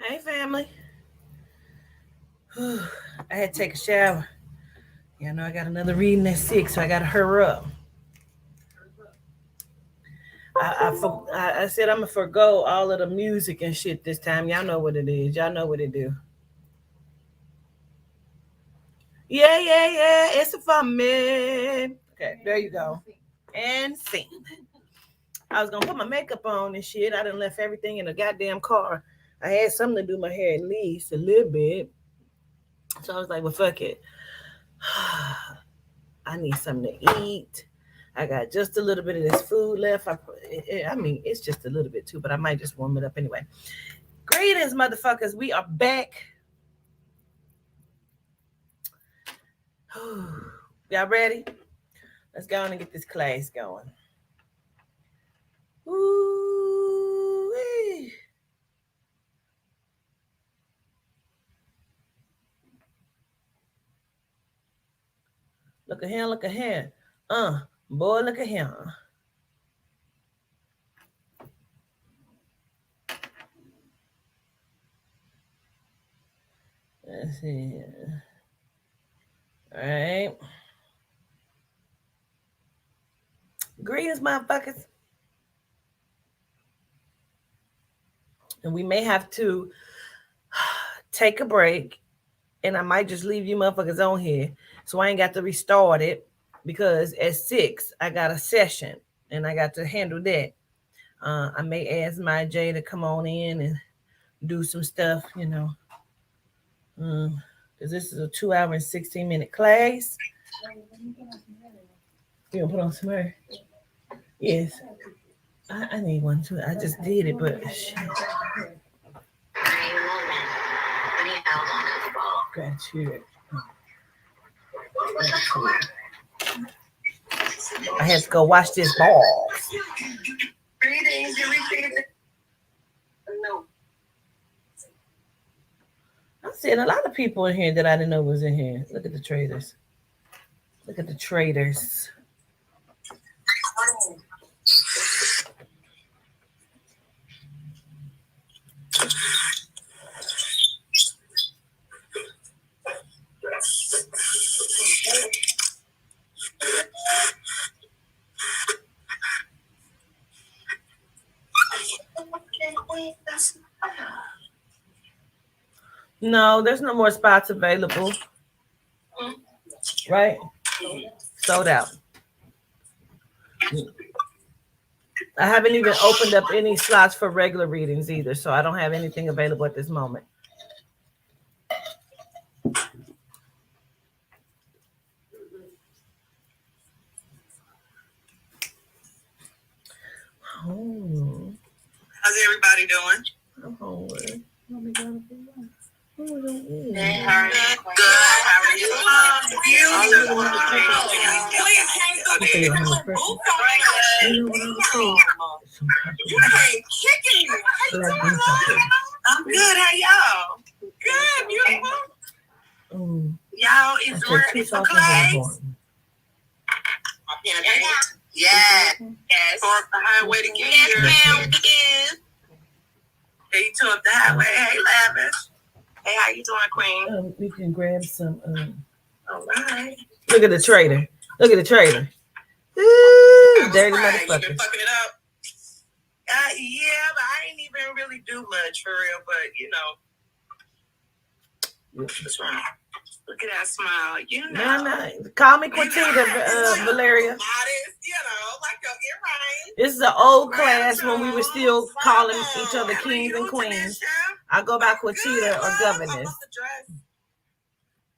Hey, family. I had to take a shower. Yeah, I know I got another reading at 6, so I got to hurry up. I said I'm going to forego all of the music and shit this time. Y'all know what it is. Y'all know what it do. Yeah, yeah, yeah. It's a fun me. Okay, there you go. And scene. I was going to put my makeup on and shit. I done left everything in the goddamn car. I had something to do my hair at least a little bit. So I was like, well, fuck it. I need something to eat. I got just a little bit of this food left. I mean, it's just a little bit too, but I might just warm it up anyway. Greetings, motherfuckers. We are back. Y'all ready? Let's go on and get this class going. Ooh-wee. Look at him, look at him. Boy, look at him. Let's see. All right. Greetings, motherfuckers. And we may have to take a break, and I might just leave you motherfuckers on here so I ain't got to restart it because at 6 I got a session and I got to handle that. I may ask my J to come on in and do some stuff, because this is a 2 hour and 16-minute class. You gonna put on some hair? Yes. I need one too. I just did it, but shit. Gratitude. I had to go watch this ball. Greetings, you received it? No. I'm seeing a lot of people in here that I didn't know was in here. Look at the traders. Look at the traders. No, there's no more spots available. Right? Sold out. I haven't even opened up any slots for regular readings either, so I don't have anything available at this moment. Oh. How's everybody doing? I'm hungry. Hey, how are you? Good. How are you? You ain't kicking me. I'm good. How y'all? Good. Beautiful. Y'all is ready for class? Yes. Yes. For the highway to get here. Yes, ma'am. Hey, you took the highway. Hey, Lavish. Hey, how you doing, Queen? We can grab some. All right. Look at the trader. Look at the trader. Ooh, dirty right. motherfucker. You been fucking it up? Yeah, but I ain't even really do much for real. But what's wrong? Look at that smile. No. Call me Quintita, Valeria. Modest, like your earring. This is an old class when we were still calling each other kings and queens. I go by Quintita or governess.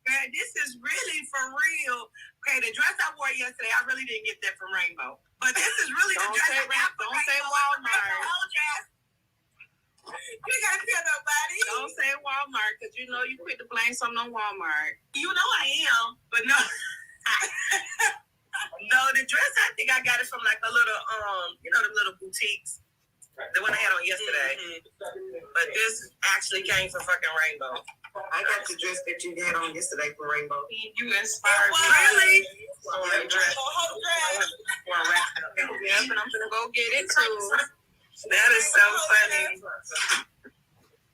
Man, this is really for real. Okay, the dress I wore yesterday, I really didn't get that from Rainbow. But this is really the dress I got from Rainbow. Don't say Walmart. You gotta tell nobody. Don't say Walmart, because you quit to blame something on Walmart. You know I am, but no. No, the dress I think I got it from like a little, the little boutiques. The one I had on yesterday. Mm-hmm. But this actually came from fucking Rainbow. I got the dress that you had on yesterday from Rainbow. You inspired me. Really? Whole dress. Yep, and I'm gonna go get it too. That is so funny.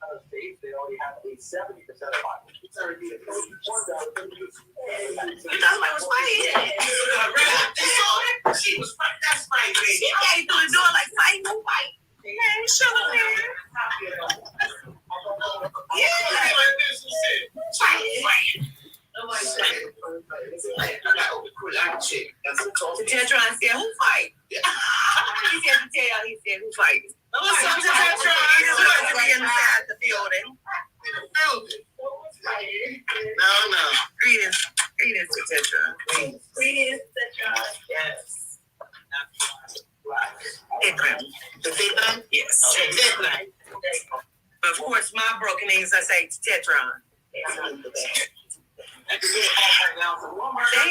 That's why it was fighting. She was fighting. That's right. She came through the door like fight, no fight. Man, show up there. Yeah. Fight. Tetetron said, who fight? He said to tell y'all, he said, who fight? What's up, Tetetron? He's supposed to be inside the building. No. Greetings, Tetetron. Greetings, Tetetron. Yes. Tetetron. Tetetron? Yes. Tetetron. But of course, my broken English, I say Tetetron. They ain't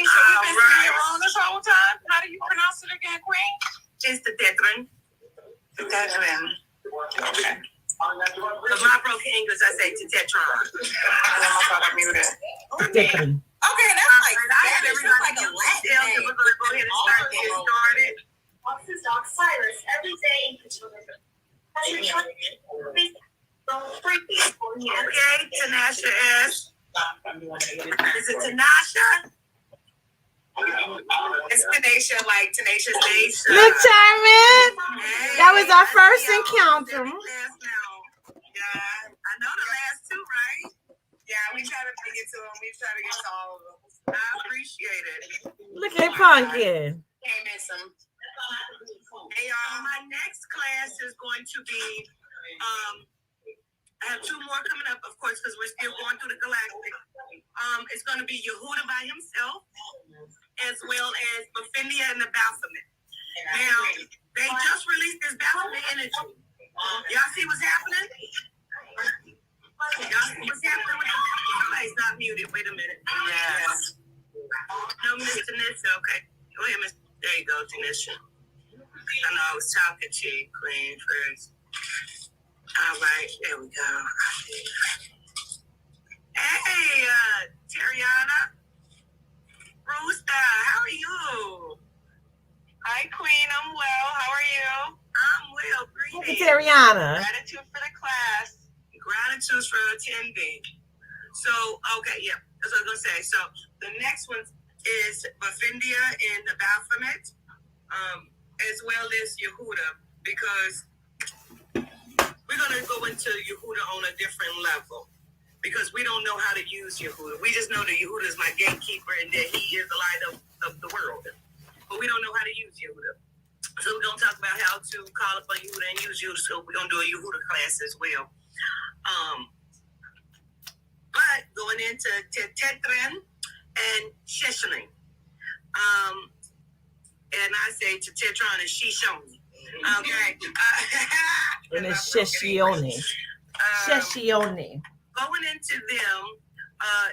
sure we've been saying it wrong this whole time. How do you pronounce it again, Queen? It's Tetetron. Tetetron. Okay. But my broken English, I say Tetetron. Tetetron. Okay, that's like Everybody use it. We're going to go ahead and start getting started. Walks his dog Cyrus every day. Okay, Tanasha S. Is it Tanasha? It's Tanisha, like Tenacious D. Look, Charmin. That was our first encounter. Yeah, I know the last two, right? Yeah, we try to get to them. We try to get to all of them. I appreciate it. Look at Pumpkin. Came in some. Hey, y'all, my next class is going to be, I have two more coming up, of course, because we're still going through the galactic. It's going to be Yehuda by himself, as well as Baphomet and the Baphomet. Now, they just released this Baphomet energy. Y'all see what's happening? Y'all see what's happening with the somebody's not muted. Wait a minute. Yes. No, Miss Tanisha. Okay. Go ahead, Miss. There you go, Tanisha. I know I was talking to you, Queen, first. All right. There we go. Hey, Tariana. Rooster, how are you? Hi, Queen. I'm well. How are you? I'm well. Look at Greetings. Tariana. Gratitude for the class. Gratitude for attending. So, okay, yeah, that's what I was gonna say. So the next one is Baphindia and the Baphomet, as well as Yehuda, because we're gonna go into Yehuda on a different level. Because we don't know how to use Yehuda. We just know that Yehuda is my gatekeeper and that he is the light of the world. But we don't know how to use Yehuda. So we're gonna talk about how to call upon Yehuda and use Yehuda. So we're gonna do a Yehuda class as well. But going into Tetetron and Shishani. And I say Tetetron and Shishoni. Okay. And it's Sheshione. Sheshione. Going into them,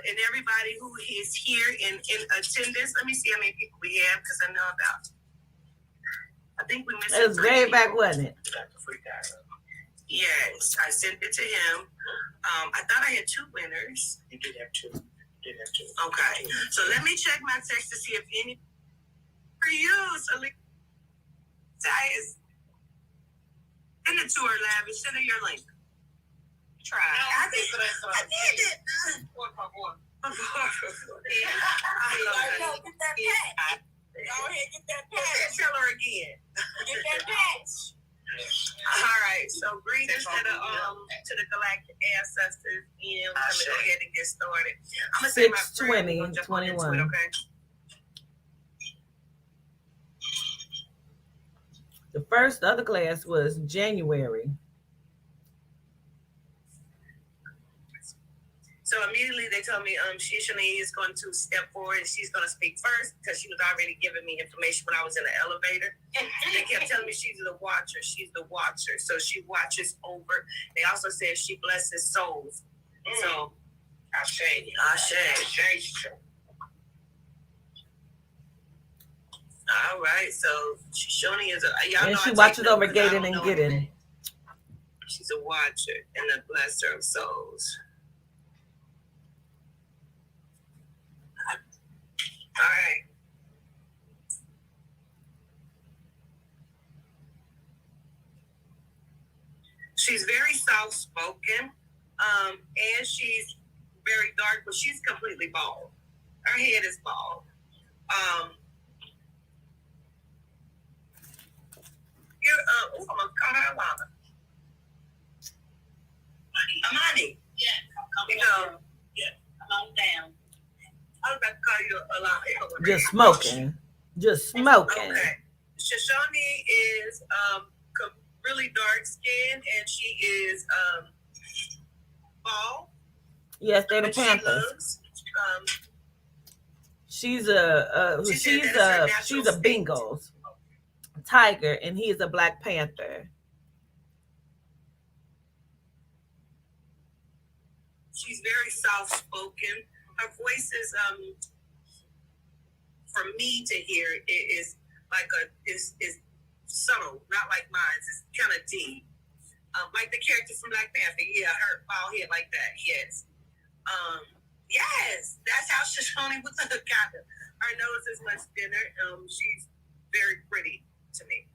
and everybody who is here in attendance. Let me see how many people we have, because I know about. I think we missed. It was way back, wasn't it? Yes, I sent it to him. I thought I had two winners. You did have two. Okay, so let me check my text to see if any for you. So send it to her, Lavish. Send her your link. Try. I did it. Por favor. I love Go that. get that patch. Go ahead, get that patch. Tell her again. Get that patch. All right, so greetings to the galactic ancestors, and I'm gonna go ahead and get started. I'm gonna say my 6:20 prayer. and Jump on into it, 21. okay? The first other class was January. So immediately they told me Shishani is going to step forward and she's going to speak first because she was already giving me information when I was in the elevator. They kept telling me she's the watcher. She's the watcher. So she watches over. They also said she blesses souls. So, Ashe. All right. So Shishani is y'all And know she I watches take over notes, I getting don't and know getting. anything. She's a watcher and a blesser of souls. All right. She's very soft-spoken. And she's very dark, but she's completely bald. Her head is bald. I'm gonna call her Alana. Amani. Yeah. Come on down. I was about to call you Alana. Just smoking. Just smoking. Okay. Shoshone is really dark skinned, and she is bald. Yes, they're the Panthers. She's a Bengals Tiger, and he is a Black Panther. She's very soft spoken. Her voice is for me to hear it is like is subtle, not like mine. It's kind of deep. Like the character from Black Panther. Yeah, her bald head like that. Yes. Yes, that's how Shoshone would look. Kind of. Her nose is much thinner. She's very pretty to me.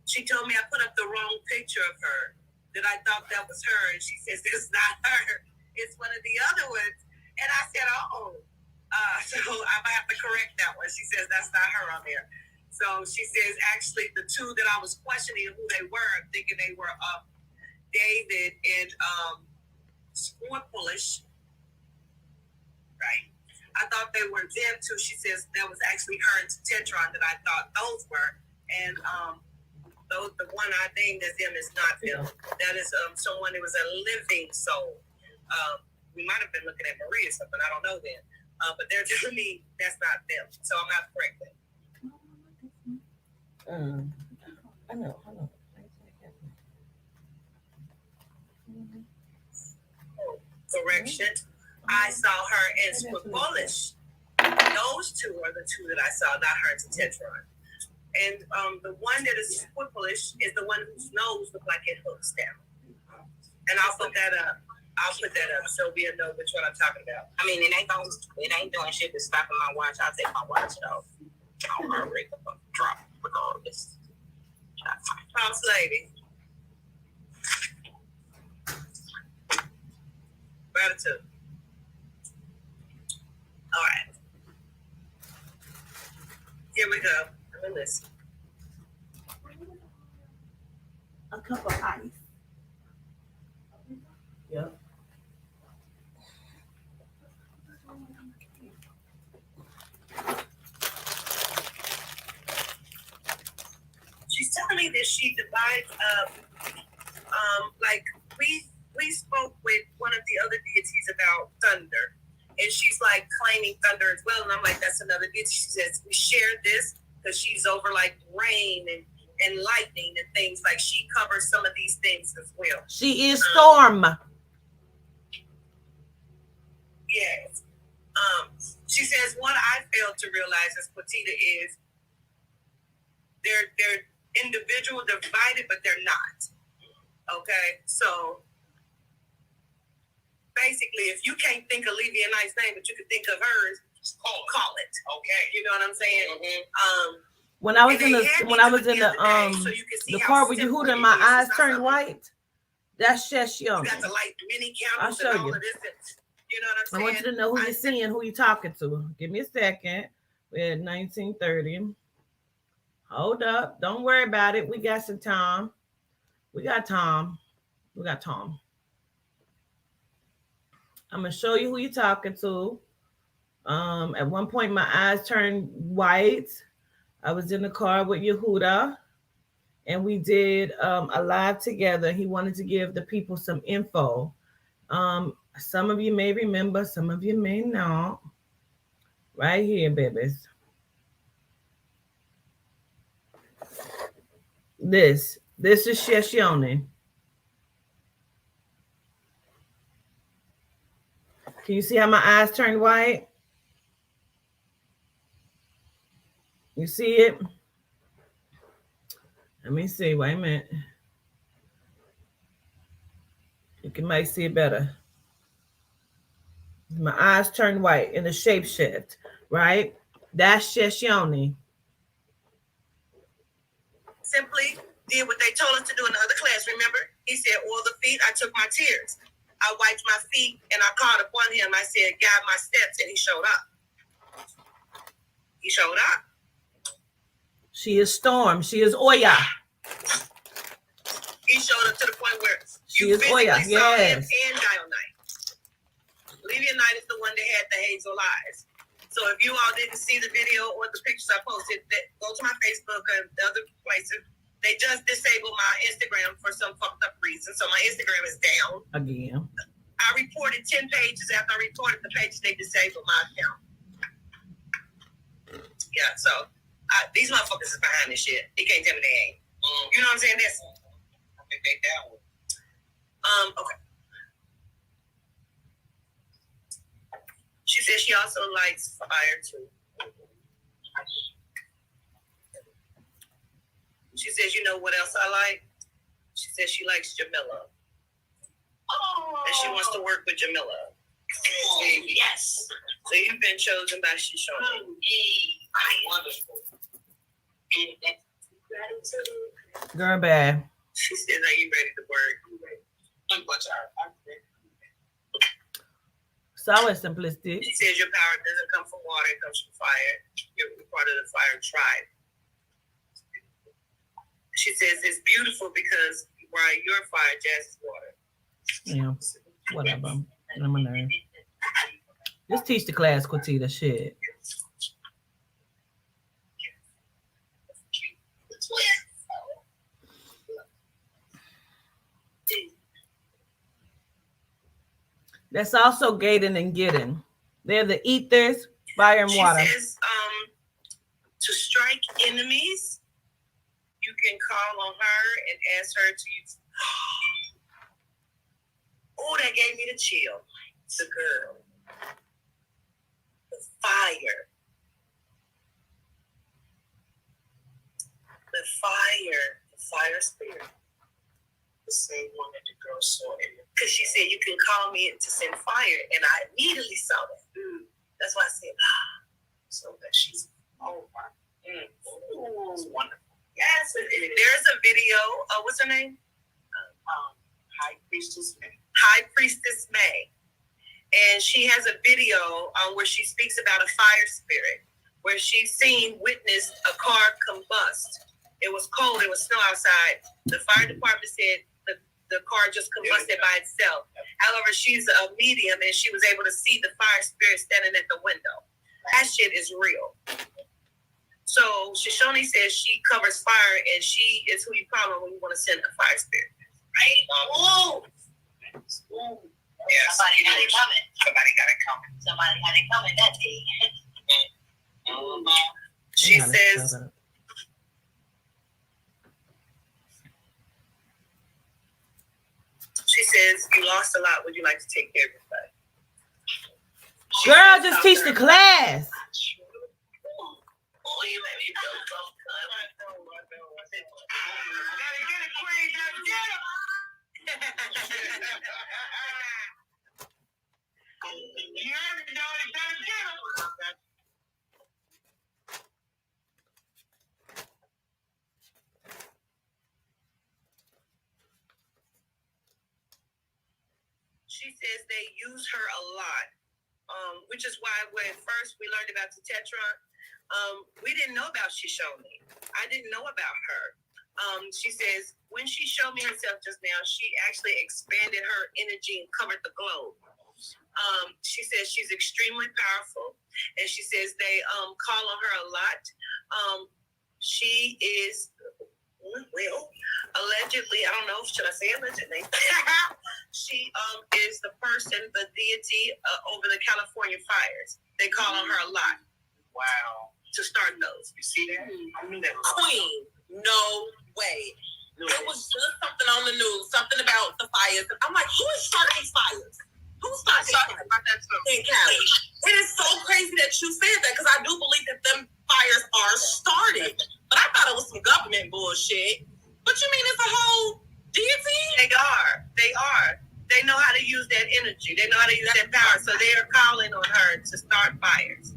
She told me I put up the wrong picture of her, that I thought that was her, and she says it's not her. It's one of the other ones. And I said, oh. So I might have to correct that one. She says that's not her on there. So she says actually the two that I was questioning who they were, thinking they were David and Squirtlish. Right. I thought they were them too. She says that was actually her and Tetetron that I thought those were. And the one I named as them is not them. That is someone that was a living soul. We might have been looking at Marie or something. I don't know then. But they're telling me that's not them. So I'm not correct. I know. Correction. I saw her in Squirtlish. Those two are the two that I saw, not her and Tetetron. And the one that is Squirtlish is the one whose nose looks like it hooks down. And I'll put that up. So we'll know which one I'm talking about. I mean, it ain't doing shit to stopping my watch. I'll take my watch off. I'll hurry up, drop regardless. House lady. Gratitude. All right. Here we go. I'm gonna listen. A cup of ice. Yep. She's telling me that she divides up, like we spoke with one of the other deities about thunder, and she's like claiming thunder as well, and I'm like, that's another deity. She says we share this because she's over like rain and lightning and things, like she covers some of these things as well. She is Storm. Yes. She says what I failed to realize as Petita is they're individual, divided, but they're not. Okay, so basically, if you can't think of Levy a nice name, but you can think of hers, call it. Okay, you know what I'm saying? Mm-hmm. When I was in the part where you hooted and my eyes turned white, that's Shoshone. You got to light many candles. I'll show you. You know what I'm saying? I want you to know who you're seeing, who you're talking to. Give me a second. We're at 1930. Hold up. Don't worry about it. We got some time. We got Tom. I'm going to show you who you're talking to. At one point, my eyes turned white. I was in the car with Yehuda, and we did a live together. He wanted to give the people some info. Some of you may remember, some of you may not. Right here, babies. This is Shoshone. Can you see how my eyes turned white? You see it? Let me see. Wait a minute. You might see it better. My eyes turn white in the shapeshift, right? That's Shoshone. Simply did what they told us to do in the other class, remember? He said, oil the feet, I took my tears. I wiped my feet and I called upon him. I said, guide my steps, and he showed up. He showed up. She is Storm. She is Oya. He showed up to the point where She you is physically Oya, saw him yes. and Dionyte. Olivia Knight is the one that had the hazel eyes. So if you all didn't see the video or the pictures I posted, go to my Facebook and the other places. They just disabled my Instagram for some fucked up reason. So my Instagram is down. Again. I reported 10 pages. After I reported the pages, they disabled my account. Yeah, so these motherfuckers is behind this shit. They can't tell me they ain't. You know what I'm saying? That's, I think they down. Okay. She says she also likes fire too. She says, you know what else I like? She says she likes Jamila. Oh. And she wants to work with Jamila. Oh, yes. So you've been chosen by Shoshone. Wonderful. Girl, bad. She says, are you ready to work? So it's simplistic. She says your power doesn't come from water, it comes from fire. You're part of the fire tribe. She says it's beautiful because while you're fire, Jazz is water. Yeah, whatever. I'm a nerd. Just teach the class, Quatita. Shit. That's also Gaten and Gidden. They're the ethers, fire and water. She says, to strike enemies, you can call on her and ask her to use. Oh, that gave me the chill. The girl. The fire. The fire spirit. The same one that the girl saw in it. Because she said, you can call me to send fire. And I immediately saw that. That's why I said, so that she's over. It's wonderful. Yes, there's a video. What's her name? High Priestess May. High Priestess May. And she has a video where she speaks about a fire spirit, where she's witnessed a car combust. It was cold. It was snow outside. The fire department said the car just combusted by itself. However, she's a medium and she was able to see the fire spirit standing at the window. That shit is real. So Shoshone says she covers fire and she is who you call on when you want to send a fire spirit. Right? Oh! Yes. Somebody got it coming. Somebody got it coming that day. She says, you lost a lot. Would you like to take care of your Girl, life? just teach the class. Oh, you made me feel so good. I know. Gotta get it, Queen. Gotta get it. You already know you gotta get it. She says they use her a lot, which is why when first we learned about Tetetron, we didn't know about Shoshone. I didn't know about her. She says when she showed me herself just now, she actually expanded her energy and covered the globe. She says she's extremely powerful, and she says they call on her a lot. She is, well, allegedly, I don't know, should I say allegedly? She is the person, the deity over the California fires. They call on her a lot. Wow. To start those. You see that? I mean, that Queen, no way. No. It was just something on the news, something about the fires. I'm like, who is starting these fires? Who's starting about that too? In Cali. It is so crazy that you said that because I do believe that them fires are started. But I thought it was some government bullshit. But you mean it's a whole deity? They are. They know how to use that energy. They know how to use that power. So they are calling on her to start fires.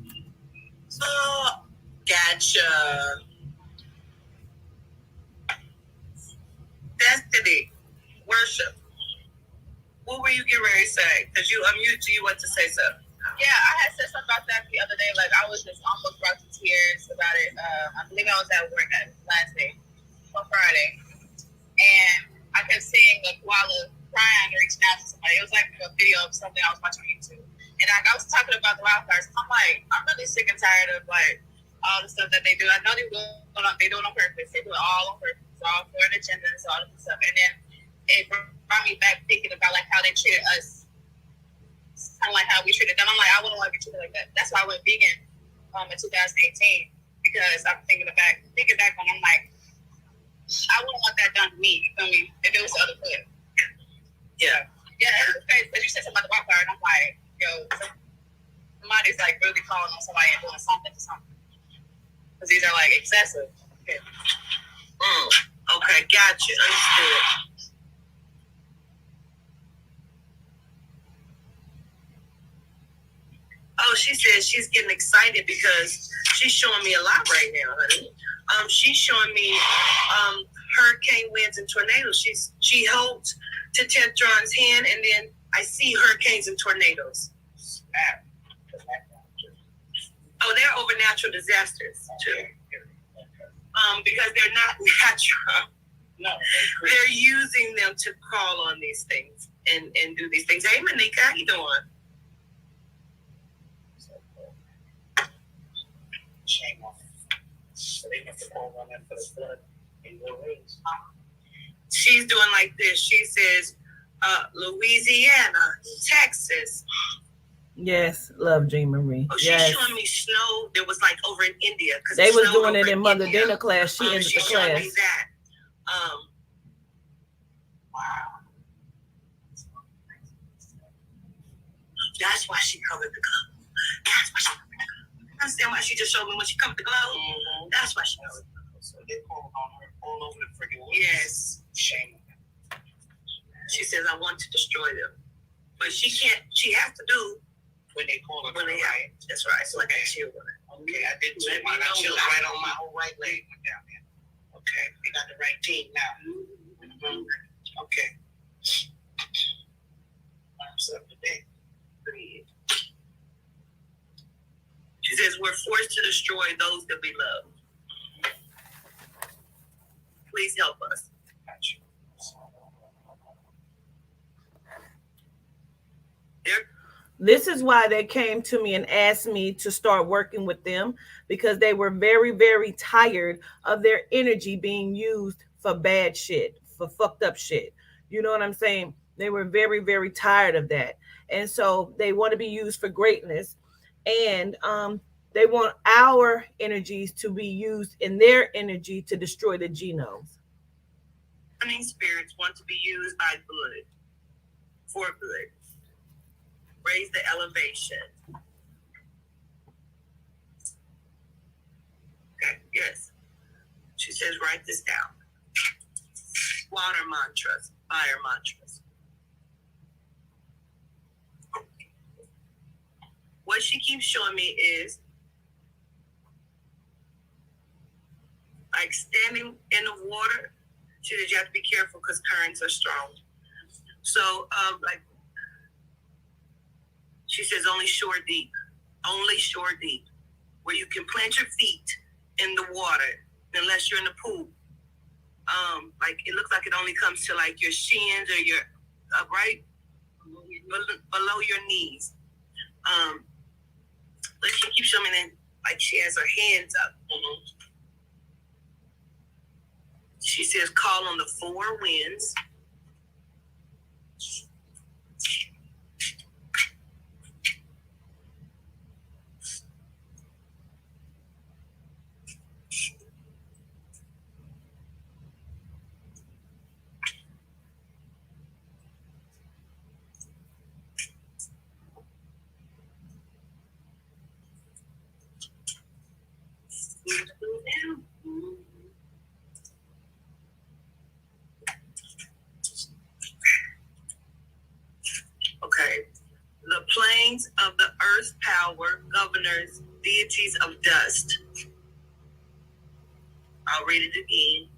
Gotcha. Destiny, worship. What were you getting ready to say? Because you unmute to you want to say something. Yeah, I had said something about that the other day. Like, I was just almost brought to tears about it. I believe I was at work that last day, on Friday. And I kept seeing the koala crying or reaching out to somebody. It was like a video of something I was watching on YouTube. And I was talking about the wildfires. I'm like, I'm really sick and tired of, like, all the stuff that they do. I know they do it on purpose. They do it all on purpose. It's all for an agenda and all this stuff. And then it brought me back thinking about, like, how they treated us. Kind of like how we treated them. I'm like, I wouldn't want to be treated like that. That's why I went vegan in 2018, because I'm thinking back when I'm like, I wouldn't want that done to me. You feel me? If it was the other foot. Yeah. Yeah, it's crazy. But you said something about the wildfire, and I'm like, yo, somebody's like really calling on somebody and doing something to something. Because these are like excessive. Okay. Okay, gotcha. Understood. Oh, she says she's getting excited because she's showing me a lot right now, honey. She's showing me hurricane winds and tornadoes. She holds Tetetron's hand, and then I see hurricanes and tornadoes. Oh, they're over natural disasters too. Because they're not natural. No, They're using them to call on these things and do these things. Hey, Monica, how you doing? shame on them. So they must have called on them for the flood in New Orleans. She's doing like this. She says, Louisiana, Texas. Yes, love Jean Marie. Oh, she's yes. showing me snow. There was like over in India. They was doing it in Mother Dinner class. She ended the she's showing class. me that. Wow. That's why she covered the globe. That's why she covered the globe. Understand why she just showed me when she covered the globe? Mm-hmm. That's why she covered the globe. So they call on her all over the freaking world. Yes. Shame on them. She says, I want to destroy them. But she can't, she has to do when they call her. When they right. That's right. So like I chill with her. Okay, I did too. I chilled right on my whole right leg went down there. Okay, they got the right team now. Mm-hmm. Okay. What's up today? She says we're forced to destroy those that we love. Please help us. This is why they came to me and asked me to start working with them, because they were very, very tired of their energy being used for bad shit, for fucked up shit. You know what I'm saying? They were very, very tired of that. And so they want to be used for greatness. And they want our energies to be used in their energy to destroy the genomes. Running spirits want to be used by good, for good. Raise the elevation. Okay, yes. She says, write this down. Water mantras, fire mantras. What she keeps showing me is like standing in the water. She says you have to be careful because currents are strong. So, like, she says only shore deep, where you can plant your feet in the water, unless you're in the pool. Like it looks like it only comes to like your shins or your right below your knees. But she keeps showing me that like she has her hands up. Mm-hmm. She says call on the four winds. planes of the earth's power, governors, deities of dust. I'll read it again.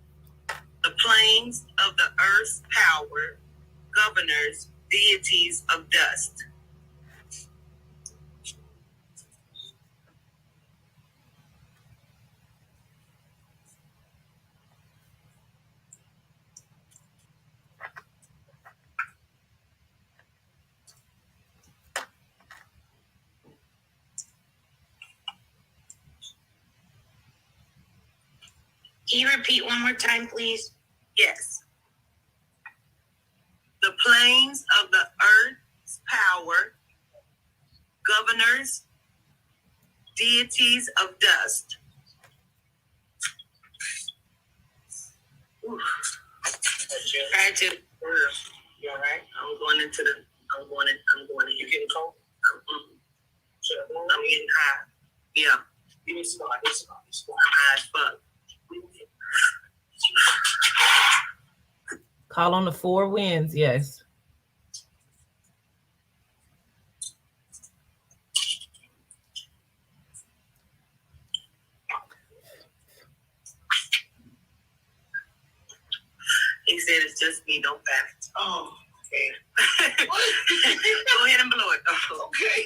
The planes of the earth's power, governors, deities of dust. Can you repeat one more time, please? Yes. The planes of the earth's power, governors, deities of dust. Gratitude. You all right? I'm going in. You getting cold? I'm getting high. Yeah. Give me some. I'm high as fuck. Call on the four winds, yes. He said it's just me, don't panic. Oh, okay. Go ahead and blow it. Oh, okay.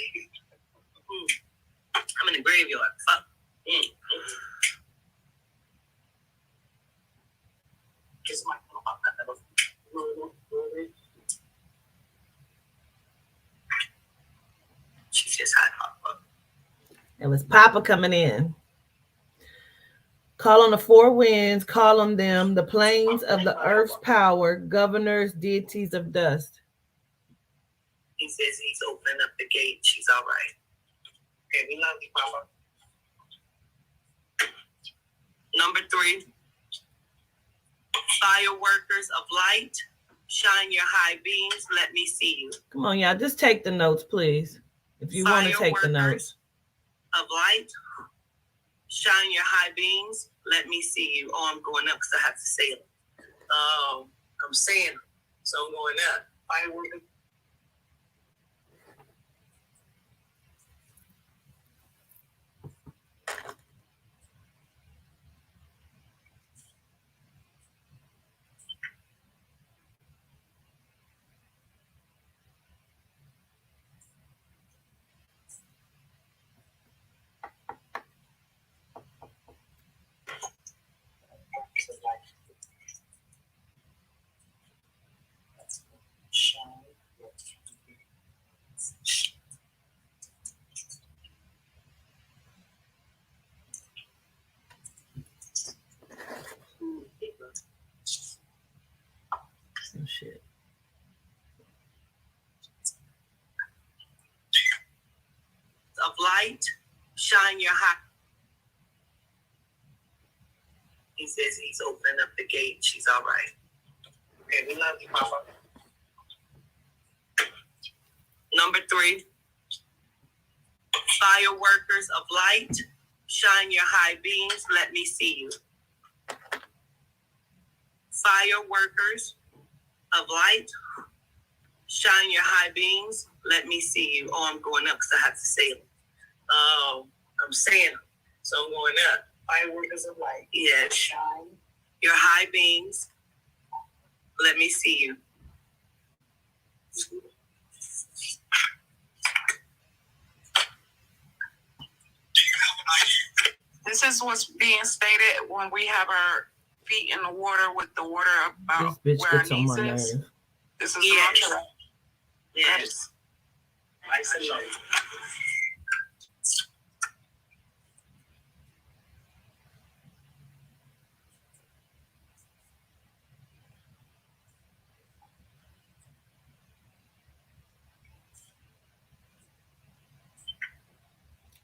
I'm in the graveyard. Fuck. She's just hot. It was Papa coming in. Call on the four winds, call on them, the planes of the earth's power, governors, deities of dust. He says he's opening up the gate. She's all right. Okay, we love you, Papa. Number 3. Fireworkers of light, shine your high beams. Let me see you. Come on, y'all. Just take the notes, please. If you want to take the notes. Of light, shine your high beams. Let me see you. Oh, I'm going up because I have to say it. I'm saying it. So I'm going up. Fireworkers. Oh, shit. Of light, shine your high. He says he's opening up the gate. She's all right. Okay, we love you, Papa. Number 3. Fireworkers of light, shine your high beams. Let me see you. Fireworkers of light, shine your high beams. Let me see you. Oh, I'm going up because I have to say it. I'm saying it. So I'm going up. Fireworkers of light. Yes. Shine your high beams. Let me see you. This is what's being stated when we have our feet in the water with the water about This bitch where our gets on my knees is. nerves. This is Yes. the mantra. Yes. Nice and low.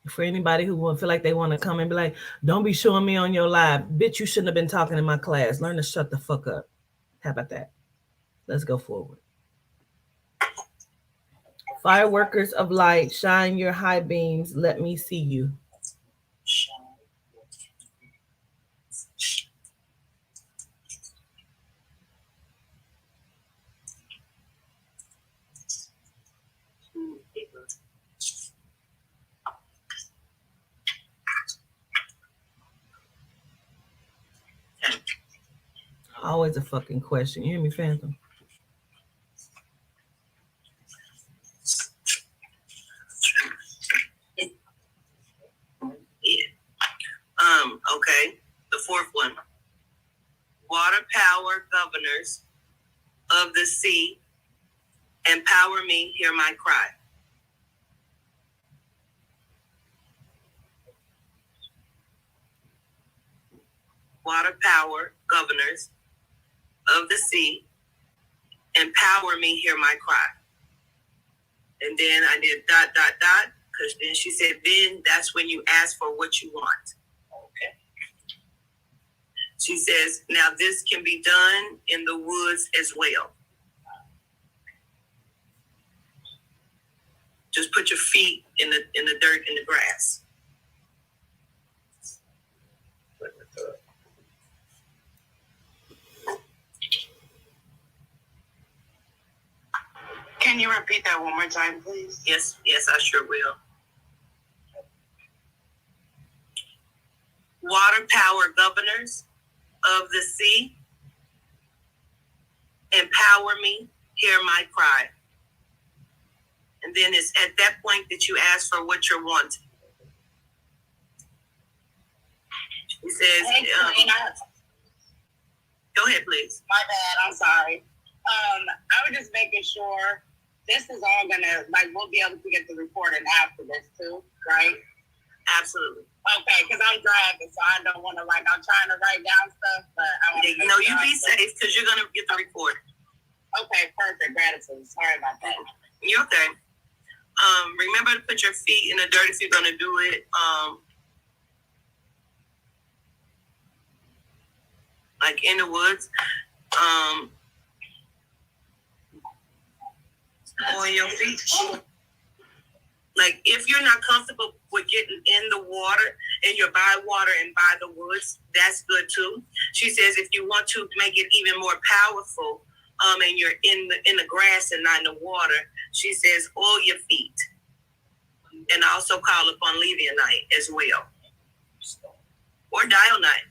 For anybody who will feel like they want to come and be like, don't be showing me on your live. Bitch, you shouldn't have been talking in my class. Learn to shut the fuck up. How about that? Let's go forward. Fireworkers of light, shine your high beams. Let me see you. Always a fucking question. You hear me, Phantom? Okay. The fourth one. Water power governors of the sea, empower me, hear my cry. Water power governors of the sea, empower me, hear my cry. And then I did ... because then she said, then that's when you ask for what you want. Okay. She says, now this can be done in the woods as well. Just put your feet in the dirt, in the grass. Can you repeat that one more time, please? Yes, I sure will. Water power governors of the sea, empower me, hear my cry. And then it's at that point that you ask for what you're wanting. He says, go ahead, please. My bad, I'm sorry. I was just making sure this is all gonna, like, we'll be able to get the recording after this too, right? Absolutely. Okay, because I'm driving, so I don't want to, like, I'm trying to write down stuff, but I want to. No, you be safe because you're gonna get the recording. Okay, perfect. Gratitude. Sorry about that. You're okay. Remember to put your feet in the dirt if you're gonna do it. Like in the woods. On your feet. Like if you're not comfortable with getting in the water and you're by water and by the woods, that's good too. She says if you want to make it even more powerful, and you're in the grass and not in the water, she says oil your feet. And also call upon Levianite as well. Or Dionite.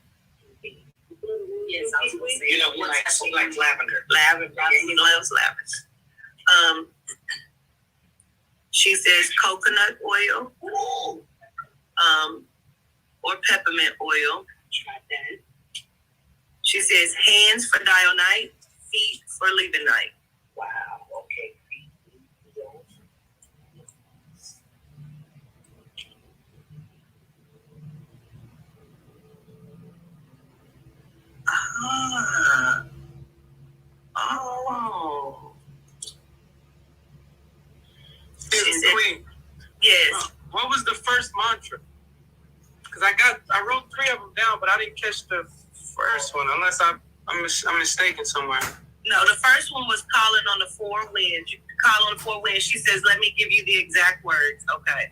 Yes, I was going to say, like lavender. Lavender, yeah, he loves lavender. She says coconut oil, or peppermint oil. She says hands for Dionite, feet for Lebanite. Wow, okay. Oh. Queen. Yes. What was the first mantra? Because I wrote 3 of them down, but I didn't catch the first one, unless I'm mistaken somewhere. No, the first one was calling on the 4 winds. You call on the 4 winds. She says, let me give you the exact words. Okay.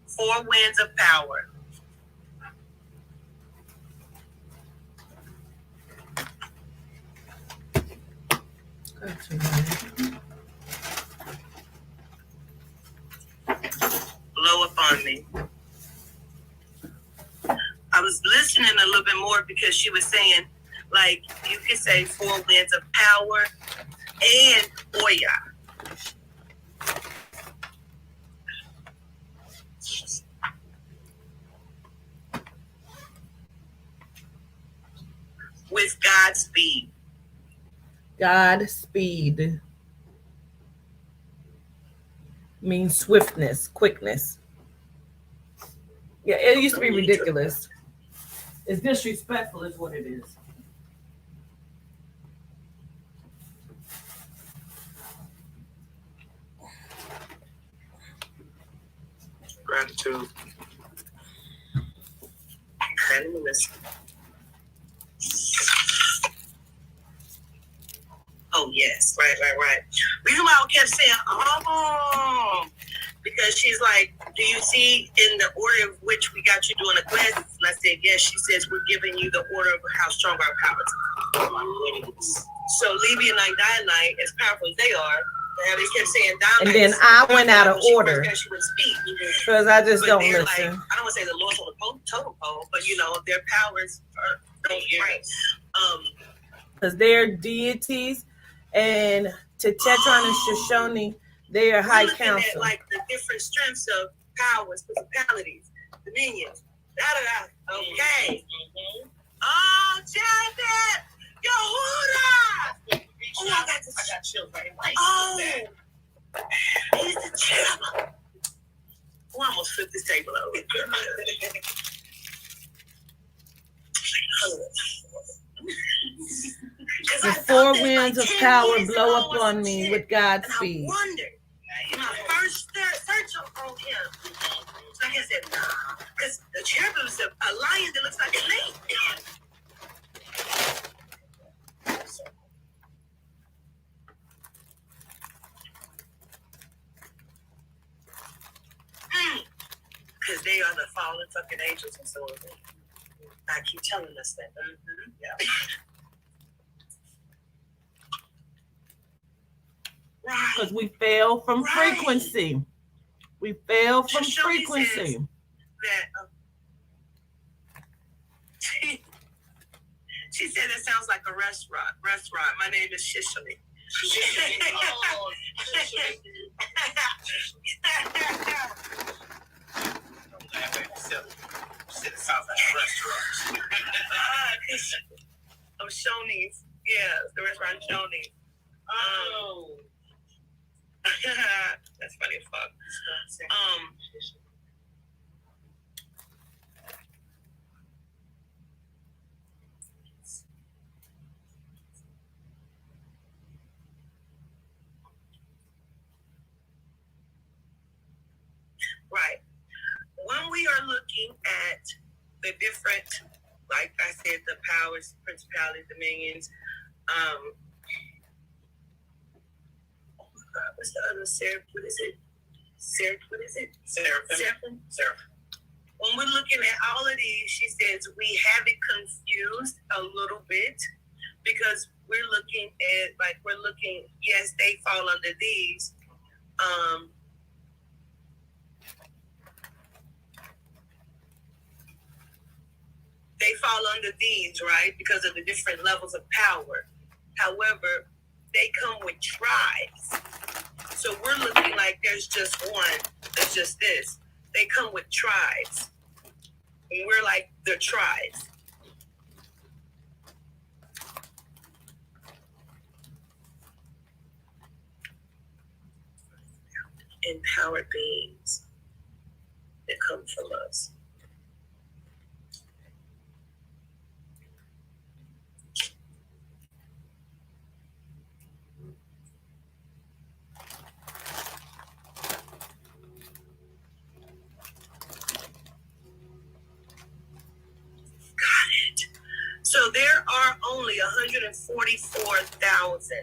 4 winds of power. Blow upon me. I was listening a little bit more because she was saying, like, you could say 4 winds of power and Oya. With Godspeed. Godspeed means swiftness, quickness. Yeah, it used to be ridiculous. It's disrespectful is what it is. Gratitude. Oh, yes. Right. Reason why I kept saying, because she's like, do you see in the order of which we got you doing the classes? And I said, yes. She says, we're giving you the order of how strong our powers are. So Levy and Dionite, as powerful as they are, they kept saying Dionite. And then I went out of order. She would speak. Because I just don't listen. Like, I don't want to say the lowest on the totem pole, but, their powers are don't right. because they're deities, and Tetetron and Shoshone, they are high council. At, like the different strengths of powers, principalities, dominions. Okay. Oh, Janet! Yo, Huda! Oh, I got chills right now. Oh, he's the champ. Oh, I almost flipped this table over. The four winds of power blow up on me with God's speed. I wondered, my first search on him. Like I said, nah, because the cherubim is a lion that looks like a snake. Because they are the fallen fucking angels and so on. I keep telling us that. Mm-hmm. Yeah. Because we fell from frequency. We fell from frequency. That, she said it sounds like a restaurant. My name is Shishali. Oh, It sounds like a restaurant. I'm Shoney's. Yeah, the restaurant Shoney's. Oh. That's funny as fuck. Right. When we are looking at the different, like I said, the powers, principalities, dominions, what's the other seraph? What is it? Seraphim. When we're looking at all of these, she says we have it confused a little bit because we're looking at, yes, they fall under these. They fall under these, right? Because of the different levels of power. However, they come with tribes. So we're looking like there's just one, there's just this. They come with tribes. And we're like the tribes. Empowered beings that come from us. So there are only 144,000,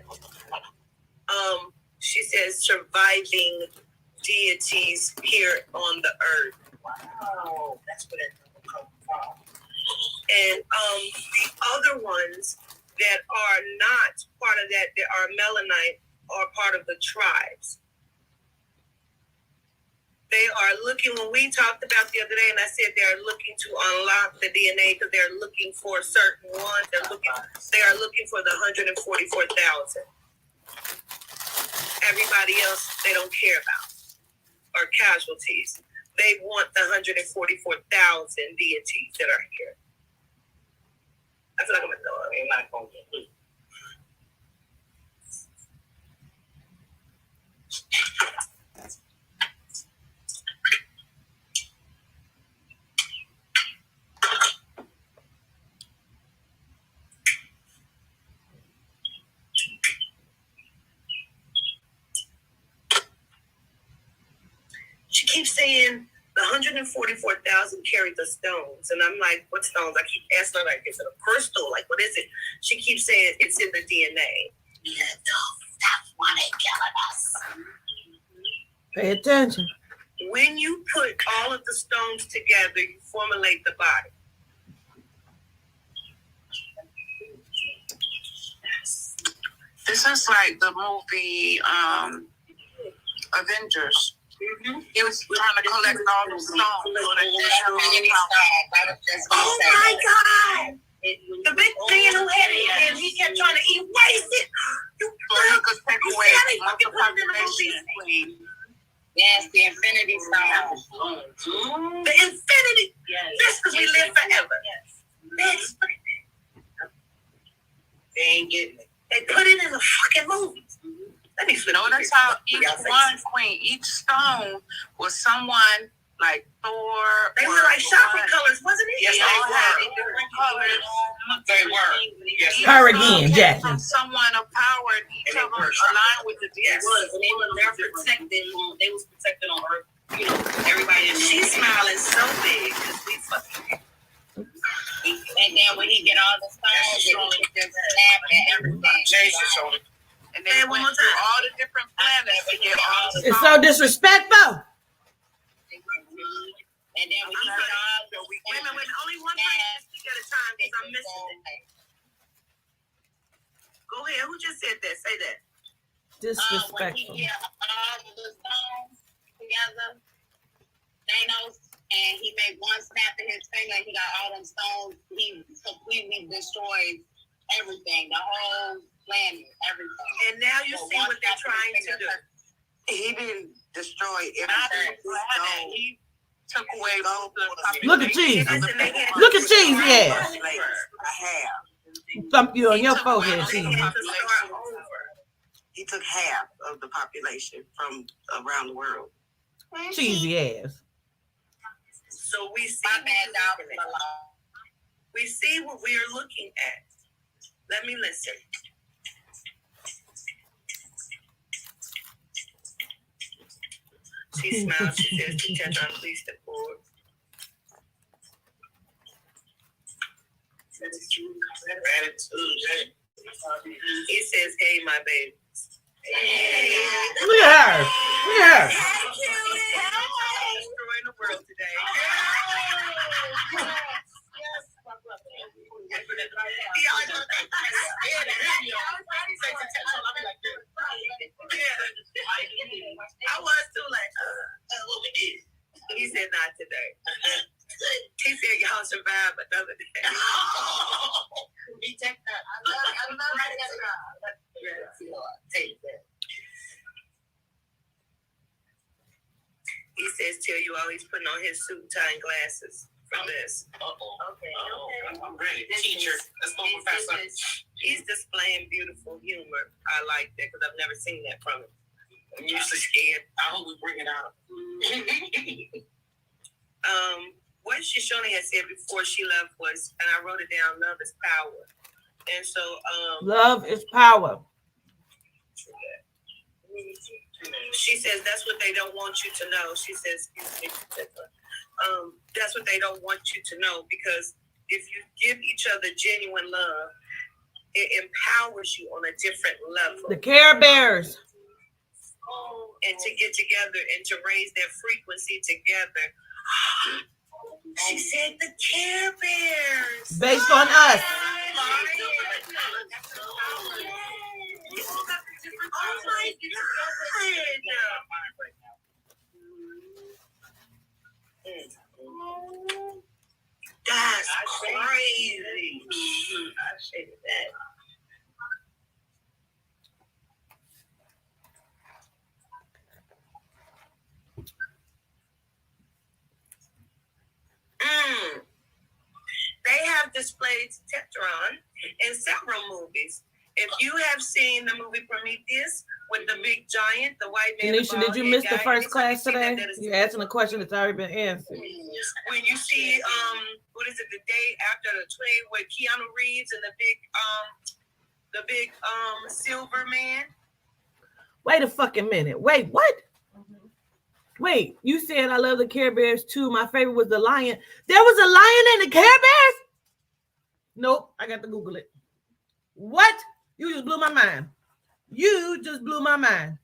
she says, surviving deities here on the earth. Wow, that's where that comes from. And the other ones that are not part of that are Melanite, are part of the tribes. They are looking, when we talked about the other day, and I said they're looking to unlock the DNA because they're looking for certain ones. They are looking for the 144,000. Everybody else, they don't care about, are casualties. They want the 144,000 deities that are here. I feel like I'm not going to get She keeps saying the 144,000 carried the stones. And I'm like, what stones? I keep asking her, like, is it a crystal? Like, what is it? She keeps saying it's in the DNA. Yeah, that's why they're killing us. Pay attention. When you put all of the stones together, you formulate the body. This is like the movie Avengers. Mm-hmm. He was trying to collect all the stones. Oh my God! The big man who had it, and he kept trying to erase it. So you could take away the population. Yes, the Infinity Stone. The infinity. Yes. That's because we live forever. Yes. That's they ain't getting it. They put it in the fucking movies. Let me flip. Notice how each stone was someone like Thor. They were like shopping colors, wasn't it? Yes, they all had different colors. They were. Yes. Her again, Jackson. From someone of power, each of them aligned with the Yes. And they were protected. They was protected on Earth. You know, everybody. And she's smiling so big because we fucking. And then when he get all the stones, he just snap and everything. Jason showed it. and they went through all the different planets to get all the It's so disrespectful. And then when he get all the Wait a minute, only one person speak at a time because I'm missing it. Go ahead. Who just said that? Say that. when he Disrespectful. get all the stones together, Thanos, and he made one snap of his finger, and he got all them stones. He completely destroyed everything, the whole planet, everything. And now you see what they're trying to do. He didn't destroy Not everything. planet. He took away both the Look at population Cheese. of the people. Look at Cheese, yeah. A half. Thump you on He your took away forehead, both the Cheese. population. He took half of the population from around the world. Cheesy ass. So we see My bad, dog. we see what we are looking at. Let me listen. She smiles. She says, Tetetron, please step forward. He says, hey, my baby. Hey. Look at her. Look at her. Destroying the world today. I was too like, what we did. He said not today. He said y'all survived another day. He take that. I love that. Take that. He says, "Till you always putting on his suit, tie, and glasses for this." Okay. I'm ready. Teacher. Let's go, Professor. He's displaying beautiful humor. I like that because I've never seen that from him. I'm usually scared. I hope we bring it out. What Shoshone had said before she left was, and I wrote it down, love is power. And so, Love is power. she says that's what they don't want you to know. She says, that's what they don't want you to know, because if you give each other genuine love, it empowers you on a different level. The Care Bears. And to get together and to raise their frequency together. She said the Care Bears. Based on us. Oh my God. That's crazy. I shaded that. They have displayed Tetetron in several movies. If you have seen the movie Prometheus with the big giant, the white man, Tanisha, did you miss the first class today? You're asking a question that's already been answered. When you see what is it, the day after the train with Keanu Reeves and the big silver man? Wait a fucking minute. Wait, what? Wait, you said I love the Care Bears too. My favorite was the lion. There was a lion in the Care Bears? Nope, I got to Google it. What? You just blew my mind. You just blew my mind.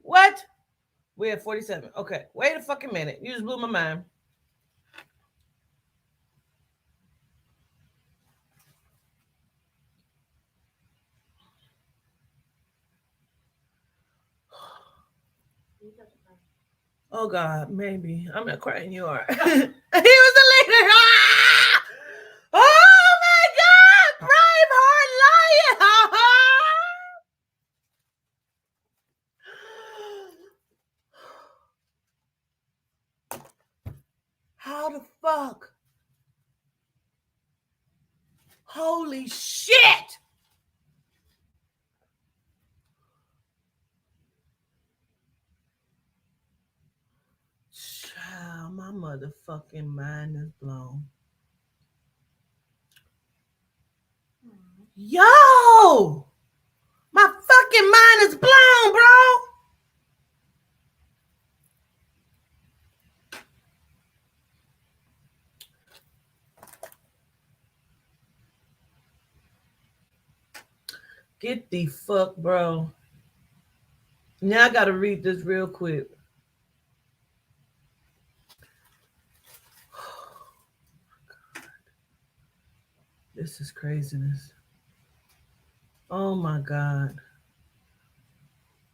What? We're at 47. Okay, wait a fucking minute. You just blew my mind. Oh God, maybe. I'm not crying. You are. He was the leader. Ah! Oh my God! Braveheart lion. How the fuck? Holy shit! Child, my motherfucking mind is blown. Yo! My fucking mind is blown, bro! Get the fuck, bro. Now I gotta read this real quick. This is craziness. Oh my God.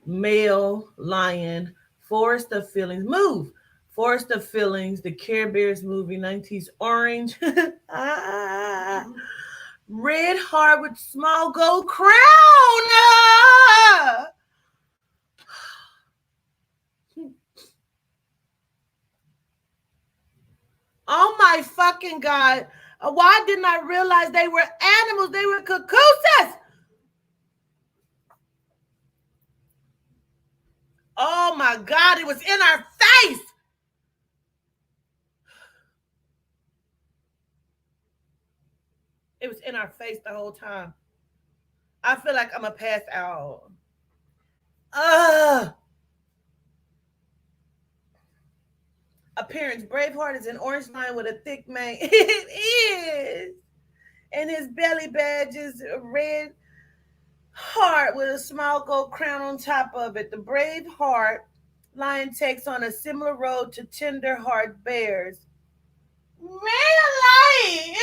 Male lion, Forest of Feelings. Move! Forest of Feelings, the Care Bears movie, 90s orange. Red heart with small gold crown. Ah! Oh my fucking God. Why didn't I realize they were animals? They were cuckoos. Oh my God, it was in our face. It was in our face the whole time. I feel like I'm a pass out. Appearance: Braveheart is an orange lion with a thick mane. It is. And his belly badge is a red heart with a small gold crown on top of it. The Braveheart lion takes on a similar role to tender heart bears. Really?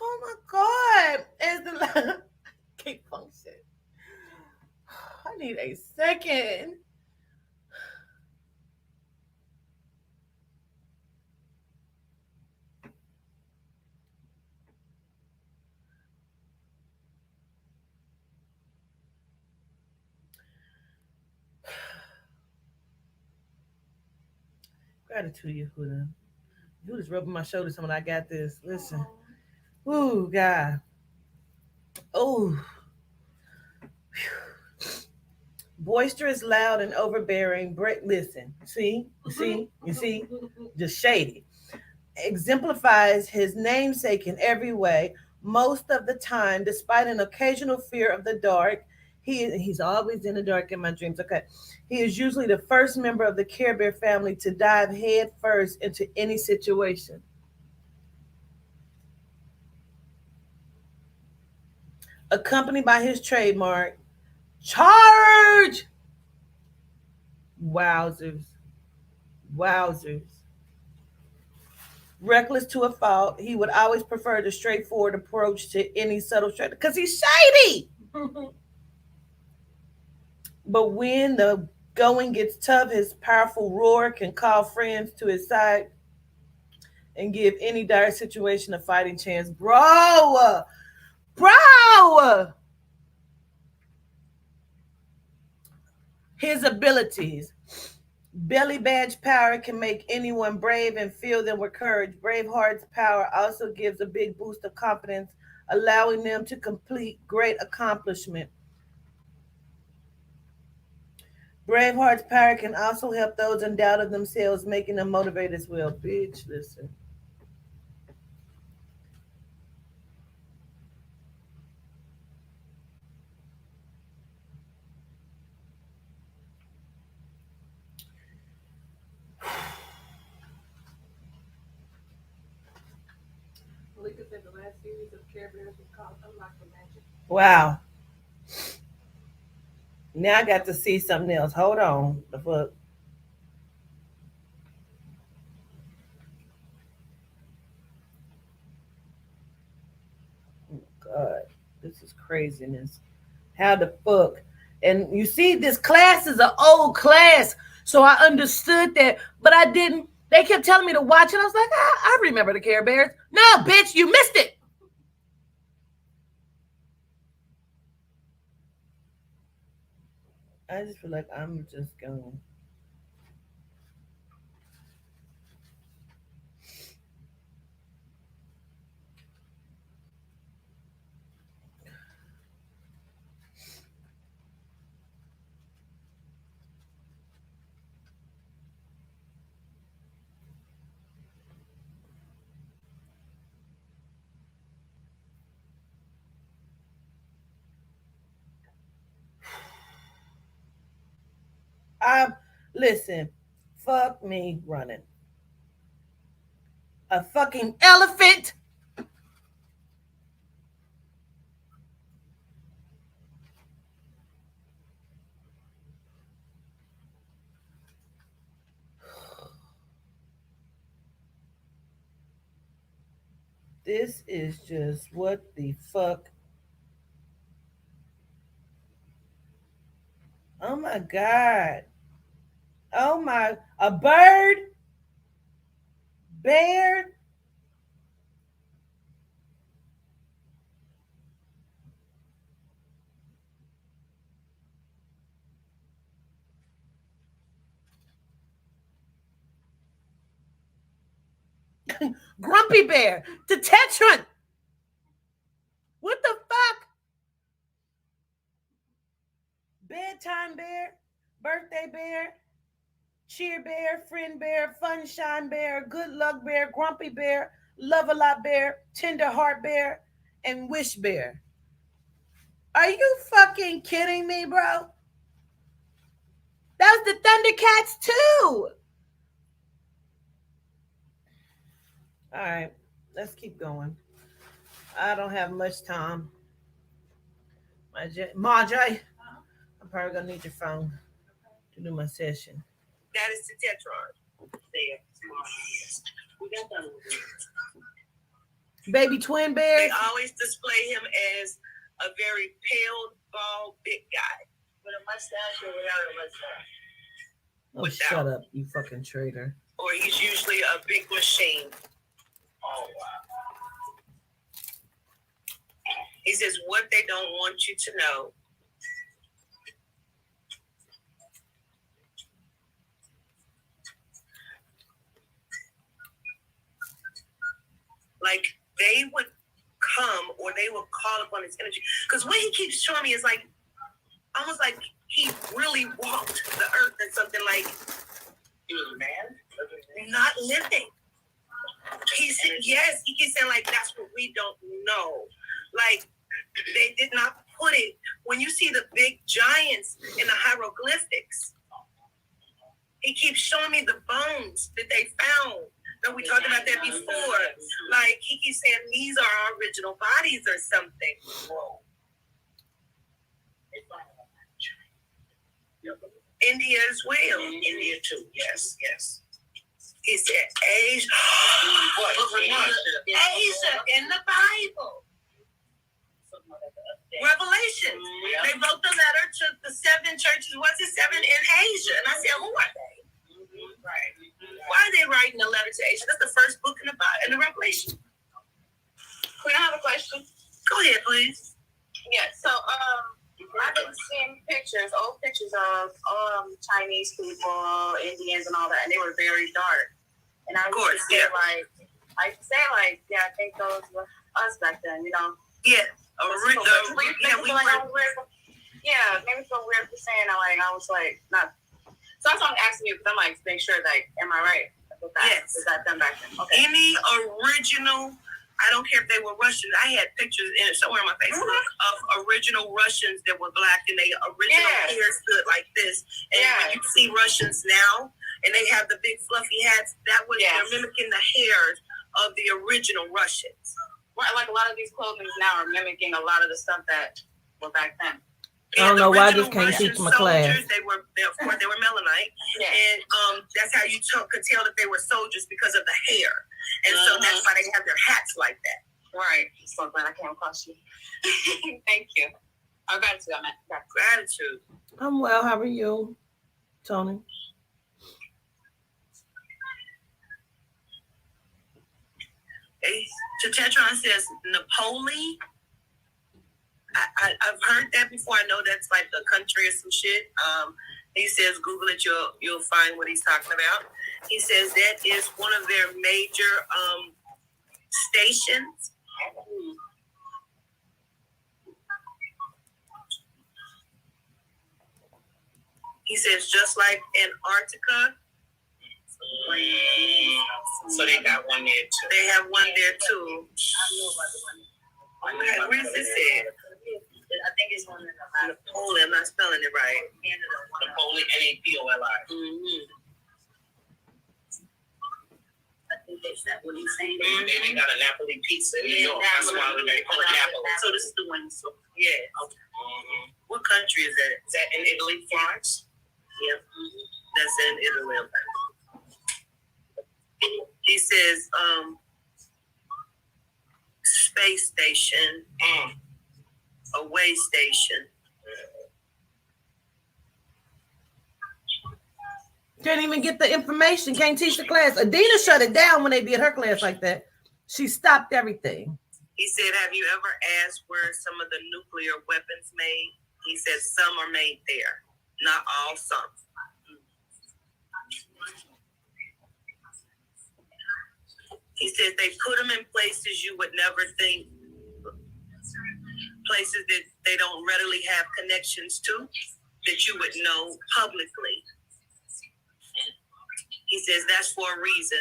Oh my God. As the keep function. I need a second. Gratitude, Yehuda. Yehuda's rubbing my shoulder. Someone, I got this. Listen. Ooh, God. Oh. Boisterous, loud, and overbearing. Listen. You see? Just shady. Exemplifies his namesake in every way. Most of the time, despite an occasional fear of the dark, he's always in the dark in my dreams. Okay. He is usually the first member of the Care Bear family to dive head first into any situation. Accompanied by his trademark, charge! Wowzers. Wowzers. Reckless to a fault, he would always prefer the straightforward approach to any subtle strategy because he's shady. But when the going gets tough, his powerful roar can call friends to his side and give any dire situation a fighting chance. Bro, his abilities. Belly badge power can make anyone brave and fill them with courage. Braveheart's power also gives a big boost of confidence, allowing them to complete great accomplishment. Braveheart's power can also help those in doubt of themselves, making them motivated as well. Bitch, listen. Wow. Now I got to see something else. Hold on. The fuck. God. This This is craziness. How the fuck? And you see, this class is an old class, so I understood that, but I didn't. They kept telling me to watch it. I was like, I remember the Care Bears. No, bitch, you missed it. I just feel like I'm just going. Listen, fuck me running. A fucking elephant. This is just what the fuck. Oh my God. Oh my, a bird? Bear? Grumpy bear? Tetetron? What the fuck? Bedtime bear? Birthday bear? Cheer bear? Friend bear? Funshine bear? Good luck bear? Grumpy bear? Love a lot bear? Tender heart bear? And wish bear? Are you fucking kidding me, bro? That was the Thundercats too. All right, let's keep going. I don't have much time. Marjorie, I'm probably gonna need your phone to do my session. That is Tetetron. There. We got that. Baby twin They bears. always display him as a very pale, bald, big guy with a mustache or without a mustache. Oh, shut up, you fucking traitor. Or he's usually a big machine. Oh, wow. He says what they don't want you to know. Like they would come or they would call upon his energy. Because what he keeps showing me is like almost like he really walked the earth and something like he was a man, not living. He said, yes, he keeps saying like that's what we don't know. Like they did not put it when you see the big giants in the hieroglyphics. He keeps showing me the bones that they found. No, we talked about that before. Like he keeps saying these are our original bodies or something. Whoa. India as well. India too. Yes, yes. He said Asia. Asia in the Bible. Revelation. They wrote the letter to the 7 churches. What's it? 7 in Asia? And I said, who are they? Right. Why are they writing a letter to Asia? That's the first book in the Bible, in the Revelation. Queen, I have a question. Go ahead, please. Yeah, so I've been seeing pictures, old pictures of Chinese people, Indians, and all that, and they were very dark. And I was just saying, I think those were us back then, you know. Yeah. Made me feel weird for saying that. Like I was like not. So that's why I'm asking you because I'm like make sure like am I right with that? Yes. Is that them back then? Okay. Any original, I don't care if they were Russians. I had pictures in it somewhere on my Facebook of original Russians that were black and they original hair stood like this. And when you see Russians now and they have the big fluffy hats, that was they're mimicking the hairs of the original Russians. Like a lot of these clothing now are mimicking a lot of the stuff that were back then. I don't know why this can't teach my class. They were Mennonite, and that's how you could tell that they were soldiers because of the hair, and so that's why they have their hats like that. Right. So glad I came across you. Thank you. Our gratitude, I meant. Gratitude. I'm well. How are you, Tony? Tetetron says Napoli. I've heard that before. I know that's like a country or some shit. He says Google it, you'll find what he's talking about. He says that is one of their major stations. He says just like Antarctica. So they got one there too. They have one there too. Okay, where does it say? I think it's one in the Napoli. I'm not spelling it right. Napoli, Napoli. Mm-hmm. I think that's that what he's saying. They got a Napoli pizza in New York. That's why they call it Napoli. So this is the one. So yeah. Okay. Mm-hmm. What country is that? Is that in Italy, Florence? Yep. That's in Italy. He says space station, a way station. Can't even get the information. Can't teach the class. Adina shut it down when they did her class like that. She stopped everything. He said, have you ever asked where some of the nuclear weapons made? He said some are made there. Not all, some. He said they put them in places you would never think, places that they don't readily have connections to, that you would know publicly. He says that's for a reason.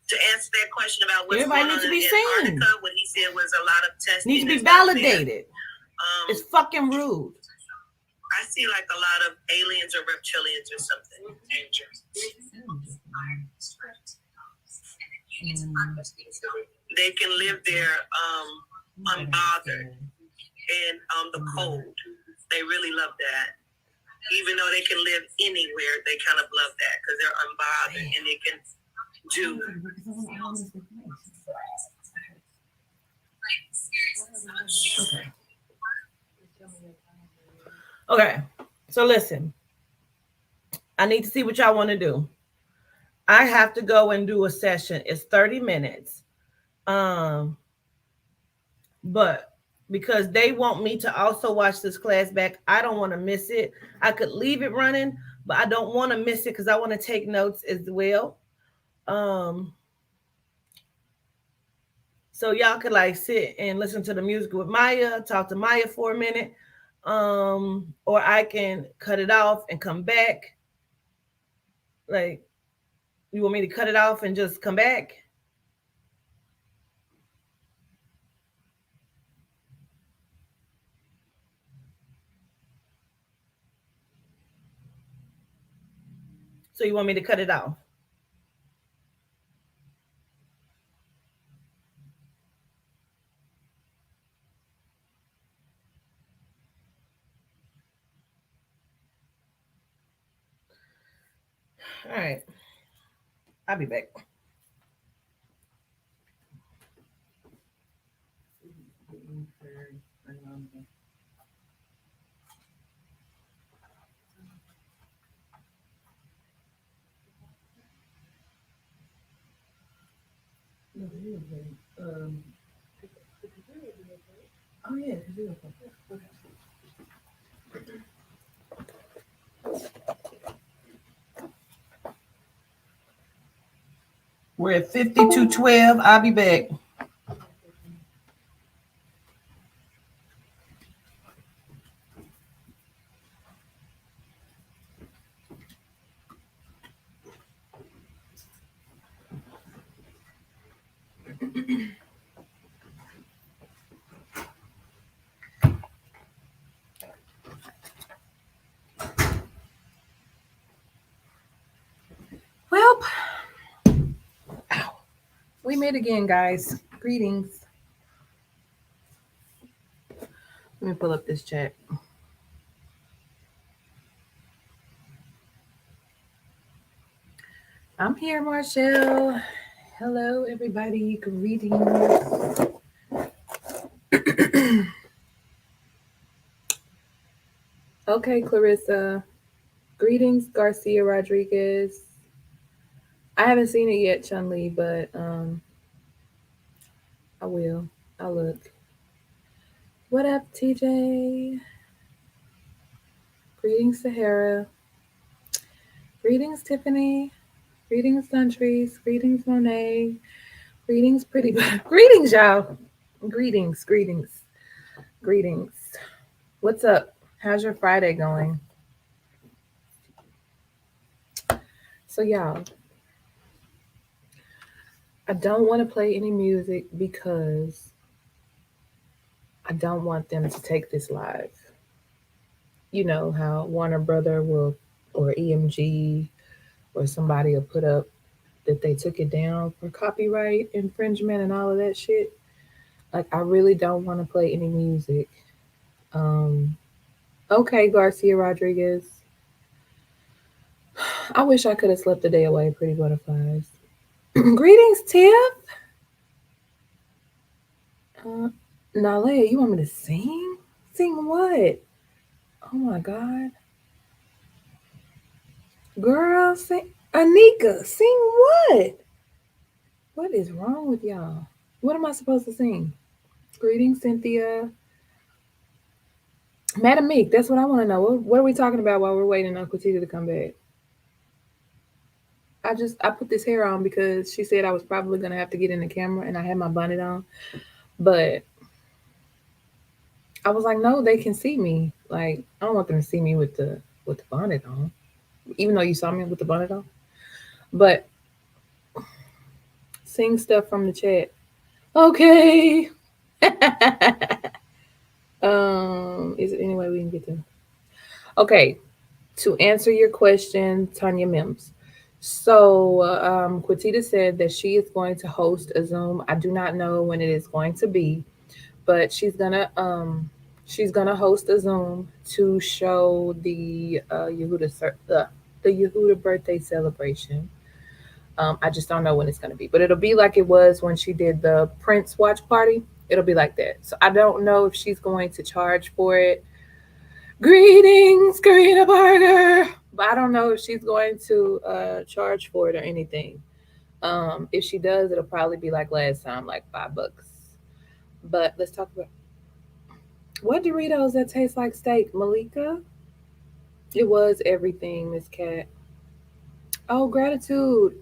To answer that question about what's Everybody going needs on to be in seen. Antarctica, what he said was a lot of testing. Needs to be that's out there. validated. It's fucking rude. I see like a lot of aliens or reptilians or something. They can live there unbothered and the cold. They really love that. Even though they can live anywhere, they kind of love that because they're unbothered and they can do. Okay. So listen. I need to see what y'all want to do. I have to go and do a session. It's 30 minutes. But because they want me to also watch this class back, I don't want to miss it. I could leave it running, but I don't want to miss it because I want to take notes as well. So y'all could like sit and listen to the music with Maya, talk to Maya for a minute. Or I can cut it off and come back. Like, you want me to cut it off and just come back? So you want me to cut it off? All right. I'll be back. Oh yeah. We're at 52:12. I'll be back. Well, we met again, guys. Greetings. Let me pull up this chat. I'm here, Marshall. Hello, everybody. Greetings. Okay, Clarissa. Greetings, Garcia Rodriguez. I haven't seen it yet, Chun Li, but I will. I'll look. What up, TJ? Greetings, Sahara. Greetings, Tiffany. Greetings, Countries. Greetings, Monet. Greetings, Pretty. Greetings, y'all. Greetings, greetings, greetings. What's up? How's your Friday going? So, y'all, I don't want to play any music because I don't want them to take this live. You know how Warner Brother will, or EMG, or somebody will put up that they took it down for copyright infringement and all of that shit. Like, I really don't want to play any music. Um, okay, Garcia Rodriguez. I wish I could have slept the day away, Pretty Butterflies. Greetings, Tiff. Nale, you want me to sing? Sing what? Oh my God. Girl, sing. Anika, sing what? What is wrong with y'all? What am I supposed to sing? Greetings, Cynthia. Madam Meek, that's what I want to know. What are we talking about while we're waiting on Quatita to come back? I put this hair on because she said I was probably gonna have to get in the camera and I had my bonnet on. But I was like, no, they can see me. Like, I don't want them to see me with the bonnet on. Even though you saw me with the bonnet on. But sing stuff from the chat. Okay. Is it any way we can get them? Okay. To answer your question, Tanya Mims. So, Quatita said that she is going to host a Zoom. I do not know when it is going to be, but she's gonna host a Zoom to show the the Yehuda birthday celebration. I just don't know when it's gonna be, but it'll be like it was when she did the Prince watch party. It'll be like that. So I don't know if she's going to charge for it. Greetings, Karina Barger. But I don't know if she's going to charge for it or anything. If she does, it'll probably be like last time, like $5. But let's talk about what Doritos that taste like steak, Malika. It was everything, Miss Cat. Oh, gratitude.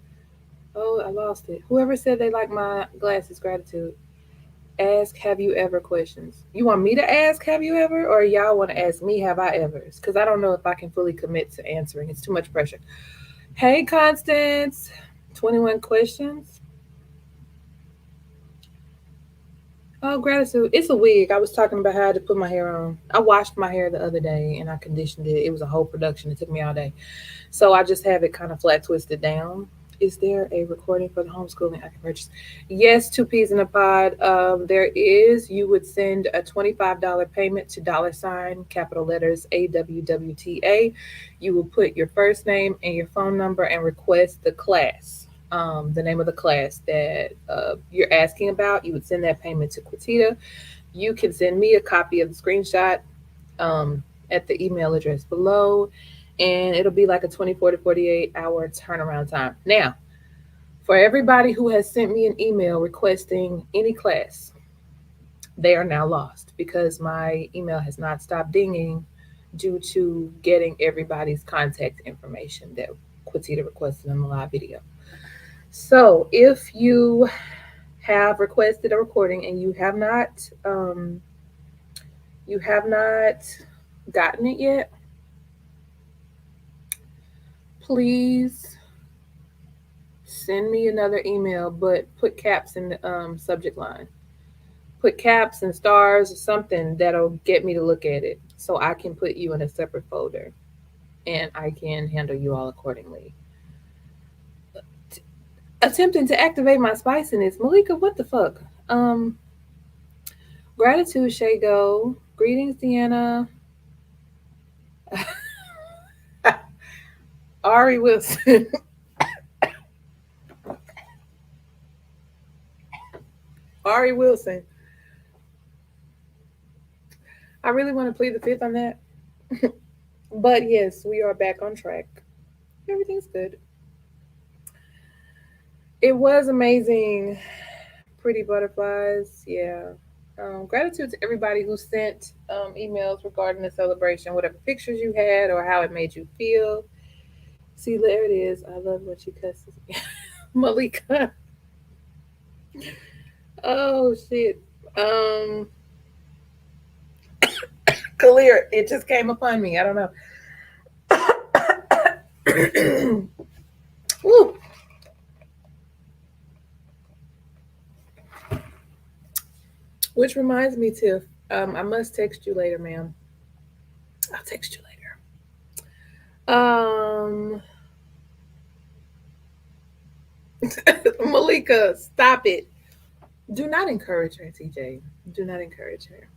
Oh, I lost it. Whoever said they like my glasses, gratitude. Ask, have you ever questions? You want me to ask, have you ever? Or y'all want to ask me, have I ever? Because I don't know if I can fully commit to answering. It's too much pressure. Hey, Constance. 21 questions. Oh, gratitude. It's a wig. I was talking about how I had to put my hair on. I washed my hair the other day and I conditioned it. It was a whole production. It took me all day. So I just have it kind of flat twisted down. Is there a recording for the homeschooling I can purchase? Yes, 2 peas in a pod. There is. You would send a $25 payment to $ capital letters AWWTA. You will put your first name and your phone number and request the class. The name of the class that you're asking about. You would send that payment to Quatita. You can send me a copy of the screenshot at the email address below, and it'll be like a 24 to 48 hour turnaround time. Now, for everybody who has sent me an email requesting any class, they are now lost because my email has not stopped dinging due to getting everybody's contact information that Quatita requested in the live video. So if you have requested a recording and you have not gotten it yet, please send me another email, but put caps in the subject line. Put caps and stars or something that'll get me to look at it so I can put you in a separate folder and I can handle you all accordingly. Attempting to activate my spiciness. Malika, what the fuck? Gratitude, Shago. Greetings, Deanna. Ari Wilson. Ari Wilson. I really want to plead the fifth on that. But yes, we are back on track. Everything's good. It was amazing. Pretty butterflies. Yeah. Gratitude to everybody who sent emails regarding the celebration, whatever pictures you had or how it made you feel. See, there it is. I love what you cusses. Malika. Oh shit. Um Clear. It just came upon me. I don't know. Woo. Which reminds me, Tiff, I must text you later, ma'am. I'll text you later. Malika, stop it. Do not encourage her, TJ. Do not encourage her.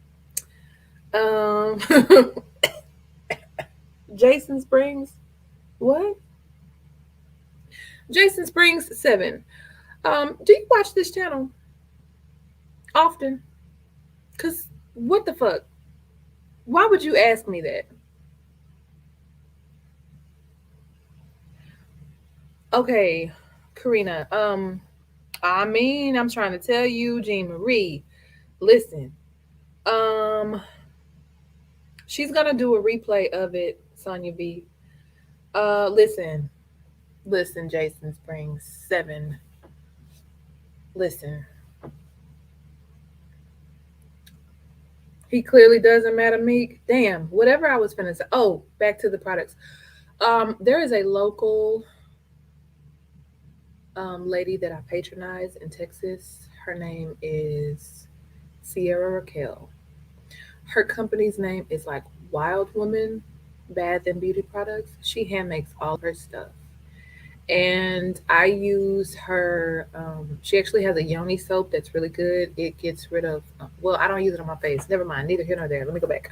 Jason Springs. What? Jason Springs 7. Do you watch this channel often? Cause what the fuck? Why would you ask me that? Okay, Karina. I'm trying to tell you, Jean Marie. Listen. She's gonna do a replay of it, Sonia B. Listen, Jason Springs 7. Listen. He clearly doesn't matter, Meek. Damn, whatever I was finna say. Oh, back to the products. There is a local lady that I patronize in Texas. Her name is Sierra Raquel. Her company's name is like Wild Woman Bath and Beauty Products. She hand makes all her stuff. And I use her. She actually has a yoni soap that's really good. It gets rid of. Well, I don't use it on my face. Never mind. Neither here nor there. Let me go back.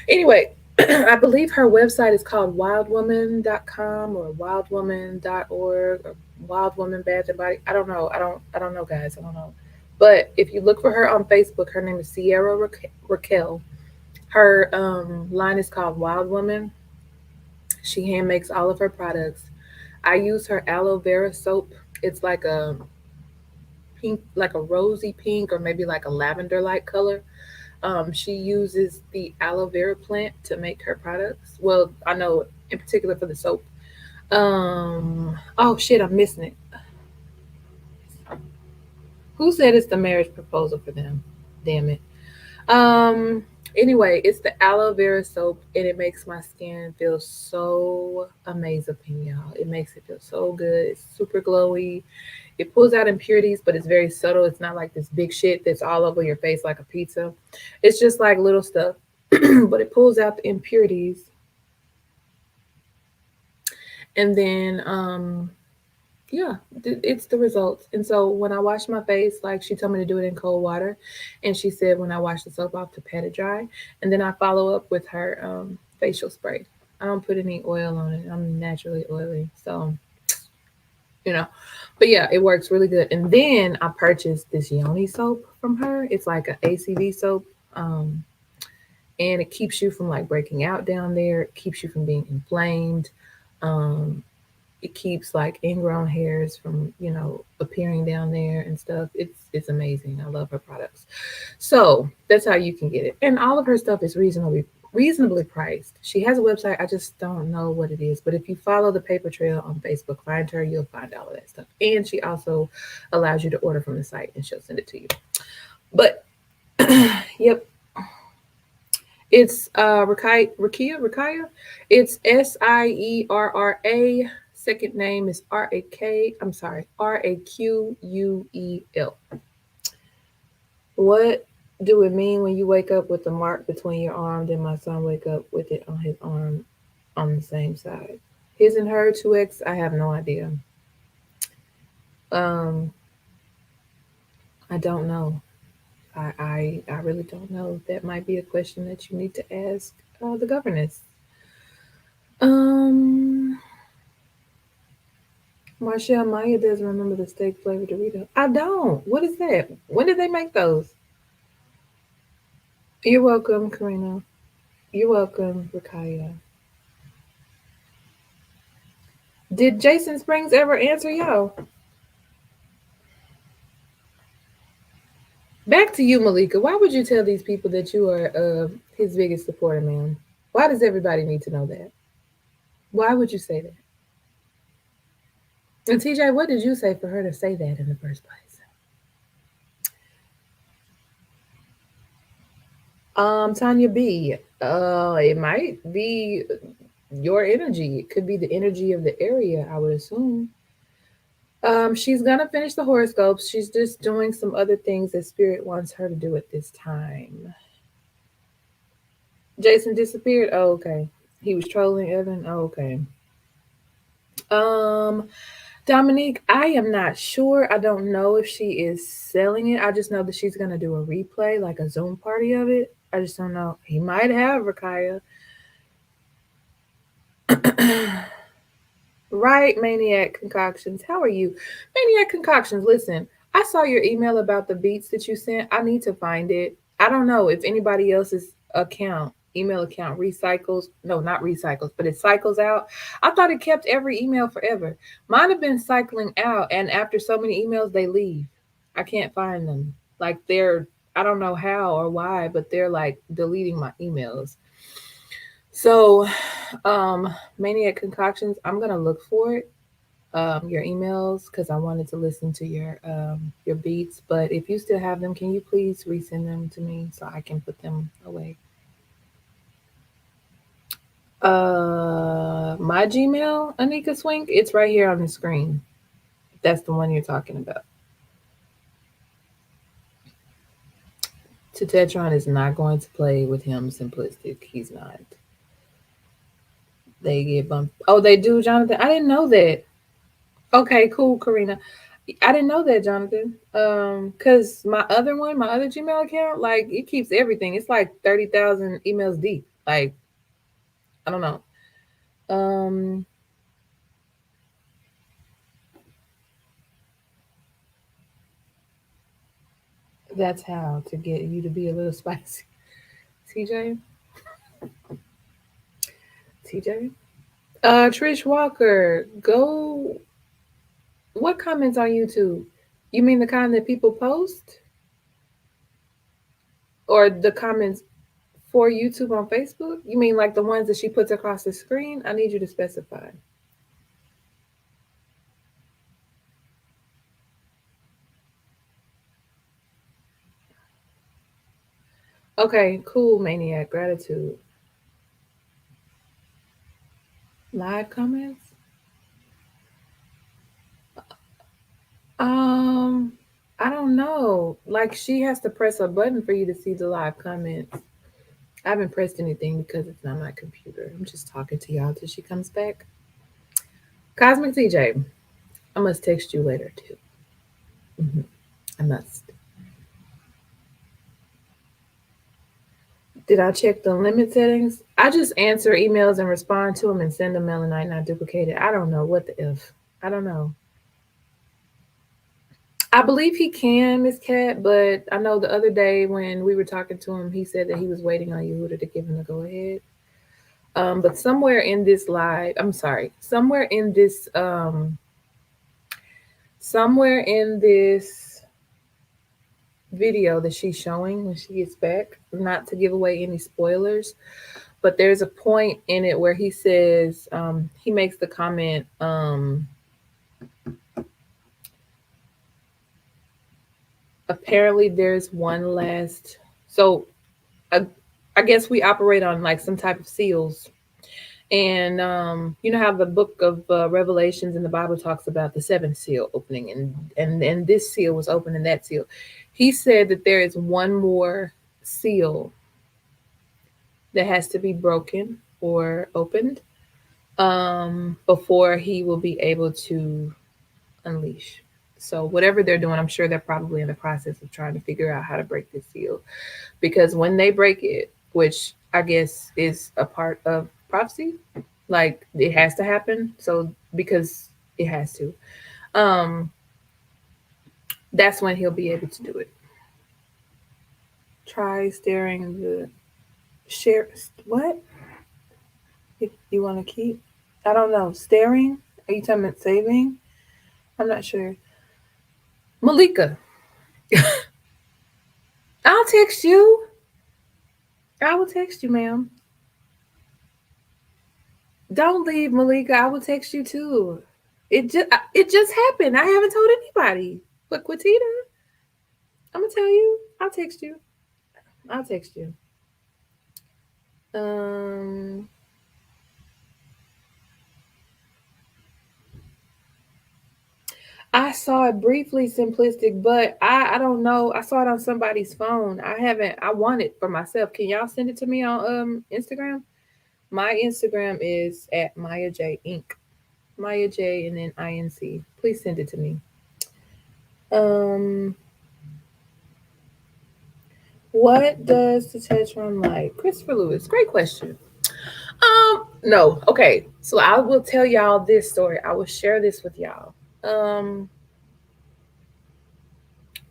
Anyway, I believe her website is called wildwoman.com or wildwoman.org or Wild Woman Bath and Body. I don't know. I don't know, guys. I don't know. But if you look for her on Facebook, her name is Sierra Raquel. Her line is called Wild Woman. She hand makes all of her products. I use her aloe vera soap. It's like a pink, like a rosy pink, or maybe like a lavender like color. She uses the aloe vera plant to make her products. Well, I know in particular for the soap. Oh shit, I'm missing it. Who said it's the marriage proposal for them? Damn it. Um, anyway, it's the aloe vera soap and it makes my skin feel so amazing, y'all. It makes it feel so good. It's super glowy. It pulls out impurities, but it's very subtle. It's not like this big shit that's all over your face like a pizza. It's just like little stuff, but it pulls out the impurities. And then yeah, it's the results. And so when I wash my face, like she told me to do it in cold water, and she said when I wash the soap off to pat it dry, and then I follow up with her facial spray. I don't put any oil on it. I'm naturally oily, so you know. But yeah, it works really good. And then I purchased this yoni soap from her. It's like an ACV soap, and it keeps you from like breaking out down there. It keeps you from being inflamed. Um, it keeps like ingrown hairs from appearing down there and stuff. It's amazing. I love her products. So that's how you can get it, and all of her stuff is reasonably priced. She has a website. I just don't know what it is, but if you follow the paper trail on Facebook, find her, you'll find all of that stuff. And she also allows you to order from the site and she'll send it to you. But yep, it's Rakia. It's Sierra. Second name is Raquel. What do it mean when you wake up with the mark between your arms and my son wake up with it on his arm on the same side? His and her 2X, I have no idea. I don't know. I really don't know. That might be a question that you need to ask the governess. Marshall Maya doesn't remember the steak flavored Dorito. I don't. What is that? When did they make those? You're welcome, Karina. You're welcome, Rakaya. Did Jason Springs ever answer y'all? Back to you, Malika. Why would you tell these people that you are his biggest supporter, ma'am? Why does everybody need to know that? Why would you say that? And TJ, what did you say for her to say that in the first place? Tanya B. It might be your energy. It could be the energy of the area, I would assume. She's gonna finish the horoscopes. She's just doing some other things that spirit wants her to do at this time. Jason disappeared. Oh, okay. He was trolling Evan. Oh, okay. Um, Dominique, I am not sure. I don't know if she is selling it. I just know that she's gonna do a replay, like a Zoom party of it. I just don't know. He might have Rakaya. Right, Maniac Concoctions. How are you? Maniac Concoctions, listen, I saw your email about the beats that you sent. I need to find it. I don't know if anybody else's email account recycles. No, not recycles, but it cycles out. I thought it kept every email forever. Mine have been cycling out, and after so many emails, they leave. I can't find them. Like I don't know how or why, but they're like deleting my emails. So, Maniac Concoctions, I'm gonna look for it, your emails, because I wanted to listen to your beats. But if you still have them, can you please resend them to me so I can put them away? My Gmail, Anika Swink, it's right here on the screen. That's the one you're talking about. Tetetron is not going to play with him simplistic. He's not. They get bumped. Oh, they do, Jonathan. I didn't know that. Okay, cool, Karina. I didn't know that, Jonathan. Cause my other Gmail account, like it keeps everything. It's like 30,000 emails deep. Like I don't know. Um, that's how to get you to be a little spicy. TJ, TJ. Trish Walker, go. What comments on YouTube? You mean the kind that people post, or the comments for YouTube on Facebook? You mean like the ones that she puts across the screen? I need you to specify. Okay, cool, Maniac. Gratitude. Live comments? Um, I don't know. Like she has to press a button for you to see the live comments. I haven't pressed anything because it's not my computer. I'm just talking to y'all till she comes back. Cosmic TJ, I must text you later too. I must. Did I check the limit settings? I just answer emails and respond to them and send them melanite, not duplicated. I don't know what the if. I don't know. I believe he can, Miss Cat, but I know the other day when we were talking to him, he said that he was waiting on Yehuda to give him the go ahead. But somewhere in this live, I'm sorry, somewhere in this video that she's showing when she gets back, not to give away any spoilers, but there's a point in it where he says, he makes the comment, apparently there's one last, so I guess we operate on like some type of seals. And you know how the book of Revelations in the Bible talks about the seventh seal opening, and this seal was open in that seal. He said that there is one more seal that has to be broken or opened before he will be able to unleash. So whatever they're doing, I'm sure they're probably in the process of trying to figure out how to break this seal, because when they break it, which I guess is a part of prophecy, like it has to happen. So because It has to. Um, that's when he'll be able to do it. Try staring the share. What? You want to keep? I don't know. Staring? Are you talking about saving? I'm not sure. Malika, I'll text you. I will text you, ma'am. Don't leave, Malika. I will text you too. It just happened. I haven't told anybody. But Quatita, I'm gonna tell you. I'll text you. I'll text you. Um, I saw it briefly simplistic, but I don't know. I saw it on somebody's phone. I haven't. I want it for myself. Can y'all send it to me on Instagram? My Instagram is at Maya J Inc. Maya J and then INC. Please send it to me. Um, what does the Tetron like? Christopher Lewis. Great question. No. Okay. So I will tell y'all this story. I will share this with y'all. Um,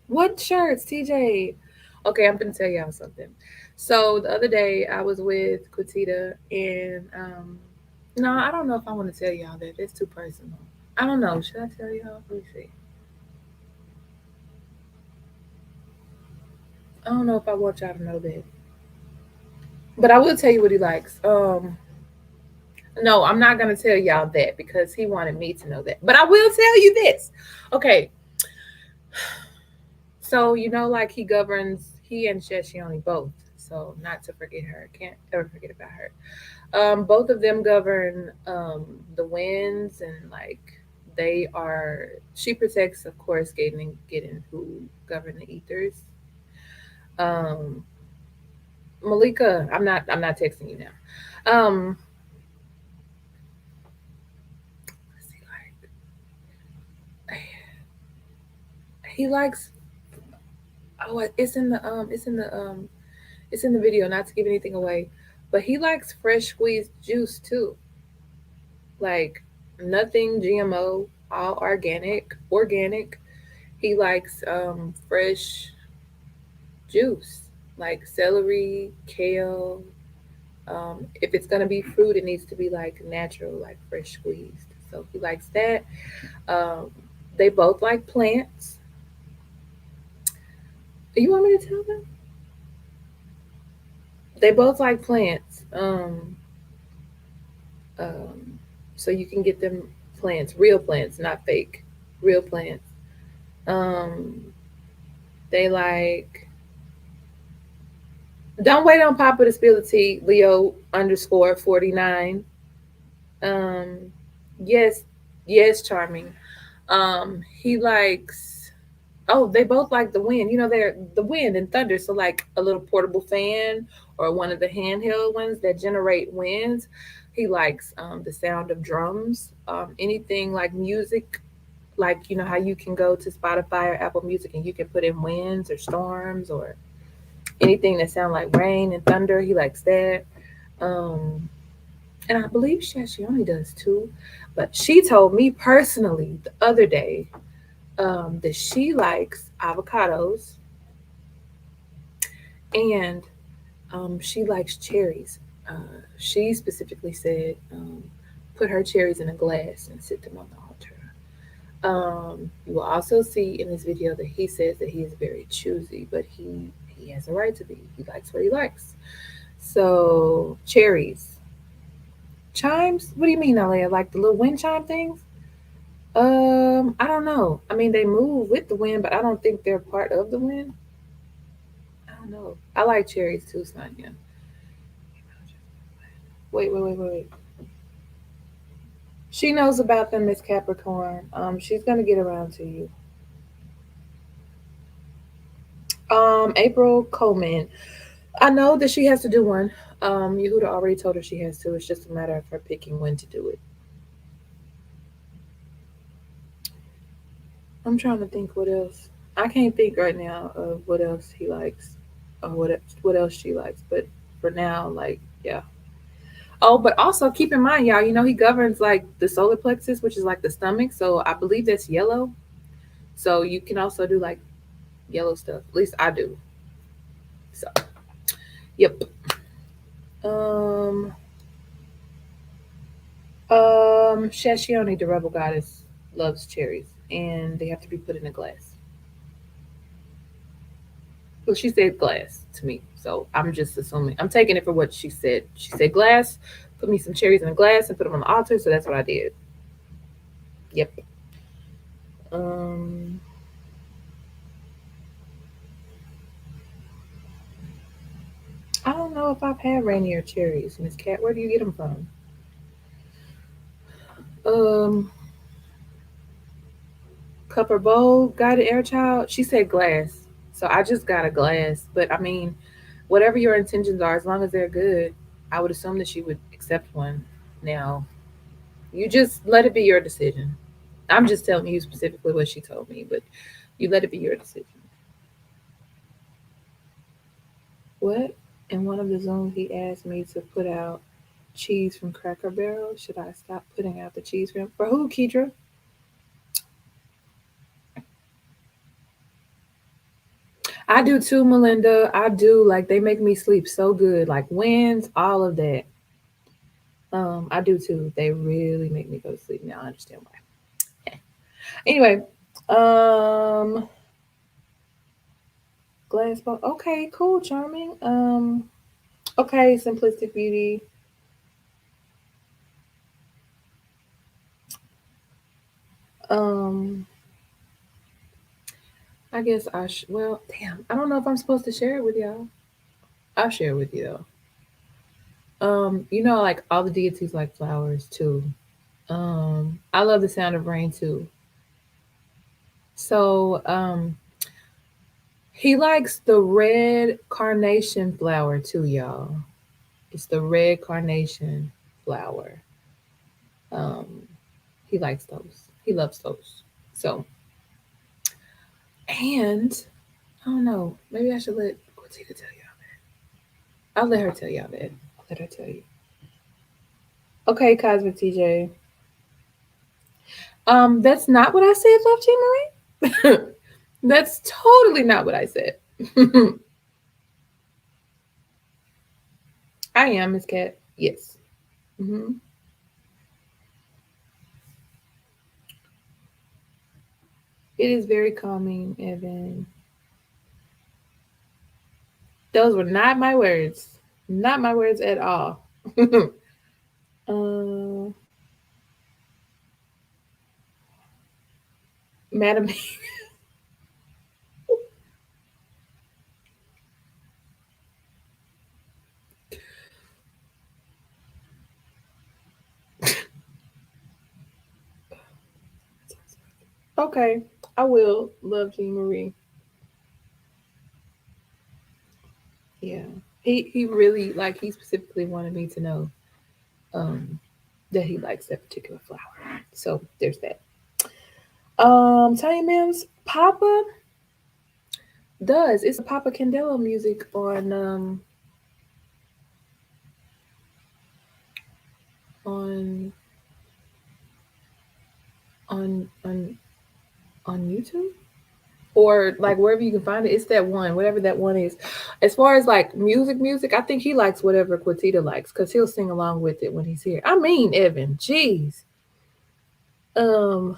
what shirts, TJ? Okay, I'm gonna tell y'all something. So the other day I was with Quatita and no, I don't know if I want to tell y'all that. It's too personal. I don't know. Should I tell y'all? Let me see. I don't know if I want y'all to know that. But I will tell you what he likes. No, I'm not gonna tell y'all that because he wanted me to know that. But I will tell you this. Okay, so like he governs he and Sheshioni both. So not to forget her. Can't ever forget about her. Both of them govern the winds and like they are she protects of course getting who govern the ethers. Um Malika, I'm not texting you now. What's he likes oh it's in the video, not to give anything away, but he likes fresh squeezed juice too. Like nothing GMO, all organic. He likes fresh juice, like celery, kale. If it's gonna be fruit, it needs to be like natural, like fresh squeezed. So he likes that. Um, they both like plants. You want me to tell them? They both like plants. Um, so you can get them plants, real plants, not fake, real plants. Um, they like. Don't wait on Papa to spill the tea. Leo underscore 49. Um, yes, yes, charming. He likes. Oh, they both like the wind. They're the wind and thunder. So like a little portable fan or one of the handheld ones that generate winds. He likes the sound of drums. Anything like music, like how you can go to Spotify or Apple Music and you can put in winds or storms or anything that sound like rain and thunder. He likes that. Um, and I believe Shashioni does too. But she told me personally the other day that she likes avocados and she likes cherries. She specifically said put her cherries in a glass and sit them on the altar. You will also see in this video that he says that he is very choosy, but he has a right to be. He likes what he likes. So cherries, chimes. What do you mean, Alea? Like the little wind chime things? I don't know. I mean, they move with the wind, but I don't think they're part of the wind. I don't know. I like cherries too, Sonia. Wait. She knows about them, Miss Capricorn. She's gonna get around to you. April Coleman. I know that she has to do one. Yehuda already told her she has to. It's just a matter of her picking when to do it. I'm trying to think what else. I can't think right now of what else he likes or what else she likes. But for now, like, yeah. Oh, but also keep in mind, y'all, he governs like the solar plexus, which is like the stomach. So I believe that's yellow. So you can also do like yellow stuff. At least I do. So, yep. Um, Shashioni, the rebel goddess, loves cherries, and they have to be put in a glass. Well, she said glass to me, so I'm just assuming. I'm taking it for what she said. She said glass. Put me some cherries in a glass and put them on the altar. So that's what I did. Yep. Um, I don't know if I've had Rainier cherries, Miss Cat. Where do you get them from? Um, Cup or bowl, guided air child. She said glass, so I just got a glass. But I mean, whatever your intentions are, as long as they're good, I would assume that she would accept one. Now, you just let it be your decision. I'm just telling you specifically what she told me, but you let it be your decision. What? In one of the Zooms, he asked me to put out cheese from Cracker Barrel. Should I stop putting out the cheese for him? For who, Kedra? I do too, Melinda. I do. Like they make me sleep so good. Like winds, all of that. I do too. They really make me go to sleep. Now I understand why. Anyway, um, glass bowl. Okay, cool, charming. Okay, simplistic beauty. Um, I guess well, damn. I don't know if I'm supposed to share it with y'all. I'll share it with you though. Like all the deities like flowers too. I love the sound of rain too. So, he likes the red carnation flower too, y'all. It's the red carnation flower. Um, he likes those. He loves those. So, and I don't know. Maybe I should let Cortina tell y'all that. I'll let her tell y'all that. I'll let her tell you. Okay, Cosmic TJ. That's not what I said, Love Jean Marie. That's totally not what I said. I am Miss Cat. Yes. Hmm. It is very calming, Evan. Those were not my words. Not my words at all. uh, Madam. Okay, I will. Love Jean Marie. Yeah, he really like he specifically wanted me to know um that he likes that particular flower. So there's that. Tanya Mims, Papa does. It's a Papa Candelo music on on on on YouTube or like wherever you can find it. It's that one, whatever that one is. As far as like music, I think he likes whatever Quatita likes because he'll sing along with it when he's here. I mean, Evan, jeez. Um,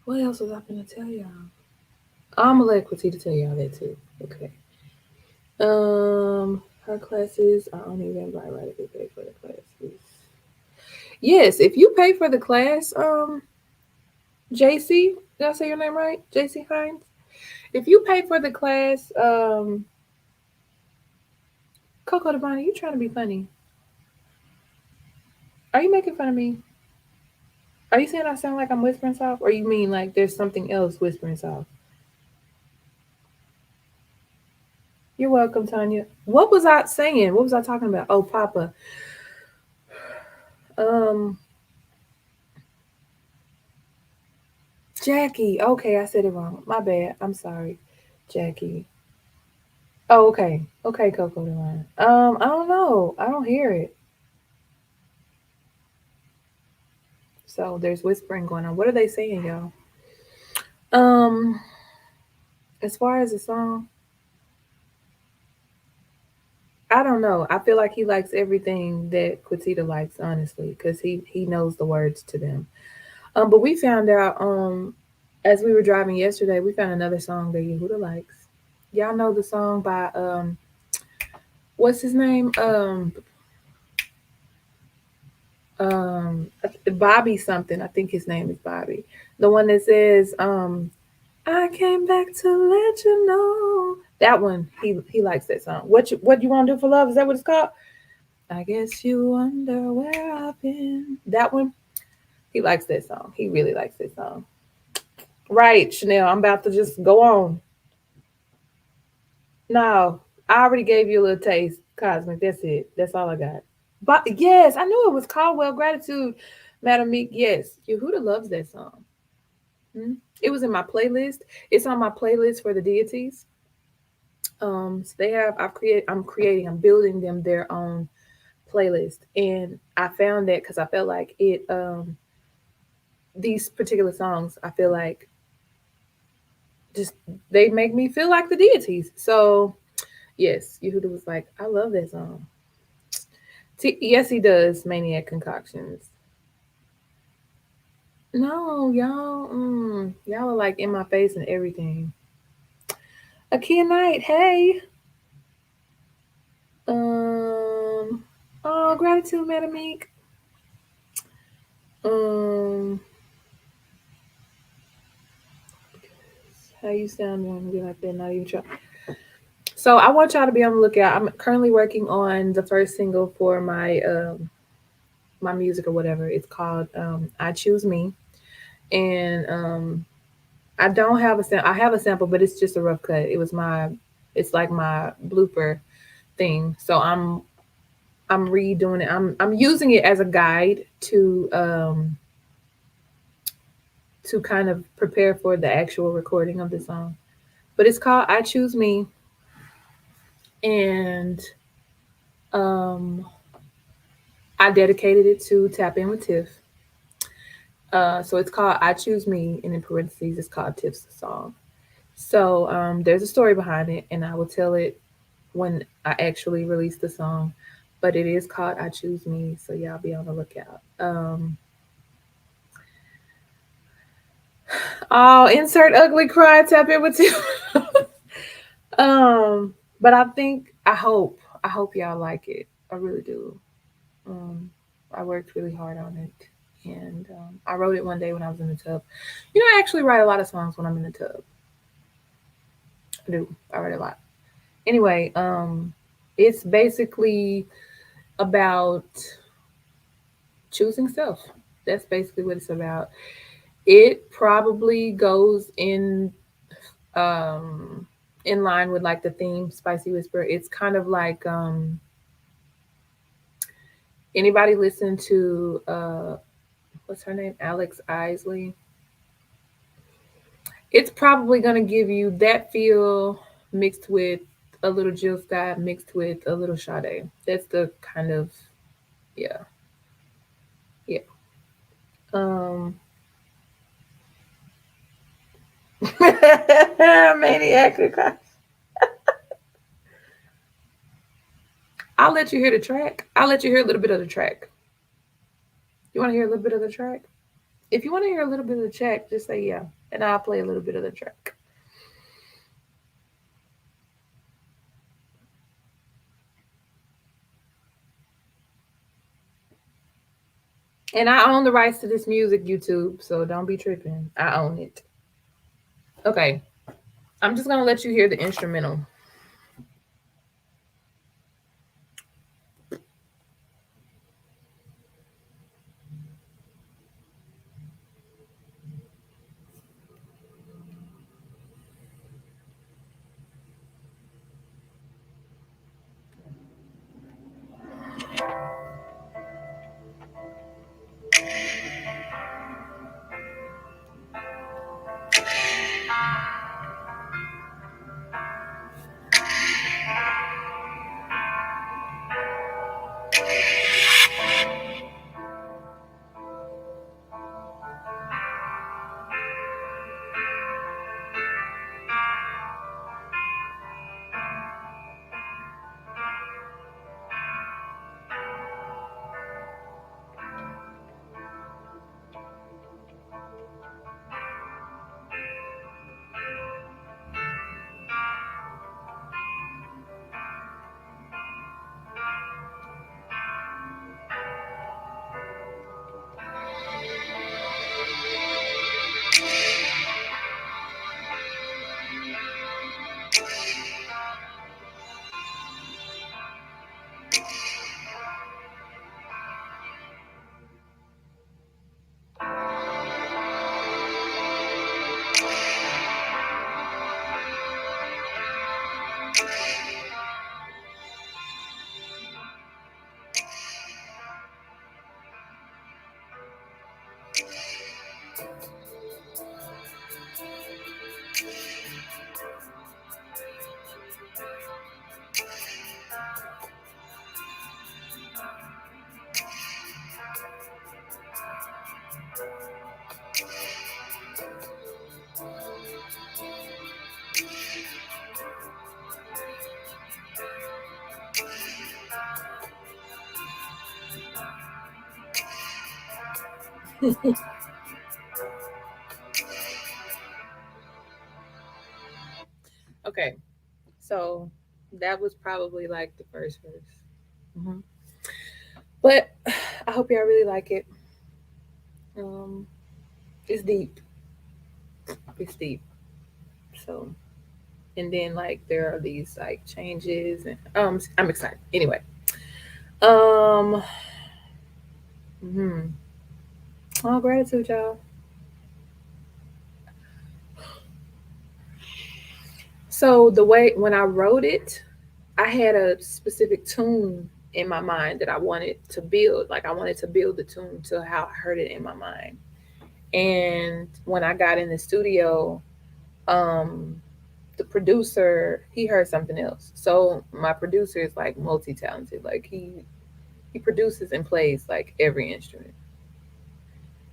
what else was I gonna tell y'all? I'm gonna let Quatita tell y'all that too. Okay. Her classes are only even by right if you pay for the classes. Yes, if you pay for the class, JC, did I say your name right? JC Hines? If you pay for the class, Coco Devine, you trying to be funny. Are you making fun of me? Are you saying I sound like I'm whispering soft? Or you mean like there's something else whispering soft? You're welcome, Tanya. What was I saying? What was I talking about? Oh, Papa. Um, Jackie. Okay, I said it wrong. My bad. I'm sorry, Jackie. Oh, okay. Okay, Coco Divine. I don't know. I don't hear it. So there's whispering going on. What are they saying, y'all? Um, as far as the song, I don't know. I feel like he likes everything that Quatita likes, honestly, because he knows the words to them. But we found out as we were driving yesterday, we found another song that Yehuda likes. Y'all know the song by what's his name? Bobby something. I think his name is Bobby. The one that says I came back to let you know. That one, he likes that song. What you want to do for love? Is that what it's called? I guess you wonder where I've been. That one, he likes that song. He really likes that song. Right, Chanel. I'm about to just go on. No, I already gave you a little taste. Cosmic. That's it. That's all I got. But yes, I knew it was Caldwell Gratitude, Madam Meek. Yes, Yehuda loves that song. Hmm? It was in my playlist. It's on my playlist for the deities. So they have. I'm building them their own playlist, and I found that because I felt like it. These particular songs, I feel like just they make me feel like the deities. So yes, Yehuda was like, I love that song. Yes, he does. Maniac concoctions. No, y'all, y'all are like in my face and everything. Akia Knight, hey. Oh, gratitude, Madamique. Um, how you sound when you like that? Not even try. So I want y'all to be on the lookout. I'm currently working on the first single for my music or whatever. It's called "I Choose Me," and I don't have a sample. I have a sample, but it's just a rough cut. It's like my blooper thing. So I'm redoing it. I'm using it as a guide to kind of prepare for the actual recording of the song. But it's called "I Choose Me," and um, I dedicated it to Tap In with Tiff. So it's called "I Choose Me," and in parentheses, it's called Tiff's song. So there's a story behind it, and I will tell it when I actually release the song. But it is called "I Choose Me," so y'all be on the lookout. Oh, insert ugly cry. Tap in with Tiff. But I hope y'all like it. I really do. Um, I worked really hard on it, and I wrote it one day when I was in the tub. You know, I actually write a lot of songs when I'm in the tub. I do. I write a lot. Anyway, it's basically about choosing self. That's basically what it's about. It probably goes um in line with like the theme Spicy Whisper. It's kind of like anybody listen to what's her name? Alex Isley. It's probably gonna give you that feel mixed with a little Jill Scott mixed with a little Sade. That's the kind of yeah. Yeah. Um Maniac. I'll let you hear the track. I'll let you hear a little bit of the track. You want to hear a little bit of the track? If you want to hear a little bit of the track, just say yeah, and I'll play a little bit of the track. And I own the rights to this music, YouTube, so don't be tripping. I own it. Okay, I'm just gonna let you hear the instrumental. Okay, so that was probably like the first verse. Hmm. But I hope y'all really like it. Um, it's deep. It's deep. So, and then like there are these like changes, and I'm excited. Anyway, um, hmm. Oh, gratitude, y'all. So the way when I wrote it, I had a specific tune in my mind that I wanted to build. Like I wanted to build the tune to how I heard it in my mind. And when I got in the studio, um, the producer he heard something else. So my producer is like multi-talented. Like he produces and plays like every instrument.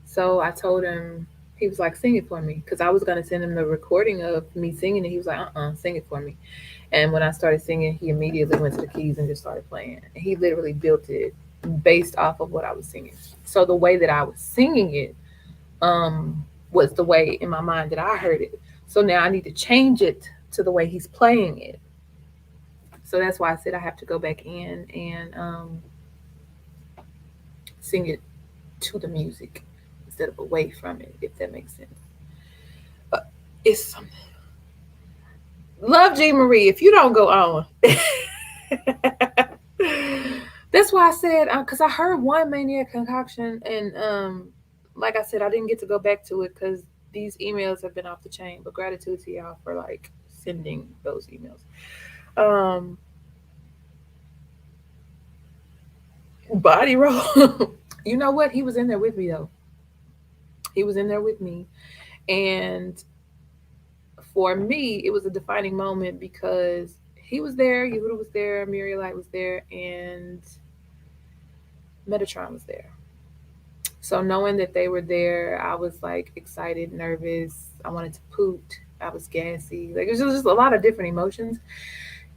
So I told him, he was like, sing it for me, because I was gonna send him the recording of me singing it. He was like, sing it for me. And when I started singing, he immediately went to the keys and just started playing. He literally built it based off of what I was singing. So the way that I was singing it was the way in my mind that I heard it. So now I need to change it to the way he's playing it. So that's why I said I have to go back in and sing it to the music instead of away from it, if that makes sense. But it's something. Love Jean Marie. If you don't go on, that's why I said because I heard one maniac concoction, and like I said, I didn't get to go back to it because these emails have been off the chain. But gratitude to y'all for like sending those emails. Um, Body roll. You know what? He was in there with me though. He was in there with me, and for me, it was a defining moment because he was there, Yehuda was there, Muriel Light was there, and Metatron was there. So knowing that they were there, I was like excited, nervous. I wanted to poot. I was gassy. Like it was just a lot of different emotions.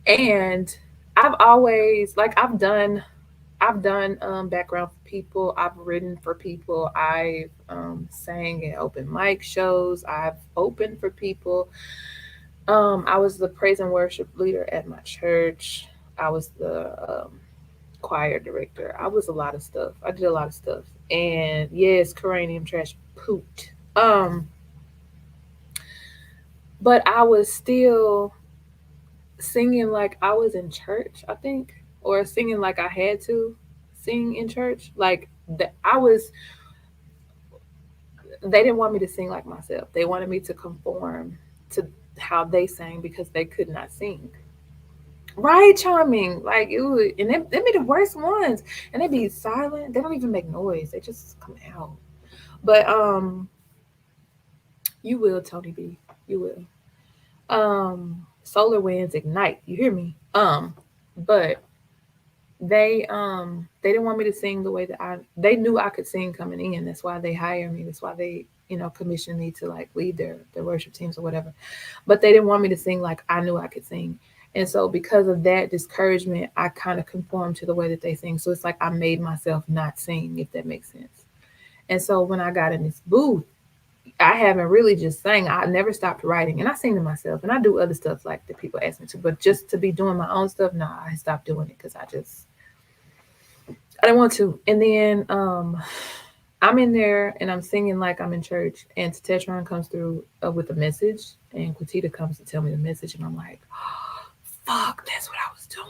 And I've always like I've done background for people. I've written for people. I've sang at open mic shows. I've opened for people. I was the praise and worship leader at my church. I was the choir director. I was a lot of stuff. I did a lot of stuff. And yes, Coranium trash pooped. But I was still singing like I was in church, I think, or singing like I had to sing in church. Like that I was they didn't want me to sing like myself. They wanted me to conform to how they sang because they could not sing. Right, charming. Like it would, and they be the worst ones. And they be silent. They don't even make noise. They just come out. But you will, Tony B. You will. Solar winds ignite. You hear me? But they didn't want me to sing the way that they knew I could sing coming in. That's why they hired me. That's why they, commissioned me to like lead their worship teams or whatever. But they didn't want me to sing like I knew I could sing. And so because of that discouragement, I kind of conformed to the way that they sing. So it's like I made myself not sing, if that makes sense. And so when I got in this booth, I haven't really just sang. I never stopped writing, and I sing to myself, and I do other stuff like that people ask me to. But just to be doing my own stuff, nah, I stopped doing it because I didn't want to. And then I'm in there and I'm singing like I'm in church, and Tetetron comes through with a message, and Quatita comes to tell me the message, and I'm like, oh, fuck, that's what I was doing.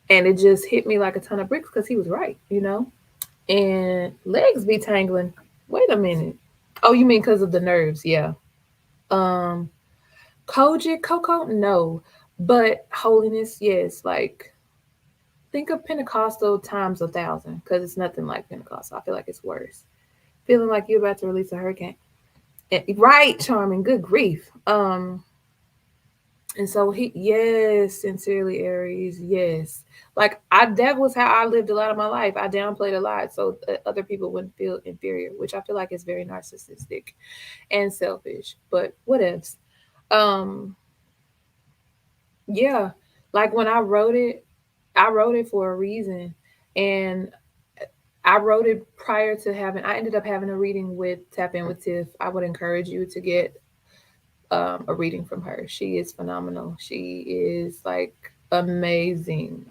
And it just hit me like a ton of bricks because he was right. And legs be tangling. Wait a minute. Oh, you mean because of the nerves? Yeah. Um, Kojic, Coco, no. But holiness, yes. Like, think of Pentecostal times 1,000 because it's nothing like Pentecostal. I feel like it's worse. Feeling like you're about to release a hurricane. Right, charming. Good grief. And so yes, sincerely Aries, yes. Like that was how I lived a lot of my life. I downplayed a lot so other people wouldn't feel inferior, which I feel like is very narcissistic and selfish. But what else? Um, yeah, like when I wrote it for a reason, and I wrote it prior to having. I ended up having a reading with Tap In with Tiff. I would encourage you to get a reading from her. She is phenomenal. She is like amazing.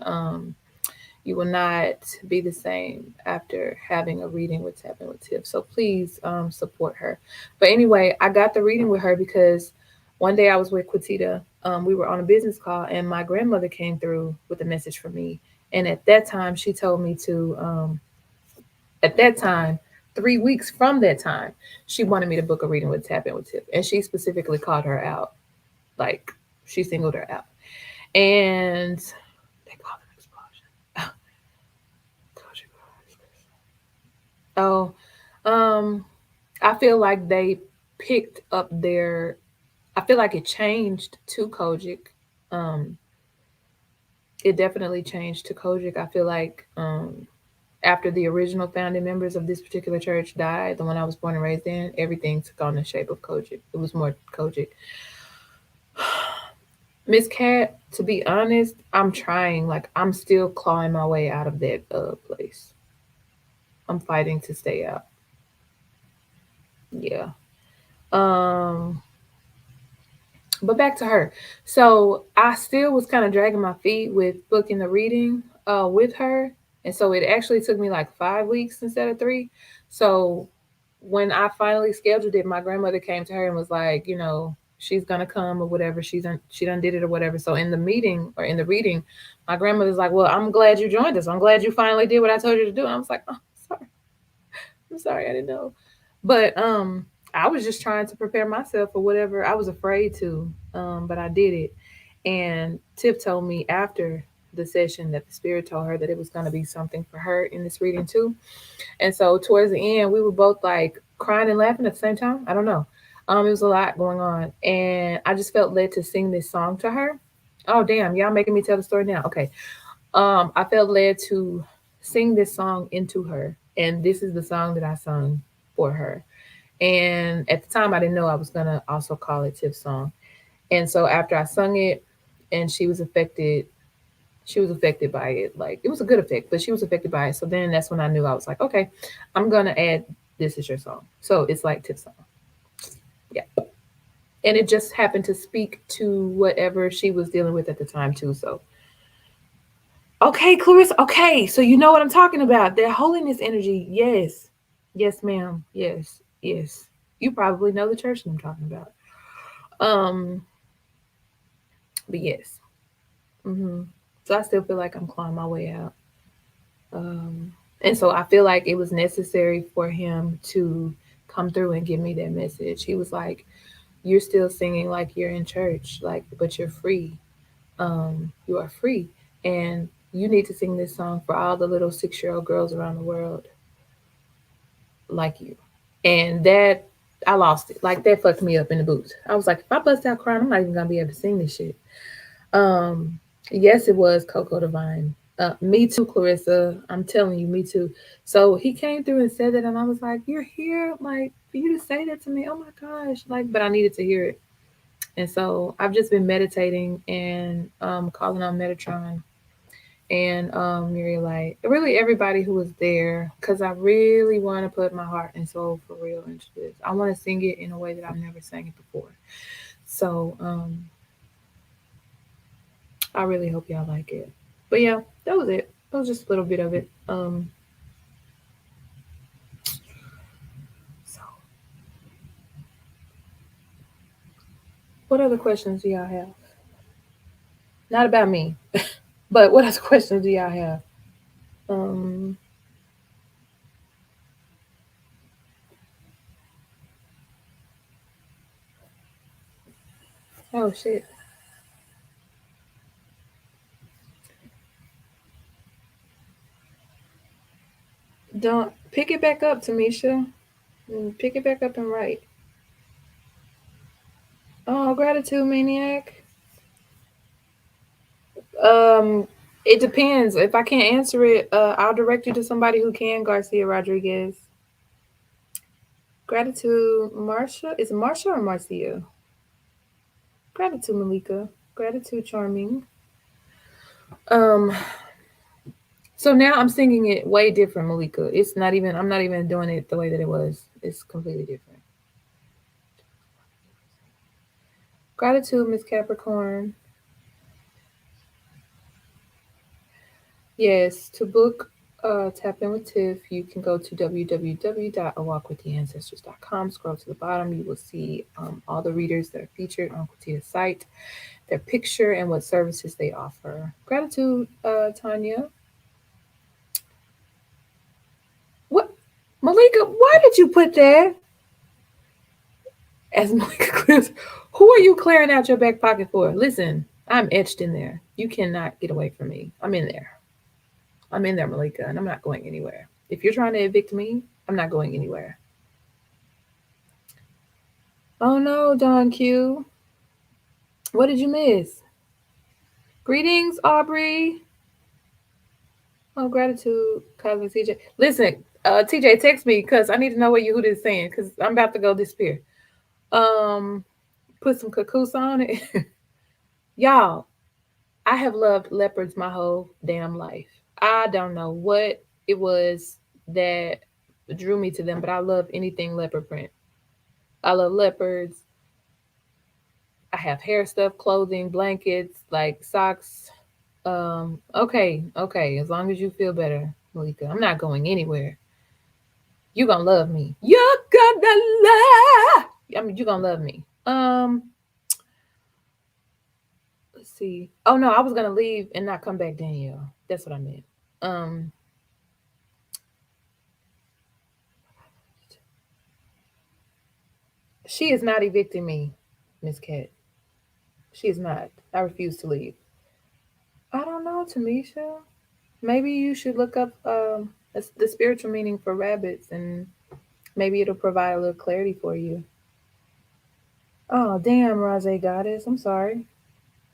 You will not be the same after having a reading with Tap In with Tiff. So please support her. But anyway, I got the reading with her because one day I was with Quitita. We were on a business call, and my grandmother came through with a message for me. And at that time, she told me to. At that time, 3 weeks from that time, she wanted me to book a reading with Tap In with Tiff, and she specifically called her out. Like she singled her out, and they called it explosion. Oh, I feel like they picked up their. I feel like it changed to Kojic. Um, it definitely changed to Kojic. I feel like after the original founding members of this particular church died, the one I was born and raised in, everything took on the shape of Kojic. It was more Kojic. Miss Cat, to be honest, I'm trying. Like I'm still clawing my way out of that place. I'm fighting to stay out. Yeah. Um, but back to her. So I still was kind of dragging my feet with booking the reading with her. And so it actually took me like 5 weeks instead of three. So when I finally scheduled it, my grandmother came to her and was like, she's gonna come or whatever. She done did it or whatever. So in the meeting or in the reading, my grandmother's like, well, I'm glad you joined us. I'm glad you finally did what I told you to do. And I was like, oh, sorry. I'm sorry, I didn't know. But I was just trying to prepare myself for whatever I was afraid to. But I did it. And Tiff told me after the session that the spirit told her that it was going to be something for her in this reading too. And so towards the end, we were both like crying and laughing at the same time. I don't know. It was a lot going on, and I just felt led to sing this song to her. Oh damn, y'all making me tell the story now. Okay. I felt led to sing this song into her, and this is the song that I sung for her. And at the time, I didn't know I was gonna also call it Tiff's song. And so after I sung it, and she was affected by it. Like it was a good effect, but she was affected by it. So then that's when I knew I was like, okay, I'm gonna add this is your song. So it's like Tiff's song. Yeah. And it just happened to speak to whatever she was dealing with at the time too. So okay, Clarissa. Okay, so you know what I'm talking about. That holiness energy. Yes. Yes, ma'am. Yes. Yes. You probably know the church that I'm talking about. But yes. hmm So I still feel like I'm clawing my way out. And so I feel like it was necessary for him to come through and give me that message. He was like, you're still singing like you're in church, like, but you're free. You are free. And you need to sing this song for all the little 6-year-old girls around the world like you. And that, I lost it. Like, that fucked me up in the boots. I was like, if I bust out crying, I'm not even going to be able to sing this shit. Um, yes, it was Coco Divine. Me too, Clarissa. I'm telling you, me too. So he came through and said that, and I was like, "You're here, like for you to say that to me. Oh my gosh!" Like, but I needed to hear it, and so I've just been meditating and calling on Metatron and Mary Light, really everybody who was there, because I really want to put my heart and soul for real into this. I want to sing it in a way that I've never sang it before. So I really hope y'all like it. But yeah, that was it. That was just a little bit of it. So what other questions do y'all have? Not about me, but what other questions do y'all have? Um, oh shit. Don't pick it back up, Tamisha. Pick it back up and write. Oh, gratitude maniac. Um, it depends. If I can't answer it, I'll direct you to somebody who can. Garcia Rodriguez. Gratitude, Marsha. Is it Marsha or Marcia? Gratitude, Malika. Gratitude, Charming. Um, So now I'm singing it way different, Malika. It's not even. I'm not even doing it the way that it was. It's completely different. Gratitude, Miss Capricorn. Yes, to book Tap In with Tiff, you can go to www.awalkwiththeancestors.com. Scroll to the bottom. You will see all the readers that are featured on Quitita's site, their picture, and what services they offer. Gratitude, Tanya. What, Malika? Why did you put that? As Malika clears, who are you clearing out your back pocket for? Listen, I'm etched in there. You cannot get away from me. I'm in there. I'm in there, Malika, and I'm not going anywhere. If you're trying to evict me, I'm not going anywhere. Oh no, Don Q. What did you miss? Greetings, Aubrey. Oh, gratitude, cousin TJ. Listen, TJ, text me because I need to know what Yehuda is saying because I'm about to go disappear. Put some cuckoos on it. Y'all, I have loved leopards my whole damn life. I don't know what it was that drew me to them, but I love anything leopard print. I love leopards. I have hair stuff, clothing, blankets, like socks. Okay. As long as you feel better, Malika. I'm not going anywhere. You're gonna love me. You're gonna love. I mean, you're gonna love me. Let's see. Oh no, I was gonna leave and not come back, Danielle. That's what I meant. Um, she is not evicting me, Miss Cat. She is not. I refuse to leave. I don't know, Tamisha. Maybe you should look up the spiritual meaning for rabbits, and maybe it'll provide a little clarity for you. Oh damn, Rosé Goddess. I'm sorry.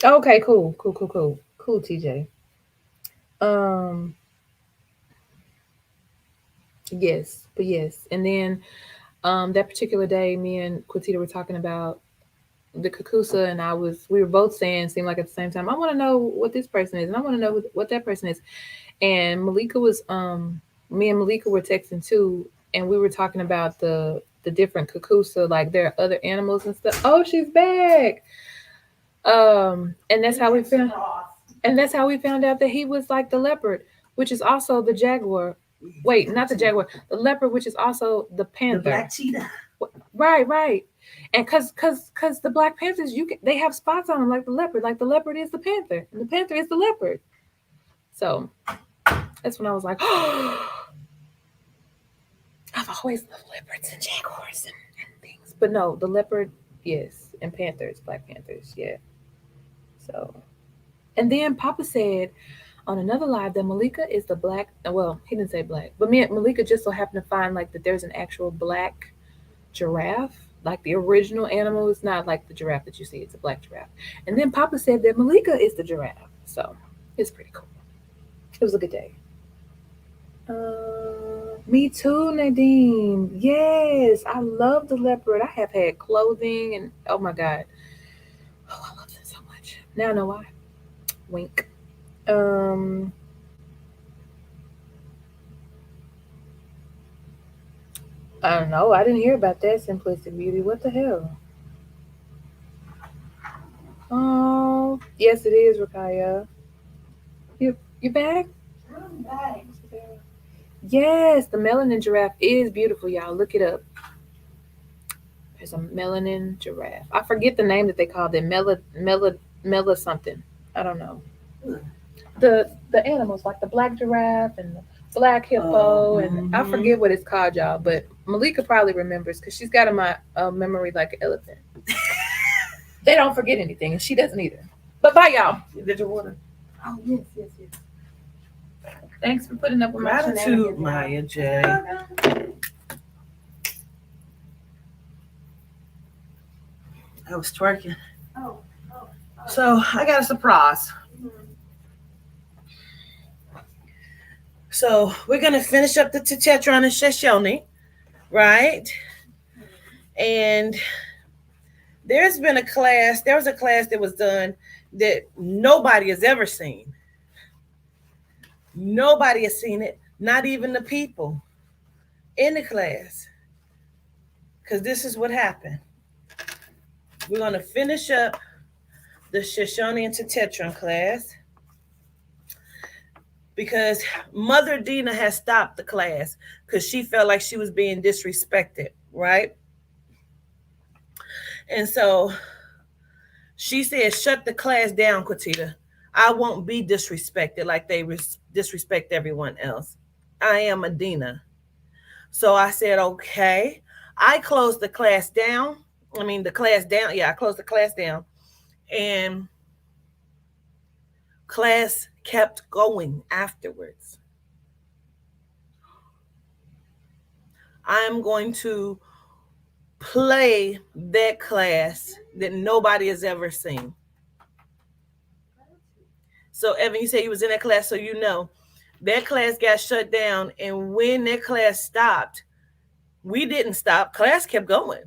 Okay, cool, TJ. Um, yes, but yes, and then that particular day, me and Quatita were talking about the Kakusa, and we were both saying, seemed like at the same time, I want to know what this person is, and I want to know what that person is. And Malika was me and Malika were texting too, and we were talking about the different Kakusa, like there are other animals and stuff. Oh, she's back. And that's how we found out that he was like the leopard, which is also the jaguar. Wait, not the jaguar, the leopard, which is also the panther. The black cheetah. Right. And cause the Black Panthers, they have spots on them like the leopard. Like the leopard is the panther, and the panther is the leopard. So that's when I was like, oh, I've always loved leopards and jaguars and things. But no, the leopard, yes, and panthers, Black Panthers, yeah. So, and then Papa said on another live that Malika is the black. Well, he didn't say black, but me and Malika just so happened to find like that there's an actual black giraffe, like the original animal. It's not like the giraffe that you see; it's a black giraffe. And then Papa said that Malika is the giraffe. So it's pretty cool. It was a good day. Me too, Nadine. Yes, I love the leopard. I have had clothing, and oh my god, oh, I love them so much. Now I know why. Wink. I don't know. I didn't hear about that simplistic beauty. What the hell? Oh, yes, it is, Rakaya. You back? I'm back. Yes, the melanin giraffe is beautiful, y'all. Look it up. There's a melanin giraffe. I forget the name that they called it. Mela something. I don't know. The animals like the black giraffe and the black hippo, and I forget what it's called, y'all. But Malika probably remembers because she's got in my memory like an elephant. They don't forget anything, and she doesn't either. But bye, y'all. Did you water? Oh yes. Thanks for putting up with my Gratitude, Maya J. I was twerking. So I got a surprise. So we're gonna finish up the Tetetron and Shoshone, right? And there was a class that was done that nobody has ever seen. Nobody has seen it, not even the people in the class. Because this is what happened. We're going to finish up the Shoshone and Tetetron class because Mother Dina has stopped the class because she felt like she was being disrespected, right? And so she said, shut the class down, Quatita. I won't be disrespected like they disrespect everyone else. I am Adina. So I said, okay. I closed the class down. I mean, the class down. Yeah, I closed the class down. And class kept going afterwards. I'm going to play that class that nobody has ever seen. So, Evan, you said you was in that class, so you know that class got shut down. And when that class stopped, we didn't stop. Class kept going.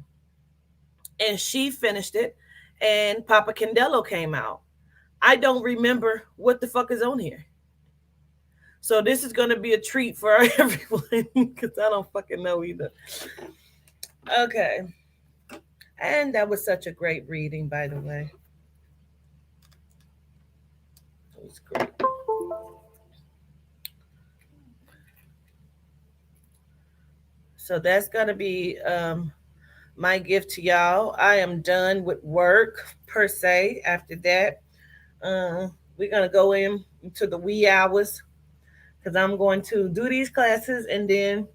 And she finished it, and Papa Candelo came out. I don't remember what the fuck is on here. So this is going to be a treat for everyone because I don't fucking know either. Okay. And that was such a great reading, by the way. It was great. So that's going to be my gift to y'all. I am done with work per se. After that, we're going to go into the wee hours because I'm going to do these classes and then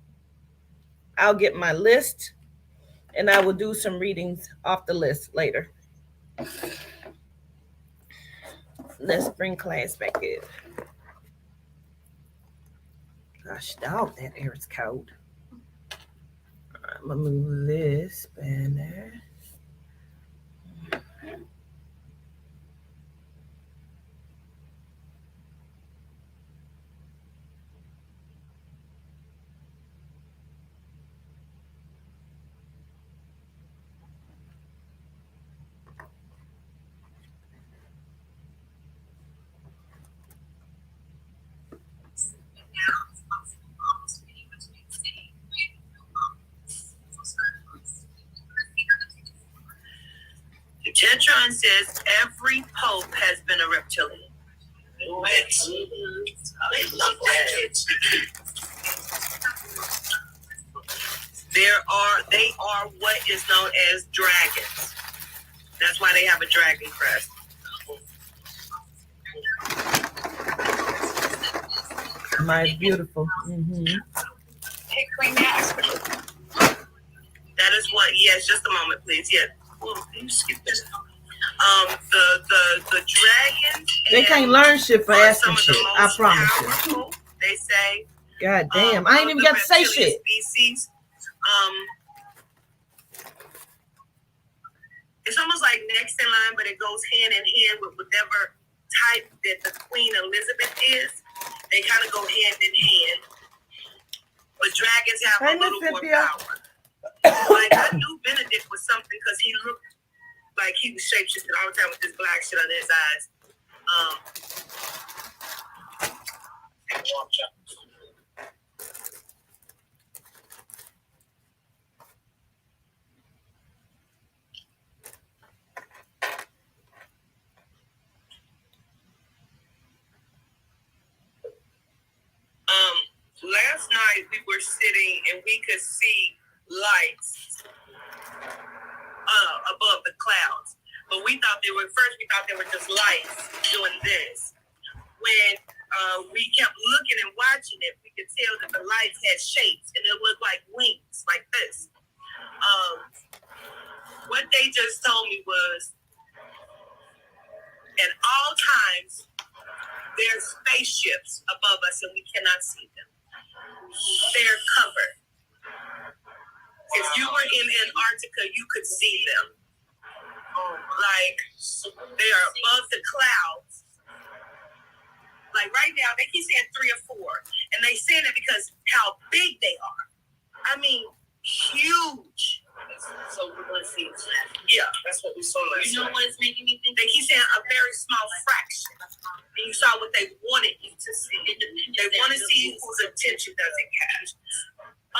I'll get my list and I will do some readings off the list later. Let's bring class back in. Gosh, dog, that air is cold. I'm going to move this banner. Tetetron says every pope has been a reptilian. I love that. They are what is known as dragons. That's why they have a dragon crest. My beautiful. Mm-hmm. Hey, Queen, may I ask a question? That is what. Yes, just a moment, please. Yeah. Oh, you skip this. The dragons. They can't learn shit for asking shit. I promise you. They say. God damn! I ain't even got to say shit. Species. It's almost like next in line, but it goes hand in hand with whatever type that the Queen Elizabeth is. They kind of go hand in hand. But dragons have a little more power. Like I knew Benedict was something because he looked like he was shapeshifting all the time with this black shit under his eyes. Last night we were sitting and we could see lights above the clouds, but we thought they were just lights doing this. When we kept looking and watching it, we could tell that the lights had shapes and it looked like wings, like this. What they just told me was, at all times, there's spaceships above us and we cannot see them. They're covered. If you were in Antarctica, you could see them. Like, they are above the clouds. Like right now, they keep saying 3 or 4. And they saying it because how big they are. I mean, huge. So we're going to see it. Yeah. That's what we saw last night. You know what it's making me think? They keep saying a very small fraction. And you saw what they wanted you to see. They want to see whose attention doesn't catch.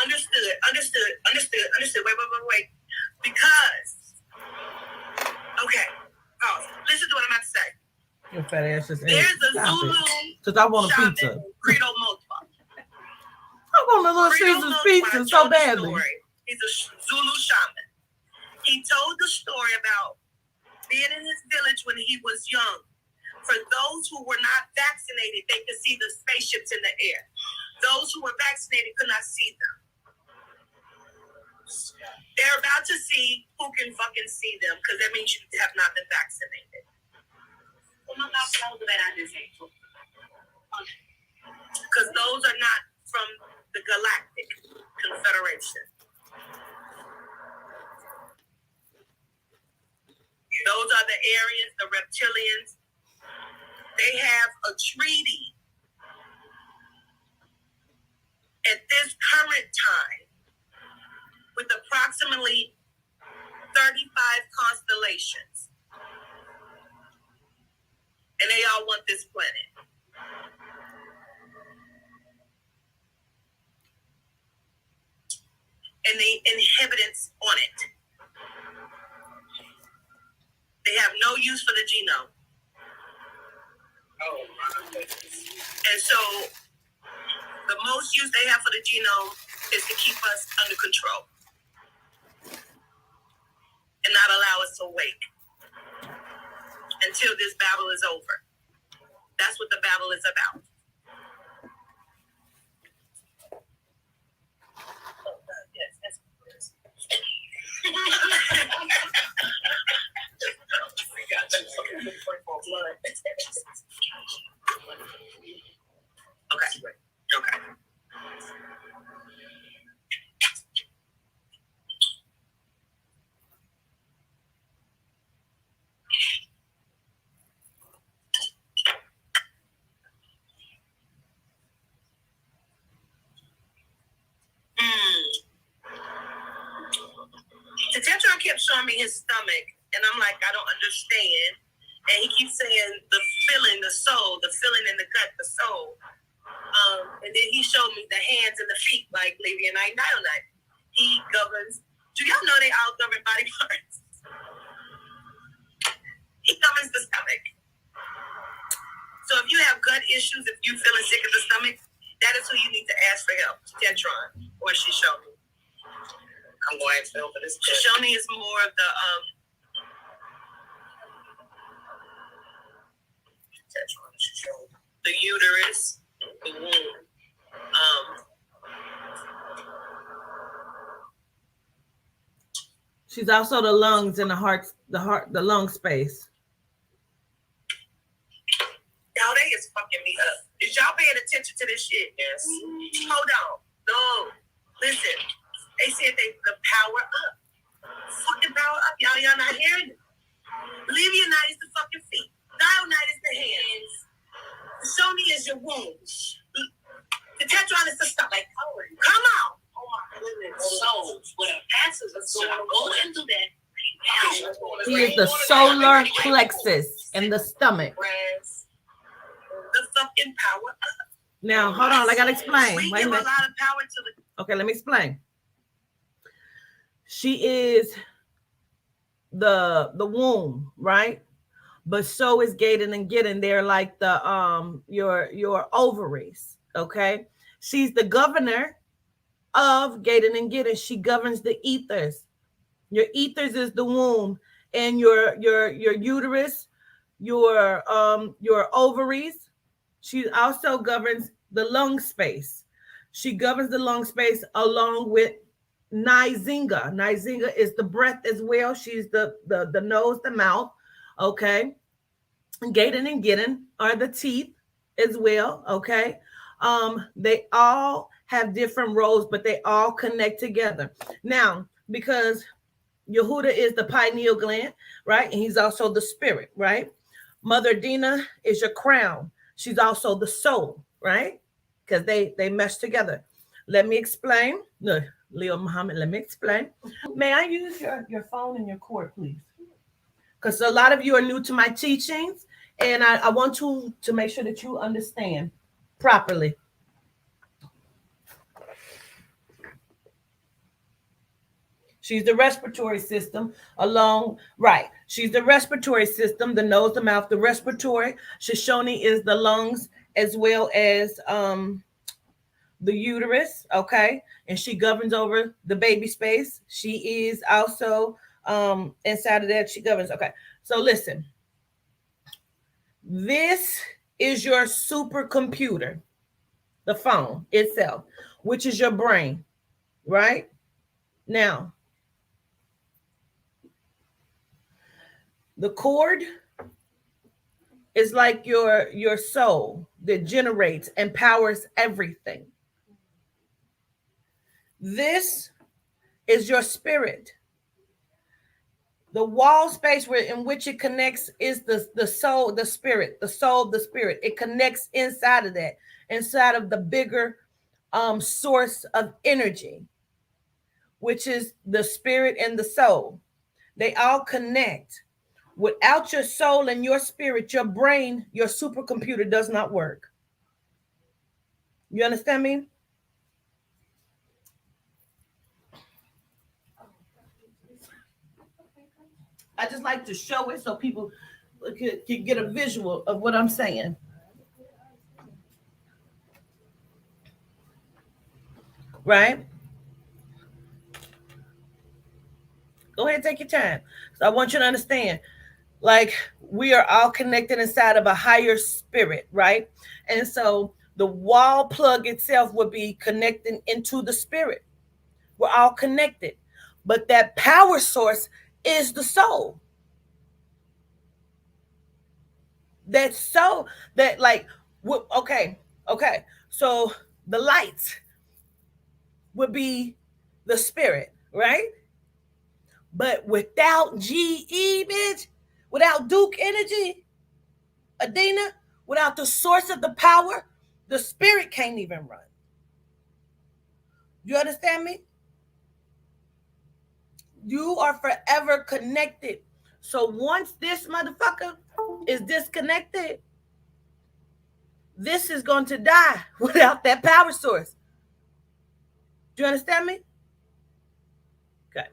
Understood. Wait. Because, okay, pause. Listen to what I'm about to say. Your fat ass just ate. There's a Stop Zulu because I want a shaman, pizza. Credo Motwa. I want a little Caesar's pizza so badly. He's a Zulu shaman. He told the story about being in his village when he was young. For those who were not vaccinated, they could see the spaceships in the air. Those who were vaccinated could not see them. They're about to see who can fucking see them, because that means you have not been vaccinated. Because those are not from the Galactic Confederation. Those are the Aryans, the reptilians. They have a treaty at this current time with approximately 35 constellations. And they all want this planet. And the inhabitants on it. They have no use for the genome. And so the most use they have for the genome is to keep us under control and not allow us to wake until this battle is over. That's what the battle is about. Yes, that's what it is. Okay. Tetetron kept showing me his stomach, and I'm like, I don't understand. And he keeps saying the feeling, the soul, the feeling in the gut, the soul. And then he showed me the hands and the feet, like Levianite, Nionite. He governs. Do y'all know they all govern body parts? He governs the stomach. So if you have gut issues, if you're feeling sick of the stomach, that is who you need to ask for help. Tetetron or Shoshone. I'm going to for this. Shoshone is more of the the uterus, the womb. She's also the lungs and the lung space. Y'all, they is fucking me up. Is y'all paying attention to this shit? Yes. Hold on. No. Listen. They said the power up. Fucking power up. Y'all not hearing it. Levianite is the fucking feet. Dionite is the hands. Sony is your wounds. The Tetetron is the stomach. Come on. Oh my goodness. So, what answers are so go into that. He is the solar plexus in the stomach. The fucking power up. Now, hold on. I gotta explain. We Wait a give a minute. lot of power to the. Okay, let me explain. She is the womb, right? But so is Gaden and Gideon. They're like the your ovaries. Okay, she's the governor of Gaden and Gideon. She governs the ethers. Your ethers is the womb, and your uterus, your ovaries. She also governs the lung space. She governs the lung space along with Nizinga. Nizinga is the breath as well. She's the nose, the mouth. Okay. Gaden and Gideon are the teeth as well. Okay. They all have different roles, but they all connect together. Now, because Yehuda is the pineal gland, right? And he's also the spirit, right? Mother Dina is your crown. She's also the soul, right? Because they mesh together. Let me explain. Look, Leo Muhammad, let me explain. May I use your phone and your cord, please? Because a lot of you are new to my teachings, And I want you to make sure that you understand properly. She's the respiratory system along, right. She's the respiratory system, the nose, the mouth, the respiratory. Shoshone is the lungs as well as the uterus, okay? And she governs over the baby space. She is also inside of that, she governs, okay? So listen, this is your supercomputer, the phone itself, which is your brain, right? Now, the cord is like your soul that generates and powers everything. This is your spirit. The wall space where in which it connects is the soul, the spirit, the soul, the spirit. It connects inside of that, inside of the bigger source of energy, which is the spirit and the soul. They all connect. Without your soul and your spirit, your brain, your supercomputer does not work. You understand me? I just like to show it so people can get a visual of what I'm saying. Right? Go ahead and take your time. So I want you to understand, like, we are all connected inside of a higher spirit, right? And so the wall plug itself would be connecting into the spirit. We're all connected. But that power source is the soul. That soul, that like, okay. So the lights would be the spirit, right? But without GE, bitch, without Duke Energy, Adina, without the source of the power, the spirit can't even run. You understand me? You are forever connected. So once this motherfucker is disconnected, this is going to die without that power source. Do you understand me? Okay.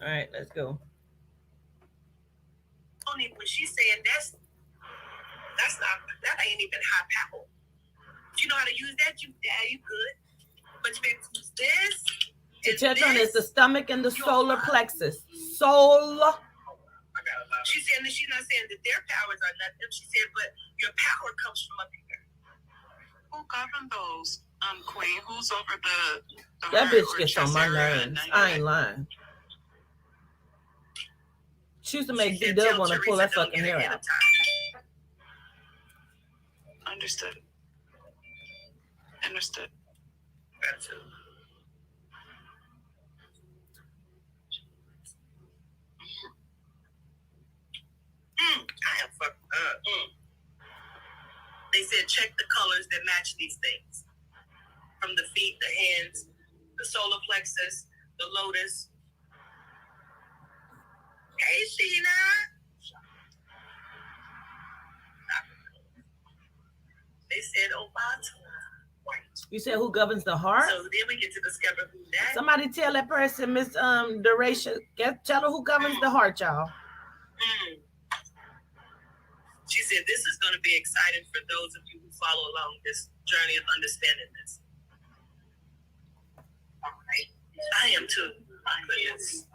All right, let's go. Only when she's saying that ain't even high power. You know how to use that? You good. But you have to use this. The Tetetron is the stomach and the solar plexus. Solar. She's saying that she's not saying that their powers are nothing. She said, but your power comes from up here. Who governed those, Queen? Who's over the That heart bitch or gets on chest my area? nerves. I ain't lying. She used to make D-Dub want to pull that fucking hair out. Understood. That's it. I am fucked up. They said check the colors that match these things. From the feet, the hands, the solar plexus, the lotus. Hey, Sheena. They said Obata. You said who governs the heart? So then we get to discover who that. Somebody tell that person, Miss Duration, tell her who governs the heart, y'all. She said this is going to be exciting for those of you who follow along this journey of understanding this. I am too. My goodness.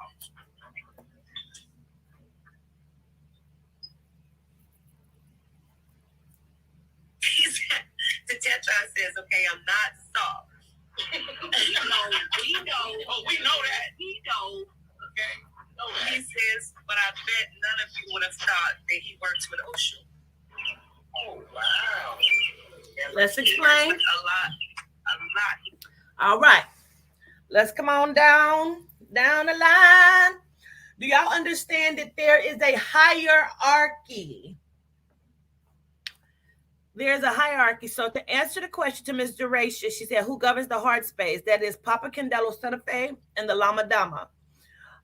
The Tetetron says, okay, I'm not soft. No, we know. Oh, we know that. We know. Okay. He says, but I bet none of you would have thought that he works with Osho. Oh, wow. Let's explain. A lot. All right. Let's come on down the line. Do y'all understand that there is a hierarchy? There's a hierarchy. So to answer the question to Ms. Duracia, she said, who governs the heart space? That is Papa Candelo Santa Fe and the Lama Dama.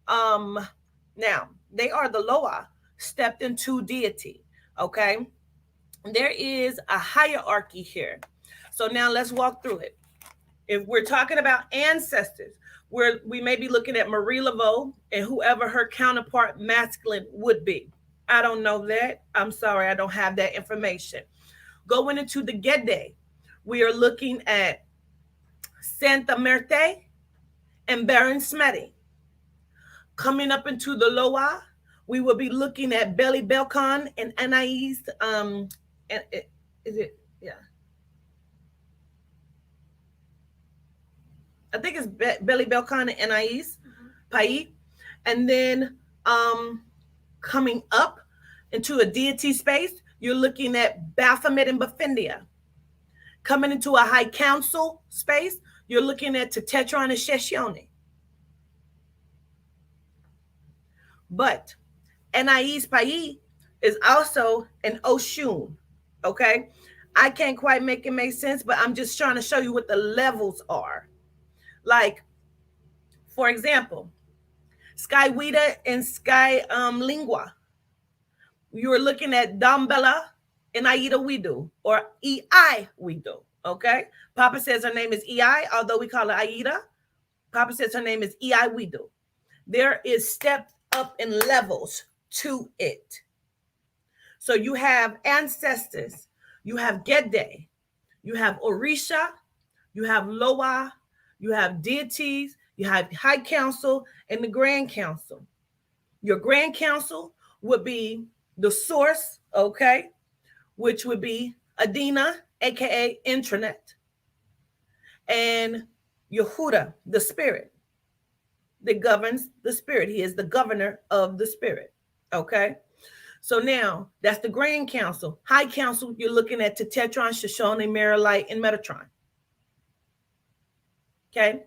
Now, they are the Loa, stepped into deity. Okay? There is a hierarchy here. So now let's walk through it. If we're talking about ancestors, we may be looking at Marie Laveau and whoever her counterpart masculine would be. I don't know that. I'm sorry, I don't have that information. Going into the Gede, we are looking at Santa Merte and Baron Smetty. Coming up into the Loa, we will be looking at Belly Belcon and Anais. Is it? Yeah. I think it's Belly Belcon and Anais, Pai. And then coming up into a deity space, you're looking at Baphomet and Baphindia. Coming into a high council space, you're looking at Tetetron and Sheshione. But Anais Pai is also an Oshun. Okay? I can't quite make it make sense, but I'm just trying to show you what the levels are. Like, for example, Sky Wida and Sky Lingua. You're looking at Dambella and Aida Widu, or EI Widu. Okay? Papa says her name is EI, although we call her Aida. Papa says her name is EI Widu. There is step up in levels to it. So you have ancestors, you have Gede, you have Orisha, you have Loa, you have deities, you have High Council, and the Grand Council. Your Grand Council would be the source, okay, which would be Adina, aka Intranet, and Yehuda, the spirit that governs the spirit. He is the governor of the spirit, okay? So now that's the Grand Council. High Council, you're looking at Tetetron, Shoshone, Merilite, and Metatron. Okay?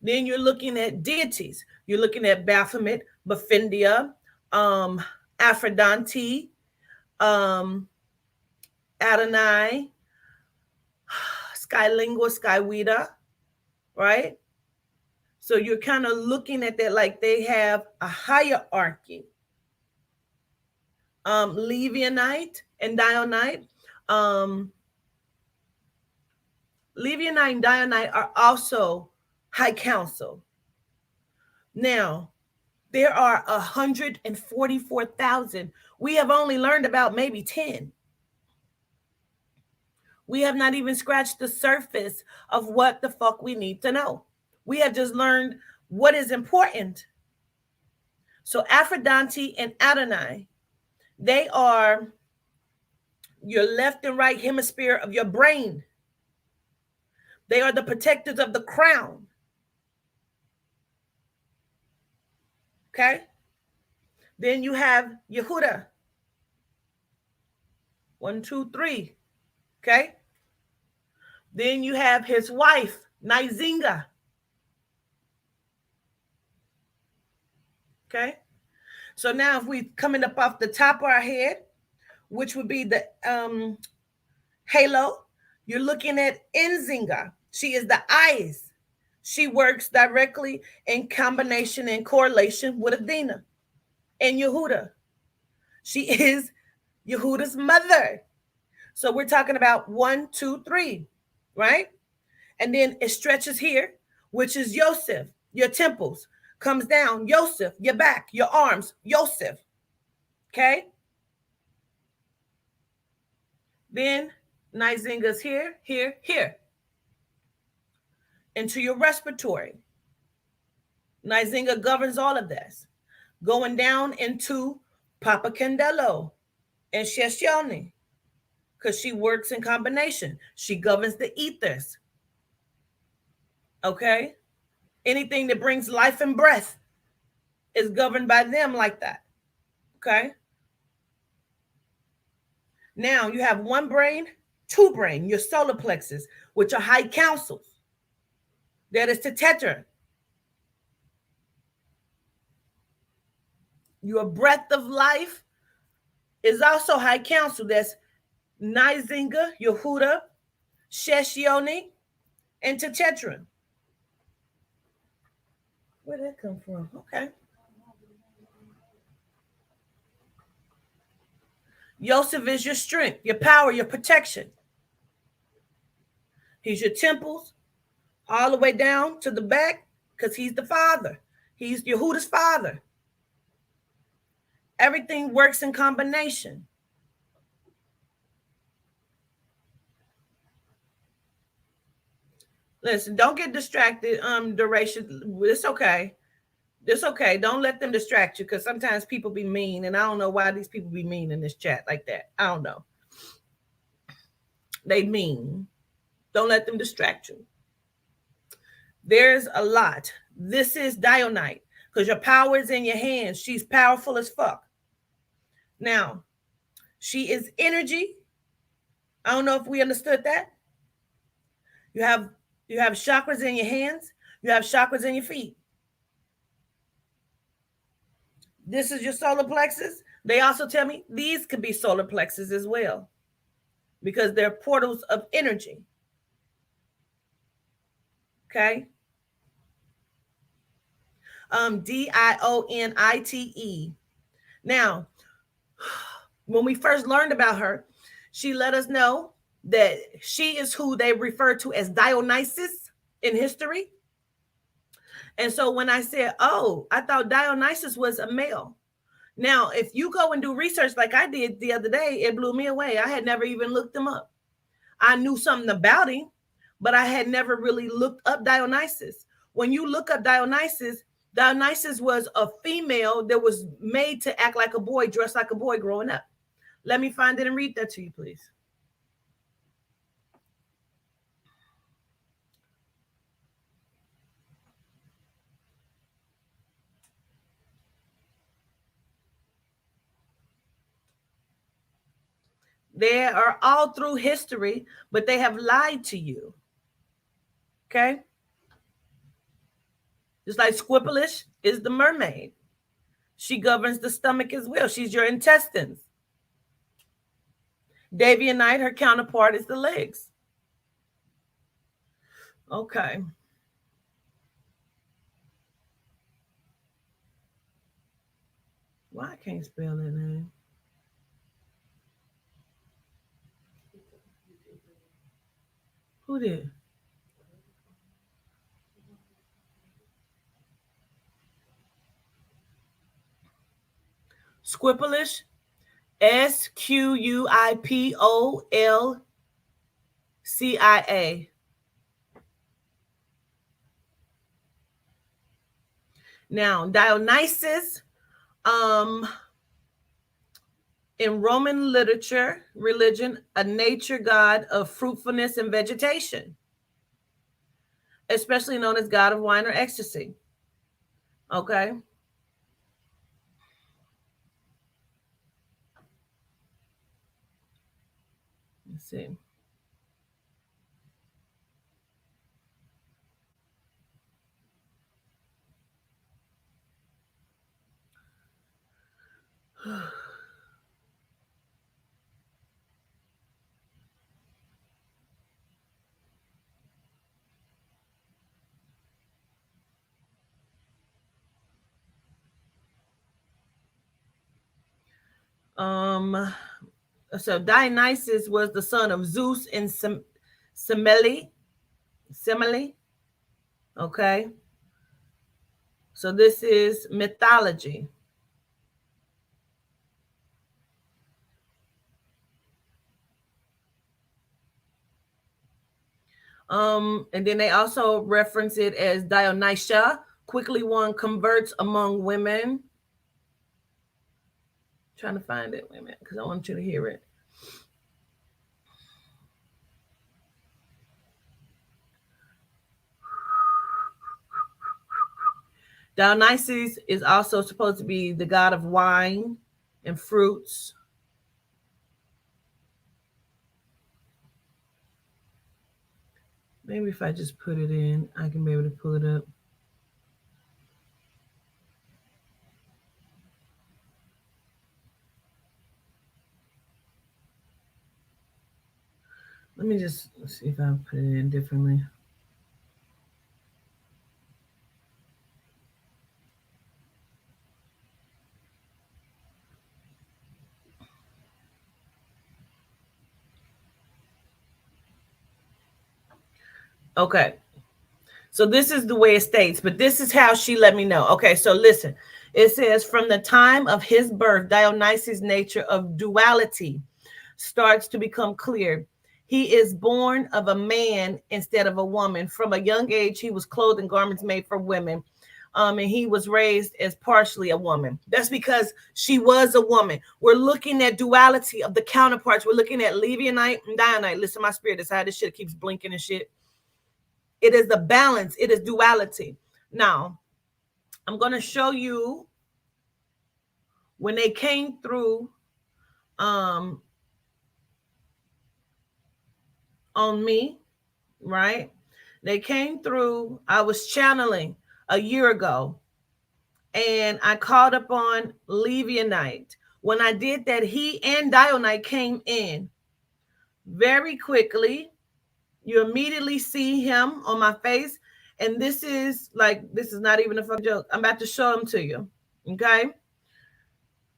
Then you're looking at deities. You're looking at Baphomet, Baphindia, Aphrodite, Adonai, Skylingua, Skywida, right? So you're kind of looking at that like they have a hierarchy. Levionite and Dionite. Levionite and Dionite are also high council. Now, there are 144,000. We have only learned about maybe 10. We have not even scratched the surface of what the fuck we need to know. We have just learned what is important. So Aphrodite and Adonai, they are your left and right hemisphere of your brain. They are the protectors of the crown. Okay? Then you have Yehuda. 1, 2, 3. Okay? Then you have his wife, Naizinga. Okay? So now if we coming up off the top of our head, which would be the halo, you're looking at Nzinga. She is the eyes. She works directly in combination and correlation with Adina and Yehuda. She is Yehuda's mother. So we're talking about 1, 2, 3, right? And then it stretches here, which is Yosef, your temples. Comes down, Yosef, your back, your arms, Yosef. Okay? Then Naizinga's here, here, here. Into your respiratory. Naizinga governs all of this. Going down into Papa Candelo and Sheshione, because she works in combination. She governs the ethers. Okay? Anything that brings life and breath is governed by them like that. Okay? Now you have one brain, two brain, your solar plexus, which are high councils. That is Tetetron. Your breath of life is also high council. That's Nizinga, Yehuda, Sheshioni, and Tetetron. Where did that come from? Okay. Yosef is your strength, your power, your protection. He's your temples all the way down to the back because he's the father. He's Yehuda's father. Everything works in combination. Listen, don't get distracted. Duration. It's okay. It's okay. Don't let them distract you because sometimes people be mean, and I don't know why these people be mean in this chat like that. I don't know. They mean. Don't let them distract you. There's a lot. This is Dionite because your power is in your hands. She's powerful as fuck. Now, she is energy. I don't know if we understood that. You have chakras in your hands. You have chakras in your feet. This is your solar plexus. They also tell me these could be solar plexus as well because they're portals of energy. Okay. Dionite. Now, when we first learned about her, she let us know that she is who they refer to as Dionysus in history. And so when I said, oh, I thought Dionysus was a male. Now, if you go and do research like I did the other day, it blew me away. I had never even looked him up. I knew something about him, but I had never really looked up Dionysus. When you look up Dionysus, Dionysus was a female that was made to act like a boy, dressed like a boy growing up. Let me find it and read that to you, please. They are all through history, but they have lied to you. Okay? Just like Squipplish is the mermaid. She governs the stomach as well. She's your intestines. Davianite, her counterpart, is the legs. Okay. Why I can't spell that name? Who did? Squippolish. Squipolcia. Now, Dionysus, in Roman literature, religion, a nature god of fruitfulness and vegetation, especially known as god of wine or ecstasy. Okay. Let's see. So Dionysus was the son of Zeus and Semele. Okay. So this is mythology. And then they also reference it as Dionysia. Quickly one converts among women. Trying to find it. Wait a minute, because I want you to hear it. Dionysus is also supposed to be the god of wine and fruits. Maybe if I just put it in, I can be able to pull it up. Let me just see if I put it in differently. Okay. So this is the way it states, but this is how she let me know. Okay, so listen. It says, from the time of his birth, Dionysus' nature of duality starts to become clear. He is born of a man instead of a woman. From a young age, he was clothed in garments made for women. And he was raised as partially a woman. That's because she was a woman. We're looking at duality of the counterparts. We're looking at Levionite and Dionite. Listen, my spirit, that's how this shit keeps blinking and shit. It is the balance. It is duality. Now, I'm going to show you when they came through on me, right? They came through. I was channeling a year ago, and I called upon Levionite. When I did that, he and Dionite came in very quickly. You immediately see him on my face. And this is not even a fucking joke. I'm about to show him to you. Okay.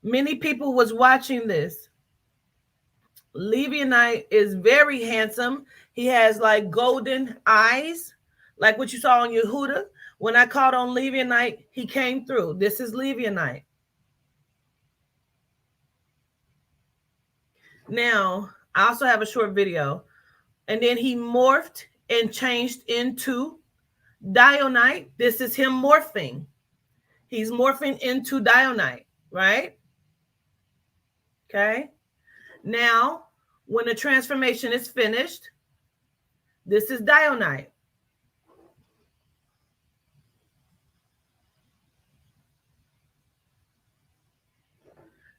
Many people was watching this. Levionite is very handsome. He has like golden eyes, like what you saw on Yehuda. When I called on Levionite, he came through. This is Levionite. Now, I also have a short video. And then he morphed and changed into Dionite. This is him morphing. He's morphing into Dionite, right? Okay. Now, when the transformation is finished, this is Dionite.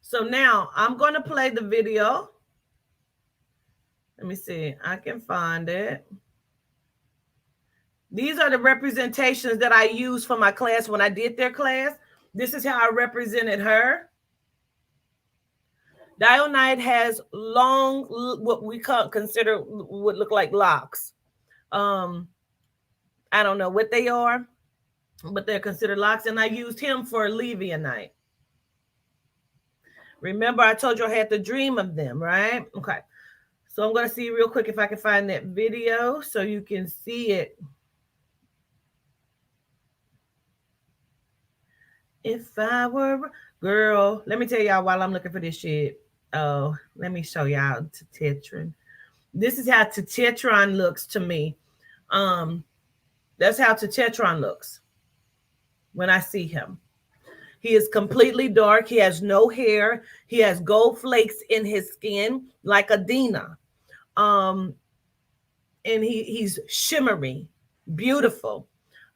So now I'm going to play the video. Let me see. I can find it. These are the representations that I used for my class when I did their class. This is how I represented her. Dionite has long, what we consider would look like locks. I don't know what they are, but they're considered locks. And I used him for Levionite. Remember, I told you I had the dream of them, right? Okay. So I'm going to see real quick if I can find that video so you can see it. If I were girl, let me tell y'all while I'm looking for this shit. Oh, let me show y'all Tetetron. This is how Tetetron looks to me. That's how Tetetron looks when I see him. He is completely dark. He has no hair. He has gold flakes in his skin like Adina. And he's shimmery, beautiful.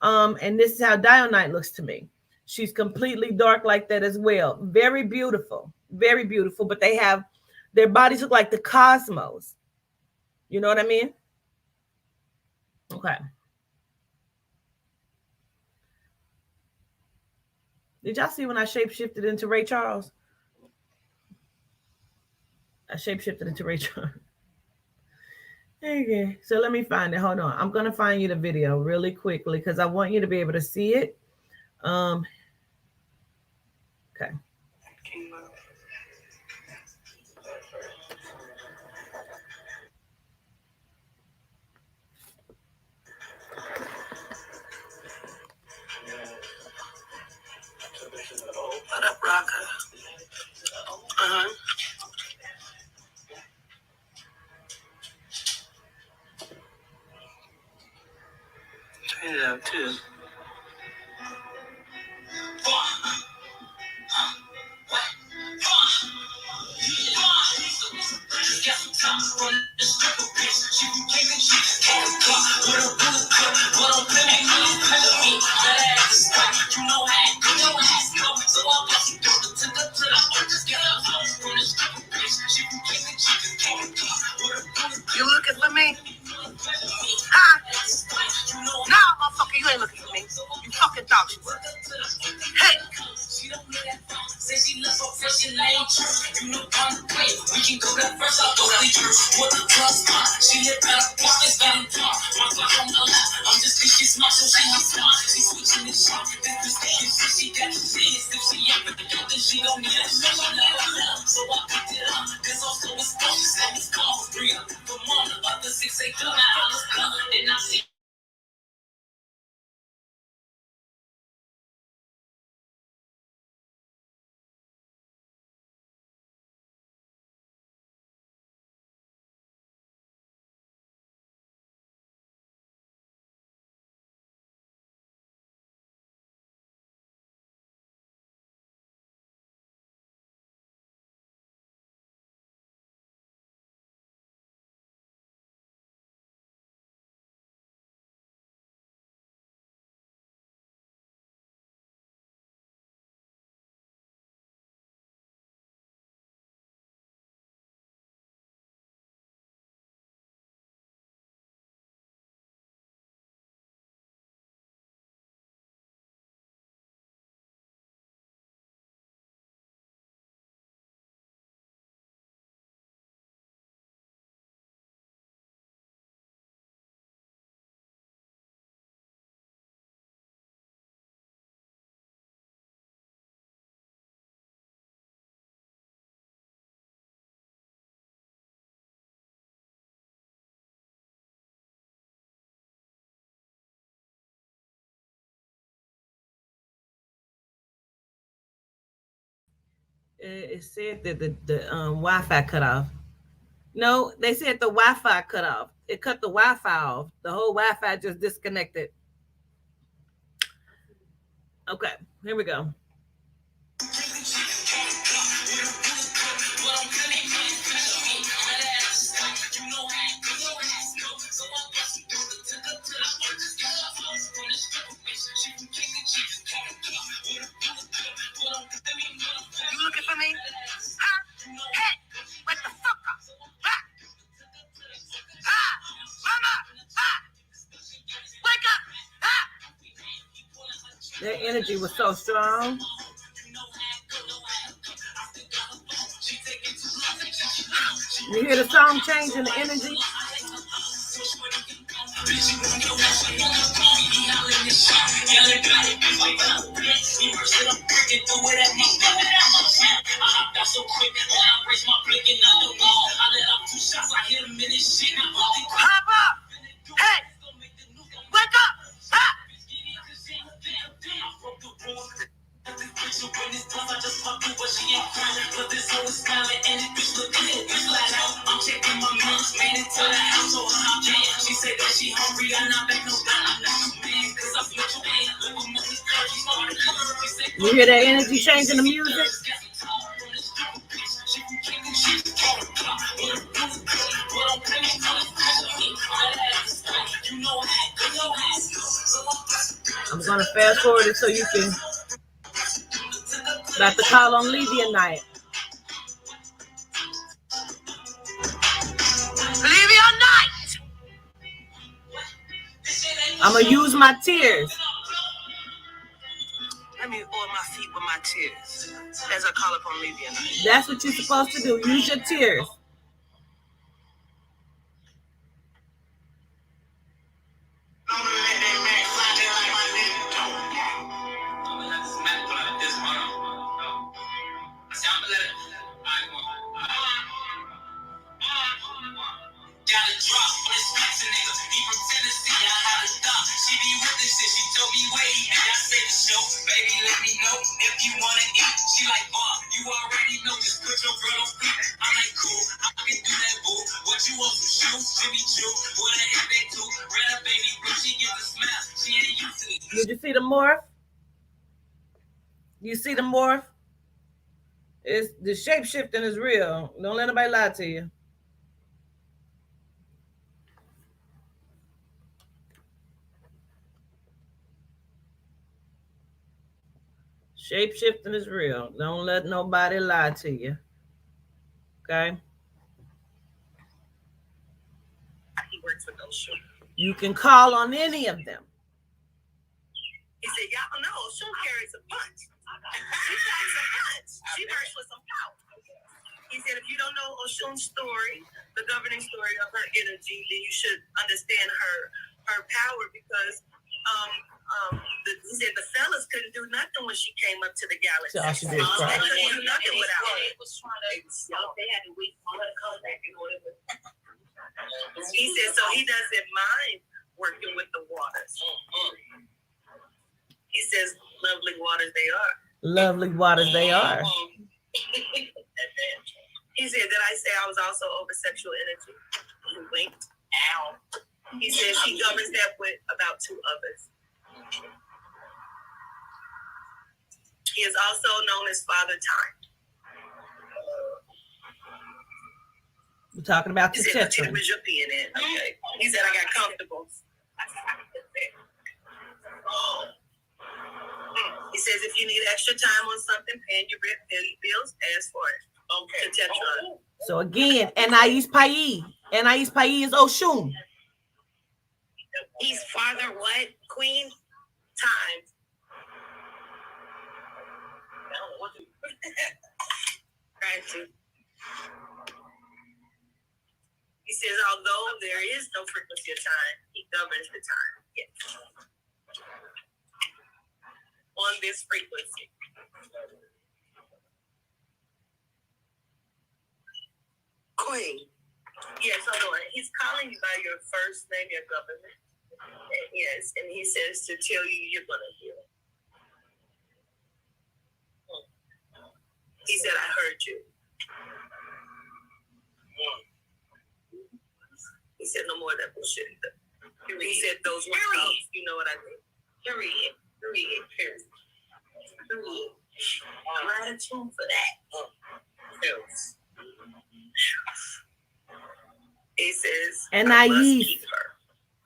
And this is how Dionite looks to me. She's completely dark like that as well. Very beautiful, very beautiful. But they have, their bodies look like the cosmos. You know what I mean? Okay. Did y'all see when I shapeshifted into Ray Charles? I shapeshifted into Ray Charles. Okay, so let me find it. Hold on. I'm going to find you the video really quickly because I want you to be able to see it. Okay. What up, Rocker? Turn it up too. You looking for me? Huh? Nah, motherfucker, you ain't looking for me. You fucking thought you were. Hey! It said that the Wi-Fi cut off. No, they said the Wi-Fi cut off. It cut the Wi-Fi off. The whole Wi-Fi just disconnected. Okay, here we go. You looking for me? Huh? Hey, what the fuck up? Ha! Ha! Mama! Ha! Wake up! Ha! Their energy was so strong. You hear the song change in the energy? Pop up! Hey! Wake up! Ha! You hear that energy change in the music? I'm gonna fast forward it so you can. About to call on Libya night. Libya night! I'm gonna use my tears. Let me oil my feet with my tears as I call upon Libya night. That's what you're supposed to do. Use your tears. Did you see the morph? You see the morph? It's the shape shifting is real. Don't let anybody lie to you. Shape shifting is real. Don't let nobody lie to you. Okay? He works with those shoes. You can call on any of them. He said, y'all know Oshun carries a punch. She packs a punch. She works with some power. He said, if you don't know Oshun's story, the governing story of her energy, then you should understand her power, because He said the fellas couldn't do nothing when she came up to the galaxy. So all she did was They cry. couldn't do nothing without her. They had to wait for her to come back in order to. He said so he doesn't mind working with the waters. He says lovely waters they are. Lovely waters they are. He said, did I say I was also over sexual energy? He winked. Ow. He says he governs that with about 2 others. He is also known as Father Time. We're talking about He said, Tetetron. was your pee in it. Okay. He said, I got comfortable. He says, if you need extra time on something, paying your bills, ask for it. Okay. Tetetron. So again, Anais Pai. Anais Pai is Oshun. He's father what? Queen? Time. Gratitude. He says, although there is no frequency of time, he governs the time. Yes. On this frequency. Queen. Yes, hold on. He's calling you by your first name, your government. Yes, and he says to tell you you're going to heal. He said, I heard you. He said, no more of that bullshit. He said, those were thoughts. You know what I mean? Period. Gratitude for that. He says, I must Anais. keep her.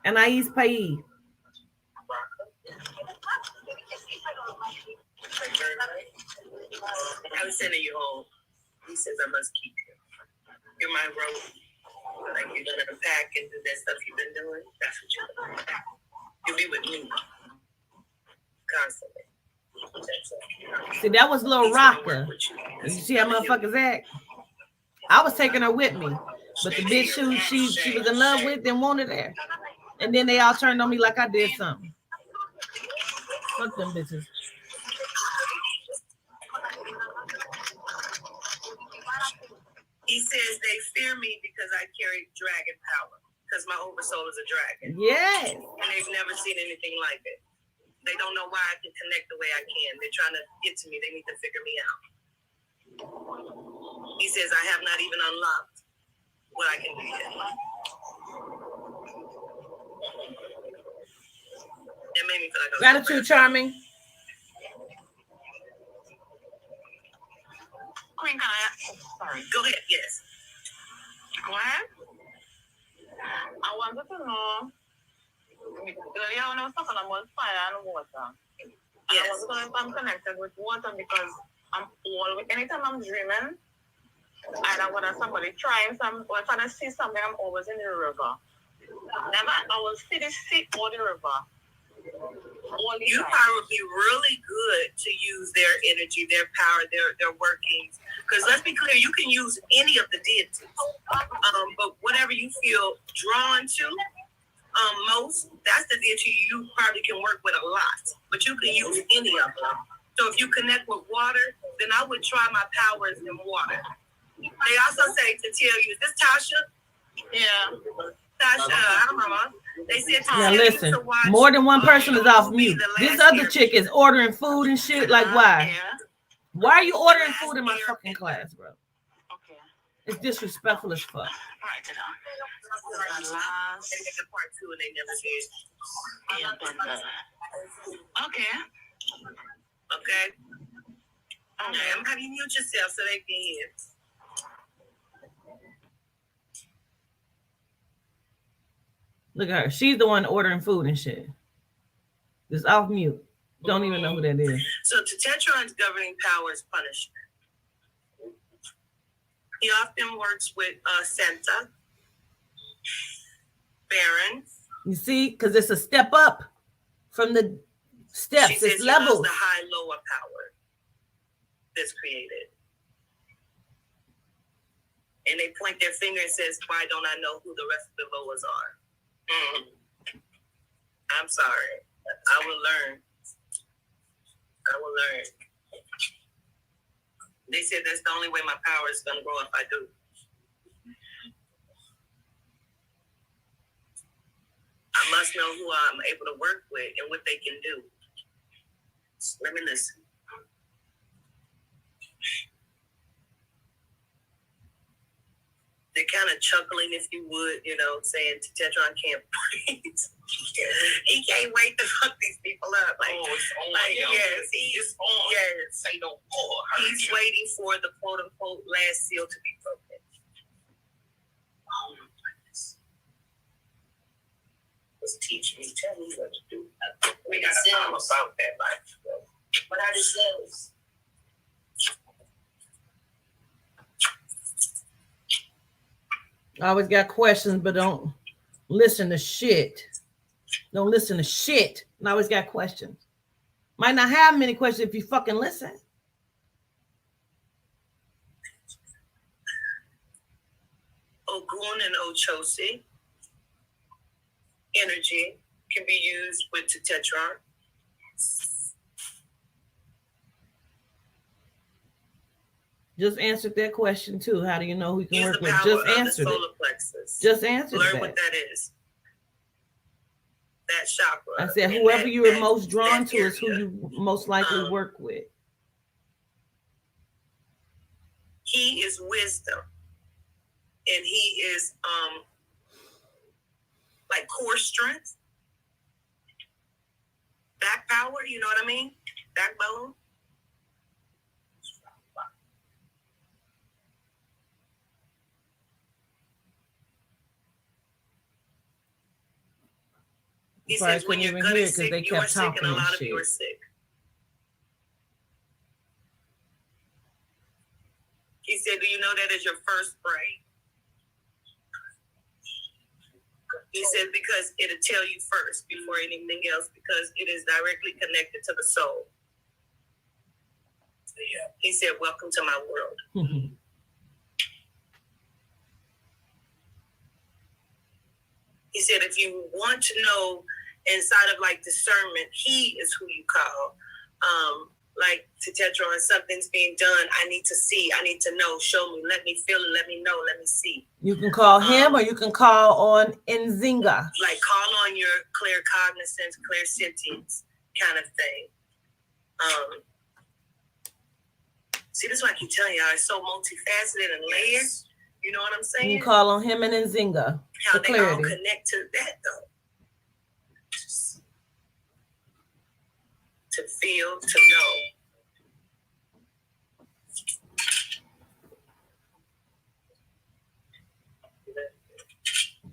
Anais Pai. I'm sending you home. He says, I must keep you. You're my road. Like you're going to unpack and do that stuff you've been doing. That's what you're going to do. You'll be with me constantly. See, that was Lil Rocker. You see how motherfuckers act? I was taking her with me, but the bitch who she was in love with didn't want her there. And then they all turned on me like I did something. Fuck them bitches. He says they fear me because I carry dragon power. Because my oversoul is a dragon. Yes. And they've never seen anything like it. They don't know why I can connect the way I can. They're trying to get to me. They need to figure me out. He says I have not even unlocked what I can do yet. That made me feel like I was Gratitude, Charming. Queen, can I? Sorry. Go ahead, yes. Go ahead. I wanted to know. Earlier when I was talking about fire and water, and Yes. I was going to I'm connected with water because I'm always, anytime I'm dreaming, either when somebody trying some, or if I see something, I'm always in the river. Never, I will see the sea or the river. You probably would be really good to use their energy, their power, their workings. Because let's be clear, you can use any of the deities. But whatever you feel drawn to, most, that's the deity you probably can work with a lot. But you can use any of them. So if you connect with water, then I would try my powers in water. They also say to tell you, is this Tasha? Yeah. Tasha, I don't know. They said to Now tell you listen, to watch more than one person is off who be mute. the This last other chick is ordering food and shit. Like, why? Yeah. Why are you ordering food in my fucking class, bro? Okay. It's disrespectful as fuck. All right, get on. The last. They make a part 2 and they never did. Okay. Okay? Okay, I'm having you mute yourself so they can hear. Look at her. She's the one ordering food and shit. Just off mute. Don't even know who that is. So Tetetron's governing power is punishment. He often works with Santa, barons. You see? Because it's a step up from the steps. She says It's he loves levels. the high-lower power that's created. And they point their finger and says, why don't I know who the rest of the lowers are? I'm sorry. I will learn. They said that's the only way my power is going to grow if I do. I must know who I'm able to work with and what they can do. Let me listen. They're kind of chuckling, if you would, saying Tetetron can't breathe. He can't wait to fuck these people up. Like, it's on. Like, yes, he's on. Yes. Say no more. He's waiting for the quote unquote last seal to be broken. Oh my goodness. Just teach me, tell me what to do. We got to talk about that life. What are the cells? I always got questions, but don't listen to shit. Don't listen to shit. And I always got questions. Might not have many questions if you fucking listen. Ogun and Ochosi energy can be used with Tetetron. Just answered that question too. How do you know who you can Use work the with? power Just of answered the it. solar plexus. Just answered Learn that. what that is. That chakra. I said whoever you are most drawn to is who you most likely work with. He is wisdom. And he is like core strength. Back power, you know what I mean? Backbone. He says when your gut is sick, you are sick, and a lot of you are sick. He said, do you know that is your first brain? He said, because it'll tell you first before anything else, because it is directly connected to the soul. He said, welcome to my world. Mm-hmm. He said, if you want to know inside of like discernment, he is who you call. Like Tetetron, something's being done. I need to see. I need to know. Show me. Let me feel it. Let me know. Let me see. You can call him or you can call on Nzinga. Like call on your clear cognizance, clear sentience kind of thing. See, this is why I keep telling y'all, it's so multifaceted and layered. You know what I'm saying? You can call on him and Nzinga. How they clarity. all connect to that, though. Just to feel, to know.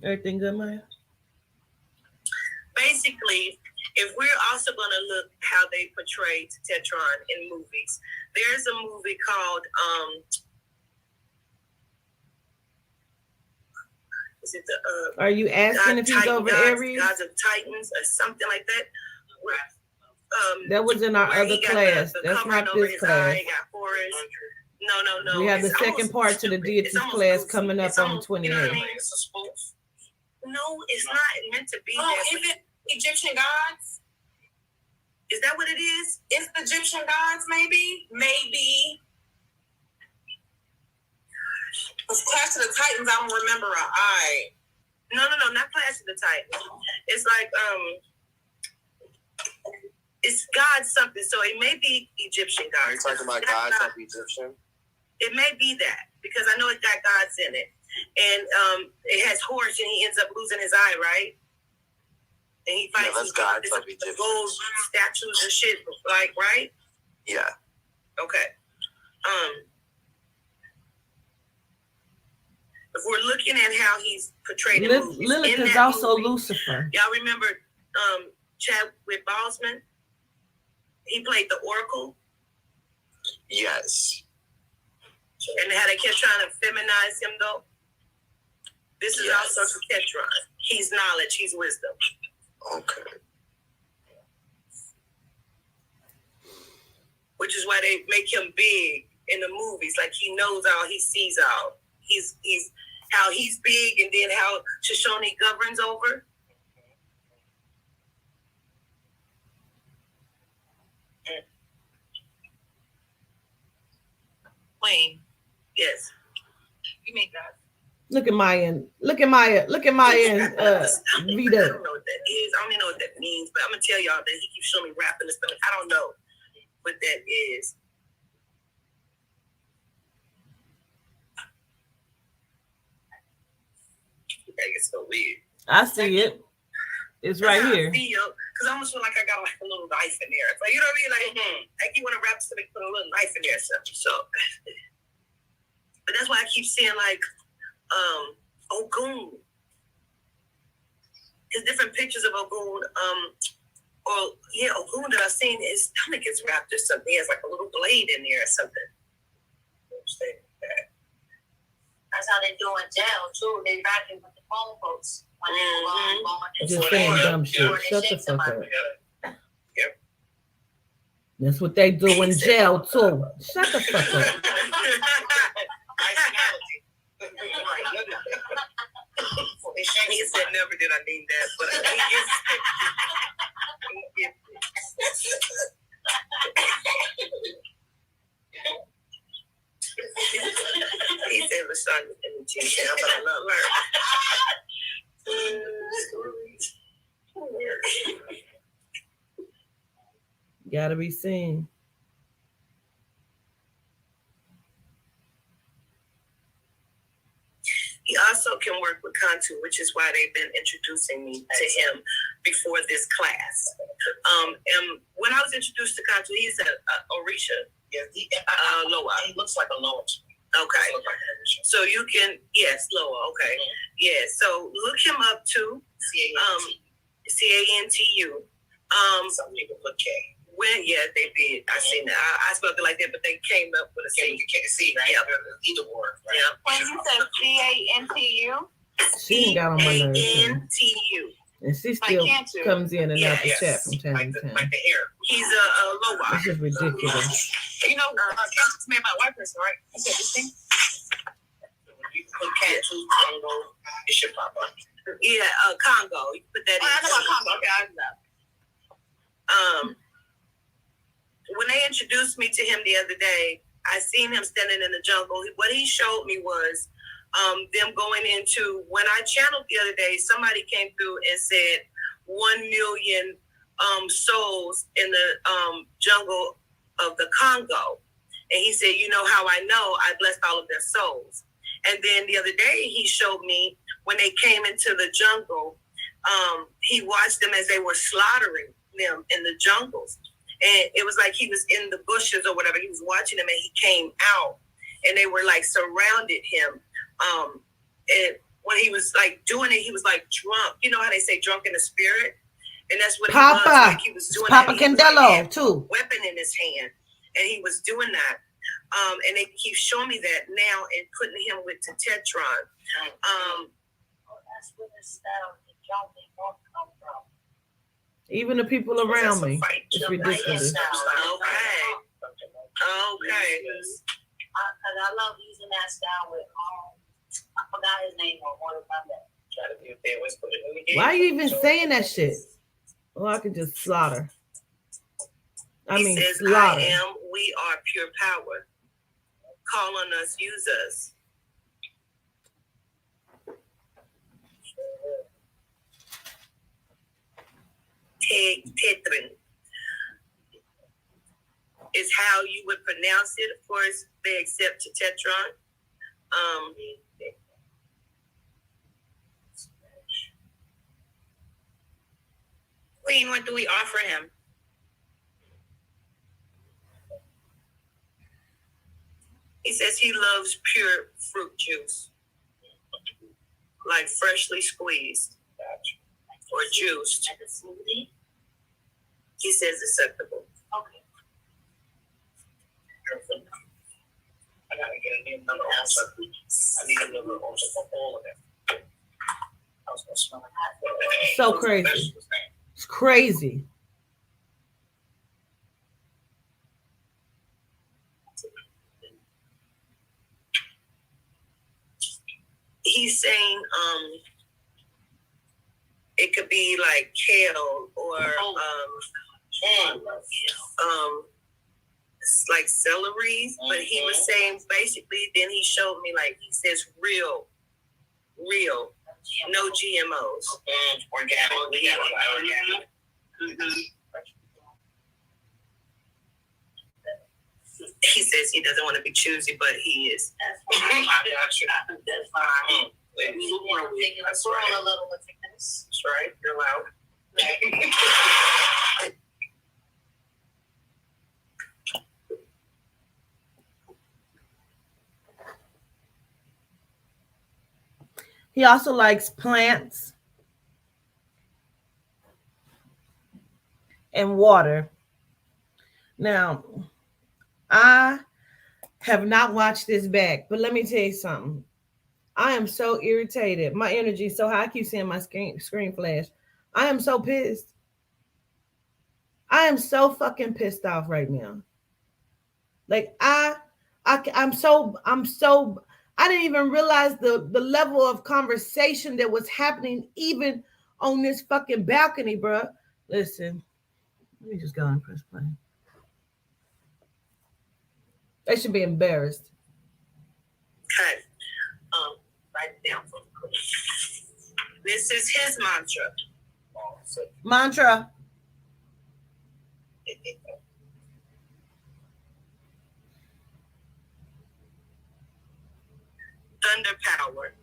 Everything good, Maya? Basically, if we're also going to look how they portray Tetetron in movies, there's a movie called is it the Are you asking if he's over Aries? Gods of Titans or something like that? Where, that was in our other class. That's not this class. No. We have the second part to the deities class coming up on the 28th. You know what I mean? No, it's not meant to be. Oh, is it Egyptian gods? Is that what it is? It's the Egyptian gods, maybe? Maybe. Because Clash of the Titans, I don't remember an eye. No, not Clash of the Titans. It's like, it's God something. So it may be Egyptian gods. Are you talking about gods of Egyptian? It may be that, because I know it got gods in it. And it has Horus, and he ends up losing his eye, right? And he fights gods of the Egyptian. gold statues and shit, like, right? Yeah. Okay. If we're looking at how he's portrayed in movies, Lilith in is that also movie, Lucifer. Y'all remember Chadwick Boseman? He played the Oracle. Yes. And how they kept trying to feminize him, though. This is also Tetetron. He's knowledge. He's wisdom. Okay. Which is why they make him big in the movies. Like he knows all, he sees all. He's how he's big, and then how Shoshone governs over. Queen. Yes. You mean that? Look at Maya. Look at Maya. Look at Maya and I Vita. don't know what that is. I don't even know what that means, but I'm gonna tell y'all that he keeps showing me rapping and stuff. I don't know what that is. It's so weird. I see it. It's right here. Because I almost feel like I got like a little knife in there. Like, you know what I mean? Like you want to rap something, put a little knife in there or something. So, but that's why I keep saying like, Ogun. There's different pictures of Ogun. Ogun that I've seen, his stomach is wrapped or something. He has like a little blade in there or something. That's how they do in jail too. They rapping with the phone books when they going. Just saying dumb shit. Shut the fuck up. Yep. That's what they do in jail too. Shut the fuck up. He said never did I mean that, but he said Lasagna in the gym, but I love her. Gotta be seen. He also can work with Kantu, which is why they've been introducing me to him before this class. And when I was introduced to Kantu, he's a Orisha. Yes, Loa. He looks like a Loa. Okay. So you can, yes, Loa. Okay. Yeah. So look him up too. Cantu. Some people put K. When they did. I seen that. I spelled it like that, but they came up with a C. You can't see, right? Yeah. Either word, right? Yeah. When you said CANTU, She ain't got on my nerves. CANTU. And she still comes in and out the chat from time Like to time. the hair. He's a Loa. This is ridiculous. You know, Cantu's made by a white person, right? You said this thing? You put Cantu, Congo, it should pop up. Yeah, Congo. You put that in. I know about Congo. Okay, I know that. When they introduced me to him the other day, I seen him standing in the jungle. What he showed me was them going into, when I channeled the other day, somebody came through and said 1 million souls in the jungle of the Congo. And he said, you know how I know? I blessed all of their souls. And then the other day he showed me when they came into the jungle, he watched them as they were slaughtering them in the jungles. And it was like he was in the bushes or whatever. He was watching them and he came out and they were like surrounded him. And when he was like doing it, he was like drunk. You know how they say drunk in the spirit? And that's what Papa. he was. Like he was doing Papa that. Candelo too. Weapon in his hand. And he was doing that. And they keep showing me that now and putting him with Tetetron. that's where the style the jumping don't come from. Even the people around me. It's ridiculous. Okay. Because I love using that style with I forgot his name or one of them. Why are you even saying that shit? Well, I could just slaughter. He says, slaughter. I am, we are pure power. Call on us, use us. Tetetron is how you would pronounce it. Of course, they accept Tetetron. Queen, what do we offer him? He says he loves pure fruit juice, like freshly squeezed or juiced. Like a smoothie? He says acceptable. Okay. I gotta get a new number also. I need a number also for all of them. I was gonna smell it. So crazy. It's crazy. He's saying it could be like kale or It's like celery, but he was saying basically. Then he showed me like he says real, no GMOs, organic. He says he doesn't want to be choosy, but he is. That's fine. That's fine. That's right. A little thickness. That's right. You're loud. He also likes plants and water. Now, I have not watched this back, but let me tell you something. I am so irritated. My energy is so high. I keep seeing my screen flash. I am so pissed. I am so fucking pissed off right now. Like I'm so I didn't even realize the level of conversation that was happening even on this fucking balcony, bro. Listen, let me just go and press play. They should be embarrassed. Okay. Write it down for me. This is his mantra. Mantra. Thunder power.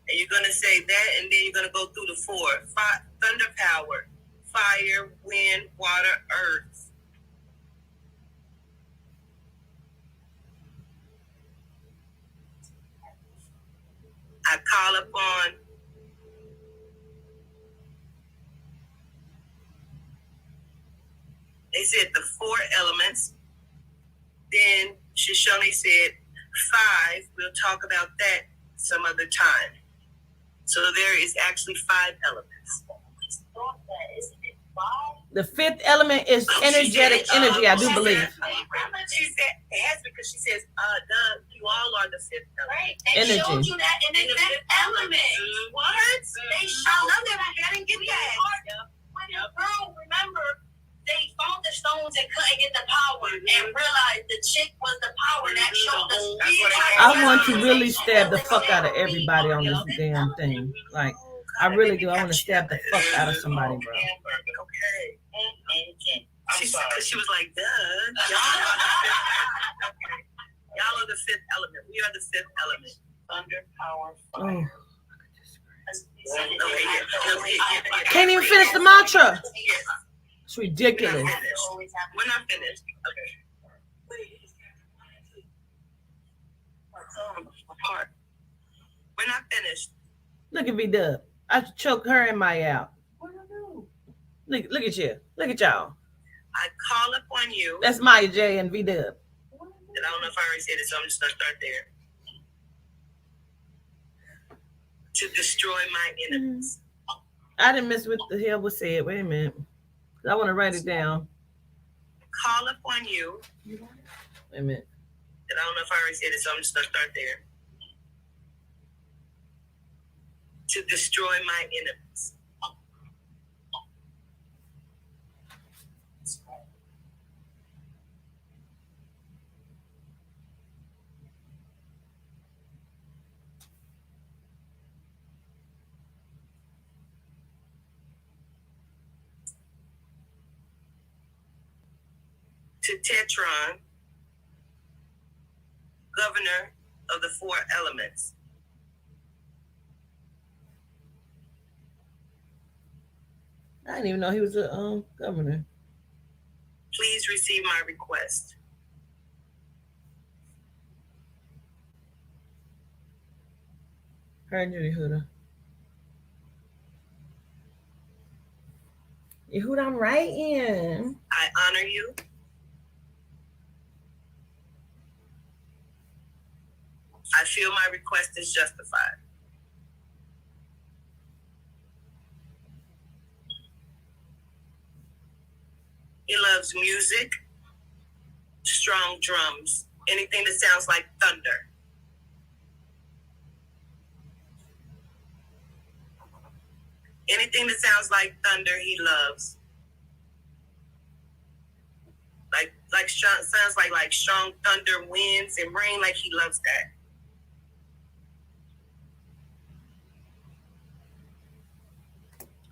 And you're going to say that, and then you're going to go through the four. Thunder power, fire, wind, water, earth. I call upon they said the four elements. Then Shoshone said 5. We'll talk about that some other time. So there is actually 5 elements. The 5th element is energetic energy, I do believe. She said, as because she says, you all are the 5th element. Right. They showed you that in the 5th element. What? They showed them. I didn't get that. When the girl, remember, they found the stones and couldn't get the power and realized the chick was the power that showed us. I want to really stab the fuck out of everybody on this damn thing. Like, I really do. I want to stab the fuck out of somebody, bro. Okay. She was like, duh. Y'all are the 5th element. We are the 5th element. Thunder, power, fire. Can't even finish the mantra. It's ridiculous. We're not finished. Okay. We're not finished. Look at V-Dub. I choked her and my out. What do I do? Look at you. Look at y'all. I call upon you. That's Maya J and V-Dub. And I don't know if I already said it, so I'm just going to start there. To destroy my enemies. I didn't miss what the hell was said. Wait a minute. I want to write it down. Call upon you. Wait a minute. And I don't know if I already said it, so I'm just going to start there. To destroy my enemies. Tetetron, governor of the 4 elements. I didn't even know he was a governor. Please receive my request. Her and Yehuda. Yehuda, I'm writing. I honor you. I feel my request is justified. He loves music, strong drums, anything that sounds like thunder. Anything that sounds like thunder, he loves. Like sounds like strong thunder, winds, and rain. Like he loves that.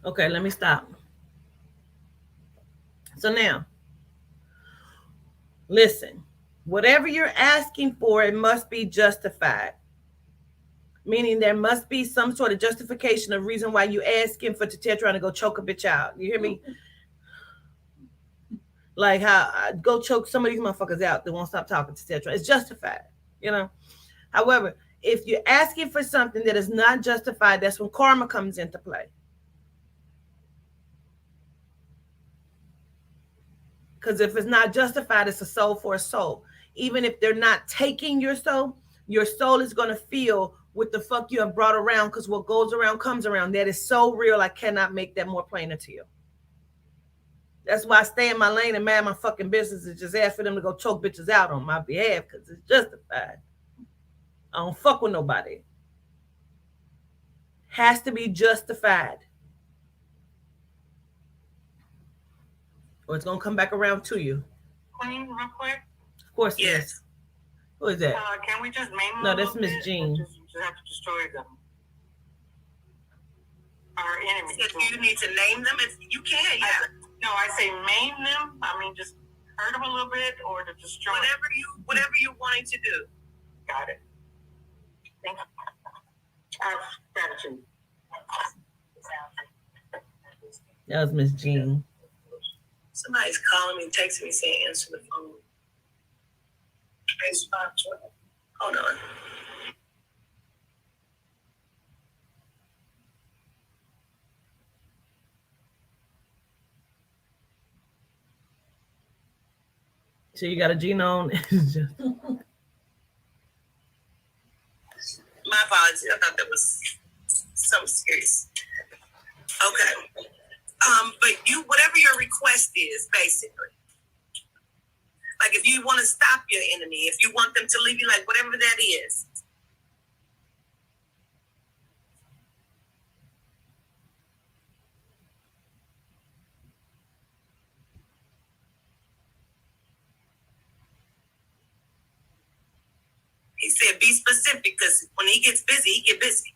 Okay, let me stop. So now, listen. Whatever you're asking for, it must be justified. Meaning there must be some sort of justification of reason why you asking for Tetetron to go choke a bitch out. You hear me? Like how I go choke some of these motherfuckers out that won't stop talking to Tetetron. It's justified, you know. However, if you're asking for something that is not justified, that's when karma comes into play. Because if it's not justified, it's a soul for a soul. Even if they're not taking your soul is going to feel what the fuck you have brought around, because what goes around comes around. That is so real, I cannot make that more plainer to you. That's why I stay in my lane and mind my fucking business and just ask for them to go choke bitches out on my behalf, because it's justified. I don't fuck with nobody. Has to be justified, or it's going to come back around to you. Queen, real quick. Of course, Yes. Who is that? Can we just name them? No, that's Miss Jean. Just have to destroy them. Our enemies. If you need to name them, if you can, yeah. I say maim them. I mean, just hurt them a little bit, or to destroy. Whatever you're wanting to do. Got it. Thank you. Gratitude. That was Miss Jean. Somebody's calling me, texting me, saying answer the phone. Hold on. So you got a genome. My apologies. I thought that was something serious. Okay. But whatever your request is, basically. Like if you want to stop your enemy, if you want them to leave you, like whatever that is. He said, be specific, because when he gets busy, he get busy.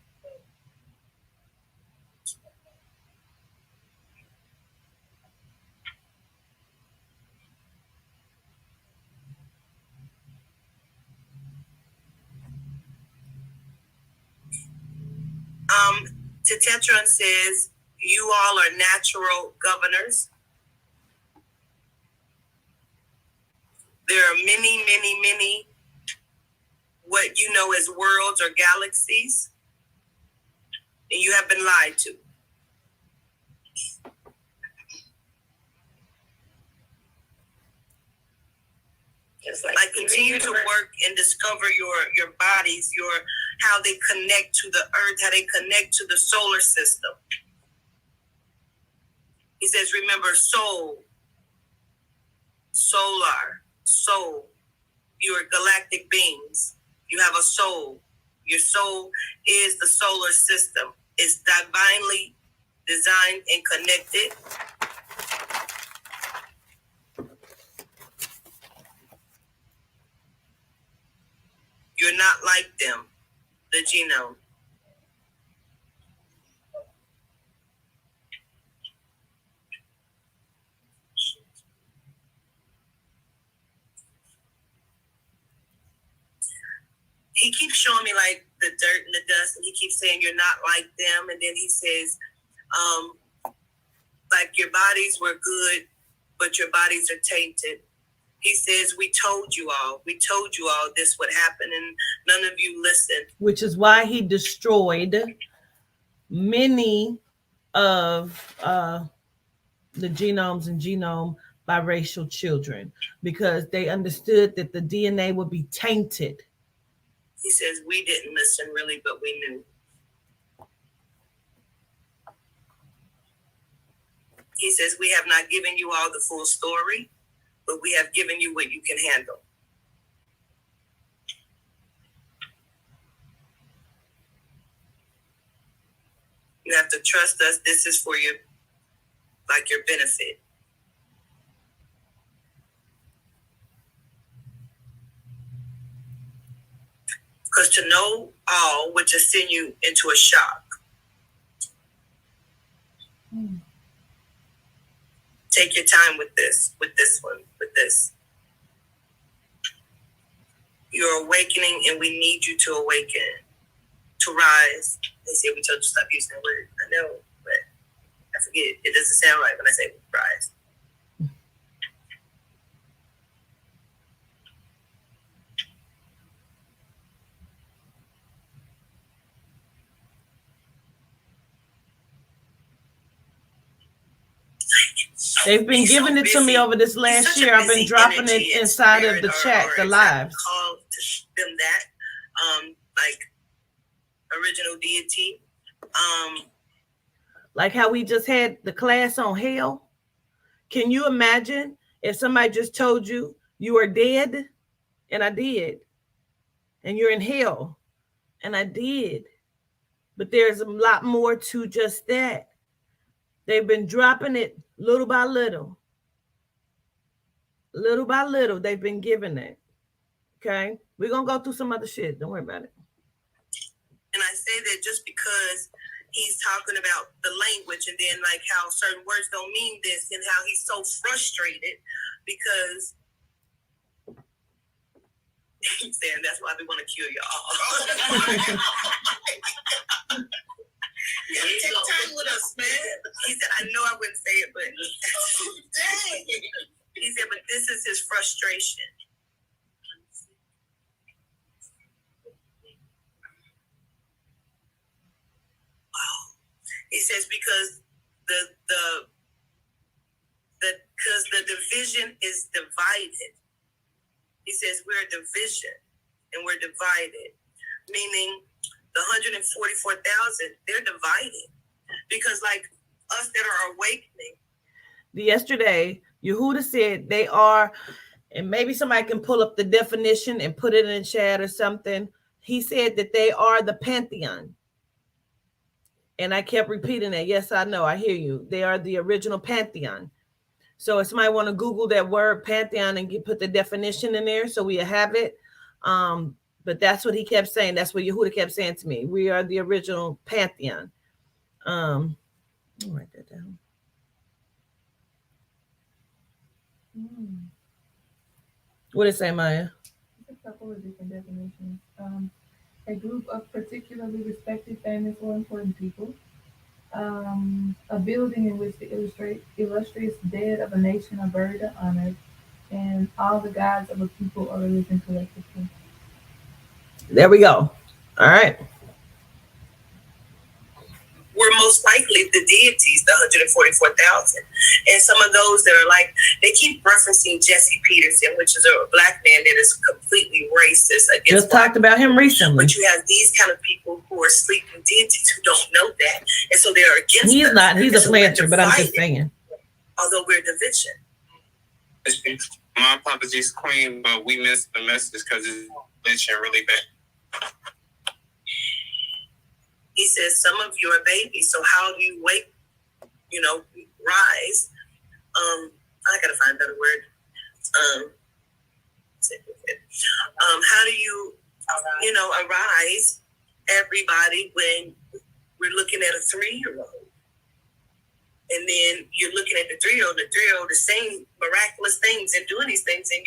Tetetron says, you all are natural governors. There are many, many, many what you know as worlds or galaxies, and you have been lied to. Just like continue to work and discover your bodies, how they connect to the earth, how they connect to the solar system. He says, remember, soul, solar, soul. You are galactic beings. You have a soul. Your soul is the solar system. It's divinely designed and connected. You're not like them, the genome. He keeps showing me like the dirt and the dust, and he keeps saying you're not like them. And then he says, like your bodies were good, but your bodies are tainted. He says, we told you all this would happen, and none of you listened. Which is why he destroyed many of the genomes and genome biracial children, because they understood that the DNA would be tainted. He says, we didn't listen really, but we knew. He says, we have not given you all the full story, but we have given you what you can handle. You have to trust us. This is for your benefit. Because to know all would just send you into a shock. Take your time with this one. You're awakening, and we need you to awaken, to rise. They say we told you to stop using that word. I know, but I forget. It doesn't sound right when I say rise. They've been giving it to me over this last year. I've been dropping it inside of the chat, the lives. Call to them that, like original deity. Like how we just had the class on hell. Can you imagine if somebody just told you you are dead, and I did, and you're in hell, and I did, but there's a lot more to just that. They've been dropping it little by little. Little by little, they've been giving it. Okay? We're going to go through some other shit. Don't worry about it. And I say that just because he's talking about the language, and then like how certain words don't mean this, and how he's so frustrated because he's saying that's why we want to kill y'all. Yeah, take time with us, man. He said, I know I wouldn't say it, but he said, but this is his frustration. Wow. He says because the division is divided. He says we're a division and we're divided, meaning the 144,000, they're divided because like us that are awakening. Yesterday, Yehuda said they are, and maybe somebody can pull up the definition and put it in chat or something. He said that they are the pantheon. And I kept repeating that. Yes, I know. I hear you. They are the original pantheon. So if somebody want to Google that word pantheon and put the definition in there so we have it. But that's what he kept saying. That's what Yehuda kept saying to me. We are the original pantheon. I'll write that down. What did it say, Maya? A couple of different definitions. A group of particularly respected, famous, or important people. A building in which the illustrious dead of a nation are buried or honored, and all the gods of a people or religion collectively. There we go. All right. We're most likely the deities, the 144,000. And some of those that are like, they keep referencing Jesse Peterson, which is a black man that is completely racist against. Just talked about him recently. But you have these kind of people who are sleeping deities who don't know that. And so they're against He's us. not, he's a planter, but I'm just saying. Although we're division. My apologies, Queen, but we missed the message because it's glitching really bad. He says, some of you are babies, so how do you wake, rise? I gotta find a better word. How do you, arise, everybody, when we're looking at a 3-year-old? And then you're looking at the 3-year-old, is saying miraculous things and doing these things, and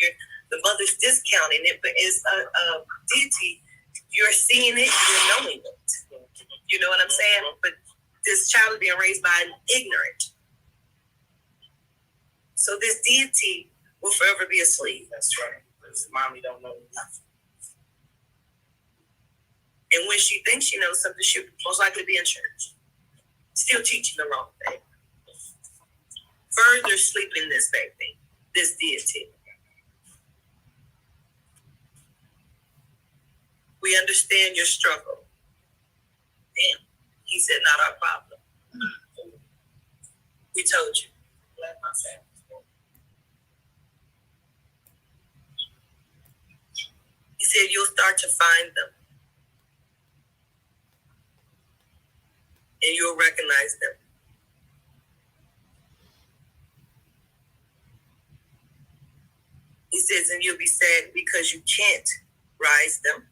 the mother's discounting it, but as a deity, you're seeing it, you're knowing it. You know what I'm saying? But this child is being raised by an ignorant. So this deity will forever be asleep. That's right. Because mommy don't know nothing. And when she thinks she knows something, she'll most likely be in church. Still teaching the wrong thing. Further sleeping this baby, this deity. We understand your struggle. Damn. He said, not our problem. We told you. Let my family. He said, you'll start to find them. and you'll recognize them. He says, and you'll be sad because you can't rise them.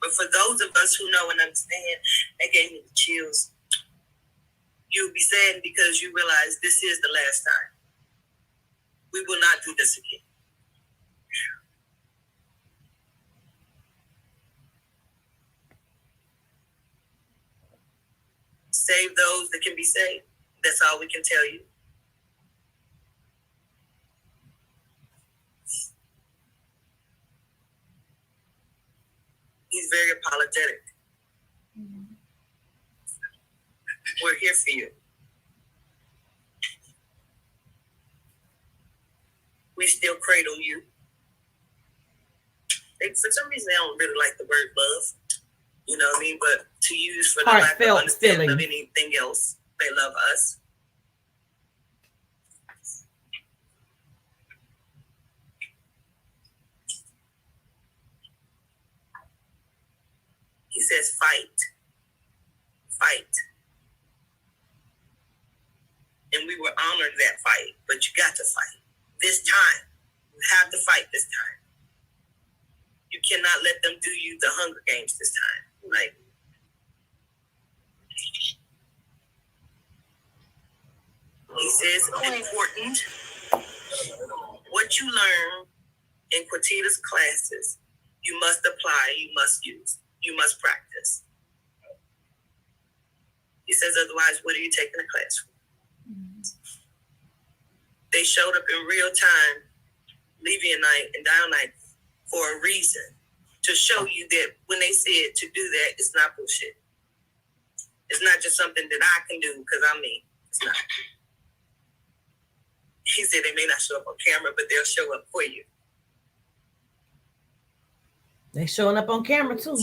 But for those of us who know and understand, that gave me the chills. You'll be sad because you realize this is the last time. We will not do this again. Save those that can be saved. That's all we can tell you. He's very apologetic. We're here for you. We still cradle you. For some reason, they don't really like the word love. You know what I mean? But to use for the lack of understanding of anything else, they love us. He says, fight. Fight. And we were honored that fight, but you got to fight. This time. You have to fight this time. You cannot let them do you the Hunger Games this time. Like, he says, important. What you learn in Quatita's classes, you must apply, you must use, you must practice. He says, otherwise, what are you taking a class for? They showed up in real time, Levianite and Dionite, for a reason. To show you that when they said to do that, it's not bullshit. It's not just something that I can do because I'm me. It's not. He said they may not show up on camera, but they'll show up for you. They showing up on camera too.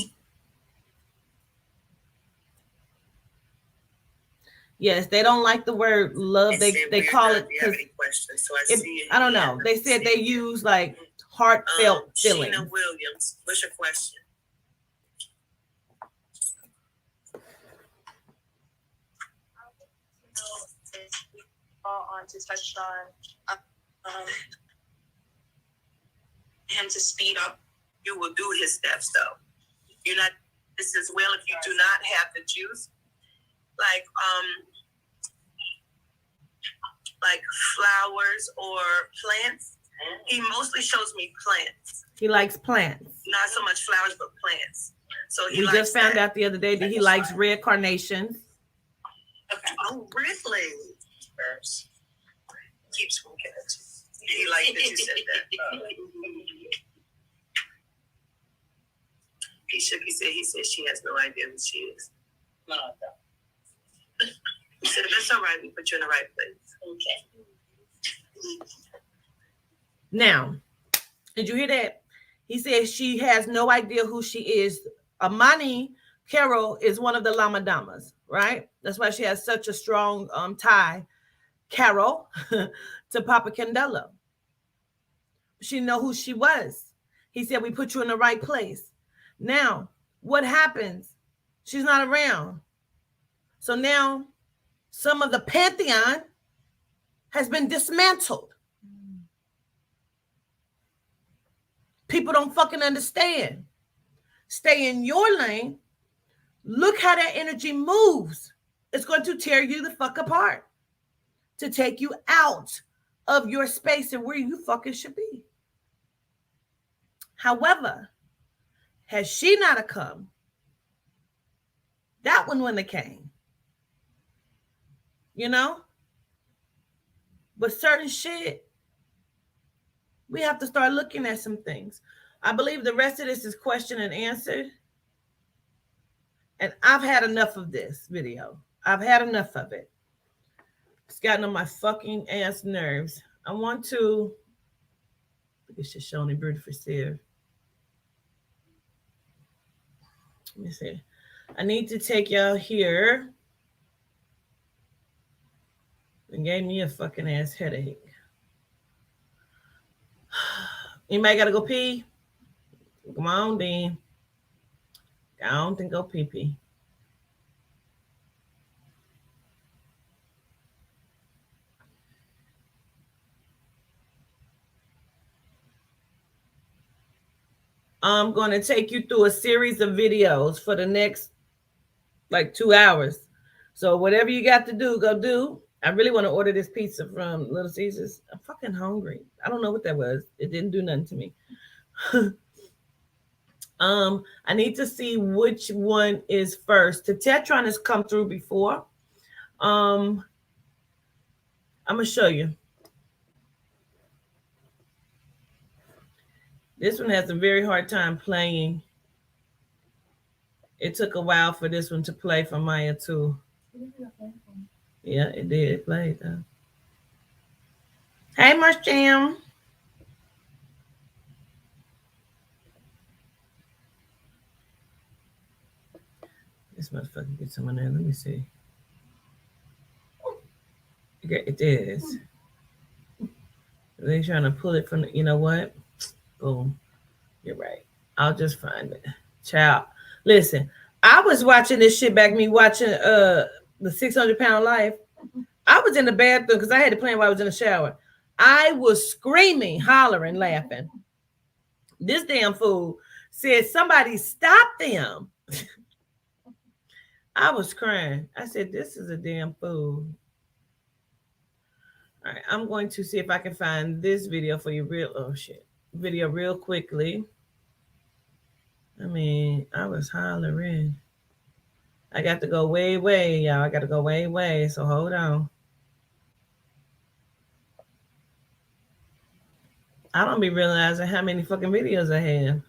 Yes, they don't like the word love. They call it. I don't know. They said they use like heartfelt feelings. Sheena Williams, what's your question? On to touch on him to speed up. You will do his steps though. You're not. This as well. If you do not have the juice, like flowers or plants. He mostly shows me plants. He likes plants. Not so much flowers, but plants. So we just found out the other day that he likes red carnations. Okay. Oh, really? Keeps from it. He liked that you said that. He shook. He said she has no idea who she is. No, I don't. He said that's all right. We put you in the right place. Okay. Now, did you hear that? He says she has no idea who she is. Amani Carol is one of the Lama Damas, right? That's why she has such a strong tie, Carol, to Papa Candelo. She know who she was. He said, we put you in the right place. Now, what happens? She's not around. So now some of the pantheon has been dismantled. People don't fucking understand. Stay in your lane. Look how that energy moves. It's going to tear you the fuck apart to take you out of your space and where you fucking should be. However, had she not have come, that one wouldn't have came. You know? But certain shit, we have to start looking at some things. I believe the rest of this is question and answer. And I've had enough of this video. I've had enough of it. It's gotten on my fucking ass nerves. I want to look at Shoshone Beautiful Seer. Let me see. I need to take y'all here. It gave me a fucking ass headache. Anybody gotta go pee? Come on, Dean. Go on and go pee pee. I'm going to take you through a series of videos for the next like 2 hours. So whatever you got to do, go do. I really want to order this pizza from Little Caesars. I'm fucking hungry. I don't know what that was. It didn't do nothing to me. I need to see which one is first. The Tetetron has come through before. I'm gonna show you. This one has a very hard time playing. It took a while for this one to play for Maya too. Yeah, it did. It played though. Hey, Marsh Jam. This motherfucker get someone there. Let me see. Okay, it is. They trying to pull it from the, you know what? Boom. You're right. I'll just find it. Child. Listen, I was watching this shit back me watching the 600-pound life. I was in the bathroom because I had to play while I was in the shower. I was screaming, hollering, laughing. This damn fool said somebody stop them. I was crying. I said, this is a damn fool. All right, I'm going to see if I can find this video for you video real quickly. I mean, I was hollering. I got to go way, way, y'all. I got to go way, way. So hold on. I don't be realizing how many fucking videos I have.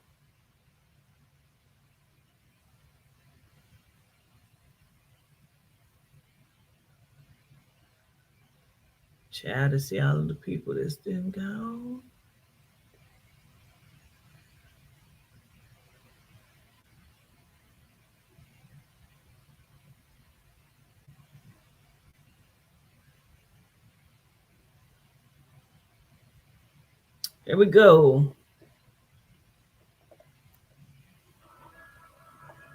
Child, to see all of the people that's didn't go. Here we go.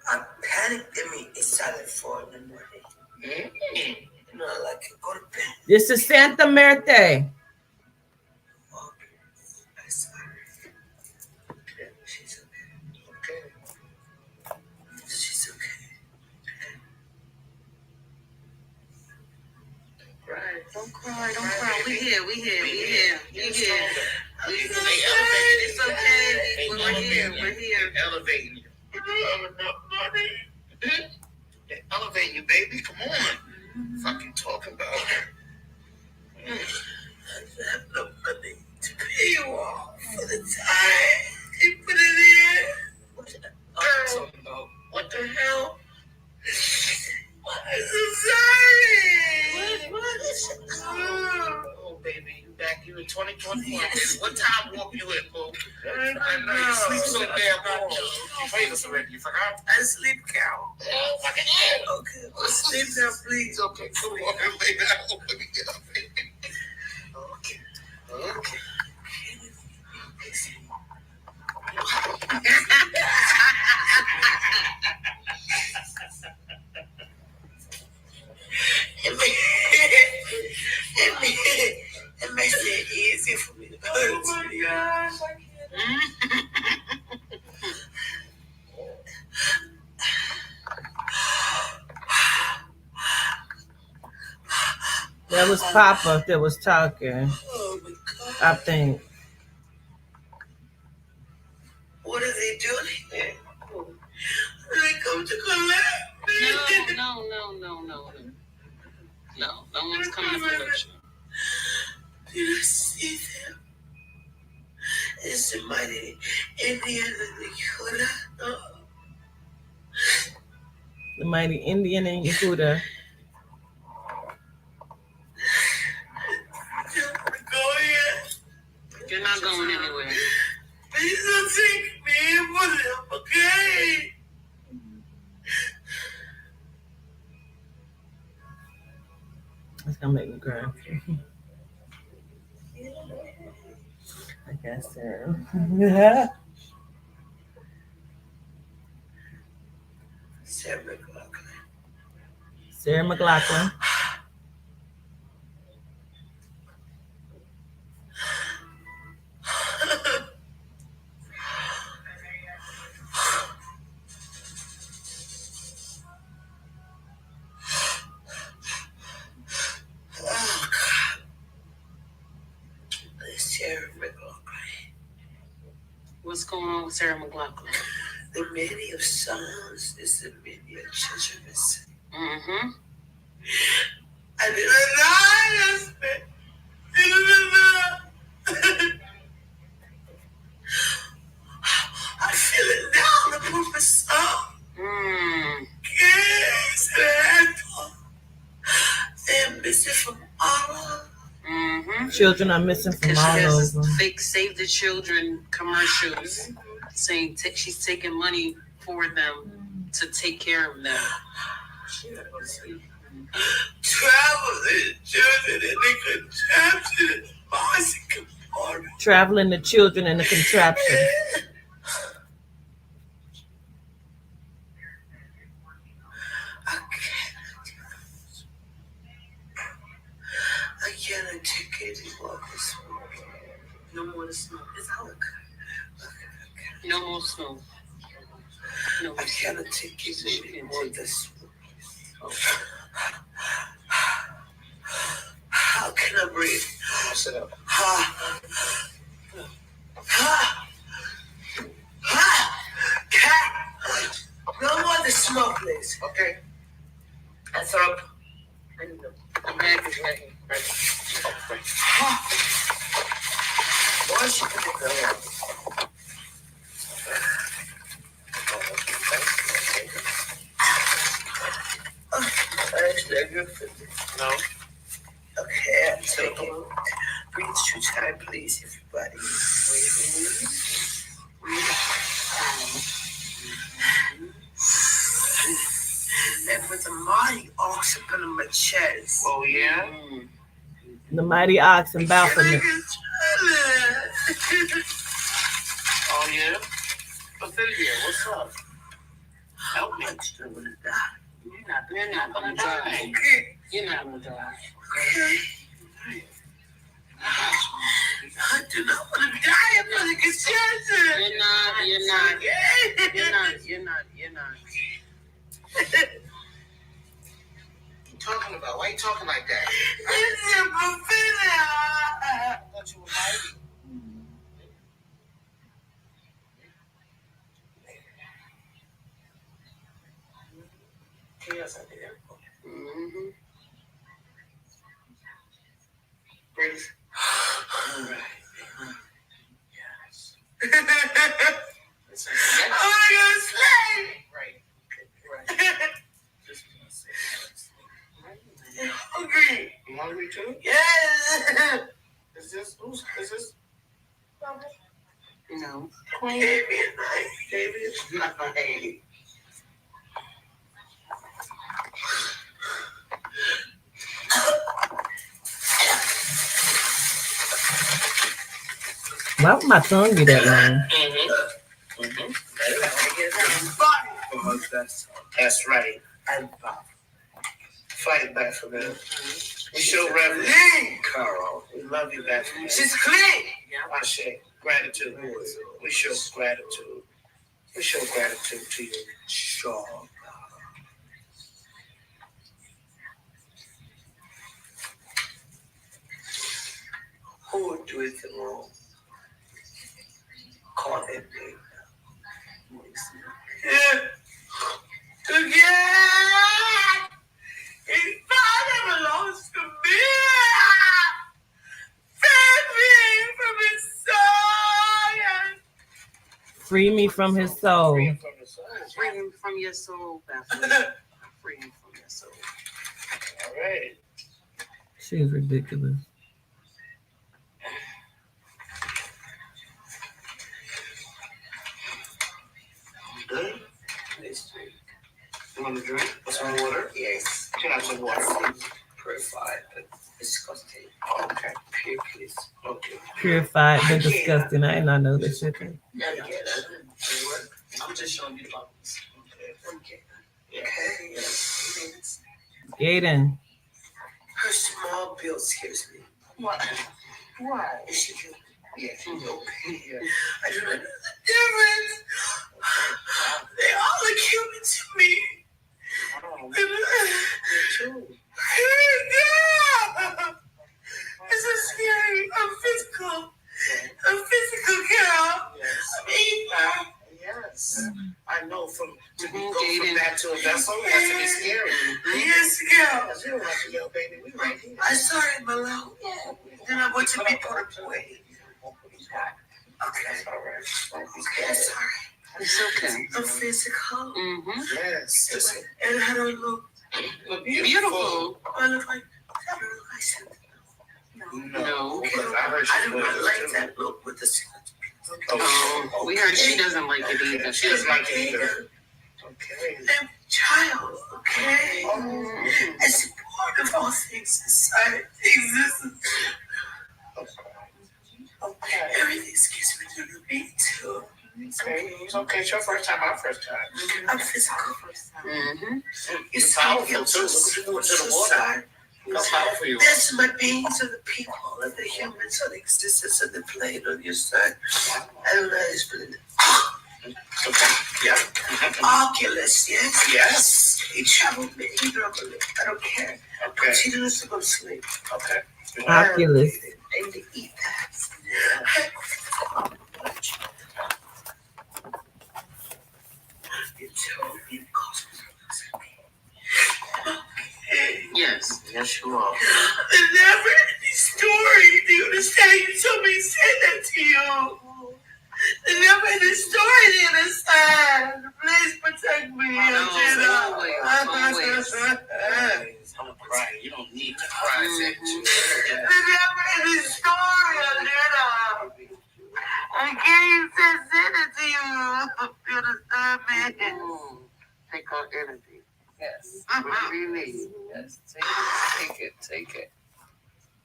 I panicked in me. It's 7:04 in the morning. You know, like go to bed. This is Santa Muerte. She's okay. Right. Don't cry. Don't cry. We here. We here. We here. We here. It's okay. We're here. We're here. Elevating you. They're elevating you, baby. Come on. Fucking talking about it. I have no money to pay you off for the time. They put it in. Girl, what the hell? I'm so sorry. What? Oh, baby, you back. You in 2021, baby. What time walk you in, boo? I know. You sleep so damn long. You played us already. You forgot? I sleep, Cal. Oh, fucking hell. Okay. Well, sleep now, please. Okay, come on. Lay down. Let me get up, baby. Okay. Okay. It makes it easy for me to go to. Oh my gosh, I can't. That was Papa that was talking. Oh my God. I think. What is he doing here? They come to collect. No. No one's coming to collect you. Did I see them? It's the mighty Indian and the Yehuda. The mighty Indian and Yehuda. Go yet? You're not going anywhere. Please don't take me for them, okay? It's gonna make me cry. I guess so. Sarah McLachlan. Sarah McLachlan. Oh, God. Sarah McLachlan. What's going on with Sarah McLachlan? The many of sons is the many of children. Mm-hmm. I didn't know husband. I feel it now, the purpose song. Yes, they're missing from all over. Mm-hmm. Children are missing from Because all she has over. fake Save the Children commercials saying she's taking money for them to take care of them. Traveling children in the contraption. Traveling the children in the contraption. I can't take it anymore. No more smoke. It's out. No more smoke. No. I cannot take it anymore. How can I breathe? Sit up. Cat. No more the smoke, please. Okay. That's up. The bag is right here. Why she put it there? No. Okay, I'm taking. Breathe 2 times, please, everybody. And with the mighty ox up in my chest. Oh, yeah? The mighty ox and Baphomet. Oh, yeah? Ophelia, what's up? Help me. You're not gonna die. You're not gonna die. Okay. I do not want to die. I'm gonna get cancer. You're not. You're not. What you talking about? Why are you talking like that? It's a Ophelia. I thought you were hiding. Yes, I did. Mm-hmm. Please. All right. Yes. I'm gonna slay. Right. Just gonna say you're hungry. You hungry too? Yes. Is this? No. David. Nice. Why would my tongue be that long? That's right. And fight back for them. We show reverence, Carl. We love you back for them. She's clean. I say gratitude. We show gratitude. We show gratitude to you. Sure. Who would do it wrong? Call that name. Yeah. Again! His father belongs to me! Free me from his soul. Free me from his soul. Free him from your soul, Baphomet. Free him from your soul. All right. She's ridiculous. Good. Nice drink. You want a drink? Some water? Yes. Can I have some water? Purified, but disgusting. Okay. Pure, please. Okay. Purified but disgusting. I did not know this shit. I'm just showing you the bubbles. Okay. Gaden. Her small build scares me. Why? Is she cute? Yeah, she's okay. I do not know the difference. They all look human to me. It's so scary. I'm physical. I'm physical, girl. Yes. I know from to go from that to a vessel, it has to be scary. Yes, girl. You don't have to yell, baby. We right here. I saw it below. Then I went to be put away. Okay. All right. I'm sorry. It's okay. I'm physical. Mm-hmm. Yes. And how do I look? Beautiful. I look like something. No. I do not like that look with the skeleton. Oh, we heard she doesn't like it either. She doesn't like it either. Okay. I'm child, okay? I support of all things inside existence. Okay. Everything scares me to me too. Okay, it's okay. It's your first time, our first time. I'm physical. Mm-hmm. You see, I'm so side. That's powerful. That's my beings of the people, of the humans, of the existence of the plane on your side. I don't know how to explain it. Okay. Yeah. Oculus, yes? Yes. He traveled me, he drove me. I don't care. Okay. She doesn't go to sleep. Okay. Oculus. I need to eat that. You told me the cosmos was Yes. Yes, you are. the never-ending story. Do you understand? You told me to say that to you. The never-ending story, do you understand? Please protect me. Always. I'm crying. You don't need to cry. The never-ending story, Alina. I can't even send it to you. You understand me? Take our energy. Yes. What do you need? Yes, take it.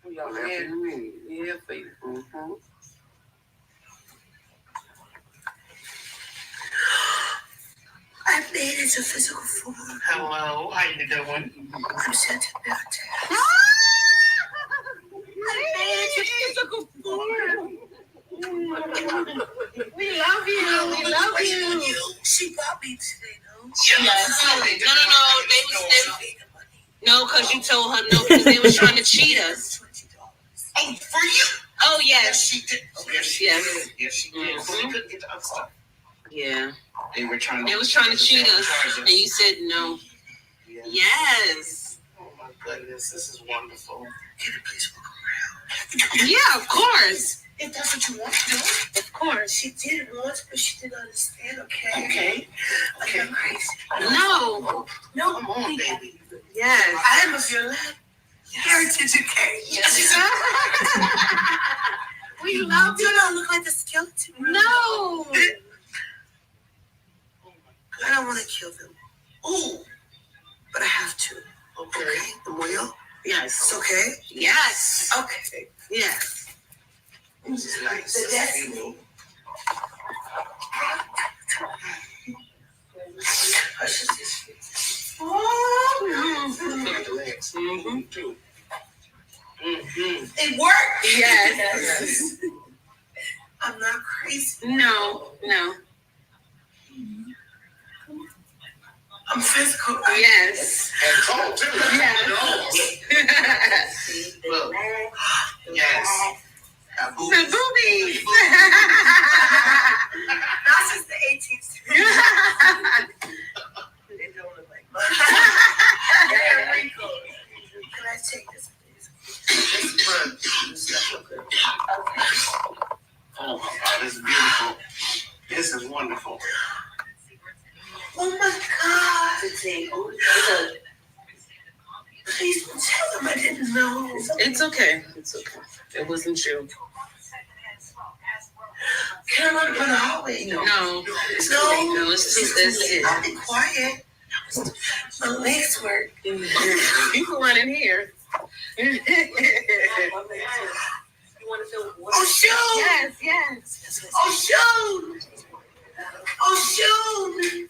We are Whatever here. you need. We're here for you. Mm-hmm. I made it to physical form. Hello. How you doing? I'm sentimental. I made it to physical form. We love you. We love you. She got me today, no? Yes. No. No, because you told her no, because they was trying to cheat us. Oh, for you? Oh, yes. She did. Yes. Yes, she did. Mhm. We couldn't get the other stuff. Yeah. They were trying to. They was trying to cheat us, and you said no. Yes. Yes. Oh my goodness, this is wonderful. Can you please walk around? Yeah, of course. If that's what you want to do. Of course. She did it once, but she didn't understand, okay? Okay. Like I'm crazy. No. No, Come on, baby. Yes. I am of your land. Heritage, okay? Yes. We love you. You don't look like the skeleton. No. I don't want to kill them. Ooh. But I have to. Okay. The wheel? Yes. It's okay? Yes. Okay. Yes. This is nice. The destiny. Hush this. Look at the legs. Mm-hmm. Too. Mm-hmm. It worked. Yes. I'm not crazy. No. I'm physical. Yes. And tall too. Yes. Look. Yes. The boobies. Not since the 18th century. They don't look like mine. They're wrinkled. Can I take this, please? This is okay. Oh my God, this is beautiful. This is wonderful. Oh my God. Please tell them I didn't know. It's okay. It wasn't you. Can I run for the hallway? No. It's I'll be quiet. My legs work. You can run in here. You want to feel what? Oh, shoot! Yes. Oh, shoot! Oh, shoot!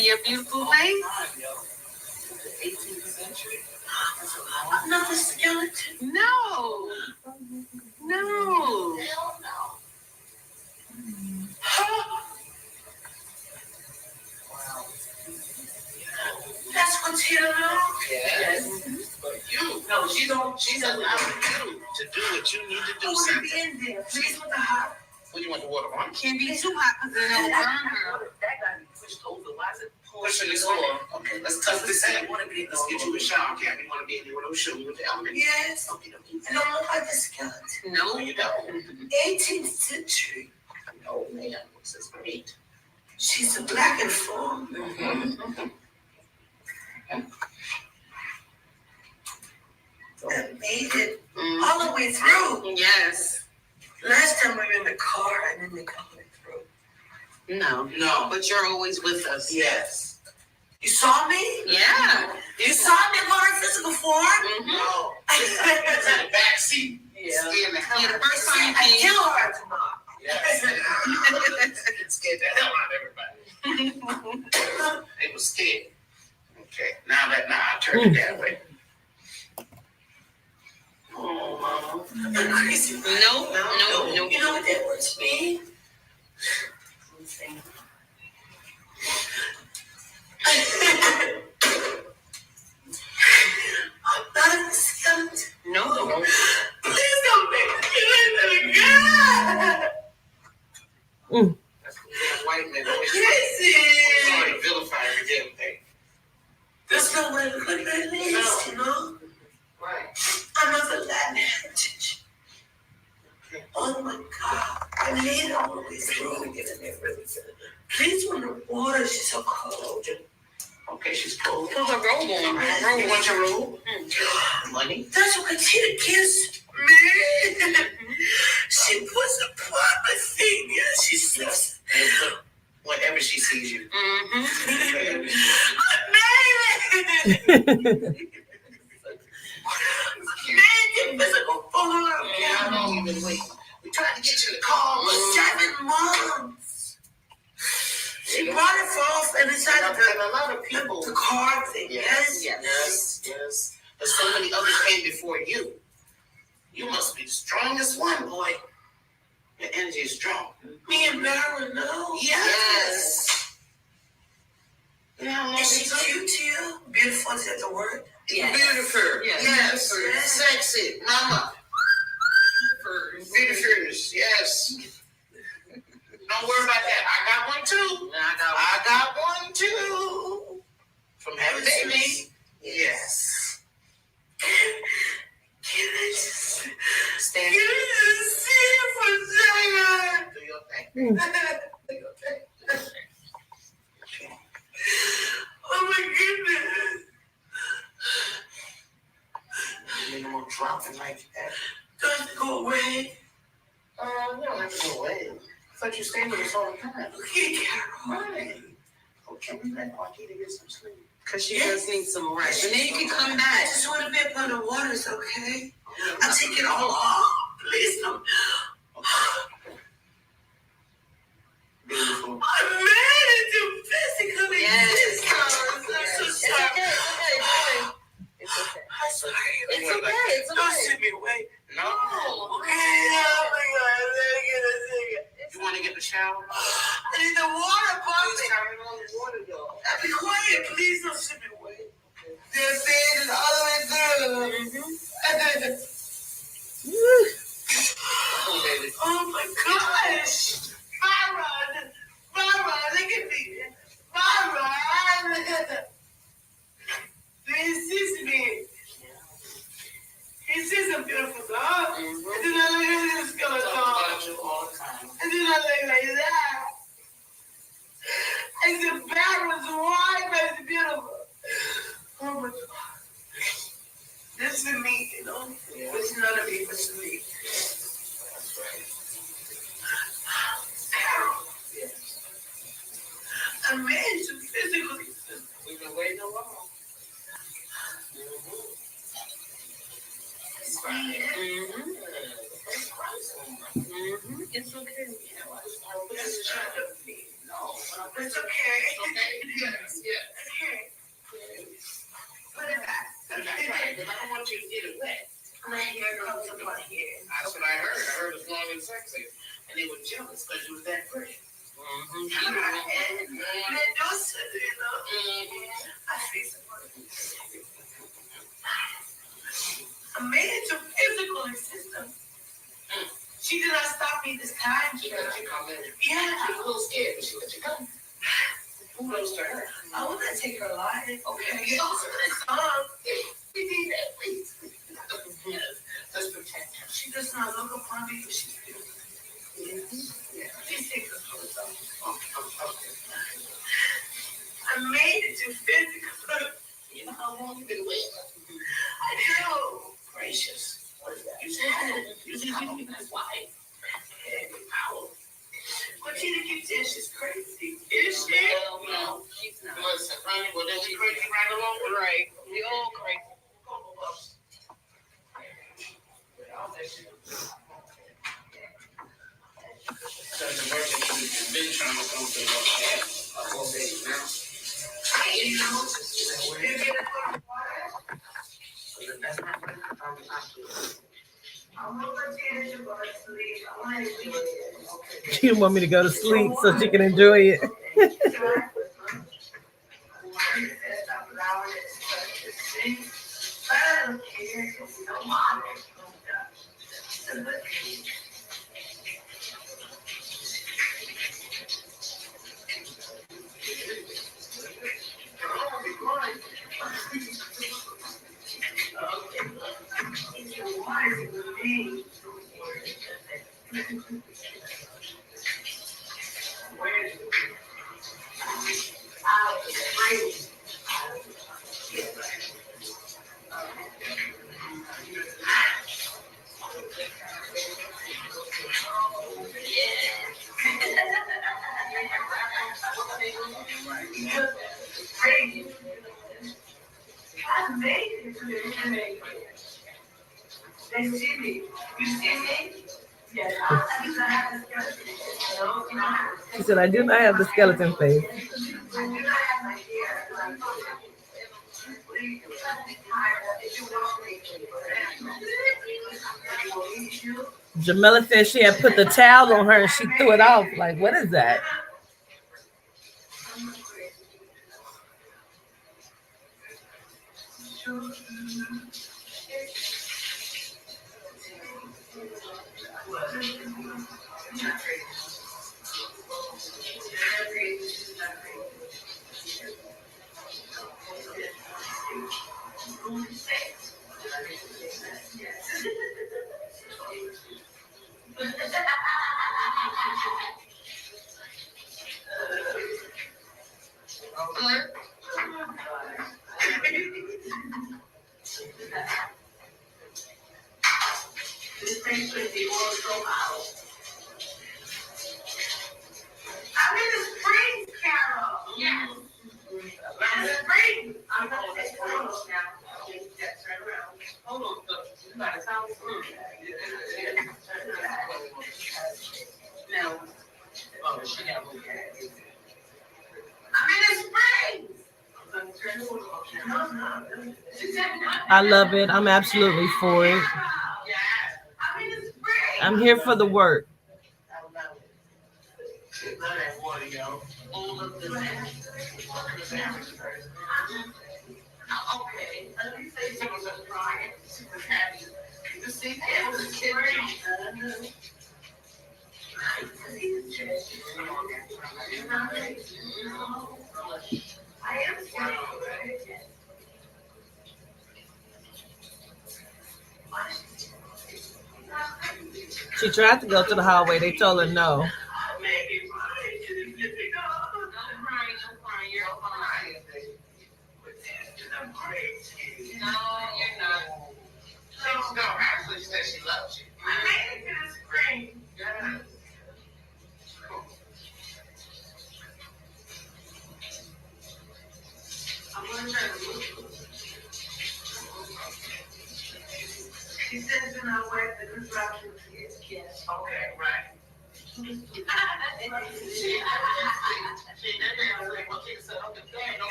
see your beautiful face? 18th century. Another skeleton. No. No. Hell no. Wow. That's what you know. Yes. But you. No, she's allowing you to do what you need to do. I want to be in there. Please with the hot. What do you want the water on? Can't be too hot because then it'll burn her. That got to be pushed over. Why is it pushing this over? Okay, let's touch this in. Let's get you a shower cap. You want to be in there with those shoes with the element? Yes. Okay, okay. I don't look like a skeleton. No, you don't. 18th century. No, man. This is great. She's a black and form. That made it all the way through. Yes. Last time we were in the car and then they come through. No. No. But you're always with us. Yes. You saw me? Yeah. You saw me in my physical form? Mm-hmm. No. It's in the back seat. Yeah. The first time you I came. kill her tomorrow. Yes. It scared the hell out of everybody. They were scared. Okay. Now I turn it that way. Oh, Mama. I'm crazy. No. You know what that word means? I'm not a skeleton. No. Please don't make me do it again. That's what white men always sorry, vilify every damn thing. There's no way to look at this, you know? Right. I'm of the Latin heritage. Oh my God. I made it all the way through to get in there really good. Please, when the water, she's so cold. Okay, she's cold. Put her robe on. You want your robe? Money? That's what Katina kissed me. She puts a paw on my finger. She slips. Whenever she sees you. Mm-hmm. I made it. Made the physical form. Yeah, I know you've been waiting. We tried to get you in the car for 7 months. She brought it off and decided to a lot of people the car thing. Yes. But so many others came before you. You must be the strongest one, boy. Your energy is strong. Me and Barra know. Yes. You know how long is she cute to you? Beautiful, is that the word? Yes. Beautiful. Yes. Sexy. Mama. Beautiful. Yes. Don't worry about that. I got one too. I got one too. From having babies. Yes. Can I just stand? Can I just see it for a second? Do your thing. Do your thing. Oh my goodness. You know, dropping like that. Does it go away? No, it doesn't go away. I thought you stayed with us all the time. Okay, Carol. Right. Okay, we let Marquita get some sleep. Because she does need some rest. And then you can come I back. just want to be up under water, it's okay? I'll take it all off. Please don't. Beautiful. I made it to physically. Yes. I'm so sorry. It's okay. I'm sorry. It's okay. Don't send me away. No. Okay. Oh my God. You want to get in the shower? I need the water, Bobby. Turn on the water, y'all. Be quiet, please. Don't send me away. They're fading all the way through. Oh my gosh. Mara, look at me. Mara. This is me. He sees a beautiful dog. And then I look at this skeleton. And then I look like that. I said, Barra's white, but it's beautiful. Oh my God. This is me, you know? It's none of me, but it's me. That's right. Carol. Yes. I made you physically. We've been waiting a while. It's okay. No, it's okay. Yes. I made it to physical existence. She did not stop me this time. She let you come in. Yeah. She was a little scared, but she let you come. Kudos to her. I will not take her life. Okay. You also we need that, please. Let's protect her. She does not look upon me, but she's beautiful. Yeah. Please take her clothes off. Okay. I made it to physical. You know how long you've been waiting? I know. Gracious. What is that? You said that's why. But Tina keeps saying she's crazy. Is she? No, she's not. Listen, Ronnie, well, then we crazy right along. Right. We all crazy. So the emergency has been trying to come to a whole day now. You know, that's not what She didn't want me to go to sleep so she can enjoy it. They see me. You see me? Yes. She said, I do not have the skeleton face. Jamila said she had put the towel on her and she threw it off. Like, what is that? This thing should be all so out. I'm in the springs, Carol. Yes. I'm in the springs. I'm going to take photos now. Turn around. Hold on. You got to tell me. No. Oh, she got to move. I'm in the springs. I love it. I'm absolutely for it. I'm here for the work. She tried to go to the hallway. They told her no. Actually, she said she loves you. I made it to the screen. I'm going to try to look. She says in our way the construction is yes. Okay, right. I'm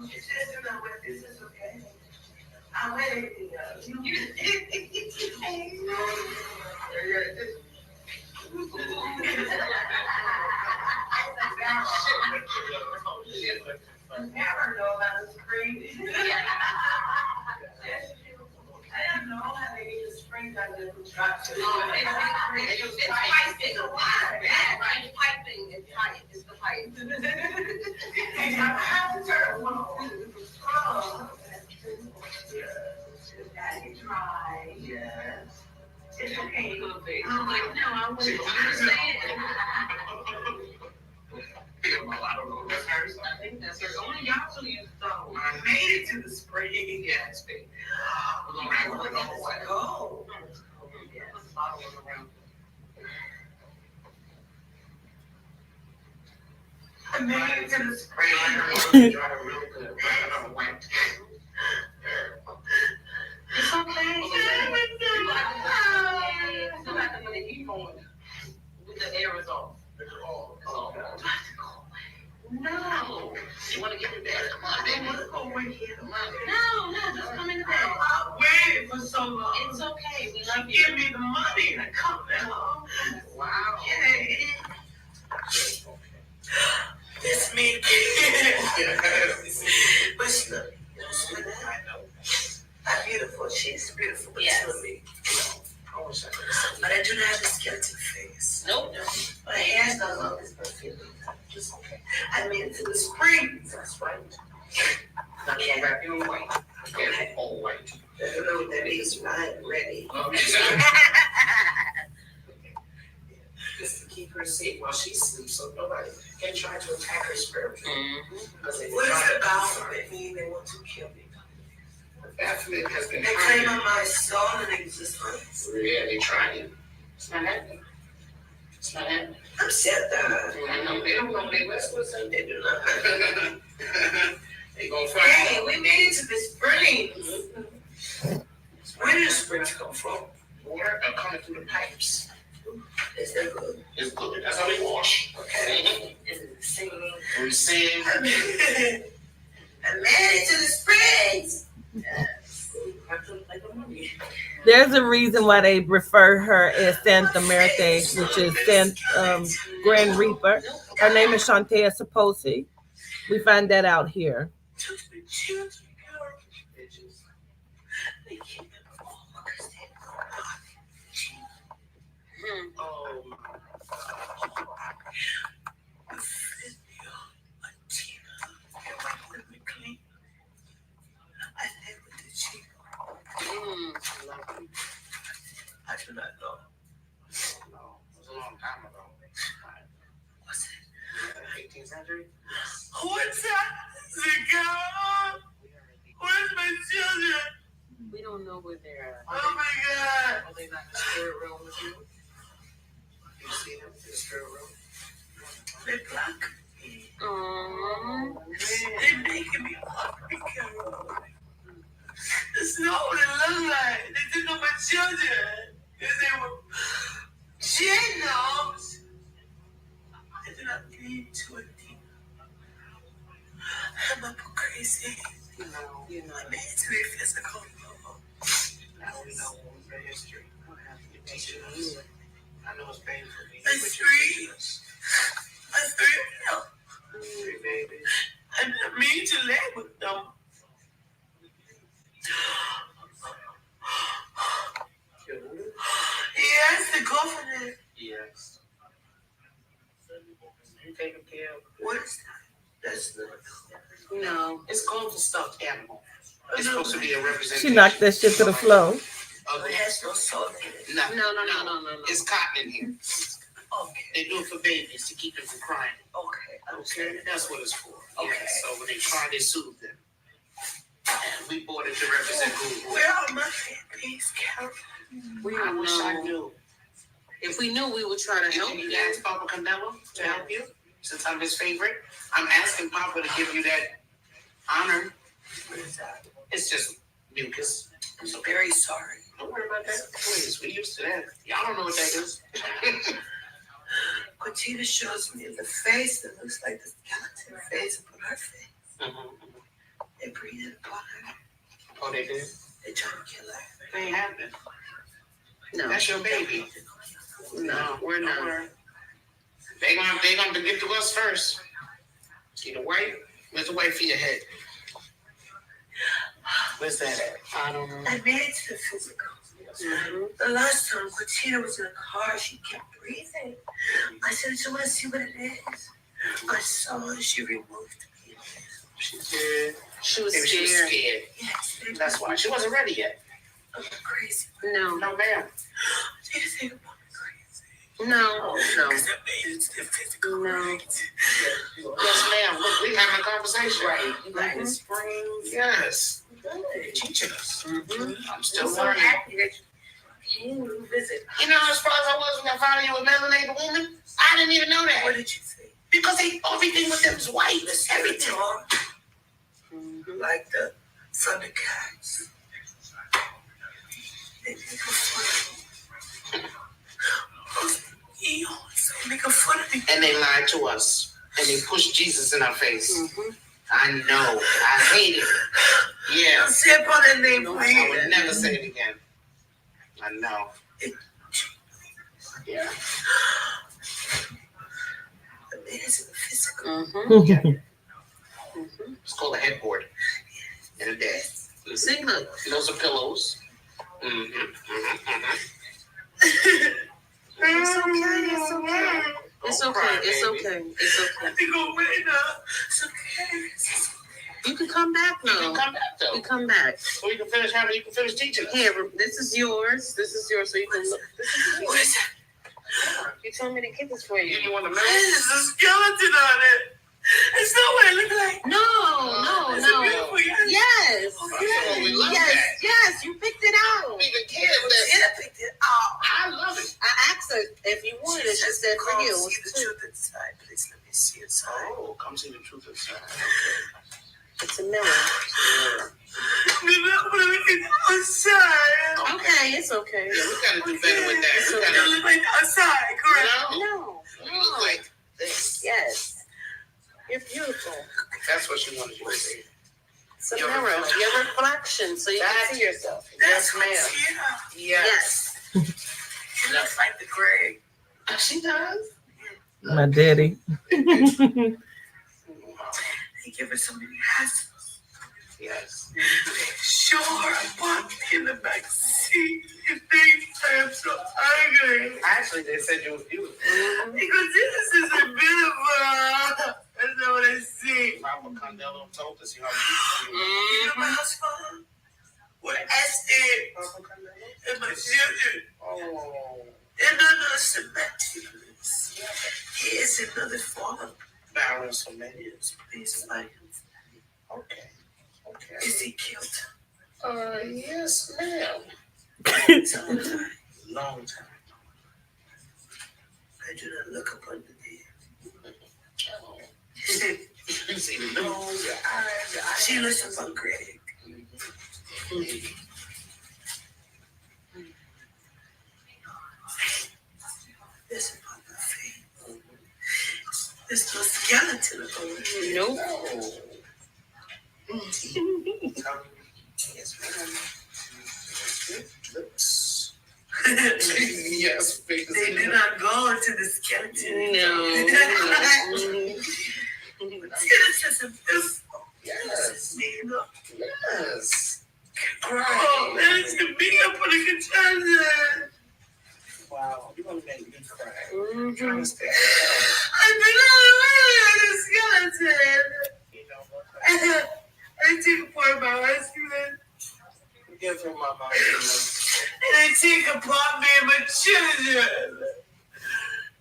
just in our way. This is okay. I went everything else. It's okay. I'm like, no, I wouldn't understand. I don't know. That's hers. I think that's her. Only y'all two used to. I made it to the spring. Yes, baby. We're gonna have to go. Oh. Yes. I made it to the spring. It's okay. It's not the money keep going with the aerosol. No. You want to get in bed? Come on, baby. Let's go right here. No, just come in the bed. I waited for so long. It's okay. We love you. Give me the money to come down. Wow. Yay. This me. But she look. I'm beautiful. She's beautiful too. Me. But I do not have a skeleton face. Nope. My hair's not long as my feelings. Just okay. I made it to the spring. That's right. I'm gonna wrap you in white. Okay. All white. I don't know what that means. I'm ready. Just to keep her safe while she sleeps, so nobody can try to attack her spiritually. What does the Baphomet mean? They want to kill me. The Baphomet has been. They claim on my soul and existence. Yeah, they trying. It's not happening. It's not happening. I'm sad that. I know they don't know they West Coast and they do not. They gonna find. Hey, we made it to the spring. Where do the springs come from? Water coming through the pipes. Is that good? It's good. That's how they wash. Okay. Is it singing? We sing. I made it to the springs. Yes. There's a reason why they refer her as Santa Muerte, which is Grand Reaper. Her name is Shantea Saposi. We find that out here. Oh my I do not know. No, it was a long time ago. Was it? 18th century? What's that? Where's my children? We don't know where they're at. Oh my God. Are they not in the spirit realm with you? You see them in the spirit realm? They block me. They're making me hungry, Carol. It's not what it looks like. They took on my children. Because they were genomes. I do not bleed to a demon. I'm up crazy. No, you're not. I made it to be physical. Now we know the history. You teach it. I know it's painful. I'm three. I'm three now. Three babies. I didn't mean to lay with them. Yes, the governor. Yes. You taking care of what is that? That's not. No. It's called the stuffed animal. It's supposed to be a representation. She knocked that shit to the floor. It has no soul in it. No. It's cotton in here. Okay. They do it for babies to keep them from crying. Okay. That's what it's for. Okay. Yeah. So when they cry, they soothe them. And we bought it to represent who. Where are my babies, Carol? I wish I knew. If we knew, we would try to help you. Ask Papa Canelo to help you, since I'm his favorite. I'm asking Papa to give you that honor. What is that? It's just mucus. I'm so very sorry. Don't worry about that. Please, we're used to that. Y'all don't know what that is. Quintita shows me the face that looks like the skeleton face upon her face. They breathed upon her. Oh, they did? They tried to kill her. They ain't happening. No. That's your baby. No, we're not. They gonna get to us first. See the white? Where's the white for your head? Where's that at? I don't know. I made it to the physical. The last time Quintita was in the car, she kept breathing. I said, I just want to see what it is. I saw her. She removed me. She did. She was Maybe she was scared. scared. Yes. That's why. She wasn't ready yet. I'm crazy. No. No, ma'am. Do you think I'm crazy? No. Because that made it the physical. No. Right? Yes, ma'am. Look, we having a conversation. Right. You got the springs. Yes. Good. You're teaching us. Mm-hmm. I'm still I'm so learning. happy that you came to visit. You know how surprised I was when I found you a melanated woman? I didn't even know that. What did you say? Because everything with them is white. Everything. Like the Thundercats. They make fun of me. He always make fun of me. And they lied to us. And they pushed Jesus in our face. Mm-hmm. I know. I hate it. Yeah. Don't say upon that name, I would never say it again. I know. Yeah. The man is in the physical. Mm-hmm. Yeah. Mm-hmm. It's called a headboard. In a bed. See, look. Those are pillows. Mm-hmm. Mm-hmm. It's okay. It's Don't okay. cry, It's baby. okay. It's I okay. think I'm waiting now. It's okay. You can come back You now. can come back though. You can come back. So you can finish teaching us. Here, this is yours. This is yours, so you can look. What is that? You told me to get this for You you. didn't want to There's know? a skeleton on it. It's not what it looks like. No, no, It's a no. beautiful, Yes. Oh, we love Yes, that. yes. You picked it out. Even kids that Yeah, I picked it out. I love it. I asked her if you wanted it. She said for you. See the truth inside. Please let me see inside. Oh, come see the truth inside. It's a mirror. Maybe I'm gonna look at the outside. Okay, it's okay. Yeah, we gotta do better with that. So We I gotta, don't look like the outside, correct? No, we look like this. yes. You're beautiful. That's what she wanted you to see. It's a Your mirror. reflection. Your reflection, so you can That's- see yourself. That's Yes, what's here. Yes. She looks like the Greg. She does. My daddy. They give her so many hassles. Yes. Sure, I walked in the back seat and things I'm so ugly. Actually, they said you was beautiful. Because this is a beautiful. That's not what I see. Papa Condello told us you how beautiful you were. You know my husband? What I said. Papa Condello? And my children. Oh. And another cementiness. He is another father. Balance for many. Yes, please like him. Okay. Okay. Is he killed? Yes, ma'am. Sometime. Long time. I do not look upon the dead. Oh. You see the nose, your eyes, your eyes. She looks upon Greg. This is upon my face. There's no skeleton upon my face. Nope. No. Yes, ma'am. Lips. Yes, because They do not go into the skeleton. No. This is a beautiful. Yes. You know. Yes. Oh, there's the me up on the contender. Wow, you're gonna make me cry. Mhm. Trying to stay. I've been all the skeleton. You know what? I take apart my husband. Give her my mom. And I take apart me and my children.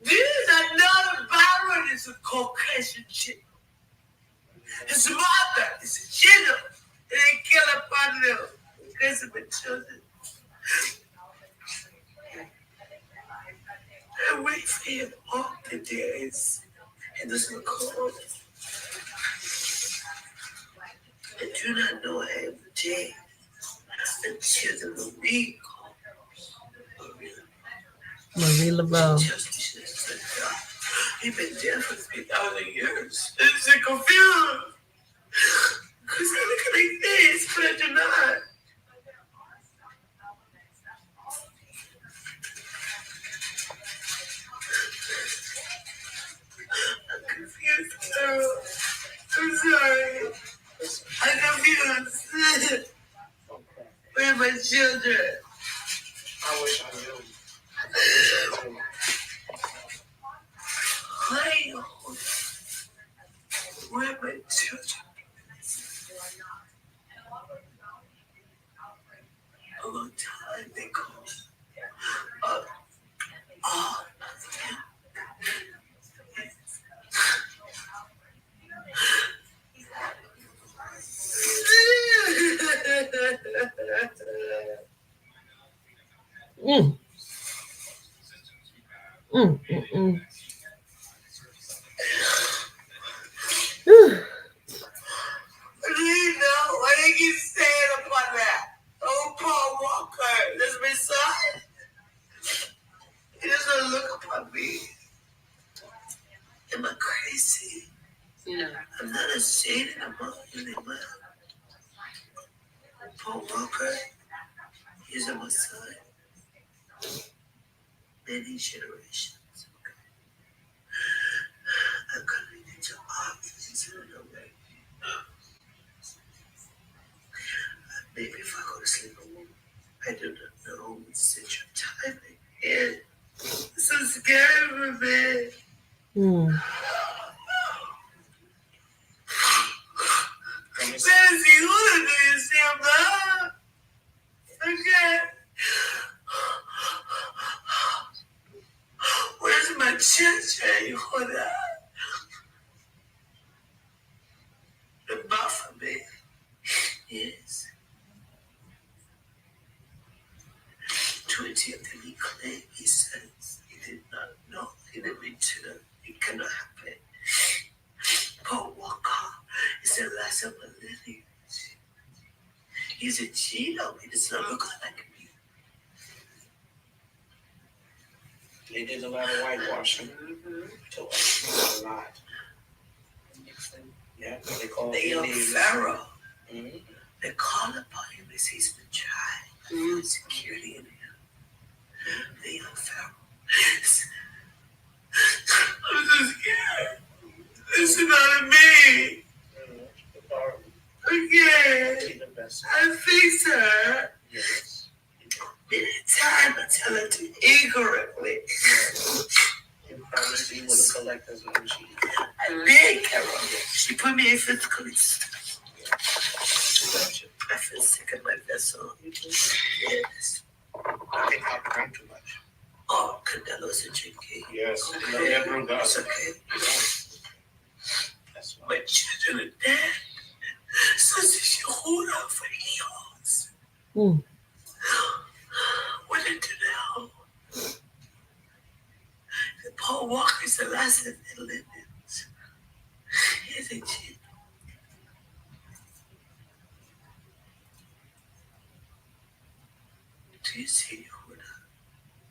This is not a Byron, it's a Caucasian chick. His mother is a Chino. And they kill upon them because of my children. I wait for him all the days. And this is cold. I do not know I am Jane until the Marie Marie Laveau. He's been dead for 3,000 years. It's so confused. Because I look like this, but I do not. I'm confused, girl. I'm sorry. I'm confused. Where are my children? I wish I knew. I know. Where are my children? A long time they called. Mm. Mm, mm, mm. Why they keep staying upon that? Oh, Paul Walker, that's my son. He doesn't look upon me. Am I crazy? No. I'm not ashamed of anyone. Paul Walker, he's my son. Many generations. I'm coming into office in a way. Maybe if I go to sleep alone, I do not know such a time again. So scary for me. Fancy, who do you see about? Okay. Where's my children? Hold on. The buffer me. Yes. 20 of them he claimed, he says he did not know. He didn't return. It cannot happen. Paul Walker is the last of my lineage. He's a Gino. He does not look like me. They did a lot of whitewashing. To us. A lot. Yeah, they call The young Indians. Pharaoh. Mm-hmm. They call upon him as he's been tried. Security in him. The young Pharaoh. I'm so scared. Listen to me. Okay. I fix her. Yes. Anytime I tell her to incorrectly. You promised you wouldn't collect as much. I beg Carol. She put me in physical stuff. I feel sick of my vessel. Yes. I think I drank too much. Oh, Candelo's a drinking. Yes. Okay. It's okay. That's why. My children are dead. So she hold up for years. What did you know? Paul Walker is the last of the livings. He's a cheat. Do you see Yehuda?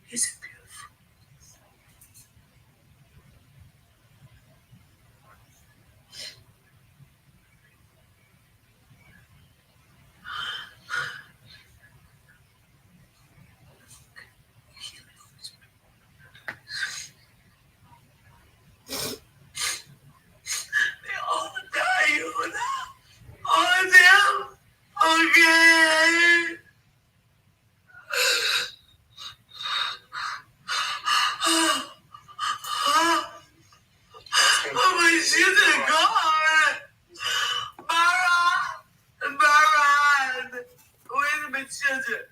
He's beautiful. They all die, Yehuda. All of them. Okay. Oh, my children are gone. Baran. Where's my children?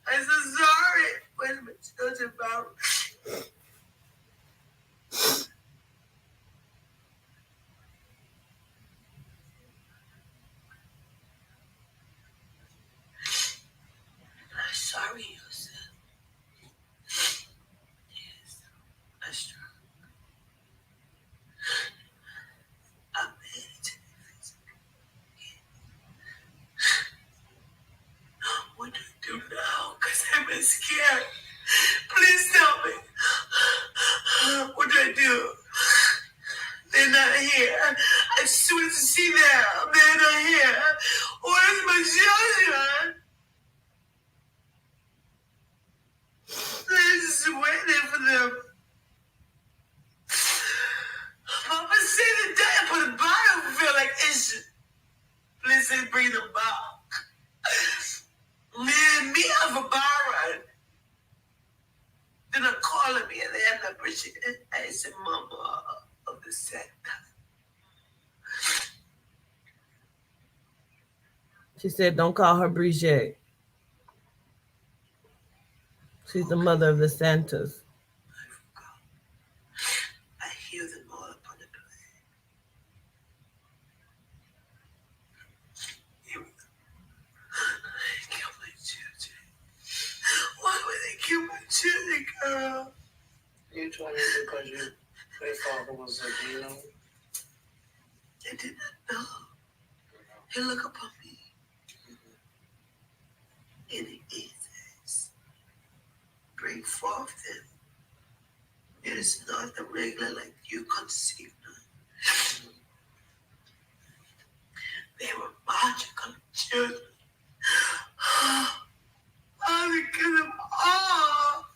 I'm so sorry. Where's my children, Baran? I'm sorry, Yosef. Yes, I'm strong. I'm made. What do I do now? Because I'm scared. Please tell me. What do I do? They're not here. I just want to see them. They're not here. Where's my children? I'm just waiting for them. Papa said the day I put a bottle feel like issue. Please say bring them back. Me of a bar. They're not calling me and they have not appreciated it. I said, Mama of the sector. She said, don't call her Brigitte. She's the mother of the Santas. I hear them all up on the plane. Here we go. They killed my children. Why would they kill my children, girl? You told me because their father was a demon. They did not know. They look upon me. And it is. Bring forth them. It is not the regular like you conceive them. They were magical children. I would kill them all.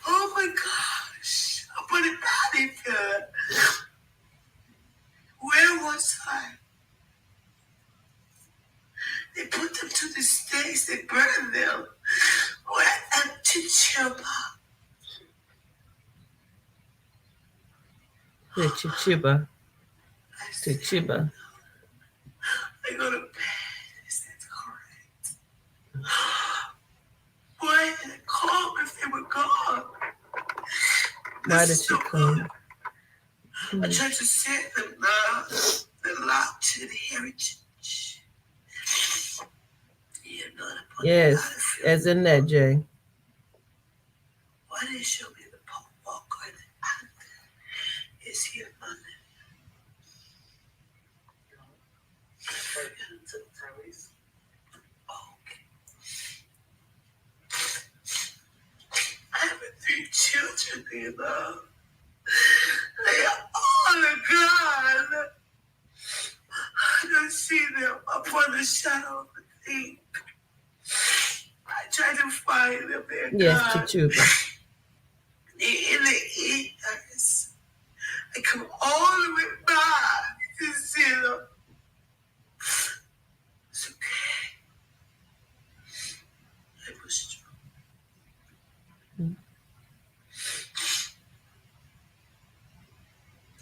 Oh my gosh. I put it out in here. Where was I? They put them to the stakes. They burned them. Where empty Chiba? The Chichiba. Chichiba. I go to bed. Is that correct? Why did I call if they were gone? Why did she come? I tried to send them the lock to the heritage. You're not upon Yes, as in that, Jay. Why did you show me the Paul Walker and the actor? Is he a London? Okay. I have 3 children, you know. They are all gone. I don't see them upon the shadow of a thing. I try to find them. They're Yes, gone. Chichuba. They're in the ears. I come all the way back to see them. It's okay. I was strong.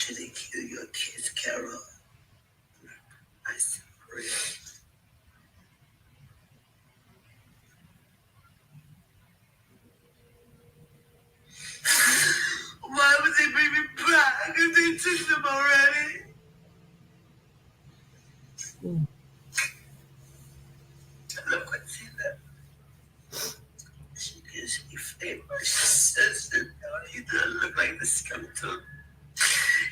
Did they kill your kids, Carol? I said, real. Why would they bring me back if they took them already? Look what's in them. She gives me favor. She says that you don't look like the skeleton.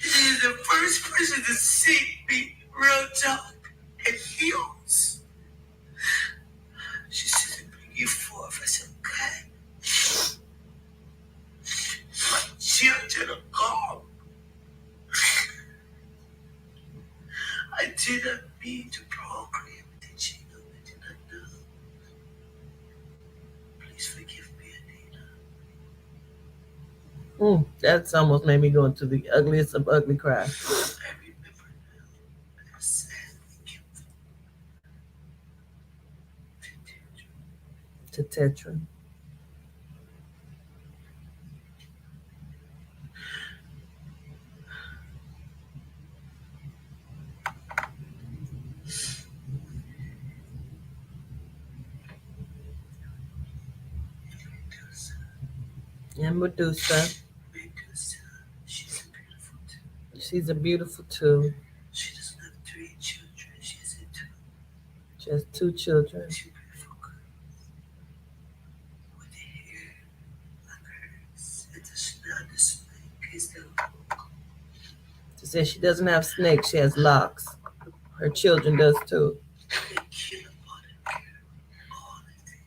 She is the first person to see me real dark and heals. She said to bring you forth. I said, okay. My children are gone. I did not mean to procreate with the children. I did not know. Please forgive me, Anita. That's almost made me go into the ugliest of ugly cry. I remember now. I said, Tetetron. And Medusa. She's beautiful too. She's a beautiful too. She doesn't have 3 children. She has 2. She has 2 children. 2 beautiful girls. With the hair like hers. It is not the snake. It's the look. She says she doesn't have snakes. She has locks. Her children does too. They kill upon her. All of them.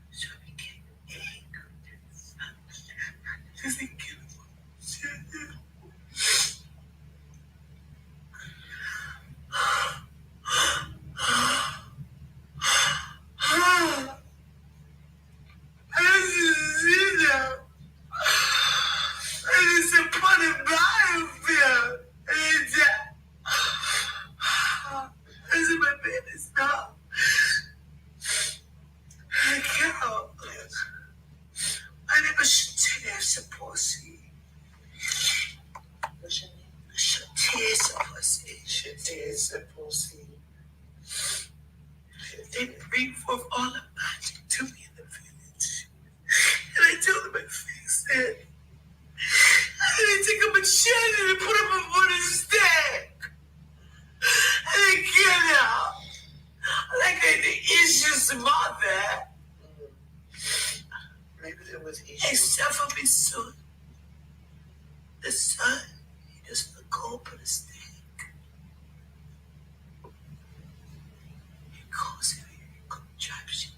So I became angry. Does he kill upon I just see them. I just put it by him. with each. Except for me soon. The sun, he just look cold for the stick. He calls him, he comes drive shit.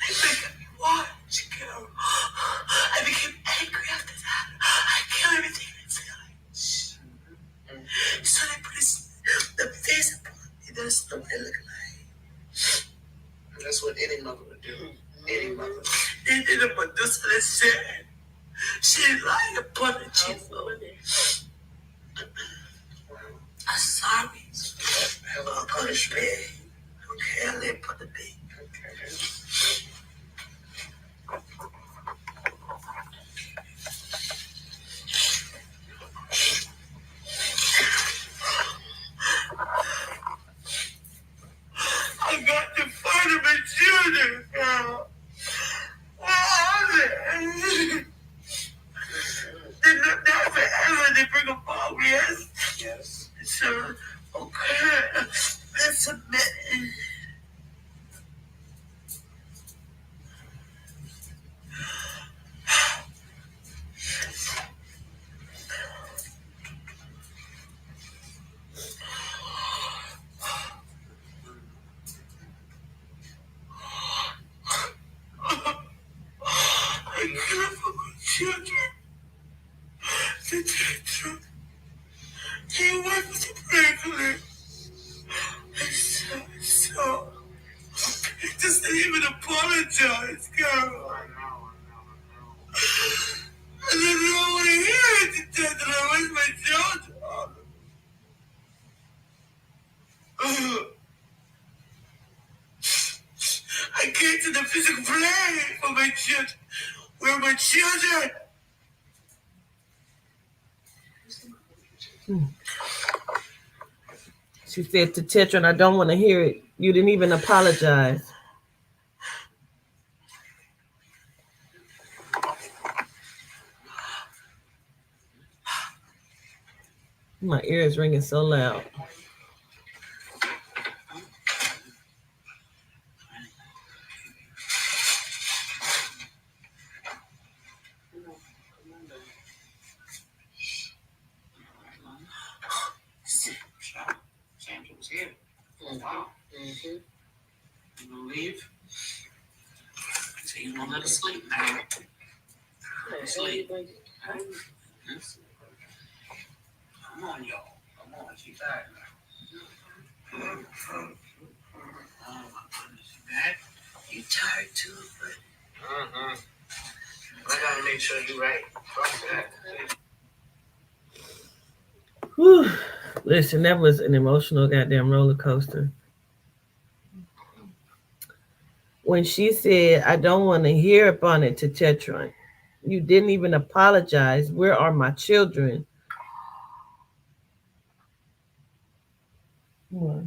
They make me watch, girl. I became angry after that. I kill everything that's feeling. So they put the face upon me. That's what I look like. That's what any mother would do. Any mother. They did a Medusa that said she lied upon the chief of it. I'm sorry. Have a I'll go to punishment. bed. Okay, I live for the bed. I got to find my children now. They look down forever. They bring a ball, yes? Yes. So, okay. Let's submit. I care for my children. The Tetetron. He worked with the Franklin. So. He just didn't even apologize, girl. I didn't want to hear it, the Tetetron. Where's my children? I came to the physical plane for my children. Where are my children? She said to Tetetron, I don't want to hear it. You didn't even apologize. My ear is ringing so loud. Sandra was here. Oh, wow. Mm-hmm. You gonna leave? So you won't let us sleep now. Sleep. Yes. Come on, y'all. Come on, she's tired now. Oh my goodness, you bad? You tired too, but I gotta make sure you're right. Fuck that. Whew. Listen, that was an emotional goddamn roller coaster. When she said, I don't want to hear upon it to Tetetron. You didn't even apologize. Where are my children? What?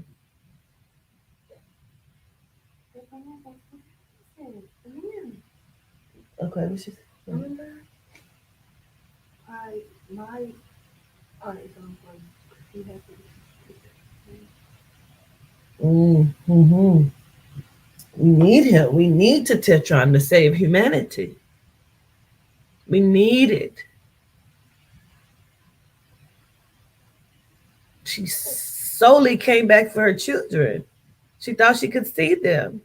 Okay, what's she say? Mm-hmm. We need him. We need Tetetron to save humanity. We need it. She solely came back for her children. She thought she could see them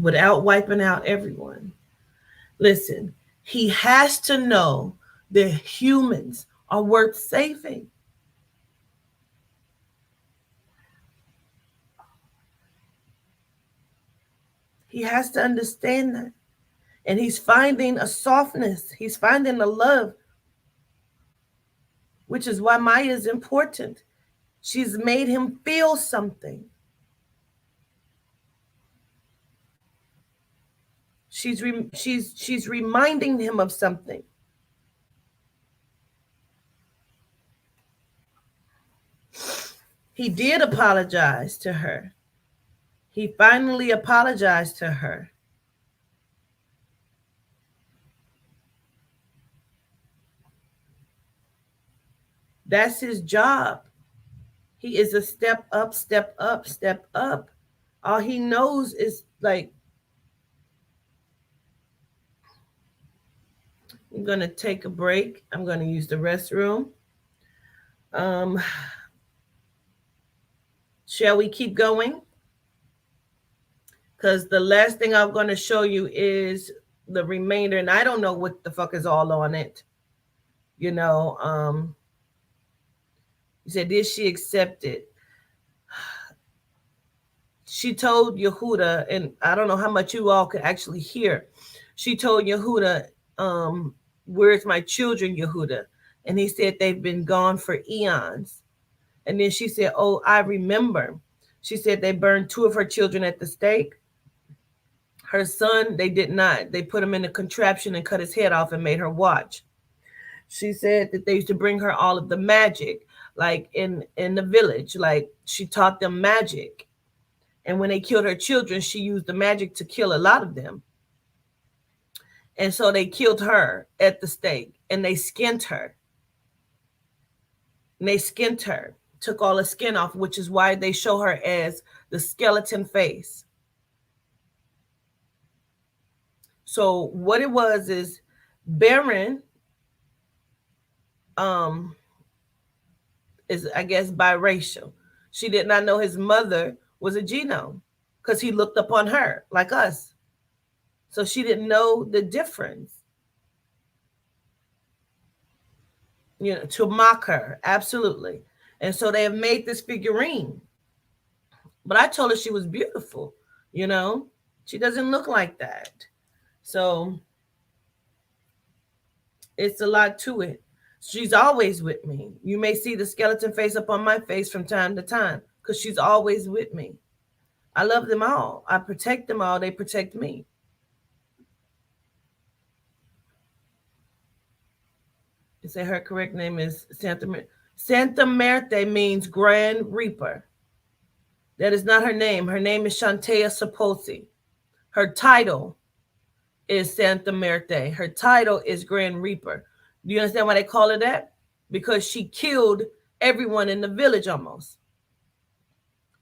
without wiping out everyone. Listen, he has to know that humans are worth saving. He has to understand that. And he's finding a softness. He's finding a love, which is why Maya is important. She's made him feel something. She's reminding him of something. He did apologize to her. He finally apologized to her. That's his job. He is a step up, step up, step up. All he knows is like, I'm gonna take a break. I'm gonna use the restroom. Um, shall we keep going? Because the last thing I'm gonna show you is the remainder, and I don't know what the fuck is all on it. You know, he said, did she accept it? She told Yehuda, and I don't know how much you all could actually hear. She told Yehuda, where's my children, Yehuda? And he said they've been gone for eons. And then she said, oh, I remember. She said they burned two of her children at the stake. Her son, they did not. They put him in a contraption and cut his head off and made her watch. She said that they used to bring her all of the magic, like in the village. Like she taught them magic. And when they killed her children, she used the magic to kill a lot of them. And so they killed her at the stake and they skinned her. And they skinned her, took all the skin off, which is why they show her as the skeleton face. So what it was is Baron is, I guess, biracial. She did not know his mother was a genome because he looked upon her like us. So she didn't know the difference. You know, to mock her, absolutely. And so they have made this figurine. But I told her she was beautiful, you know. She doesn't look like that. So it's a lot to it. She's always with me. You may see the skeleton face up on my face from time to time because she's always with me. I love them all. I protect them all. They protect me. You say her correct name is Santa Merte. Santa Merte means Grand Reaper. That is not her name. Her name is Shantea Saposi. Her title is Santa Merte. Her title is Grand Reaper. Do you understand why they call her that? Because she killed everyone in the village almost.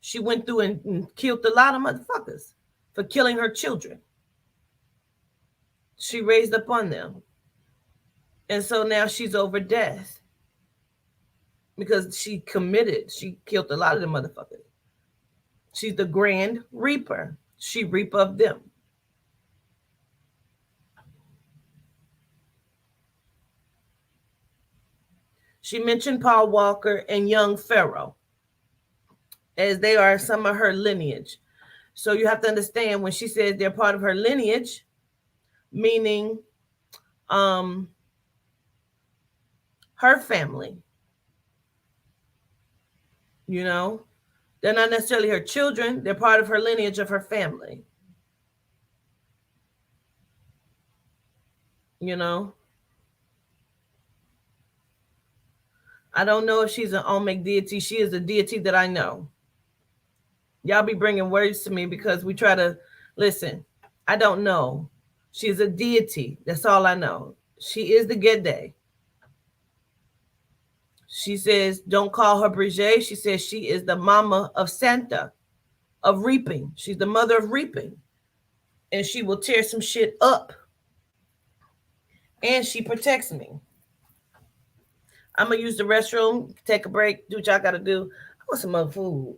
She went through and killed a lot of motherfuckers for killing her children. She raised upon them. And so now she's over death because she killed a lot of them motherfuckers. She's the Grand Reaper. She reap of them. She mentioned Paul Walker and young Pharaoh as they are some of her lineage. So you have to understand when she says they're part of her lineage, meaning her family. You know, they're not necessarily her children. They're part of her lineage of her family. You know, I don't know if she's an Olmec deity. She is a deity that I know. Y'all be bringing words to me because we try to listen. I don't know. She's a deity. That's all I know. She is the Gede. She says, don't call her Brigitte. She says she is the mama of Santa, of reaping. She's the mother of reaping. And she will tear some shit up. And she protects me. I'm going to use the restroom, take a break, do what y'all got to do. I want some more food.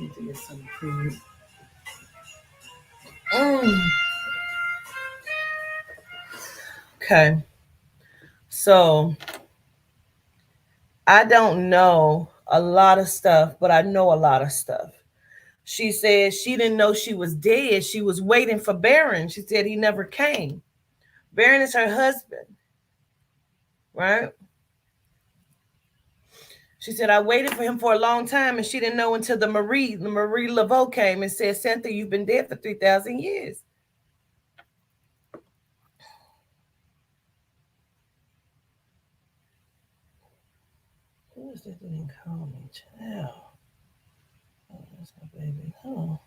need to get some food. Mm. Okay. So I don't know a lot of stuff, but I know a lot of stuff. She said she didn't know she was dead. She was waiting for Baron. She said he never came. Baron is her husband, right? She said, I waited for him for a long time, and she didn't know until the Marie Laveau came and said, Cynthia, you've been dead for 3,000 years. Who is that that didn't call me? Child. Oh, that's my baby. Oh.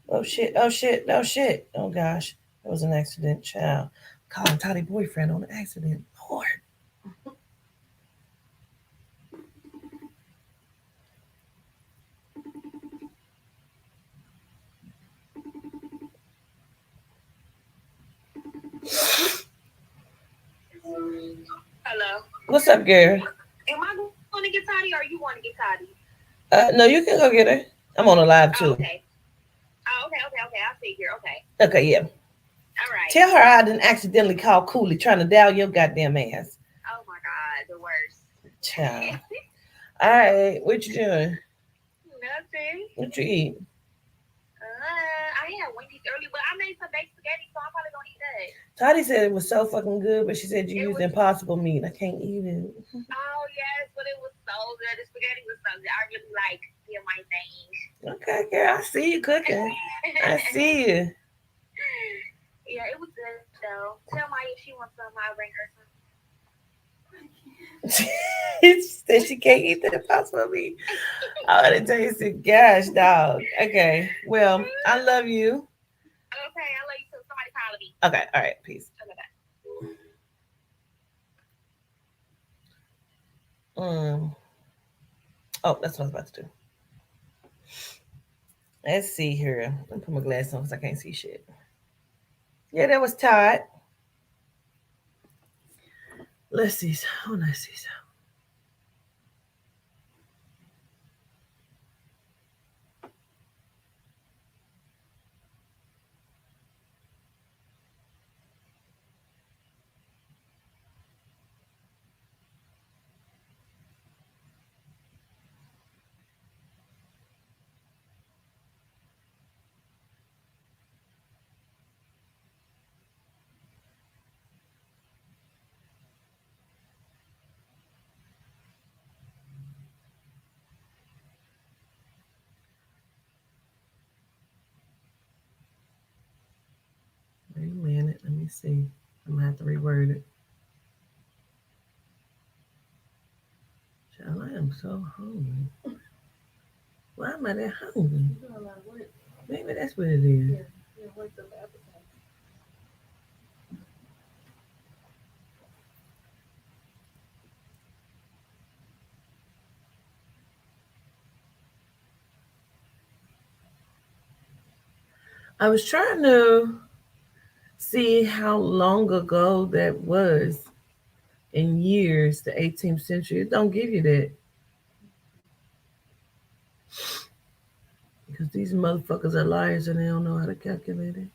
Oh shit, oh shit, oh shit. Oh gosh. That was an accident, child. Calling Toddy boyfriend on an accident. Lord. Hello. What's up, girl? Am I going to get Toddy or you want to get Toddy? No, you can go get her. I'm on a live too. Oh, okay. Oh, okay. I figure. Okay. Okay, yeah. All right. Tell her I didn't accidentally call Cooley trying to dial your goddamn ass. Oh my God, the worst. Child. All right, what you doing? Nothing. What you eat? I had Wendy's early, but I made some baked spaghetti, so I'm probably gonna eat that. Toddy said it was so fucking good, but she said you It used was- impossible meat. I can't eat it. Oh yes, but it was so good. The spaghetti was so good. I really like my thing. Okay, girl, I see you cooking. I see you. Yeah, it was good though. Tell Maya if she wants some, I'll bring her some. She said she can't eat the impossible meat. Oh, it tasted, gosh, dog. Okay, well, I love you. Okay, I love you too. Somebody call me. Okay, all right, peace. Okay, bye. Oh, that's what I was about to do. Let's see here. Let me put my glasses on because I can't see shit. Yeah, that was Todd. Let's see. Oh, let's see. Wait a minute. Let me see. I'm going to have to reword it. Child, I am so hungry. Why am I that hungry? Maybe that's what it is. I was trying to see how long ago that was in years, the 18th century. It don't give you that. Because these motherfuckers are liars and they don't know how to calculate it.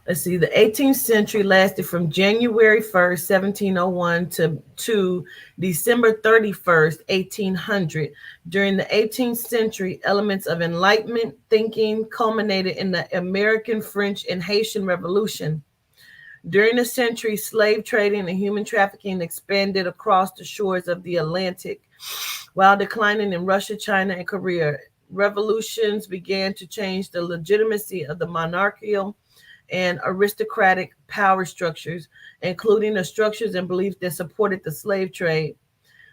Let's see, the 18th century lasted from January 1st, 1701 to December 31st, 1800. During the 18th century, elements of Enlightenment thinking culminated in the American, French, and Haitian Revolution. During the century, slave trading and human trafficking expanded across the shores of the Atlantic, while declining in Russia, China, and Korea. Revolutions began to change the legitimacy of the monarchical and aristocratic power structures, including the structures and beliefs that supported the slave trade.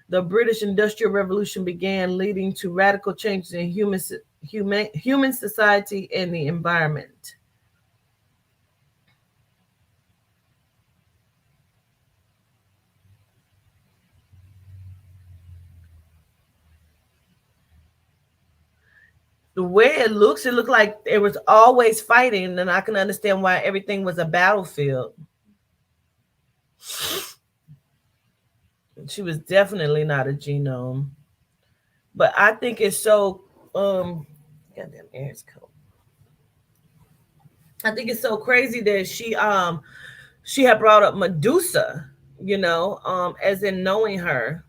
The British Industrial Revolution began, leading to radical changes in human society and the environment. The way it looked like it was always fighting, and I can understand why everything was a battlefield. She was definitely not a genome. But I think it's so goddamn air's cold. I think it's so crazy that she had brought up Medusa, as in knowing her.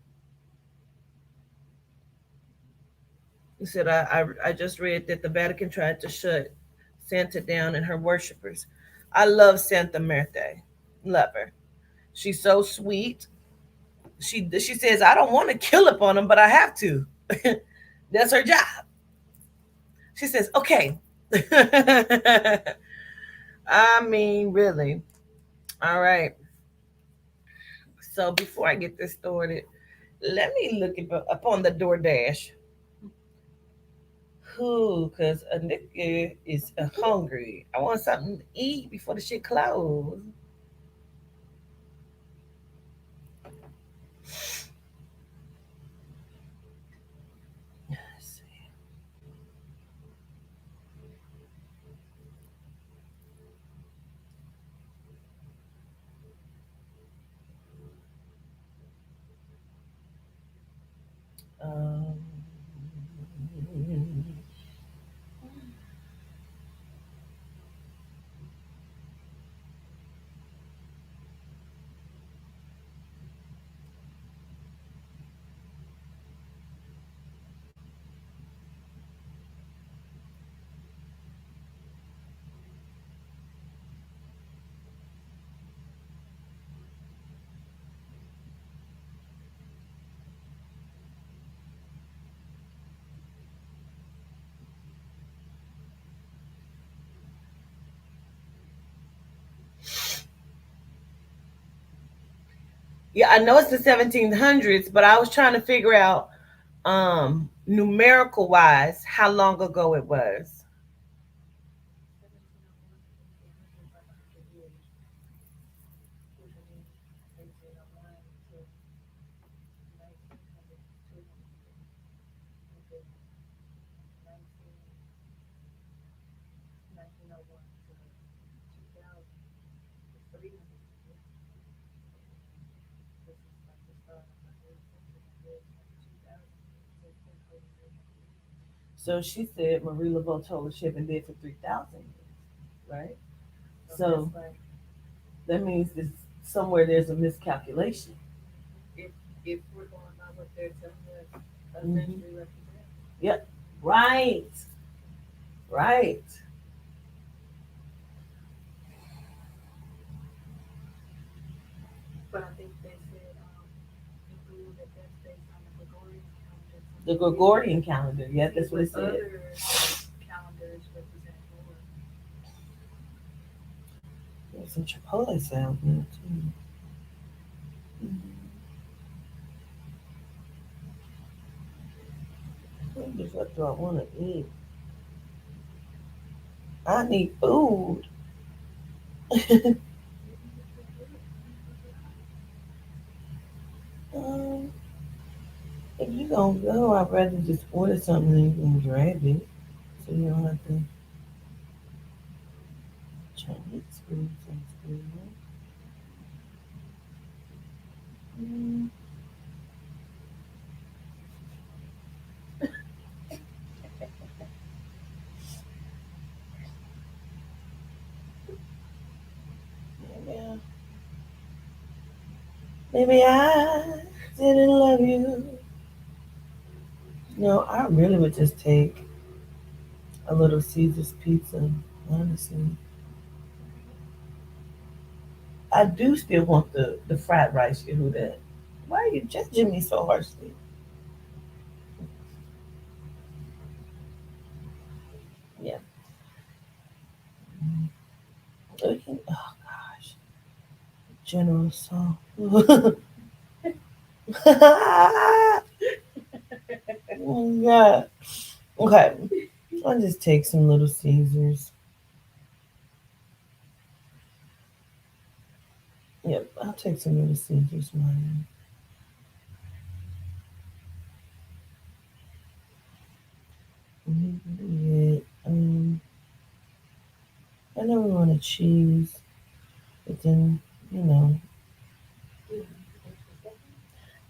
He said, I just read that the Vatican tried to shut Santa down and her worshippers. I love Santa Merte. Love her. She's so sweet. She says, I don't want to kill upon them, but I have to. That's her job. She says, okay. I mean, really. All right. So before I get this started, let me look upon the DoorDash. Who? Because a nigga is hungry. I want something to eat before the shit close. Let's see. Um, yeah, I know it's the 1700s, but I was trying to figure out numerical wise how long ago it was. So she said Marie Laveau told her she had been dead for 3,000 years, right? So that means there's somewhere there's a miscalculation. If we're going by what they're telling us, eventually represent. Yep. Right. Right. But I think they said that that's based on the Gregorian calendar. The Gregorian calendar, yeah, that's what it said. Other calendars represent more. There's some Chipotle sound in it too. What the fuck do I want to eat? I need food. um, if you gonna go, I'd rather just order something and you can grab it, so you don't have to. Chinese food sounds good. Right? Yeah. Maybe I didn't love you. No, I really would just take a little Caesar's pizza, honestly. I do still want the fried rice, Yehuda. Why are you judging me so harshly? Yeah. Oh gosh. General Song. Oh god. Okay. I'll just take some little Caesars. Yep, I'll take some little Caesars, man. Yeah, I know we want to cheese, but then you know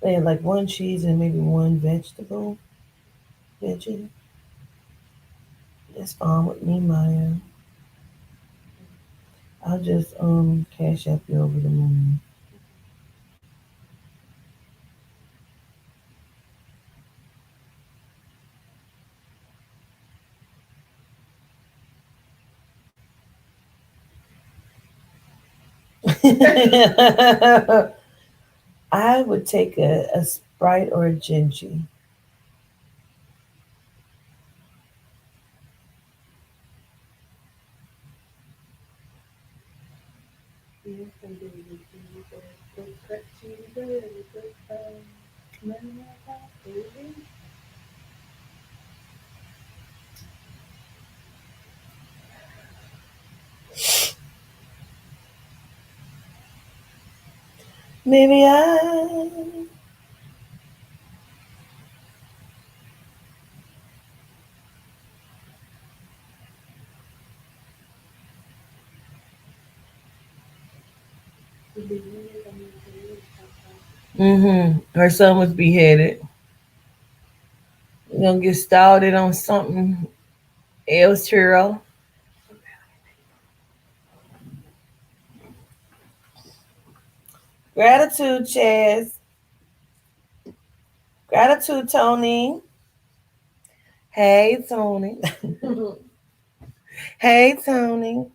they had like one cheese and maybe one veggie. That's fine with me, Maya. I'll just cash up you over the moon. I would take a Sprite or a Gingy. Maybe Her son was beheaded. We're gonna get started on something else, Cheryl. Gratitude, Chaz. Gratitude, Tony. Hey, Tony. Hey, Tony.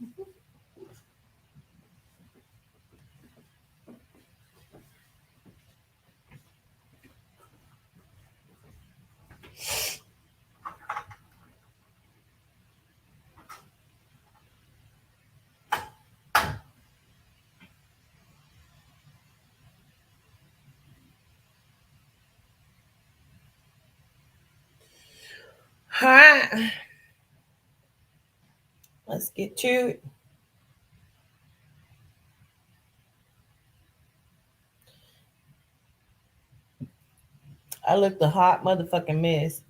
All right. Let's get to it. I looked a hot motherfucking mess.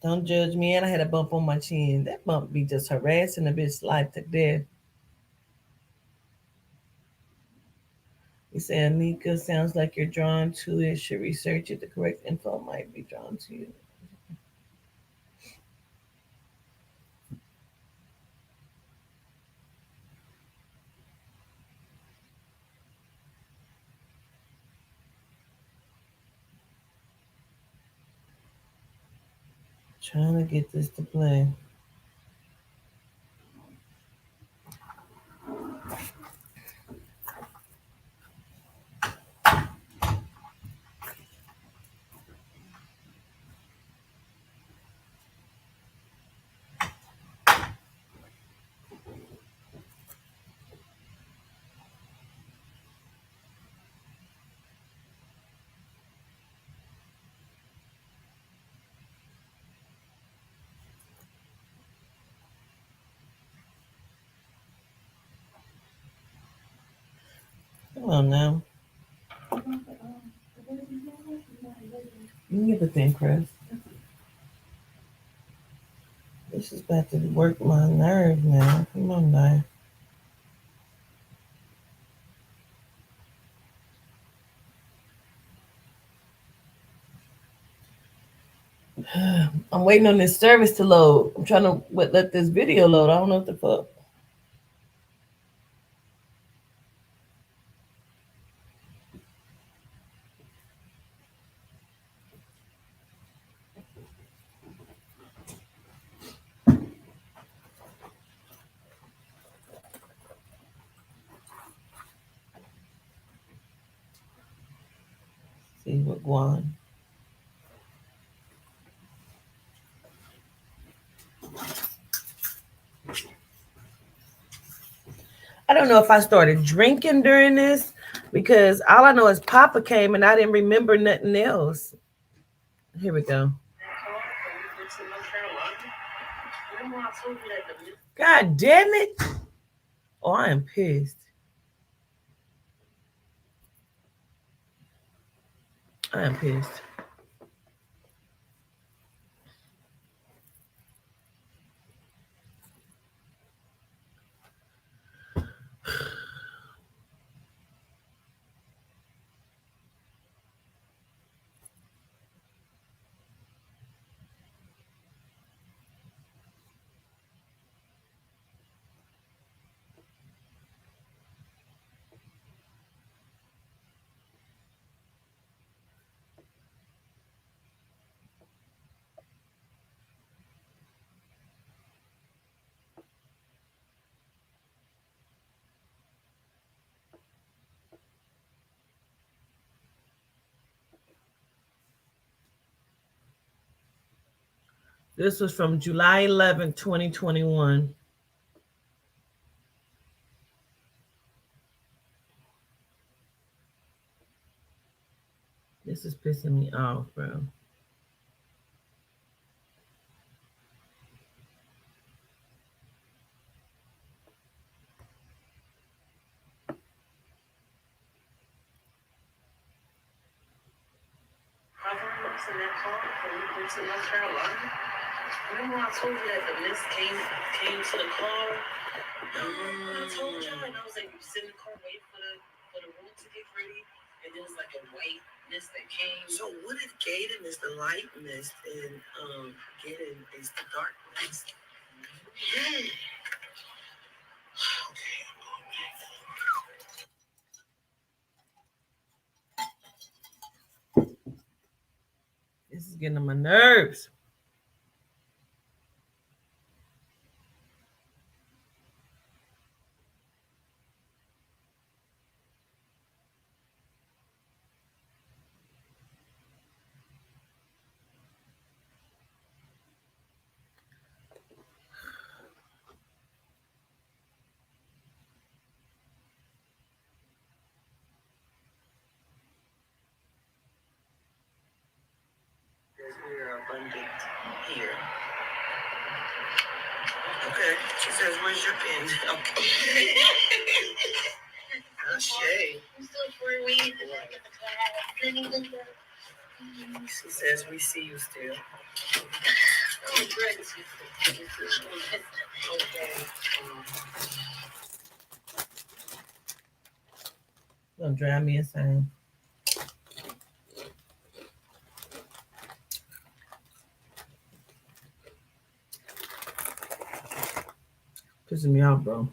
Don't judge me. And I had a bump on my chin. That bump be just harassing a bitch life to death. You say, Anika, sounds like you're drawn to it. Should research it. The correct info might be drawn to you. Trying to get this to play. Come on now. You can get the thin crust. This is about to work my nerve now. Come on now. I'm waiting on this service to load. I'm trying to let this video load. I don't know what the fuck. See what Guan. I don't know if I started drinking during this because all I know is Papa came and I didn't remember nothing else. Here we go. God damn it. Oh, I am pissed. I am pissed. This was from July 11th, 2021. This is pissing me off, bro. In that car when we went to North Carolina. Remember when I told you that the mist came to the car? I told y'all, and I was like, you sit in the car waiting for the room to get ready, and there was like a white mist that came. So what if Gaden is the light mist and Gaden is the dark mist? Okay. This is getting on my nerves. Because we are abundant here. Okay. She says, where's your pen? Okay. Shay. I'm still for weed. She says, we see you still. Oh, Greg. Okay. Gonna drive me insane. Pissing me off, bro.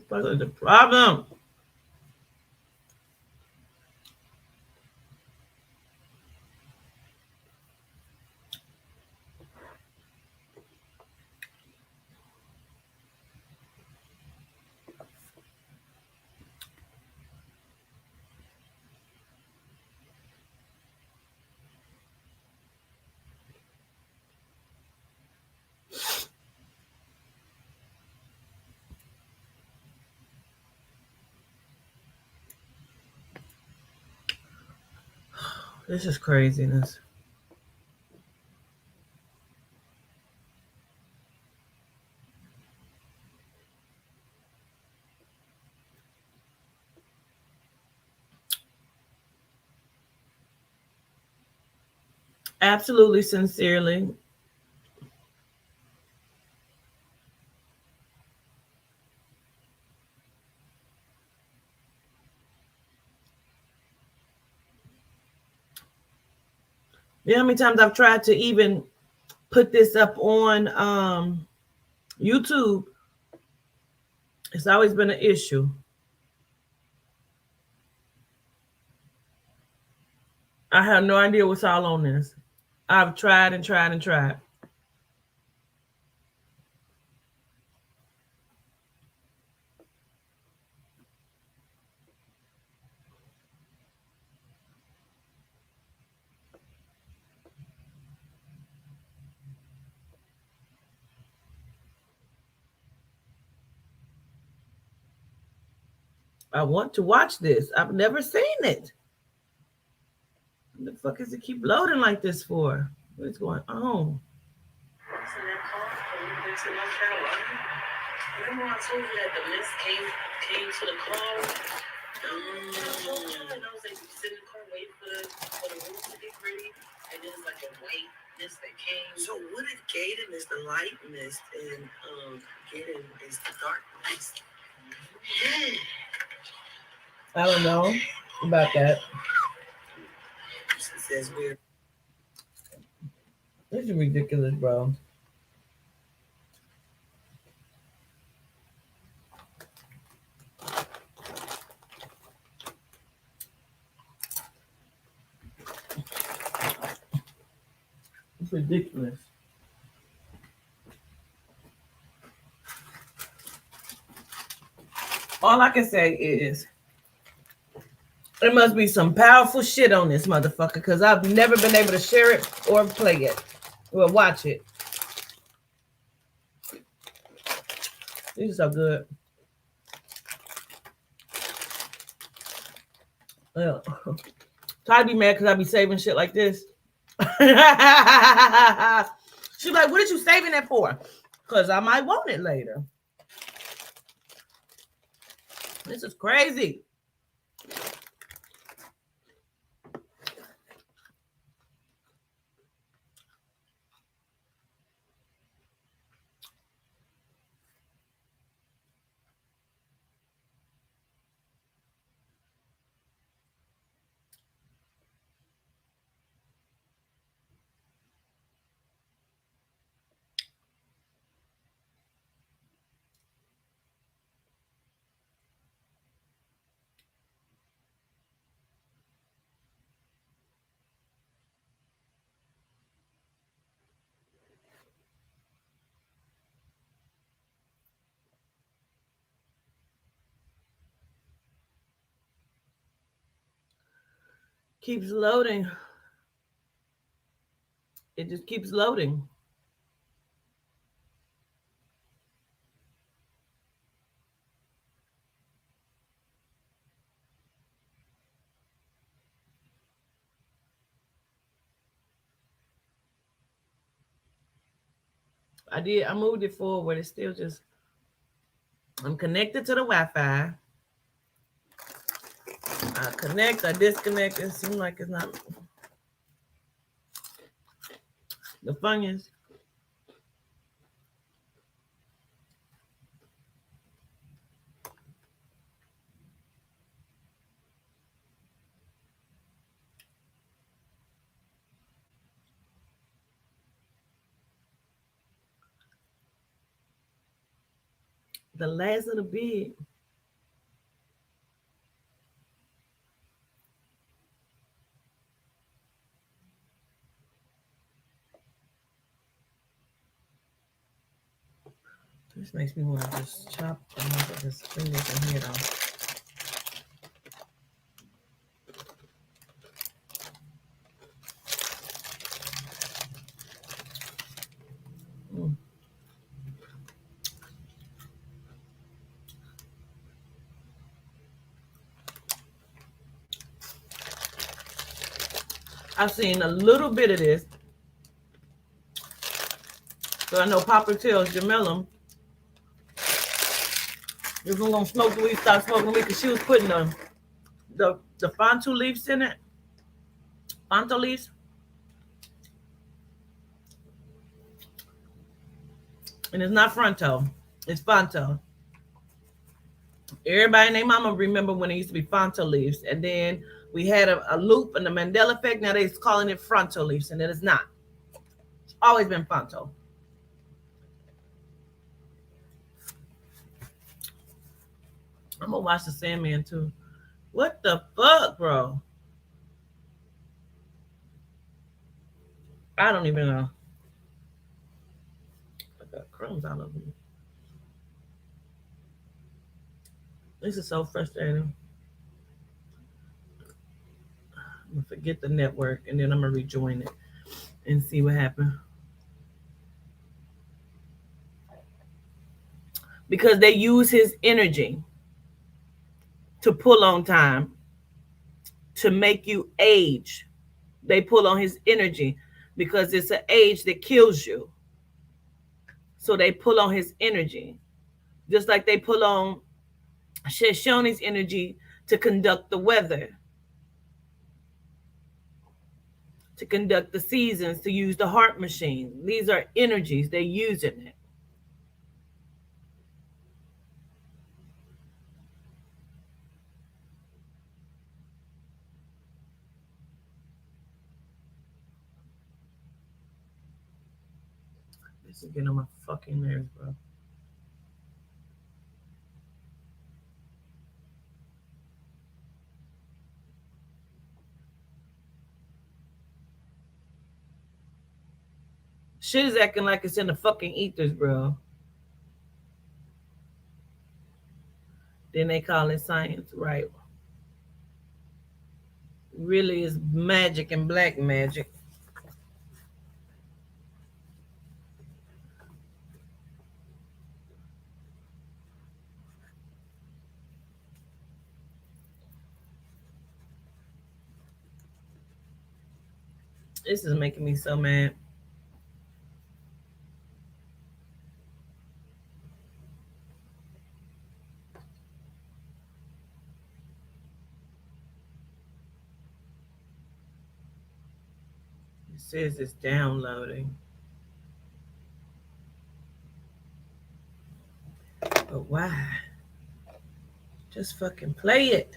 What is the problem? This is craziness. Absolutely, sincerely. You know how many times I've tried to even put this up on YouTube? It's always been an issue. I have no idea what's all on this. I've tried and tried and tried. I want to watch this. I've never seen it. What the fuck is it keep loading like this for? What is going on? What's in that car when we went to North Carolina? Remember when I told you that the mist came to the car? I told y'all, and I was like, you sit in the car waiting for the room to get ready, and there was like a white mist that came. So what if Gaden is the light mist and Gaden is the dark mist? I don't know about that. She says we're. This is ridiculous, bro. It's ridiculous. All I can say is there must be some powerful shit on this motherfucker because I've never been able to share it or play it or watch it. These are so good. Yeah. Try to be mad because I be saving shit like this. She's like, what did you saving that for? Because I might want it later. This is crazy. Keeps loading. It just keeps loading. I moved it forward. It's still just, I'm connected to the Wi-Fi. I connect, I disconnect. It seems like it's not. The fun is, the last of the bid. This makes me want to just chop the motherfucker's fingers and head off. I've seen a little bit of this. So I know Papa tells Jamila, if we're going to smoke the weed, stop smoking weed, because she was putting the Fonto leaves in it. Fonto leaves. And it's not Fronto. It's Fonto. Everybody and their mama remember when it used to be Fonto leaves. And then we had a loop and the Mandela effect. Now they're calling it Fronto leaves. And it is not. It's always been Fonto. I'm going to watch the Sandman too. What the fuck, bro? I don't even know. I got crumbs out of them. This is so frustrating. I'm gonna forget the network and then I'm gonna rejoin it and see what happened. Because they use his energy to pull on time to make you age. They pull on his energy because it's an age that kills you. So they pull on his energy. Just like they pull on Shoshoni's energy to conduct the weather, to conduct the seasons, to use the heart machine. These are energies. They're using it. This is getting on my fucking nerves, bro. Shit is acting like it's in the fucking ethers, bro. Then they call it science, right? Really is magic and black magic. This is making me so mad. It says it's downloading. But why? Just fucking play it.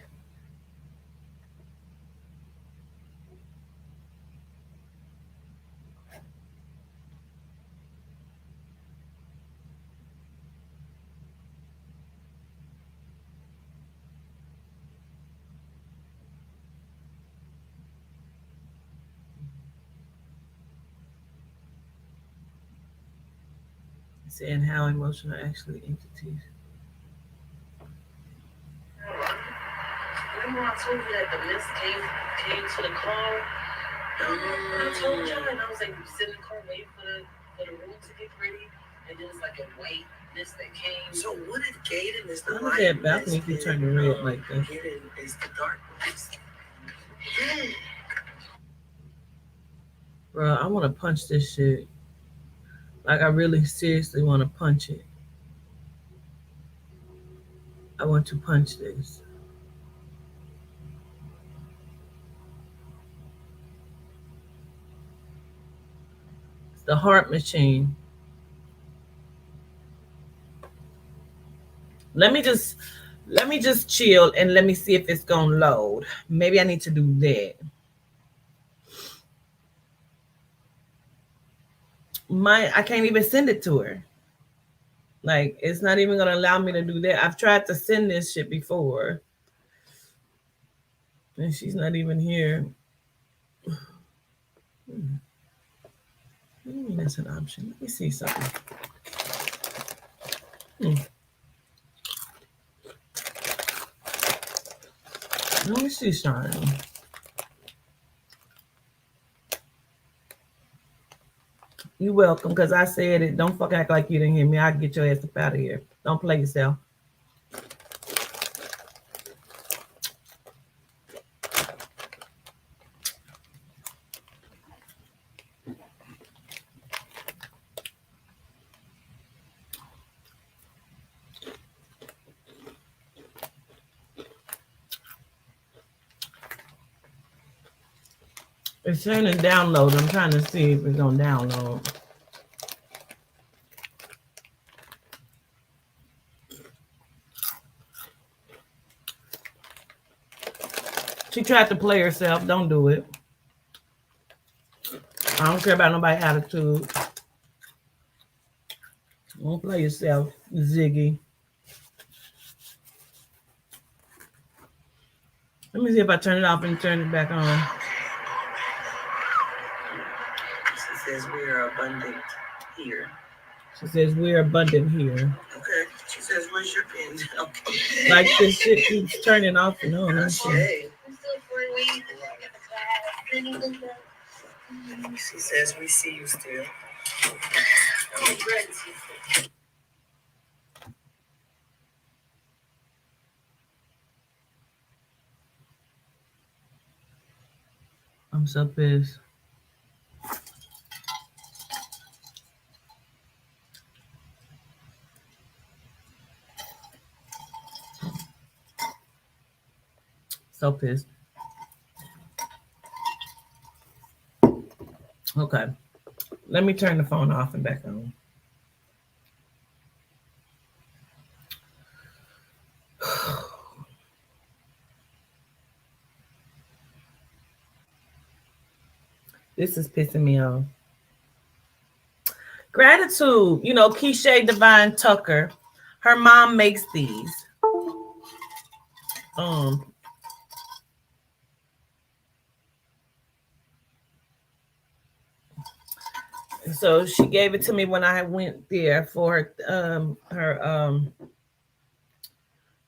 Saying how emotional actually entities. Remember I told you that the mist came to the car? I told y'all, and I was like, sit in the car waiting for the room to get ready, and then it's like a white mist that came. So what if Gaden is the light? Look at balcony if you turn the red like that. Gaden is the dark mist. Bro, I want to punch this shit. Like, I really seriously want to punch it. I want to punch this. It's the heart machine. Let me just chill and let me see if it's gonna load. Maybe I need to do that. I can't even send it to her. Like, it's not even gonna allow me to do that. I've tried to send this shit before. And she's not even here. What do you mean that's an option? Let me see something. Let me see something. You welcome, because I said it. Don't fuck act like you didn't hear me. I'll get your ass up out of here. Don't play yourself. It's saying it's download. I'm trying to see if it's gonna download. She tried to play herself. Don't do it. I don't care about nobody's attitude. Don't play yourself, Ziggy. Let me see if I turn it off and turn it back on. She says we are abundant here. She says we're abundant here. Okay. She says, where's your pen? Okay. Like this shit keeps turning off and on. Okay. She says we see you still. I'm so pissed. So pissed. Okay. Let me turn the phone off and back on. This is pissing me off. Gratitude. You know, Keisha Divine Tucker. Her mom makes these. So she gave it to me when I went there for her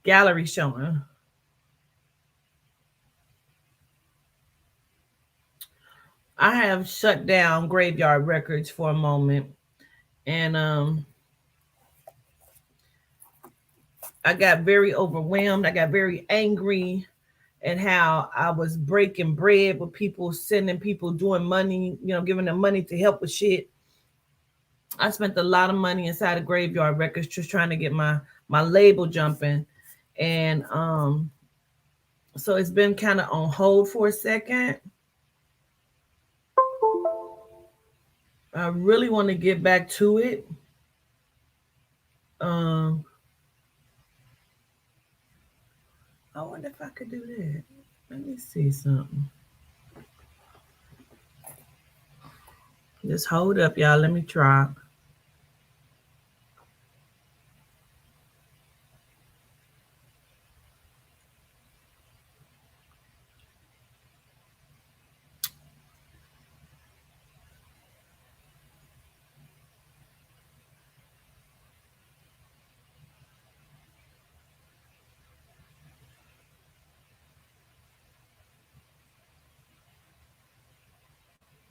gallery showing. I have shut down Graveyard Records for a moment, and I got very overwhelmed. I got very angry at how I was breaking bread with people, sending people doing money, giving them money to help with shit. I spent a lot of money inside of Graveyard Records just trying to get my label jumping, and so it's been kind of on hold for a second. I really want to get back to it. Um, I wonder if I could do that. Let me see something. Just hold up, y'all. Let me try.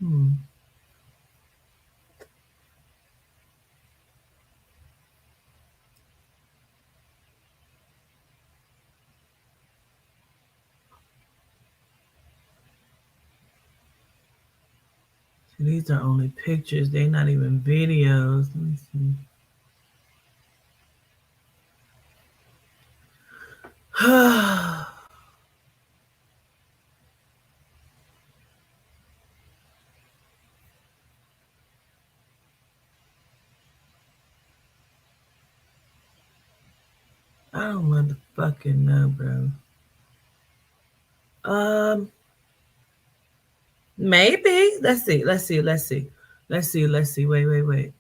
Hmm. These are only pictures. They're not even videos. Let me see. I don't motherfucking know, bro. Maybe. Let's see. Let's see. Let's see. Let's see. Let's see. Wait, wait, wait.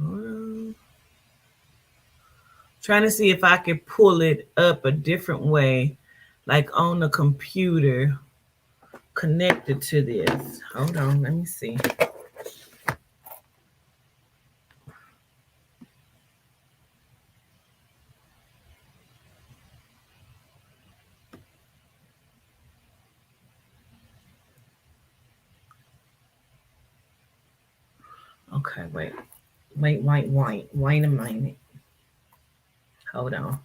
Hold on. Trying to see if I could pull it up a different way, like on the computer connected to this. Hold on. Let me see. Okay, wait. Wait a minute. Hold on.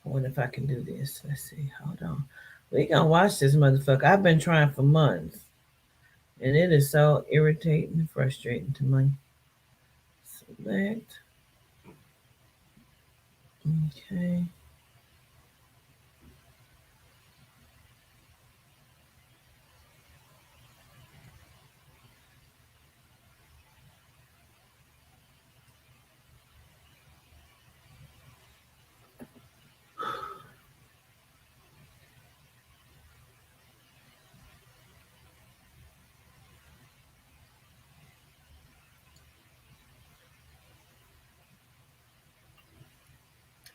I wonder if I can do this. Let's see. Hold on. We gonna watch this motherfucker. I've been trying for months. And it is so irritating and frustrating to me. Select. Okay.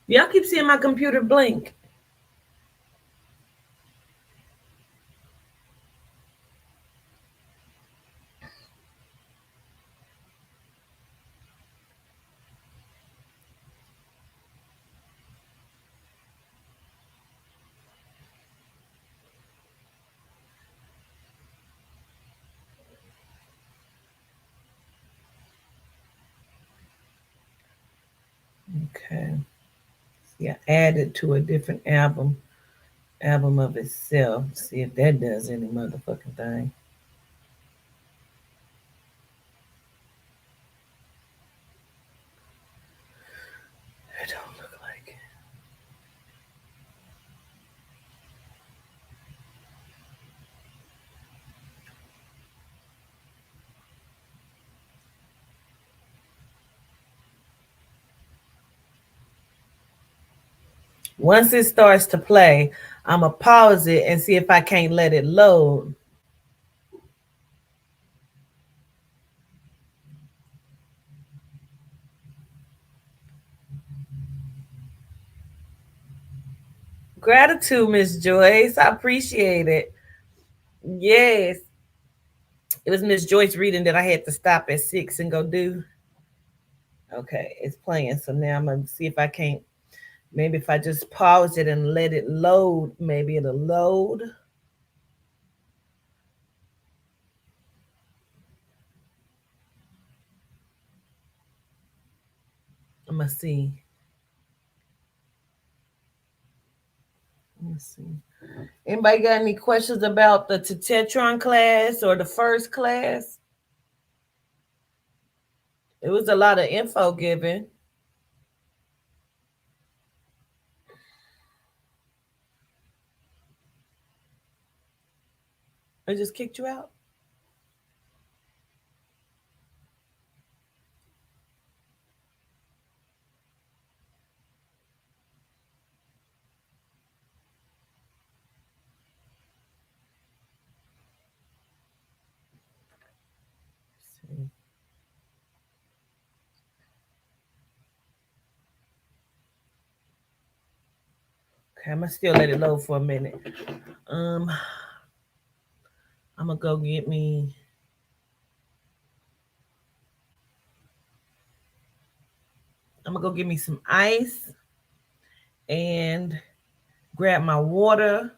Y'all keep seeing my computer blink. Okay. Yeah, add it to a different album of itself. See if that does any motherfucking thing. It don't look like it. Once it starts to play, I'm gonna pause it and see if I can't let it load. Gratitude, Miss Joyce. I appreciate it. Yes. It was Miss Joyce reading that I had to stop at 6 and go do. Okay, it's playing. So now I'm gonna see if I can't. Maybe if I just pause it and let it load, maybe it'll load. I'm gonna see. Let's see. Anybody got any questions about the Tetetron class or the first class? It was a lot of info given. I just kicked you out. Let's see. Okay, I'm gonna still let it load for a minute. Um, I'm gonna go get me. I'm gonna go get me some ice and grab my water.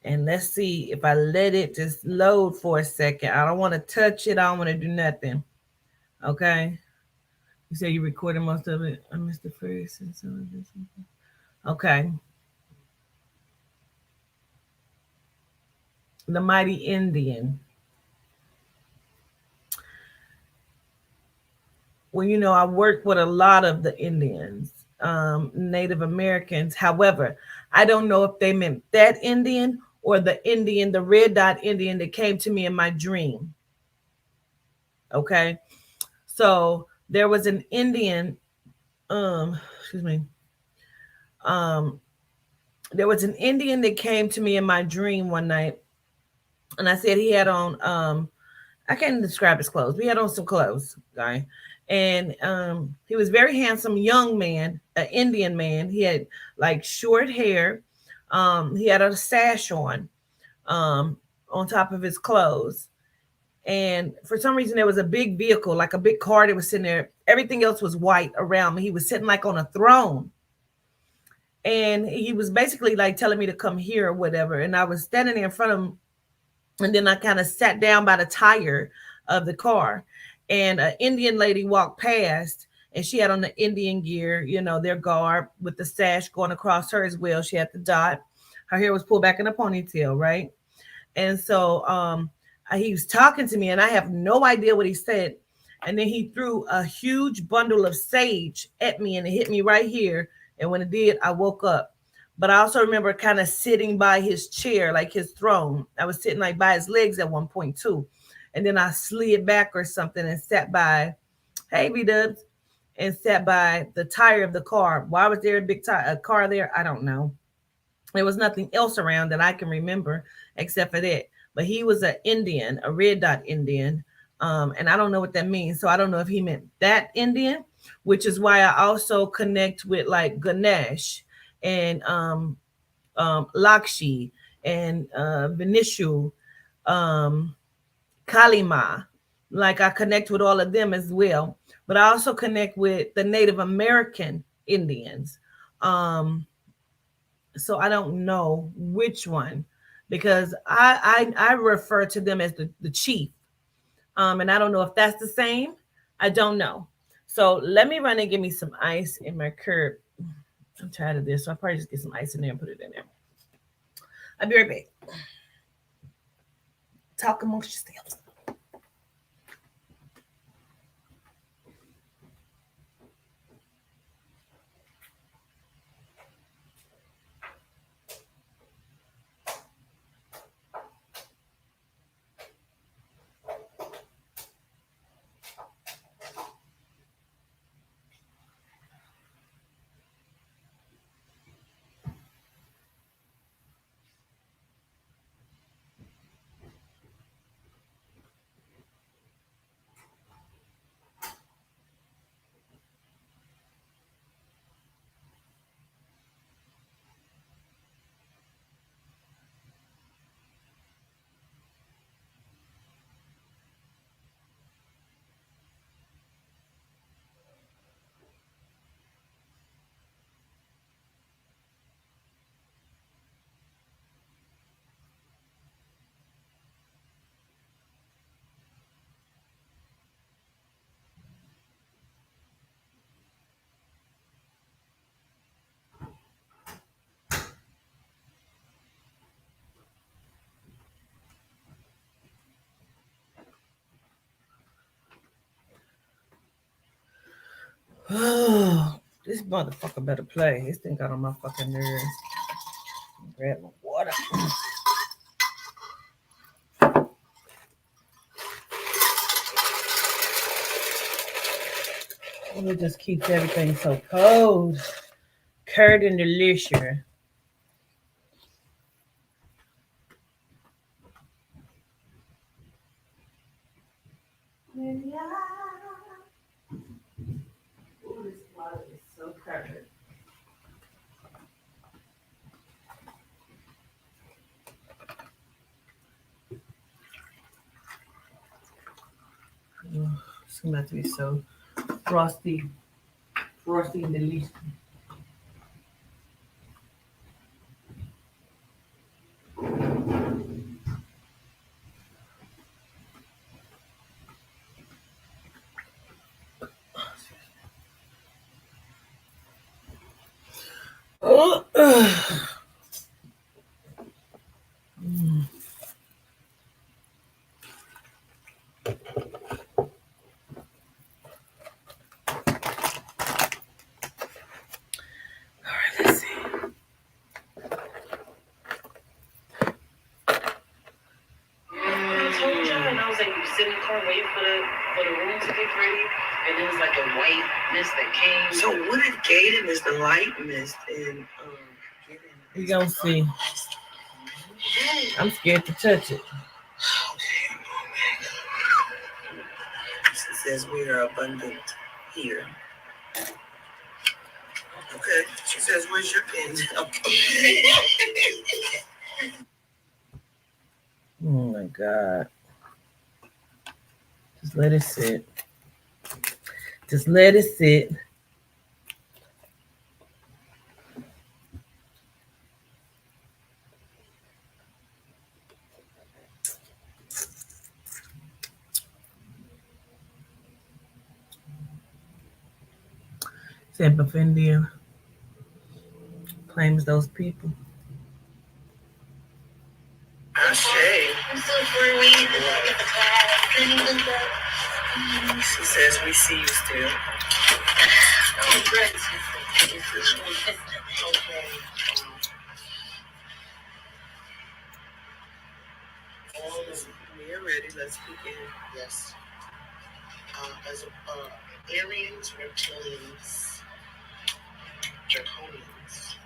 And let's see if I let it just load for a second. I don't want to touch it. I don't want to do nothing. Okay. You say you recorded most of it. I missed the first and some of this. Okay. The Mighty Indian. Well, I work with a lot of the Indians, Native Americans. However, I don't know if they meant that Indian or the Indian, the red dot Indian that came to me in my dream. Okay. So there was an Indian, excuse me, um, there was an Indian that came to me in my dream one night, and I said he had on I can't describe his clothes. We had on some clothes, guy. And he was very handsome young man, an Indian man. He had like short hair. He had a sash on top of his clothes. And for some reason, there was a big vehicle, like a big car that was sitting there. Everything else was white around me. He was sitting like on a throne. And he was basically like telling me to come here or whatever. And I was standing there in front of him. And then I kind of sat down by the tire of the car. And an Indian lady walked past, and she had on the Indian gear, their garb with the sash going across her as well. She had the dot. Her hair was pulled back in a ponytail, right? And so he was talking to me, and I have no idea what he said. And then he threw a huge bundle of sage at me, and it hit me right here. And when it did, I woke up. But I also remember kind of sitting by his chair, like his throne. I was sitting like by his legs at one point too. And then I slid back or something and sat by, hey B-Dubs, and sat by the tire of the car. Why was there a car there? I don't know. There was nothing else around that I can remember except for that. But he was an Indian, a red dot Indian. And I don't know what that means. So I don't know if he meant that Indian, which is why I also connect with like Ganesh and Lakshi and Vinishu, Kalima. Like I connect with all of them as well. But I also connect with the Native American Indians. So I don't know which one because I refer to them as the chief. And I don't know if that's the same. I don't know. So let me run and get me some ice in my curb. I'm tired of this. So I'll probably just get some ice in there and put it in there. I'll be right back. Talk amongst yourselves. This motherfucker better play. This thing got on my fucking nerves. Grab my water. It just keeps everything so cold. Curd and delicious. Oh, this water is so curd. It's about to be so frosty, frosty and delicious. Oh, let's see. I told y'all, and I was like, you sit in the car waiting for the room to get ready, and there was like a white mist that came. So what if Gaten is the light mist and We gonna see. I'm scared to touch it. She says we are abundant here. Okay. She says, where's your pen? Okay. Oh my God. Just let it sit. Just let it sit. Said India claims those people. Ashe. She says we see you still. Okay. We are ready. Let's begin. Yes. As aliens, reptilians, draconians.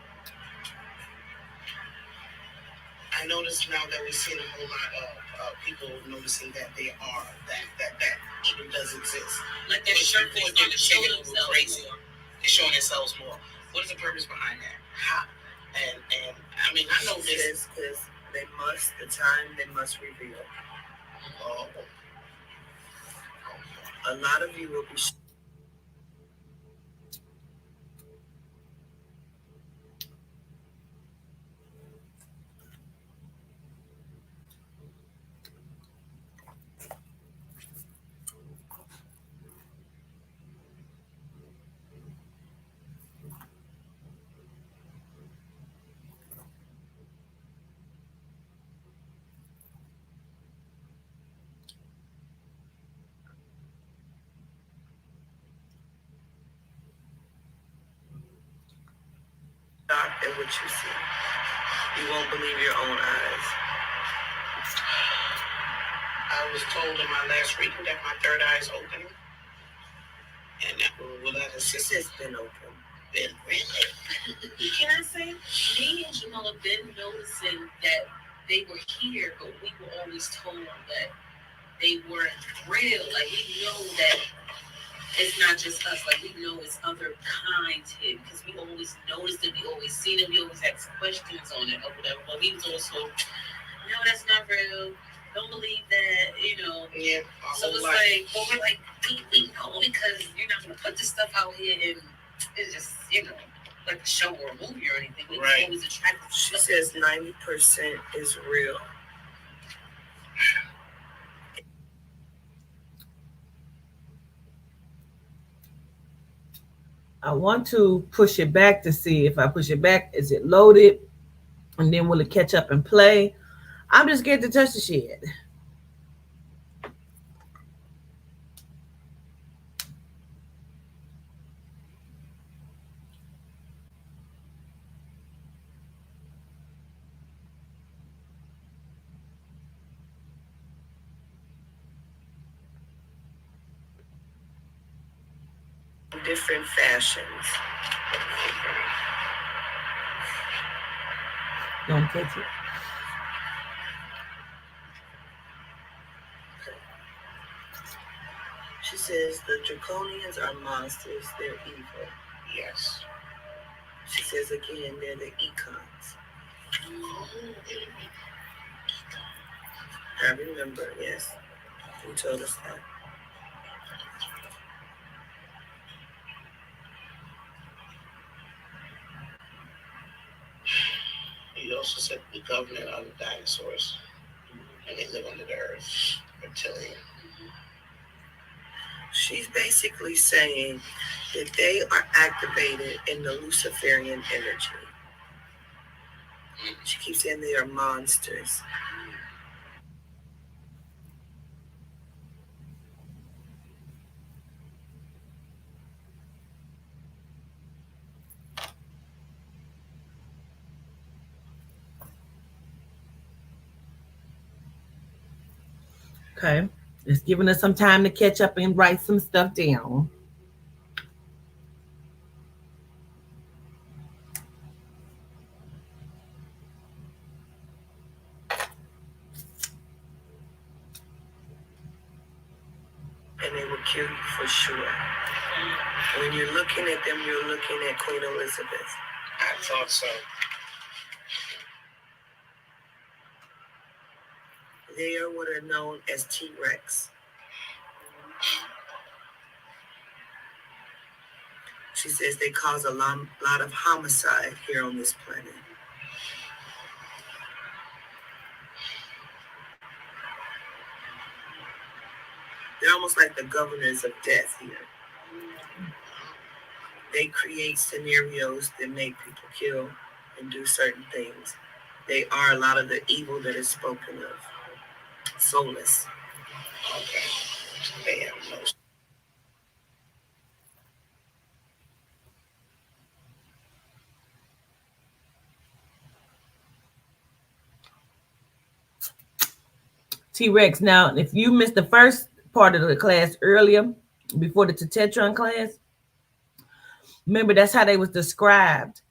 I notice now that we've seen a whole lot of people noticing that they are that even does exist. Like they're showing themselves crazy. They're showing themselves more. What is the purpose behind that? How? And I mean I know this because they must reveal. Oh. A lot of you will be. Shocked at what you see. You won't believe your own eyes. I was told in my last reading that my third eye is opening. And that assist has been open. Been really. Can I say, me and Jamal have been noticing that they were here, but we were always told that they weren't real. Like, we know that it's not just us. Like, we know it's other kinds here because we always noticed it. We always see them. We always ask questions on it or whatever. But we was also, no, that's not real. Don't believe that, Yeah. So it's like, well, we're like, we know because you're not going to put this stuff out here and it's just, like a show or a movie or anything. We Right. always attracted to She stuff. says 90% is real. I want to push it back to see if I push it back, is it loaded? And then will it catch up and play? I'm just scared to touch the shit. different fashions. Don't touch it. She says the draconians are monsters. They're evil. Yes. She says again, they're the econs. I remember, yes. You told us that. He also said the government are the dinosaurs, and they live under the earth, reptilian. She's basically saying that they are activated in the Luciferian energy. She keeps saying they are monsters. Okay. It's giving us some time to catch up and write some stuff down. And they will kill you for sure. When you're looking at them, you're looking at Queen Elizabeth. I thought so. They are what are known as T-Rex. She says they cause a lot of homicide here on this planet. They're almost like the governors of death here. They create scenarios that make people kill and do certain things. They are a lot of the evil that is spoken of. Soulless. Okay. They have no. T-Rex. Now, if you missed the first part of the class earlier, before the Tetetron class, remember that's how they was described.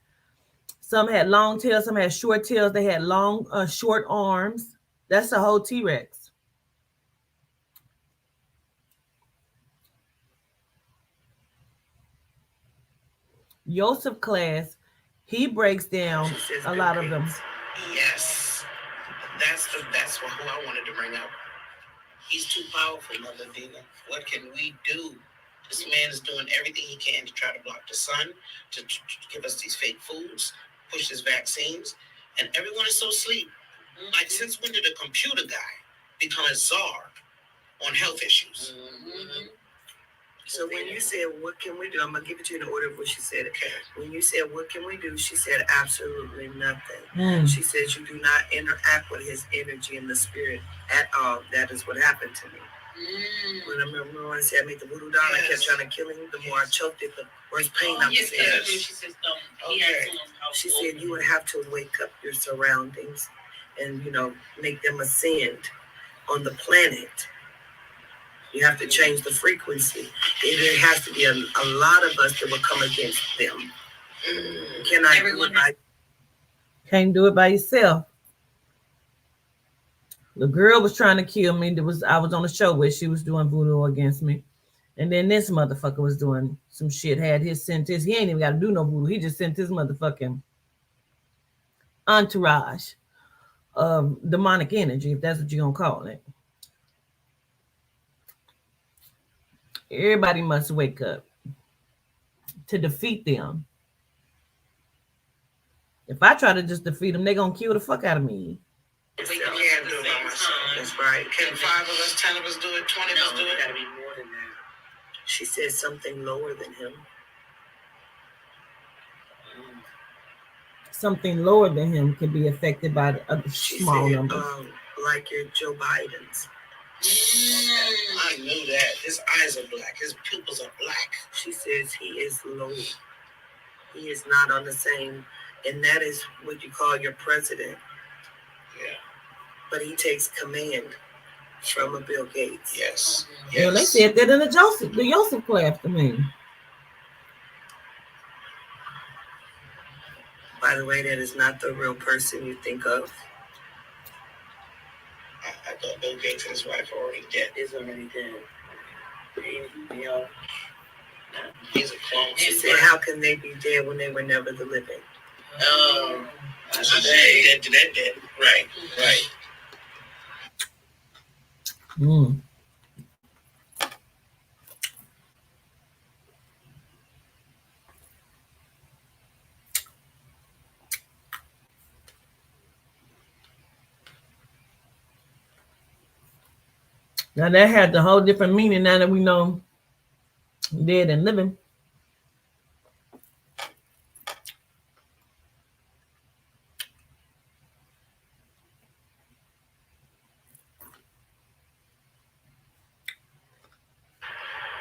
Some had long tails, some had short tails. They had long, short arms. That's the whole T-Rex. Joseph class, he breaks down a lot of them. Yes. That's who I wanted to bring up. He's too powerful, Mother Dina. What can we do? This man is doing everything he can to try to block the sun, to give us these fake foods, push his vaccines, and everyone is so asleep. Like, since when did a computer guy become a czar on health issues? So when you said, what can we do? I'm going to give it to you in the order of what she said. Okay. When you said, what can we do? She said, absolutely nothing. She says, you do not interact with his energy and the spirit at all. That is what happened to me. When I remember when I said I made the voodoo doll, I kept trying to kill him. The more I choked it, the worse pain I was in. She said, you would have to wake up your surroundings and, make them ascend on the planet. You have to change the frequency. There has to be a lot of us that will come against them. Can't do it by yourself. The girl was trying to kill me. I was on a show where she was doing voodoo against me. And then this motherfucker was doing some shit, sent his, he ain't even got to do no voodoo. He just sent his motherfucking entourage of demonic energy, if that's what you're going to call it. Everybody must wake up to defeat them. If I try to just defeat them, they're going to kill the fuck out of me. We can't do it by myself. That's right. Can 5 of us, 10 of us do it, 20 of us do it? Gotta be more than that. She said something lower than him. Something lower than him can be affected by the other small numbers. Like your Joe Biden's. I knew that. His eyes are black. His pupils are black. She says he is low. He is not on the same, and that is what you call your president. Yeah. But he takes command from a Bill Gates. Yes. Well, they said that in the Joseph class to me. By the way, that is not the real person you think of. I thought Bill Gates and his wife are already dead. Is already dead. He's a clone. She said, how can they be dead when they were never the living? I said, dead to that dead. Right, right. Mm. Now that had a whole different meaning now that we know dead and living.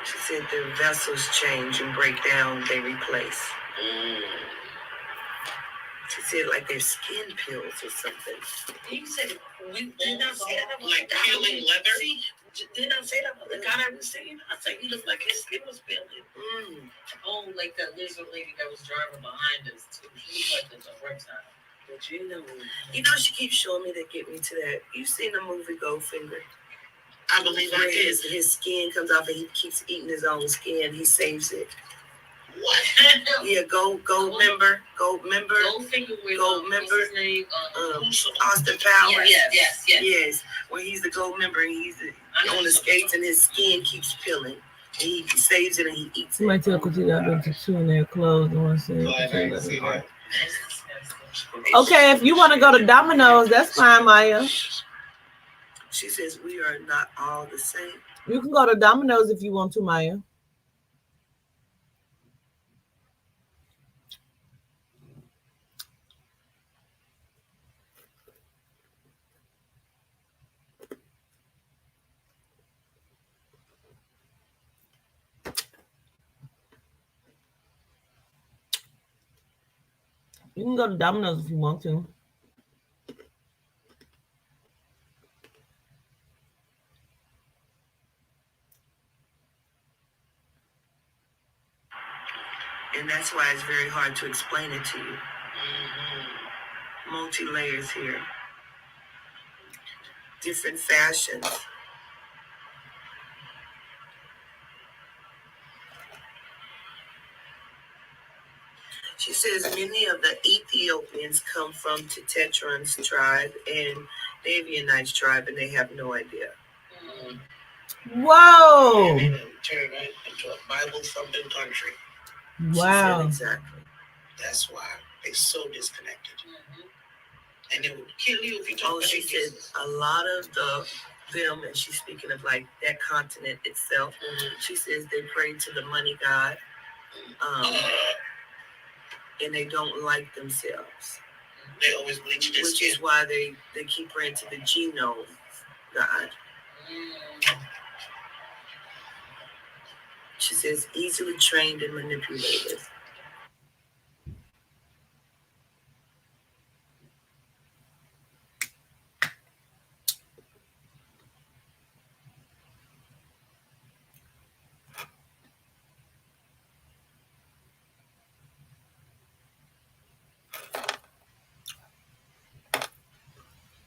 She said their vessels change and break down, they replace. She said like their skin peels or something. You said we did not say that. Like peeling leather? See, did not say that. But the guy that was saying, I said he looked like his skin was peeling. Oh, like that lizard lady that was driving behind us too. She looked like a reptile. But you know, she keeps showing me that get me to that. You seen the movie Goldfinger? I believe I did. His skin comes off and he keeps eating his own skin. He saves it. What? Yeah, gold member. Goldfinger with what's his name? Austin Powers. Yes. Yes, when he's the gold member and he's on the skates and his skin keeps peeling. And he saves it and he eats it. You might tell Kuchita I've been chewing their clothes. I want to say. Glad I didn't see that. Okay, if you want to go to Domino's, that's fine, Maya. She says we are not all the same. You can go to Domino's if you want to, Maya. You can go to Domino's if you want to. And that's why it's very hard to explain it to you. Multi-layers here. Different fashions. She says many of the Ethiopians come from Tetetron's tribe and the Avianites tribe, and they have no idea. Whoa! They turn it into a Bible-thumping country. Wow. She said exactly. That's why they're so disconnected. And they would kill you if you talk about She said a lot of them, and she's speaking of like that continent itself. She says they pray to the money god, and they don't like themselves. They always bleach their Which skin. is why they keep praying to the genome god. She says easily trained and manipulated.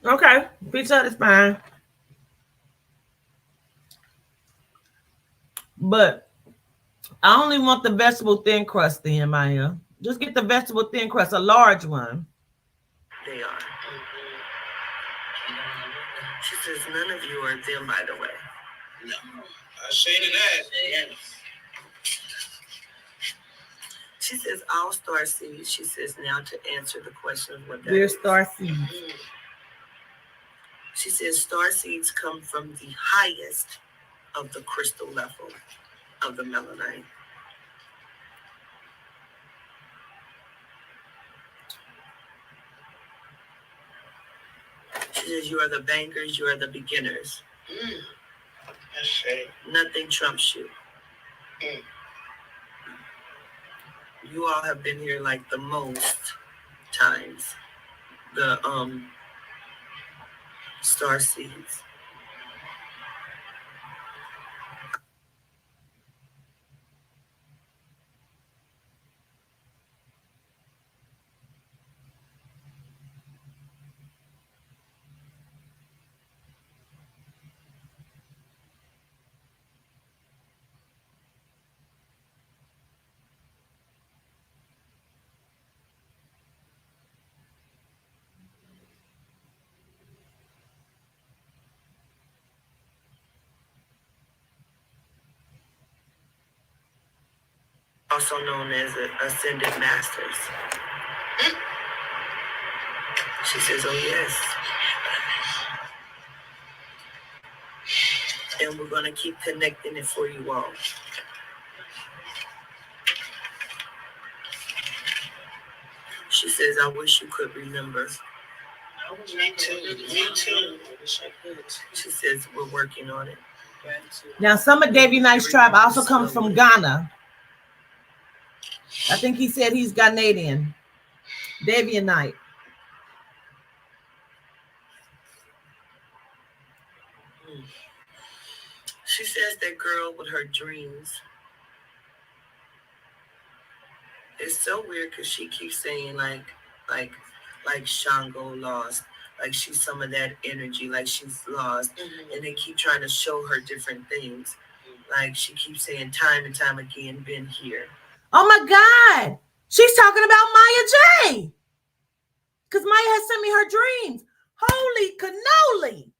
Okay, pizza is fine. But I only want the vegetable thin crust then, Maya. Just get the vegetable thin crust, a large one. They are. She says none of you are them, by the way. No. I say to that. Yes. She says all star seeds. She says now to answer the question of what that They're is. star seeds. She says star seeds come from the highest of the crystal level of the melanite. She says you are the bankers, you are the beginners. Nothing trumps you. You all have been here like the most times. The star seeds. also known as Ascended Masters. She says, oh yes. And we're going to keep connecting it for you all. She says, I wish you could remember. Me too. Me too. I wish I could. She says, we're working on it. Now, some of Davy Knight's tribe also comes from Ghana. I think he said he's Ghanaian. Davy Knight. She says that girl with her dreams. It's so weird because she keeps saying like Shango lost, like she's some of that energy, like she's lost, and they keep trying to show her different things. Like she keeps saying time and time again, been here. Oh my God, she's talking about Maya J. Because Maya has sent me her dreams. Holy cannoli.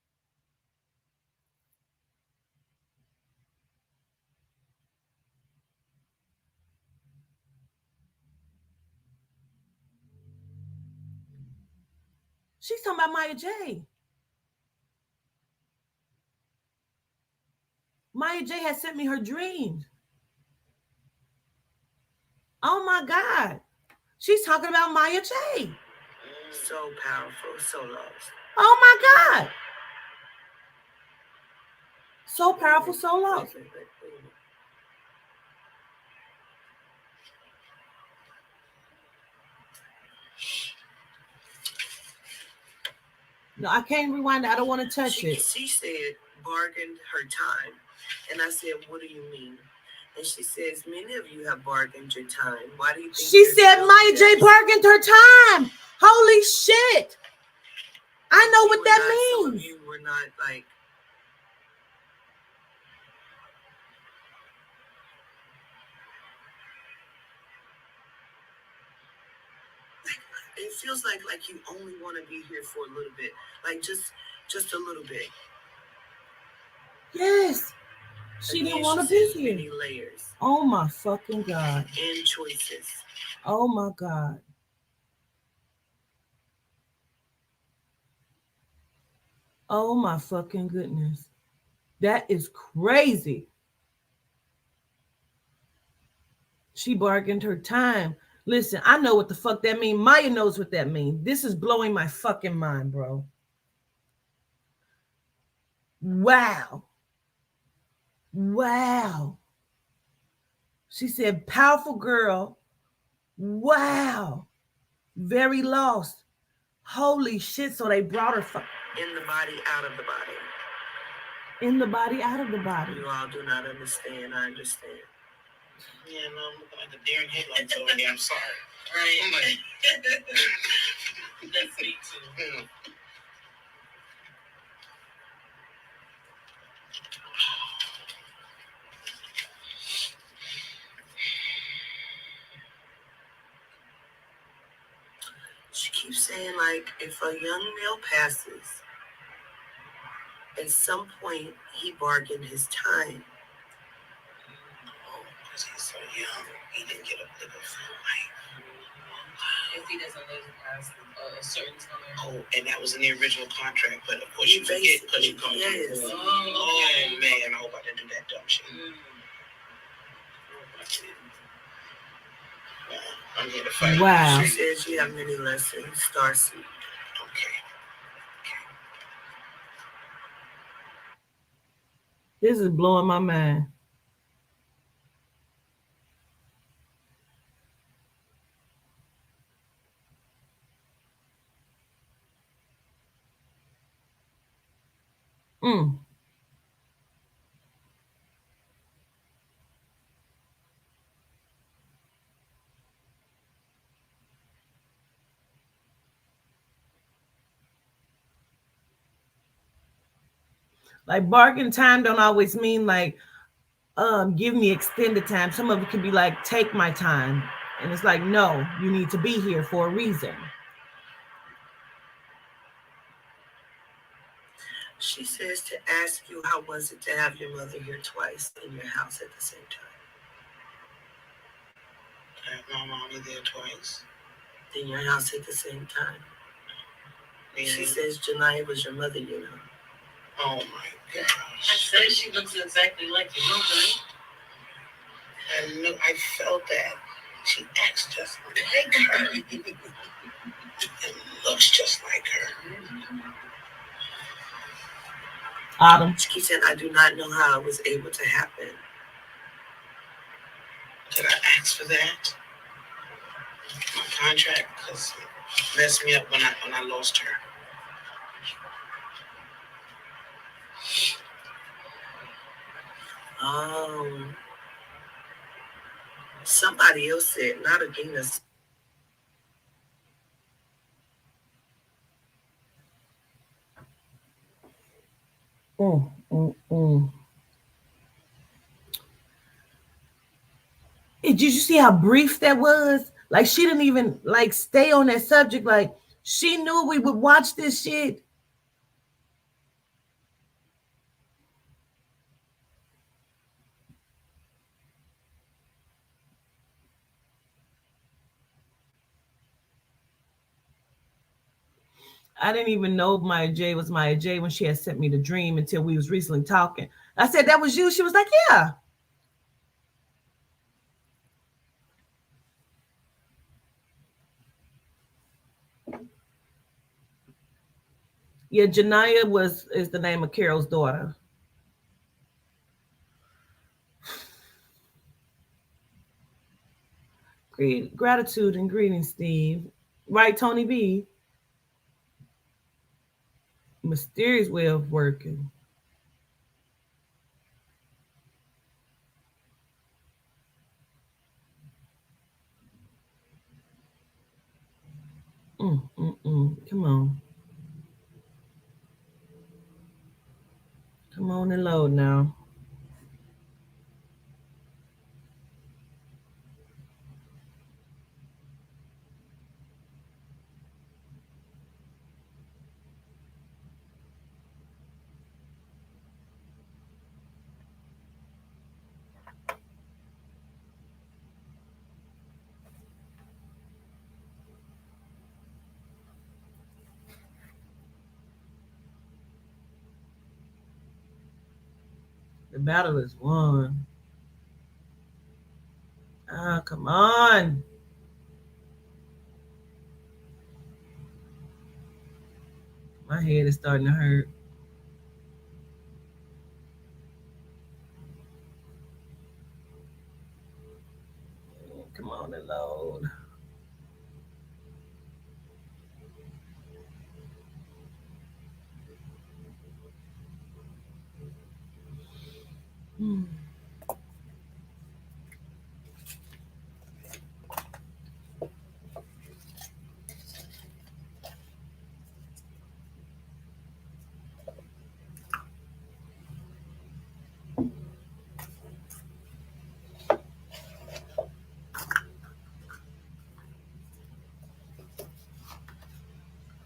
She's talking about Maya J. Maya J has sent me her dreams. Oh my God. She's talking about Maya J. So powerful, so lost. Oh my God. So powerful, so lost. No, I can't rewind it. I don't want to touch it. She said, bargained her time. And I said, what do you mean? And she says, many of you have bargained your time. Why do you think she said Maya J bargained her time? Holy shit. I know what that means. Some of you were not like, it feels like you only want to be here for a little bit. Like just a little bit. Yes. She didn't want to be here. Many layers. Oh my fucking God. And choices. Oh my God. Oh my fucking goodness. That is crazy. She bargained her time. Listen, I know what the fuck that means. Maya knows what that means. This is blowing my fucking mind, bro. Wow. Wow. She said, powerful girl. Wow. Very lost. Holy shit. So they brought her in the body, out of the body. In the body, out of the body. You all do not understand. I understand. Yeah, no, I'm looking at the deer in headlights over here. I'm sorry. Right. I'm like, that's me too. She keeps saying, like, if a young male passes, at some point he bargained his time. Oh, because he's so young, he didn't get a bit of life. If he doesn't live past a certain time. Oh, and that was in the original contract, but of course you forget because you come to yes. Oh, man, I hope I didn't do that dumb shit. I'm here to fight. Wow. She says you have many lessons, Starseed. Okay. This is blowing my mind. Like bargain time don't always mean like give me extended time. Some of it could be like take my time. And it's like, no, you need to be here for a reason. She says to ask you, how was it to have your mother here twice in your house at the same time? My mommy there twice. In your house at the same time. Meaning, She says Janaya was your mother, you know. oh my I gosh. said she looks exactly like your mother. I felt that. She acts just like her. And looks just like her. Autumn. She keeps saying, I do not know how it was able to happen. Did I ask for that? My contract because messed me up when I lost her. Somebody else said, not Adina. Did you see how brief that was? Like she didn't even like stay on that subject. Like she knew we would watch this shit. I didn't even know Maya J was Maya J when she had sent me the dream until we was recently talking. I said, that was you. She was like, yeah. Yeah, Janaya is the name of Carol's daughter. Gratitude and greetings, Steve. Right, Tony B? Mysterious way of working. Come on. Come on and load now. The battle is won. Ah, come on. My head is starting to hurt. Come on and load. Hmm.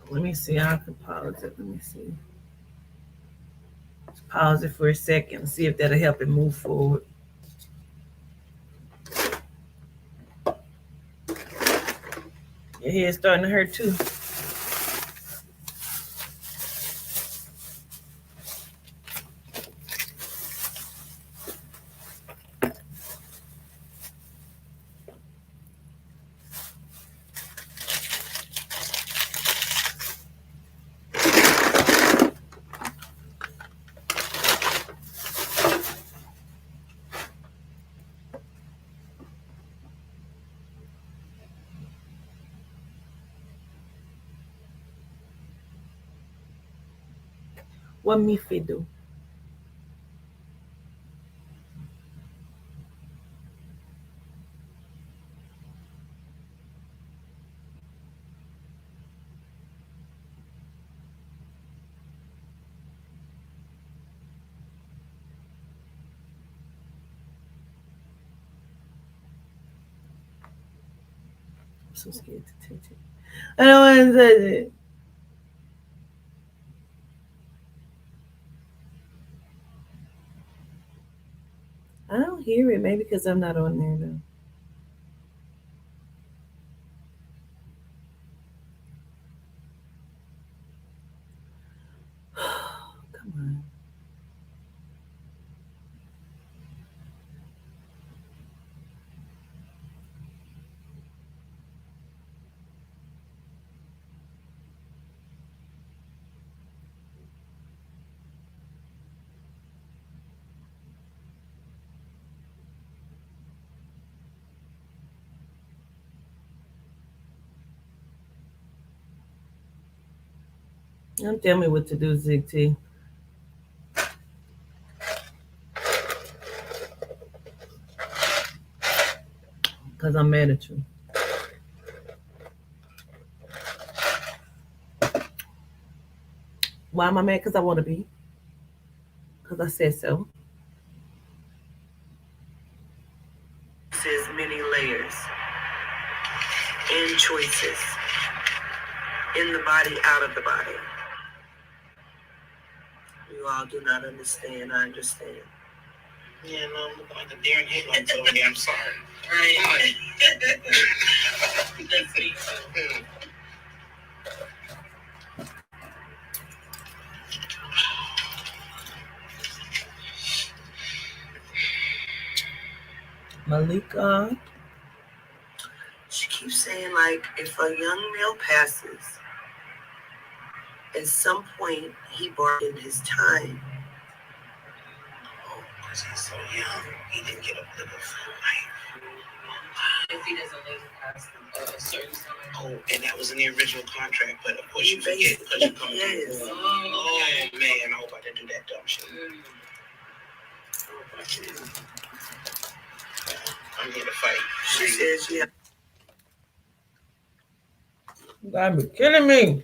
Let me see. I can pause it. Let me see. Just pause it for a second. See if that'll help it move forward. Your head's starting to hurt too. What me fi do? I'm so scared to touch it. I don't want to touch it. I don't hear it. Maybe because I'm not on there though. Don't tell me what to do, ZT. Because I'm mad at you. Why am I mad? Because I want to be. Because I said so. Says many layers and choices in the body, out of the body. You all do not understand. I understand. Yeah, no, I'm looking like a deer in headlights over here. I'm sorry. Right. Malika, she keeps saying, like, if a young male passes, at some point he bargained his time. Oh, because he's so young. He didn't get a live a full life. If he doesn't live past a certain time. Oh, and that was in the original contract, but of course you forget because you come Yes. through. Oh, man, I hope I didn't do that dumb shit. I'm here to fight. She says, yeah. You gotta be kidding me.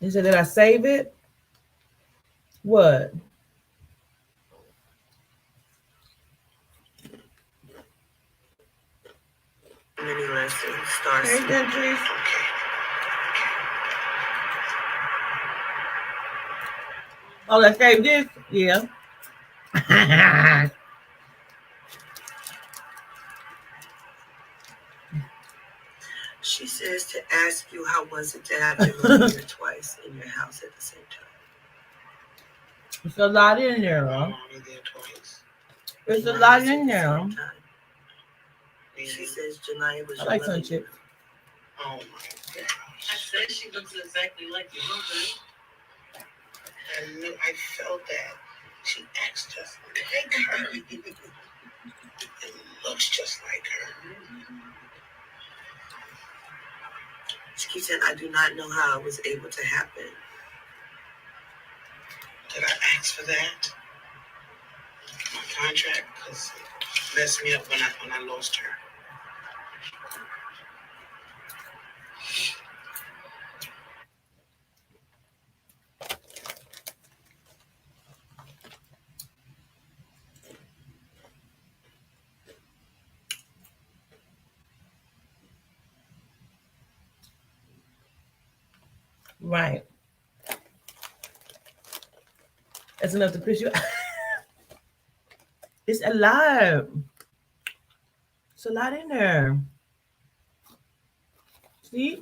He said, did I save it? What? Many lessons. Hey, Gentry. Oh, let's save this? Yeah. She says to ask you, how was it to have your mother here twice in your house at the same time? It's a lot in there, huh? There's a lot in there. She says Janaya was. I like some chips. Oh, my God. I said she looks exactly like your mother. I felt that. She acts just like her. It looks just like her. She keeps saying, I do not know how it was able to happen. Did I ask for that? My contract, because it messed me up when I lost her. Right. That's enough to push you. It's a lot. It's a lot in there. See?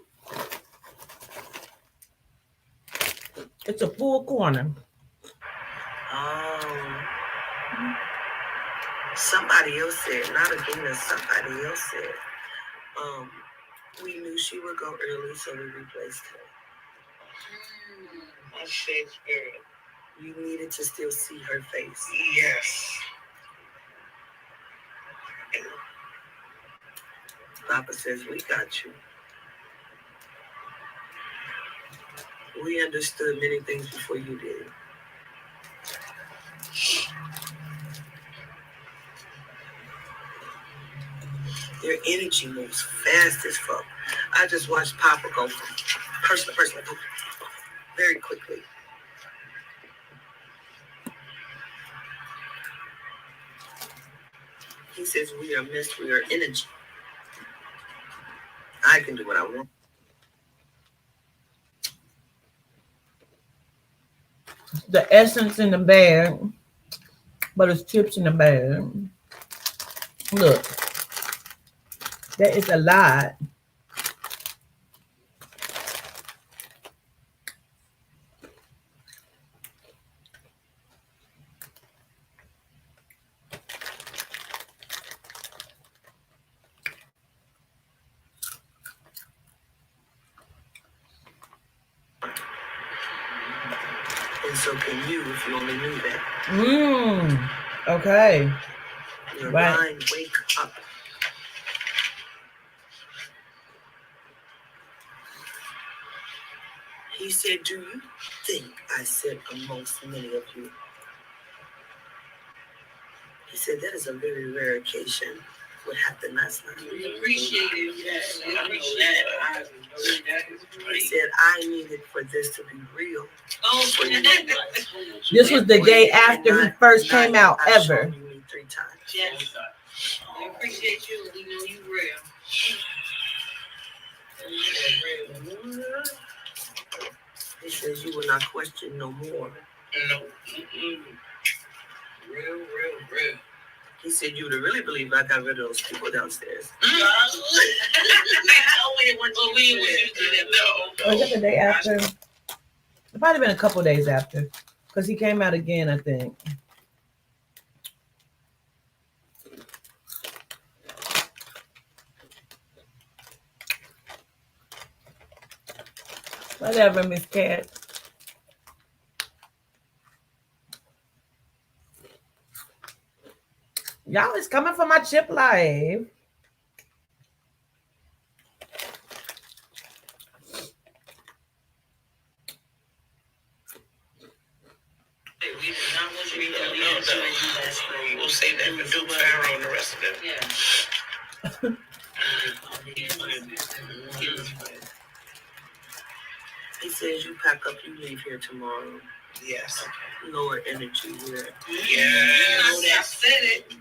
It's a full corner. Oh. Somebody else said, not again, somebody else said, we knew she would go early, so we replaced her. That's Shakespeare. You needed to still see her face. Yes. Papa says, we got you. We understood many things before you did. Their energy moves fast as fuck. I just watched Papa go from person to person very quickly. He says, we are mist, we are energy. I can do what I want. The essence in the bag, but it's chips in the bag. Look, that is a lot. And so can you if you only knew that. Okay. Your Right. mind, wake up. He said, do you think I said amongst many of you? He said, that is a very rare occasion. What happened last night? We appreciate it. Yes, we know that. He said, I needed for this to be real. Oh, This was the day after he first came out ever. You me 3 times. yes. We appreciate you. We know you real. He says you will not question no more. No. Real. He said you would have really believed I got rid of those people downstairs. Was it the day after? It might have been a couple days after. Because he came out again, I think. Whatever, Miss Cat. Y'all is coming for my chip live. We'll save that for Duke Pharaoh and the rest of them. He says you pack up, you leave here tomorrow. Yes. Lower energy here. Yes. I said it.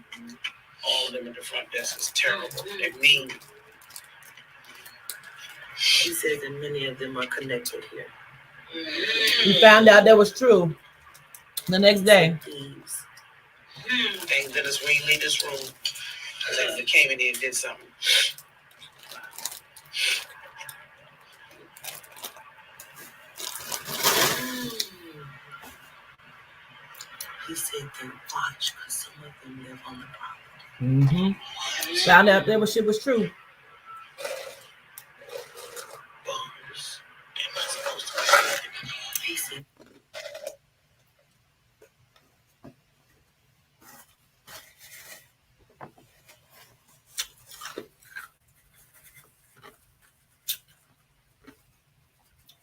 All of them at the front desk is terrible. They're mean. He says that many of them are connected here. We found out that was true the next day. Thank goodness we didn't leave this room. Because they came in here and did something. He said they watch because some of them live on the property. Found out that shit was true. Bums. They're not supposed to be. He said,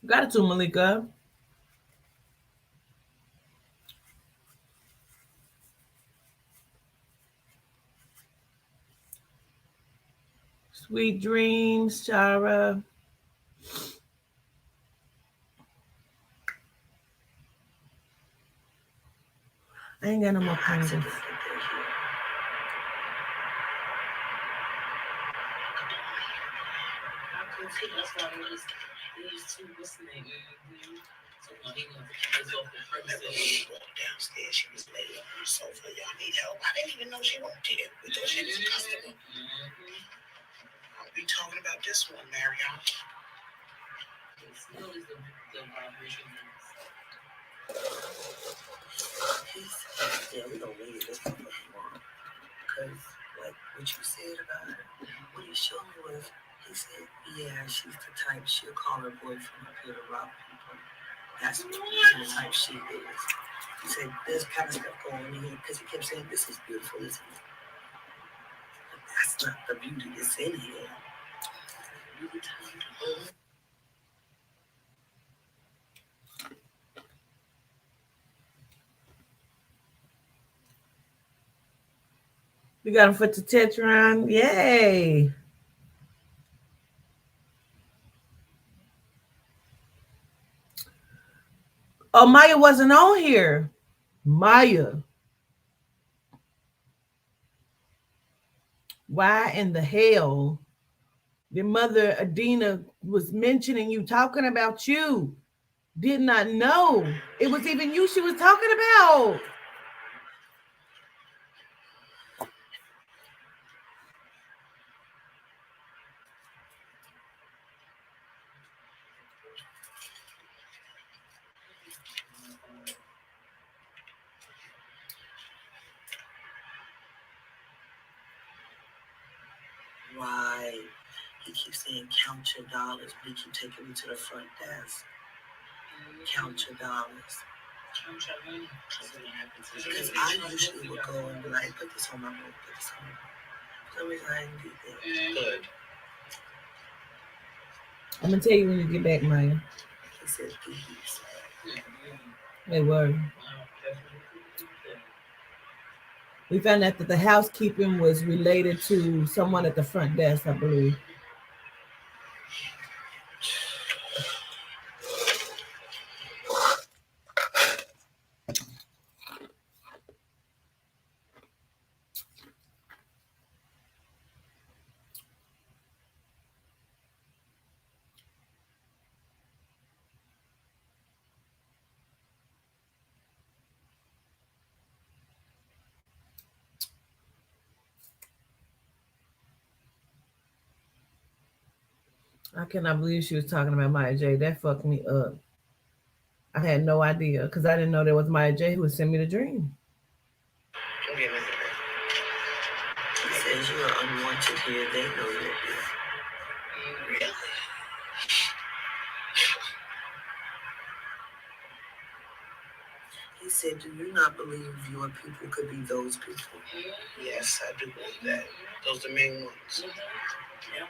Got it to Malika. Sweet dreams, Shara. I ain't got no more candles. That's why these two listening. So when he was off the first day, She walked downstairs. She was laying on the sofa. Y'all need help. I didn't even know she wanted it. We thought she was a customer. I'll be talking about this one, Marion. Still is the vibration. yeah, we don't need this stuff anymore. Because, like, what you said about her, what he showed me was, he said, yeah, she's the type, she'll call her boyfriend up here to rob people. That's the type she is. He said, there's kind of stuff going on here, because he kept saying, this is beautiful, isn't it? But that's not the beauty that's in here. Really tired. We got him for Tetetron. Yay. Oh, Maya wasn't on here. Maya. Why in the hell your mother Adina was mentioning you, talking about you? Did not know it was even you she was talking about. Right. He keeps saying, count your dollars, but he keeps taking me to the front desk. Count your dollars. Because I usually would go and be like, put this on my book, put this on my book. For some reason, I didn't do that. Good. I'm gonna tell you when you get back, Maya. He said, please. They were. We found out that the housekeeping was related to someone at the front desk, I believe. I cannot believe she was talking about Maya J. That fucked me up. I had no idea because I didn't know there was Maya J who would send me the dream. Okay, he says you are unwanted here. They know you're here. Really? He said, do you not believe your people could be those people? Yes, I do believe that. Those are the main ones. Yeah.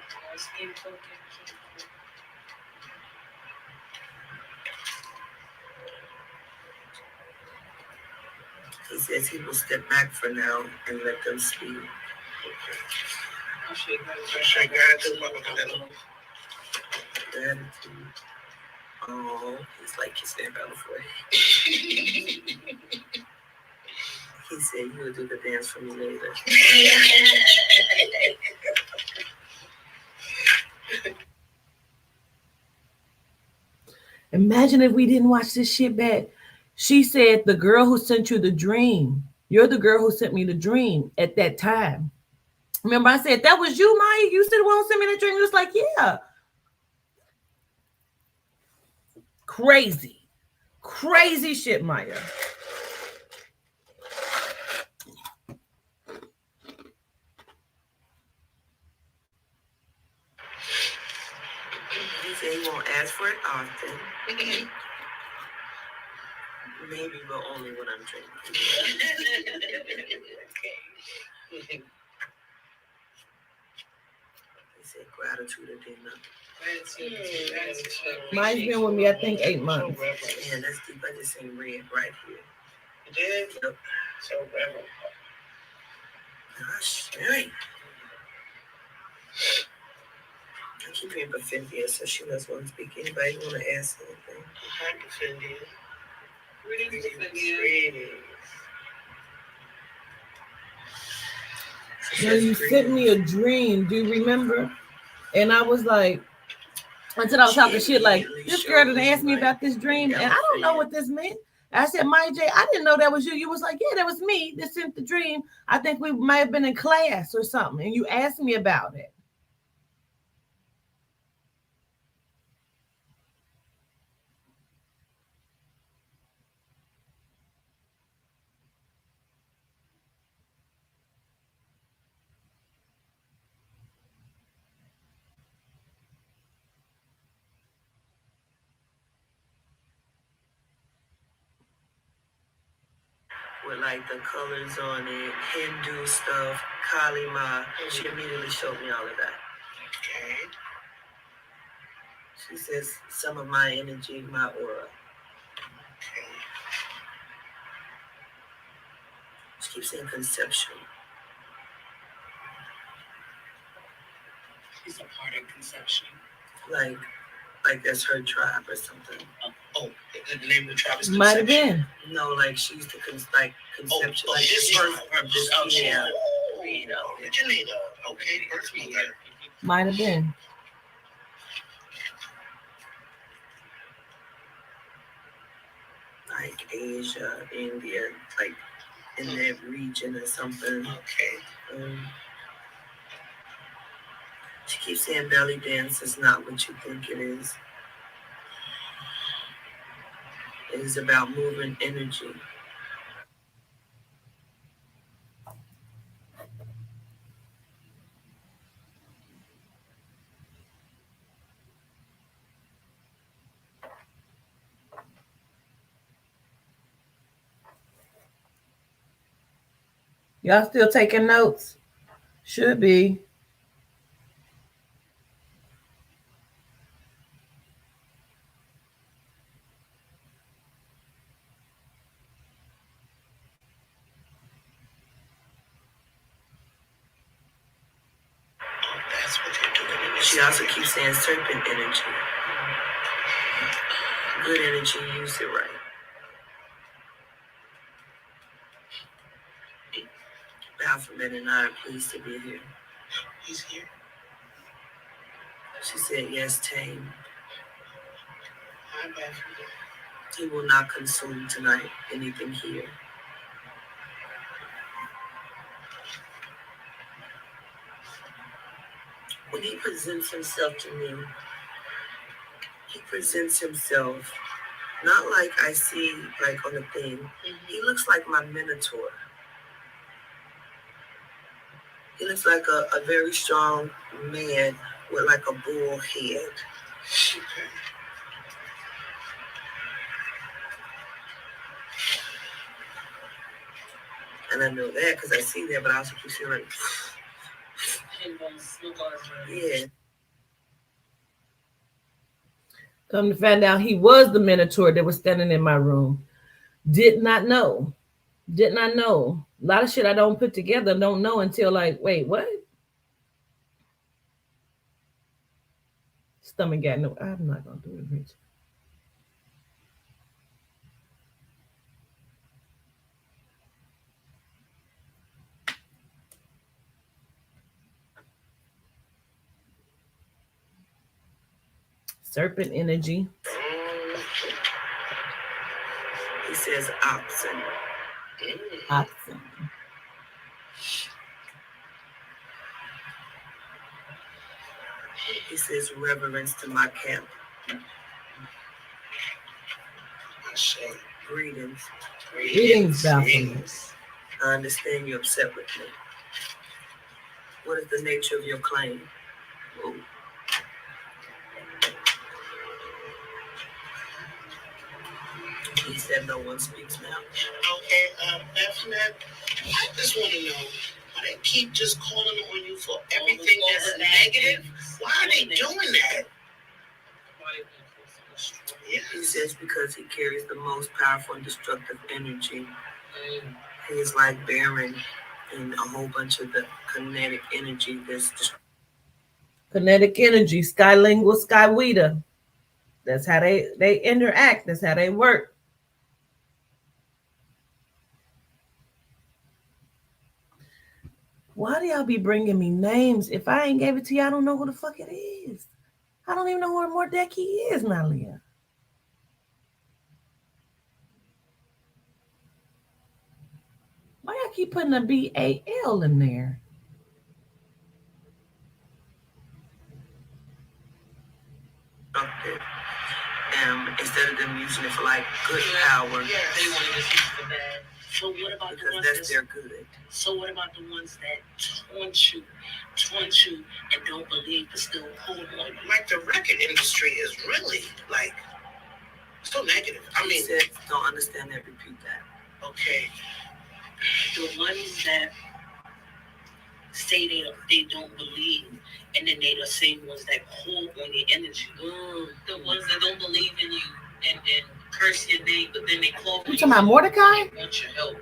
He says he will step back for now and let them speak. Gratitude. Oh, he's like kissing their belly for He said you will do the dance for me later. Imagine if we didn't watch this shit back. She said, the girl who sent you the dream, you're the girl who sent me the dream at that time. Remember, I said, that was you, Maya? You said the one who sent me the dream? He was like, yeah. Crazy. Crazy shit, Maya. He said he won't ask for it often. Maybe, but only when I'm drinking. He said gratitude or dinner. Mine's been with me, I think, 8 months. Yeah, that's deep. I just seen red right here. You did? Yep. So reverend. Gosh, right. I keep hearing Baffindia, so she doesn't want to speak. Anybody want to ask anything? Hi, Baffindia. Greetings, Baffindia. When you sent me a dream, do you remember? And I was like, until I was talking shit, like, this girl didn't ask me about this dream, and I don't know what this meant. I said, Maya J, I didn't know that was you. You was like, yeah, that was me that sent the dream. I think we might have been in class or something, and you asked me about it. With like the colors on it, Hindu stuff, Kali Ma. She immediately showed me all of that. Okay. She says some of my energy, my aura. Okay. She keeps saying conceptual. She's a part of conception. Like that's her tribe or something. Oh, the name of the tribe is Conception. Might have been. No, like she's the conception. Oh, like this birth, this yeah. Originator. Okay, birth mother. Might have been. Like Asia, India, like in that region or something. Okay. She keeps saying belly dance is not what you think it is. It is about moving energy. Y'all still taking notes? Should be. That's what they're doing. She also keeps saying serpent energy. Good energy, use it right. Baphomet and I are pleased to be here. He's here. She said, yes, Tame. I'm Baphomet. He will not consume tonight anything here. When he presents himself to me, he presents himself not like I see, like on the thing. He looks like my minotaur. He looks like a very strong man with like a bull head. Okay. And I know that because I see that, but I also keep seeing like, yeah. Come to find out he was the Minotaur that was standing in my room. Did not know. Did not know. A lot of shit I don't put together, don't know until like, wait, what? Stomach got no. I'm not gonna do it, Rich. Serpent energy. He says oxen. Oxen. He says reverence to my camp. Greetings. Greetings, Baphomet. I understand you're upset with me. What is the nature of your claim? Ooh. He said no one speaks now. Okay, Baphomet, I just want to know why they keep just calling on you for everything that's negative. Why are they doing that? Yeah. He says because he carries the most powerful and destructive energy. He is like bearing in a whole bunch of the kinetic energy that's Kinetic energy. Skylingual, Skyweta. That's how they interact. That's how they work. Why do y'all be bringing me names? If I ain't gave it to you, I don't know who the fuck it is. I don't even know who Mordecai is, Nalia. Why y'all keep putting a BAL in there? destructive. Instead of them using it for like good power. Yeah, they want to use it for bad. So what about because the ones that's their good. So what about the ones that taunt you, and don't believe but still hold on? Like the record industry is really like so negative. I mean, don't understand that. Repeat that. Okay. The ones that say they don't believe, and then they the same ones that pull on your energy. The ones that don't believe in you and curse your name, but then they call You talking about Mordecai? Want your help,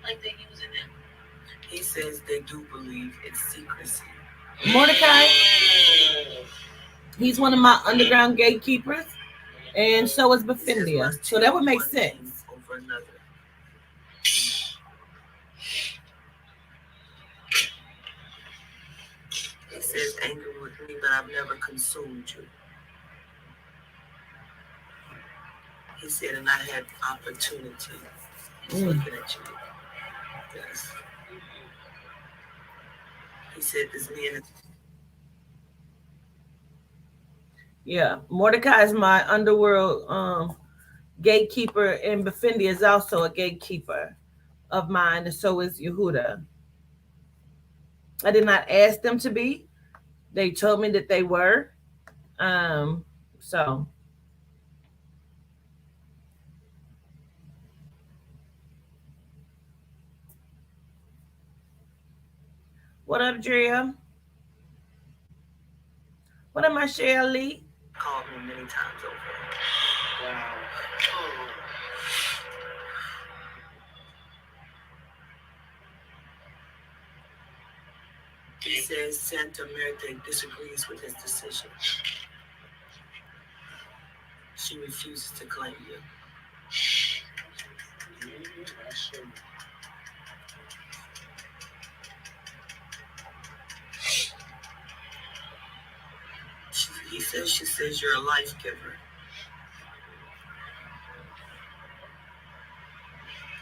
like they using them. He says they do believe it's secrecy. Mordecai, he's one of my underground gatekeepers, and so is Beffindia. So that would make sense. Over another. He says anger with me, but I've never consumed you. He said, and I had opportunity. He's looking at you. Yes. He said, this man is. Yeah, Mordecai is my underworld gatekeeper, and Beffindia is also a gatekeeper of mine, and so is Yehuda. I did not ask them to be. They told me that they were. So What up, Drea? What am I, Shelly? Called me many times over. Wow. He says Santa Marta disagrees with his decision. She refuses to claim you. She says you're a life giver.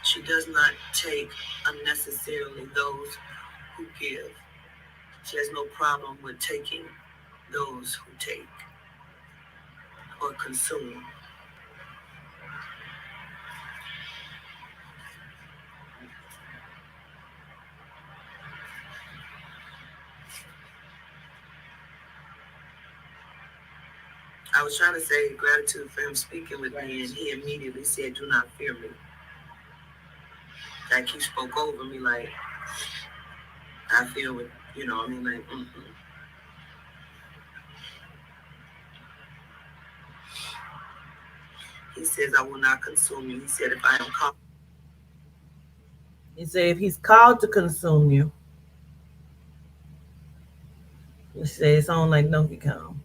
She does not take unnecessarily those who give. She has no problem with taking those who take or consume. I was trying to say gratitude for him speaking with me, and he immediately said, "Do not fear me." Like he spoke over me, like I feel it. You know what I mean? Like, He says, "I will not consume you." He said, "If I am called." He said, if he's called to consume you, he said it's on like Donkey Kong.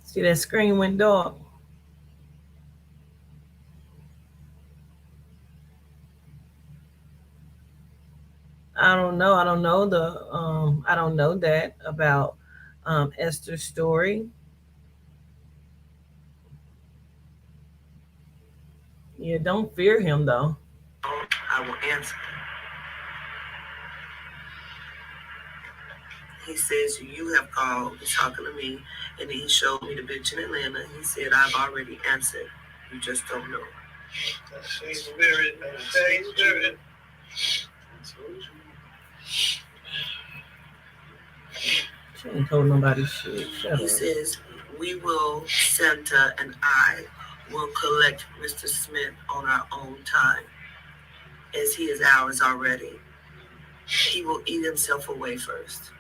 See that screen went dark. I don't know. I don't know I don't know that about Esther's story. Yeah, don't fear him though. I will answer. He says, "You have called." He's talking to me, and then he showed me the bitch in Atlanta. He said, "I've already answered. You just don't know." Same spirit. Same spirit. She ain't told nobody shit. Shut He up. says, "We will, Santa and I, will collect Mr. Smith on our own time, as he is ours already. He will eat himself away first."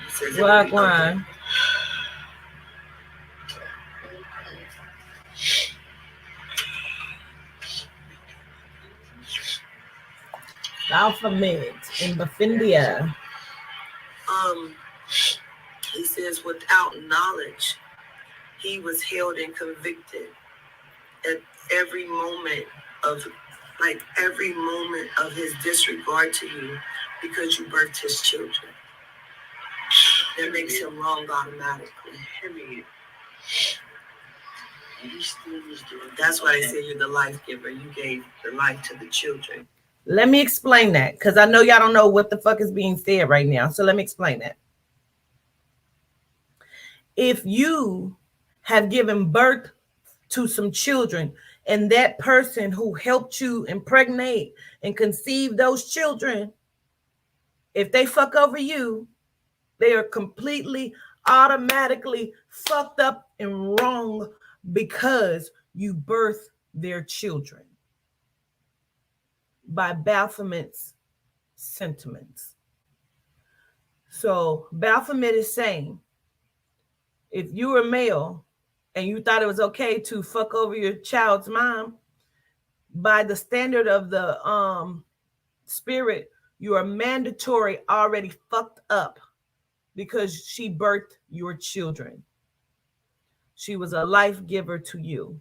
He says, Black wine. Alphabet in Baffindia. He says, "Without knowledge, he was held and convicted at every moment of, every moment of his disregard to you, because you birthed his children. That makes him wrong automatically. That's why they say you're the life giver. You gave the life to the children." Let me explain that, because I know y'all don't know what the fuck is being said right now. So let me explain that. If you have given birth to some children, and that person who helped you impregnate and conceive those children, if they fuck over you, they are completely automatically fucked up and wrong because you birthed their children by Baphomet's sentiments. So Baphomet is saying, if you were male and you thought it was okay to fuck over your child's mom, by the standard of the spirit, you are mandatory already fucked up because she birthed your children. She was a life giver to you.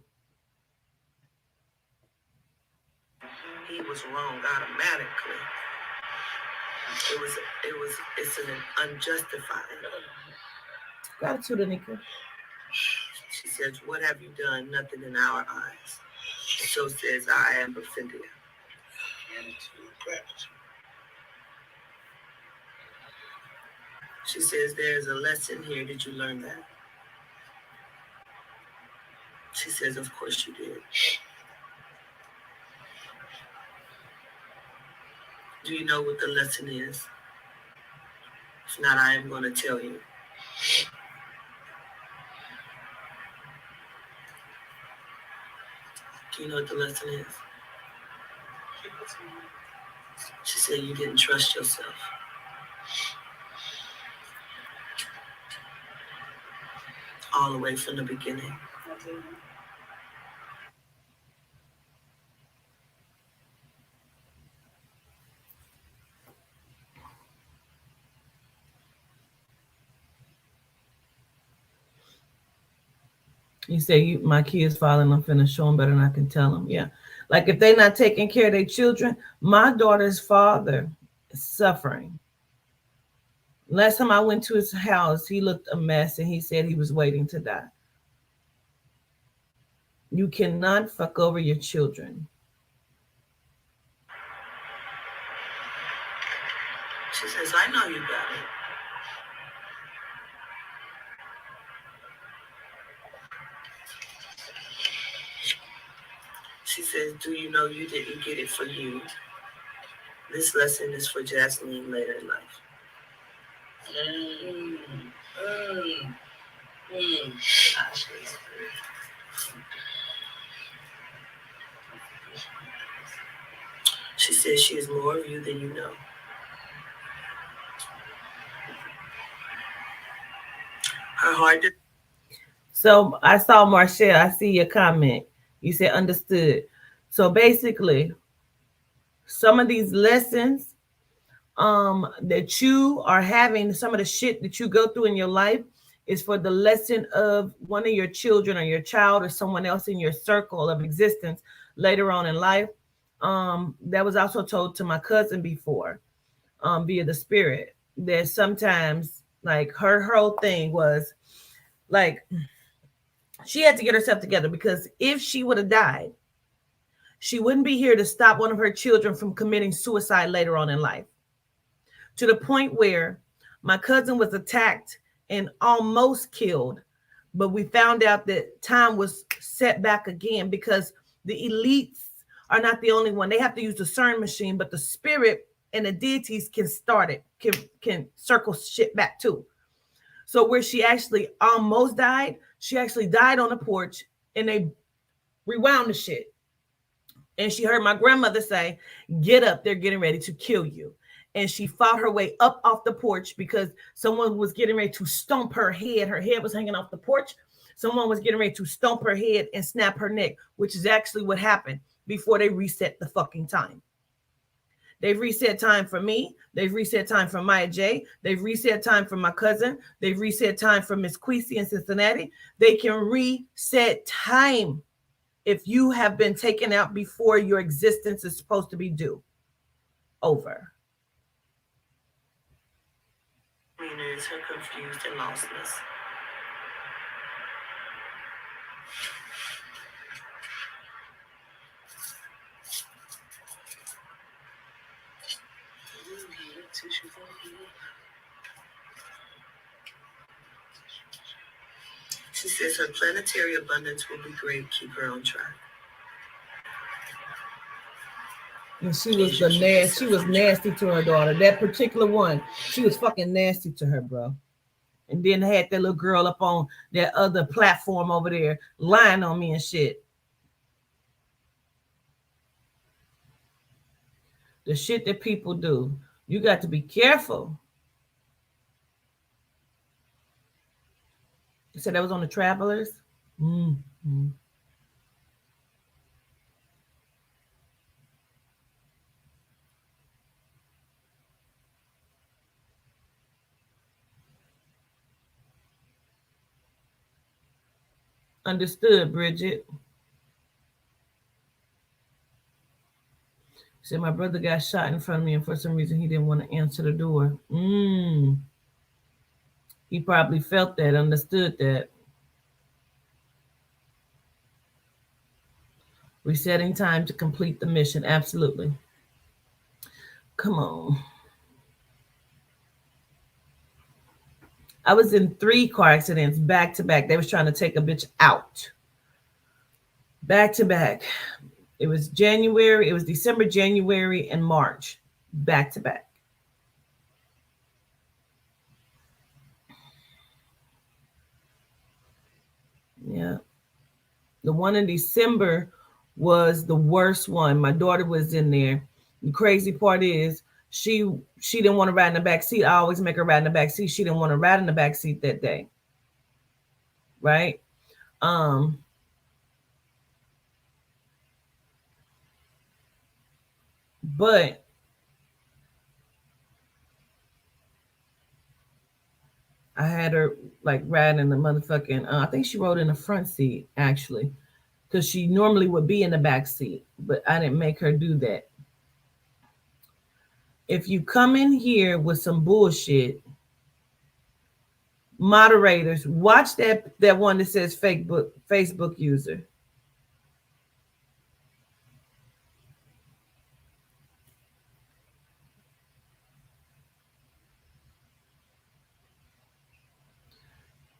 He was wrong automatically. It's an unjustified. Gratitude, Anika. She says, "What have you done? Nothing in our eyes." So says, "I am offended." She says, "There's a lesson here. Did you learn that?" She says, "Of course you did." Do you know what the lesson is? If not, I am going to tell you. Do you know what the lesson is? She said you didn't trust yourself. All the way from the beginning. You say my kids falling, I'm finna show them better than I can tell them. Yeah. Like if they're not taking care of their children, my daughter's father is suffering. Last time I went to his house, he looked a mess and he said he was waiting to die. You cannot fuck over your children. She says, I know you got it. She says, do you know you didn't get it for you? This lesson is for Jasmine later in life. She says she is more of you than you know. Her heart. So I saw Marshall. I see your comment. You said understood. So basically, some of these lessons that you are having, some of the shit that you go through in your life is for the lesson of one of your children or your child or someone else in your circle of existence later on in life. That was also told to my cousin before, via the spirit, that sometimes like her whole thing was like she had to get herself together, because if she would have died, she wouldn't be here to stop one of her children from committing suicide later on in life. To the point where my cousin was attacked and almost killed, but we found out that time was set back again because the elites are not the only one. They have to use the CERN machine, but the spirit and the deities can start it, can circle shit back too. So where she actually almost died, she actually died on the porch and they rewound the shit. And she heard my grandmother say, get up, they're getting ready to kill you. And she fought her way up off the porch because someone was getting ready to stomp her head. Her head was hanging off the porch. Someone was getting ready to stomp her head and snap her neck, which is actually what happened before they reset the fucking time. They've reset time for me. They've reset time for Maya J. They've reset time for my cousin. They've reset time for Miss Queasy in Cincinnati. They can reset time if you have been taken out before your existence is supposed to be due. Over. Meaners are confused and lostness. She says her planetary abundance will be great. Keep her on track. And she was she was nasty to her daughter. That particular one, she was fucking nasty to her, bro. And then had that little girl up on that other platform over there lying on me and shit. The shit that people do, you got to be careful. You said that was on the Travelers? Mm-hmm. Understood, Bridget. Said my brother got shot in front of me, and for some reason he didn't want to answer the door. He probably felt that, understood that. Resetting time to complete the mission. Absolutely. Come on. I was in 3 car accidents back to back. They was trying to take a bitch out. Back to back. It was January. It was December, January, and March. Back to back. Yeah. The one in December was the worst one. My daughter was in there. The crazy part is she didn't want to ride in the back seat. I always make her ride in the back seat. She didn't want to ride in the back seat that day. Right? Um but I had her like riding in the motherfucking I think she rode in the front seat actually, because she normally would be in the back seat, but I didn't make her do that. If you come in here with some bullshit, moderators, watch that one that says Facebook user.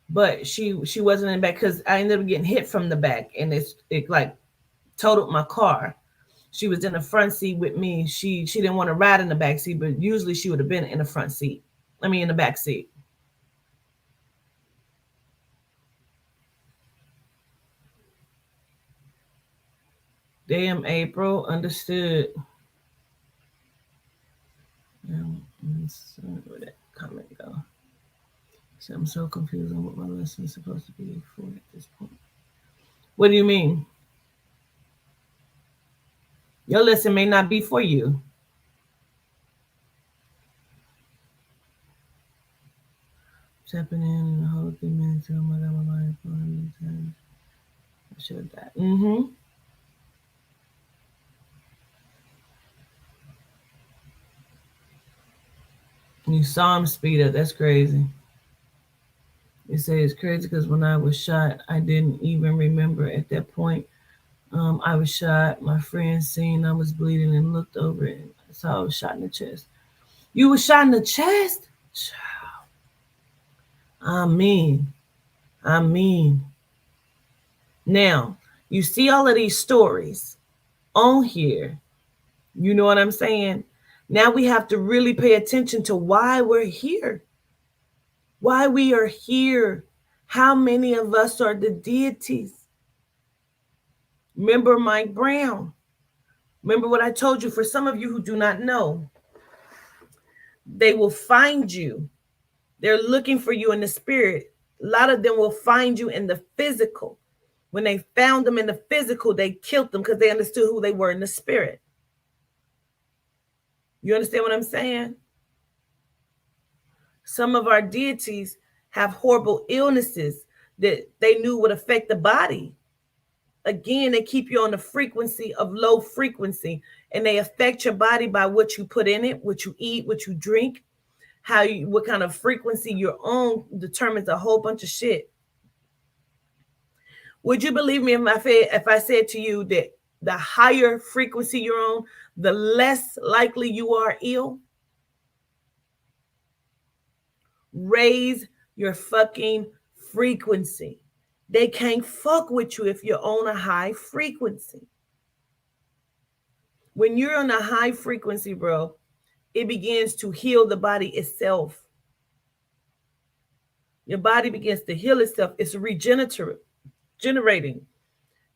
But she wasn't in the back because I ended up getting hit from the back, and it like totaled my car. She was in the front seat with me. She didn't want to ride in the back seat, but usually she would have been in the front seat. I mean, in the back seat. Damn, April, understood. Where that comment go? So I'm so confused on what my lesson is supposed to be for at this point. What do you mean? Your lesson may not be for you. Tapping in and the whole thing, man. Oh my God, my mind. I should have died. Mm-hmm. You saw him speed up. That's crazy. They say it's crazy because when I was shot, I didn't even remember at that point. I was shot. My friend seen I was bleeding and looked over and saw I was shot in the chest. You were shot in the chest? I mean. Now, you see all of these stories on here. You know what I'm saying? Now we have to really pay attention to why we're here. Why we are here. How many of us are the deities? Remember Mike Brown. Remember what I told you. For some of you who do not know, they will find you. They're looking for you in the spirit. A lot of them will find you in the physical. When they found them in the physical, they killed them because they understood who they were in the spirit. You understand what I'm saying? Some of our deities have horrible illnesses that they knew would affect the body. Again, they keep you on the frequency of low frequency, and they affect your body by what you put in it, what you eat, what you drink, what kind of frequency you're on determines a whole bunch of shit. Would you believe me if I said to you that the higher frequency you're on, the less likely you are ill? Raise your fucking frequency. They can't fuck with you if you're on a high frequency. When you're on a high frequency, bro, it begins to heal the body itself. Your body begins to heal itself. It's regenerating.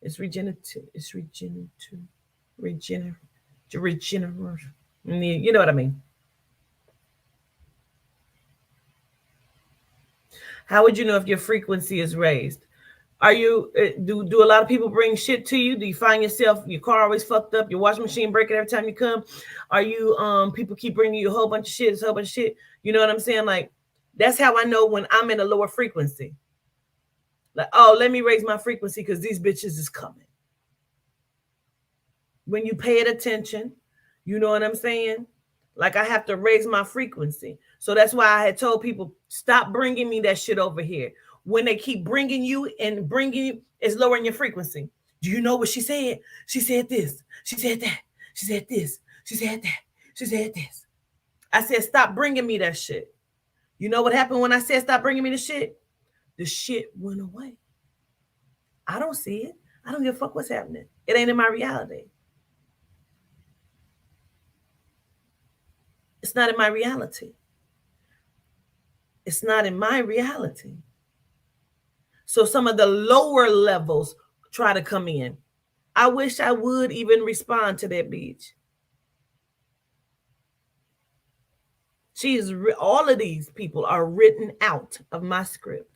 It's regenerative. It's regenerative. Regenerative. You know what I mean? How would you know if your frequency is raised? Are you do a lot of people bring shit to you? Do you find yourself your car always fucked up, your washing machine breaking every time you come? Are you people keep bringing you a whole bunch of shit? It's a whole bunch of shit. You know what I'm saying? Like, that's how I know when I'm in a lower frequency. Like, oh, let me raise my frequency because these bitches is coming. When you pay it attention, you know what I'm saying? Like, I have to raise my frequency. So that's why I had told people, stop bringing me that shit over here. When they keep bringing you, it's lowering your frequency. Do you know what she said? She said this. She said that. She said this. She said that. She said this. I said, stop bringing me that shit. You know what happened when I said stop bringing me the shit? The shit went away. I don't see it. I don't give a fuck what's happening. It ain't in my reality. It's not in my reality. It's not in my reality. So some of the lower levels try to come in. I wish I would even respond to that bitch. All of these people are written out of my script.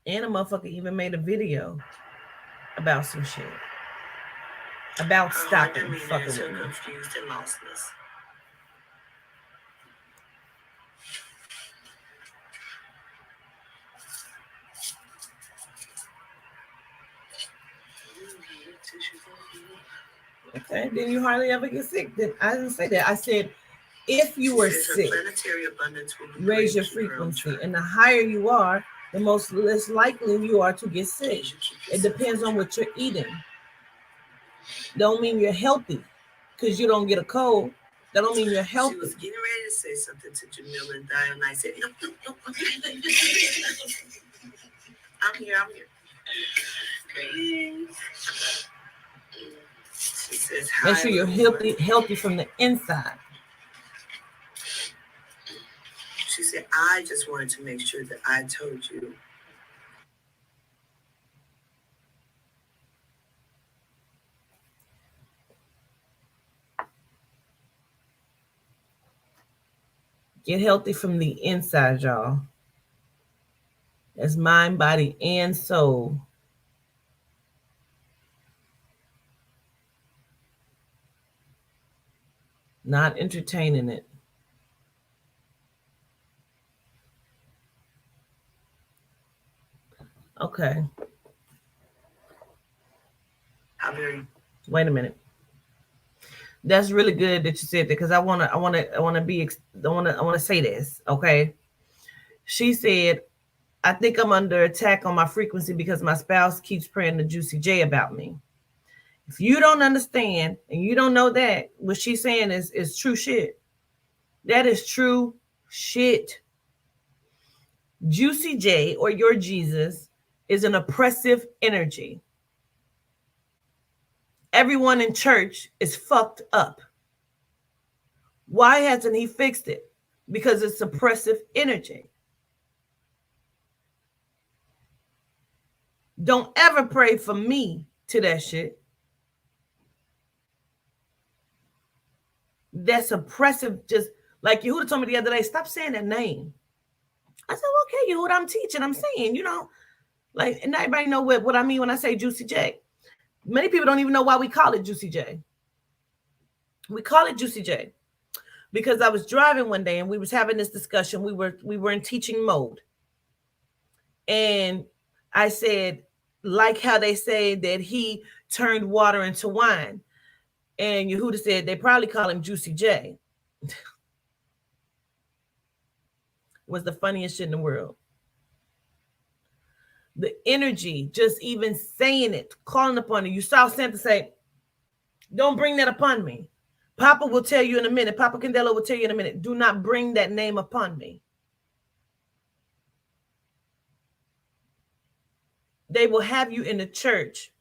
And a motherfucker even made a video about some shit. About stopping fucking with me. Confused and lostless. Okay, then you hardly ever get sick. Then I didn't say that. I said if you were sick, raise your frequency, and the higher you are, the less likely you are to get sick. It depends on what you're eating. Don't mean you're healthy because you don't get a cold. That don't mean you're healthy. She was getting ready to say something to Jamila and Diane, and I said, no. I'm here. She says, make sure you're healthy from the inside. She said, I just wanted to make sure that I told you. Get healthy from the inside, y'all. That's mind, body, and soul. Not entertaining it. Okay. Wait a minute. That's really good that you said that because I want to say this. Okay. She said, I think I'm under attack on my frequency because my spouse keeps praying to Juicy J about me. If you don't understand and you don't know that, what she's saying is true shit. That is true shit. Juicy J or your Jesus is an oppressive energy. Everyone in church is fucked up. Why hasn't he fixed it? Because it's oppressive energy. Don't ever pray for me to that shit. That's oppressive. Just like Yehuda told me the other day, stop saying that name. I said, well, okay, Yehuda, I'm teaching. I'm saying, like, and everybody know what I mean when I say Juicy J. Many people don't even know why we call it Juicy J. We call it Juicy J because I was driving one day and we was having this discussion. We were in teaching mode. And I said, like how they say that he turned water into wine. And Yehuda said they probably call him Juicy J. Was the funniest shit in the world. The energy, just even saying it, calling upon it. You saw Santa say, don't bring that upon me. Papa will tell you in a minute. Papa Candelo will tell you in a minute. Do not bring that name upon me. They will have you in the church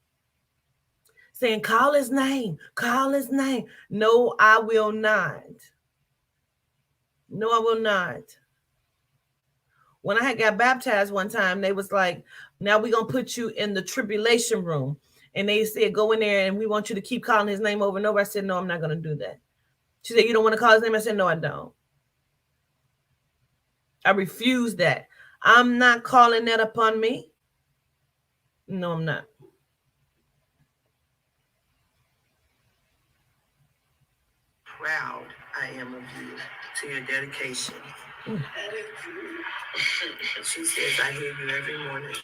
saying, call his name, call his name. No, I will not. No, I will not. When I had got baptized one time, they was like, now we're going to put you in the tribulation room. And they said, go in there and we want you to keep calling his name over and over. I said, no, I'm not going to do that. She said, you don't want to call his name? I said, no, I don't. I refuse that. I'm not calling that upon me. No, I'm not. Proud I am of you, to your dedication. She says, I hear you every morning.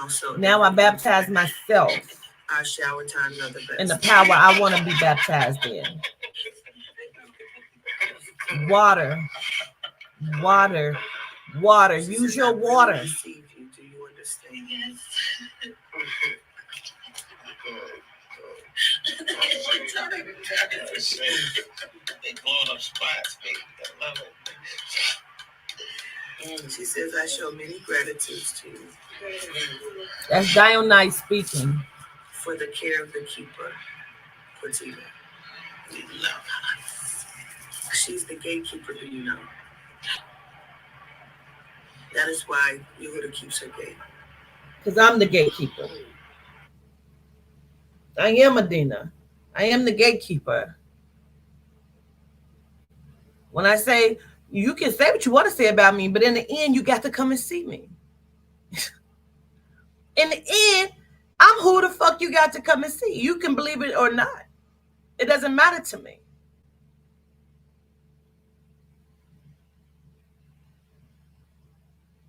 Also, now I baptize myself. Our shower times are the best. In the power I want to be baptized in. Water. Water. Water. Use your water. Do you understand? They blowing up spots, baby. I love it. She says, I show many gratitudes to you. That's Dionysus speaking. For the care of the keeper, Quatita. We love her. She's the gatekeeper, do you know? That is why Yehuda keeps her gate. Because I'm the gatekeeper. I am Adina. I am the gatekeeper. When I say, you can say what you want to say about me, but in the end, you got to come and see me. In the end, I'm who the fuck you got to come and see. You can believe it or not. It doesn't matter to me.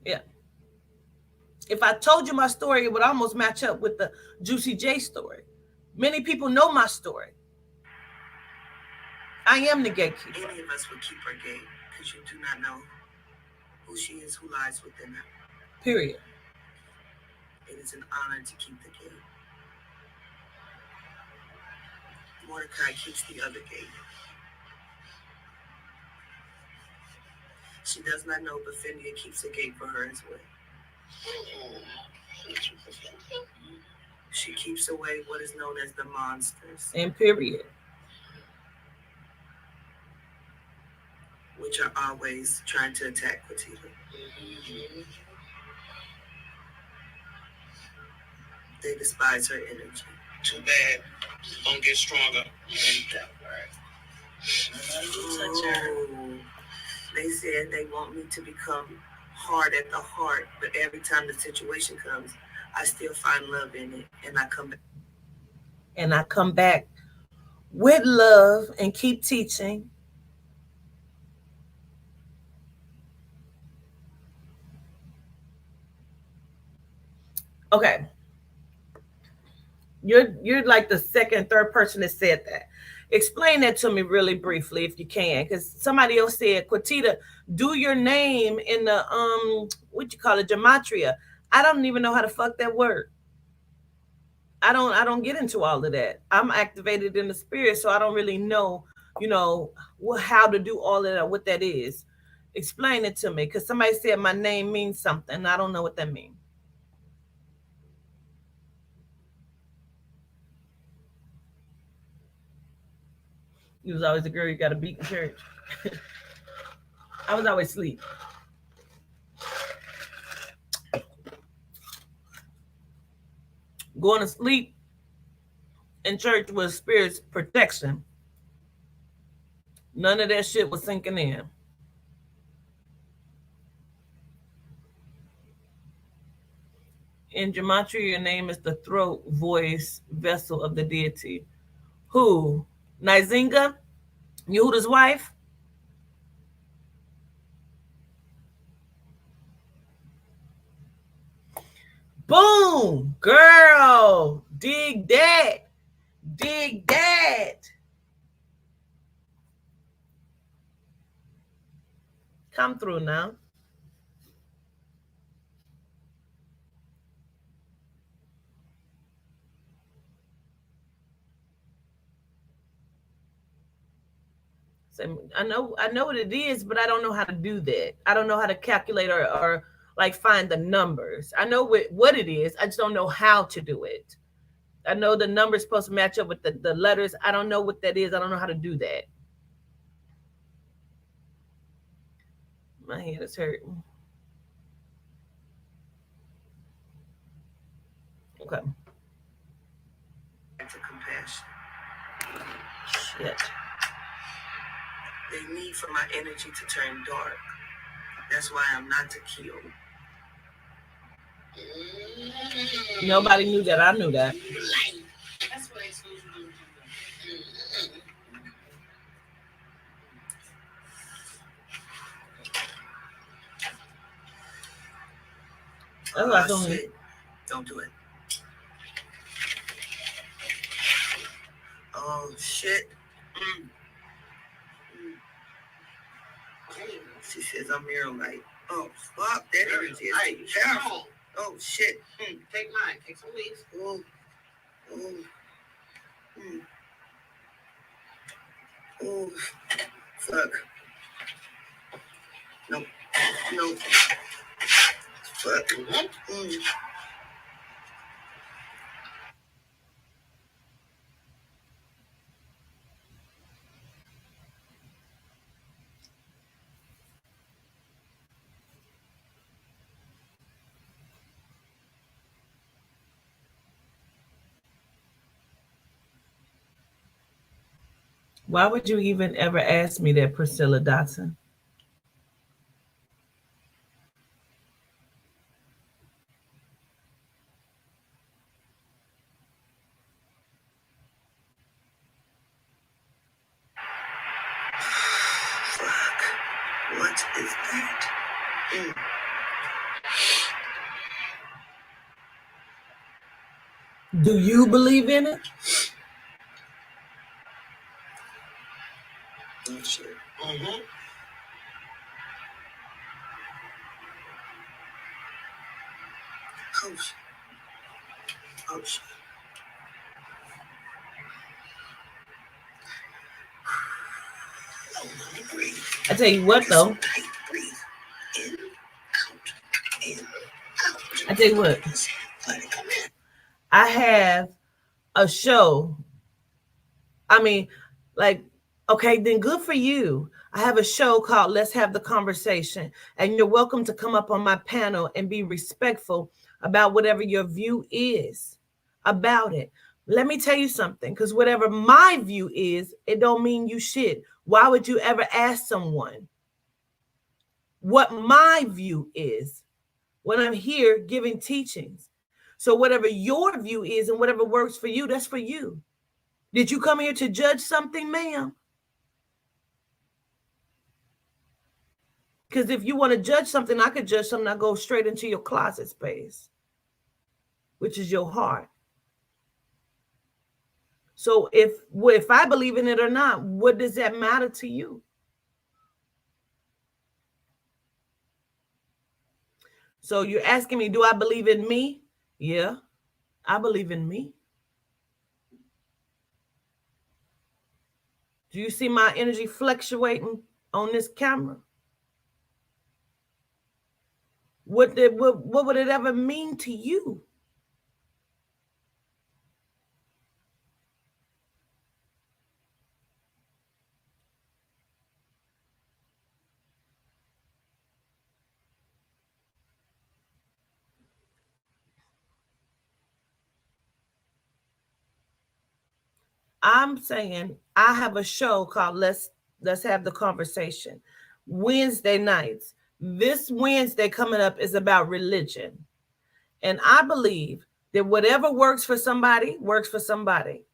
Yeah. If I told you my story, it would almost match up with the Juicy J story. Many people know my story. I am the gatekeeper. Any of us would keep her gate because you do not know who she is, who lies within her. Period. It is an honor to keep the gate. Mordecai keeps the other gate. She does not know, but Findia keeps a gate for her as well. She keeps away what is known as the monsters. And period. Which are always trying to attack Quatita. They despise her energy. Too bad. Don't get stronger. Oh, they said they want me to become hard at the heart, but every time the situation comes, I still find love in it, and I come back. And I come back with love and keep teaching. Okay. You're like the second, third person that said that. Explain that to me really briefly if you can, because somebody else said, Quatita, do your name in the what you call it, gematria. I don't even know how to fuck that word. I don't get into all of that. I'm activated in the spirit, so I don't really know, how to do all of that, what that is. Explain it to me, because somebody said my name means something, and I don't know what that means. You was always the girl you got to beat in church. I was always asleep. Going to sleep in church was spirit's protection. None of that shit was sinking in. In gematria, your name is the throat, voice, vessel of the deity. Who? Nizinga? Yehuda's wife? Boom! Girl! Dig that! Dig that! Come through now. So I know what it is, but I don't know how to do that. I don't know how to calculate or like find the numbers. I know what it is. I just don't know how to do it. I know the numbers supposed to match up with the letters. I don't know what that is. I don't know how to do that. My head is hurting. Okay. To compassion. Shit. They need for my energy to turn dark. That's why I'm not to kill. Nobody knew that. I knew that. That's what I told you. That's what I told you. Don't do it. Oh, shit. She says I'm mirror light. Oh, fuck. That energy is powerful. Oh, shit. Take mine. Take some leaves. Oh. Oh. Oh, fuck. Nope. Nope. Fuck. Mm. Why would you even ever ask me that, Priscilla Dotson? Fuck. What is that? Mm. Do you believe in it? Oh, shit. Mm-hmm. Oh, shit. Oh, shit. Breathe. I tell you what, though. Breathe. In, out. In, out. I tell you what. Let it come in. I have a show. I mean, like, okay, then good for you. I have a show called Let's Have the Conversation, and you're welcome to come up on my panel and be respectful about whatever your view is about it. Let me tell you something, because whatever my view is, it don't mean you shit. Why would you ever ask someone what my view is when I'm here giving teachings? So whatever your view is and whatever works for you, that's for you. Did you come here to judge something, ma'am? Because if you want to judge something, I could judge something. I go straight into your closet space, which is your heart. So if I believe in it or not, what does that matter to you? So you're asking me, do I believe in me? Yeah, I believe in me. Do you see my energy fluctuating on this camera? What would it ever mean to you? I'm saying I have a show called Let's Have the Conversation. Wednesday nights. This Wednesday coming up is about religion. And I believe that whatever works for somebody works for somebody.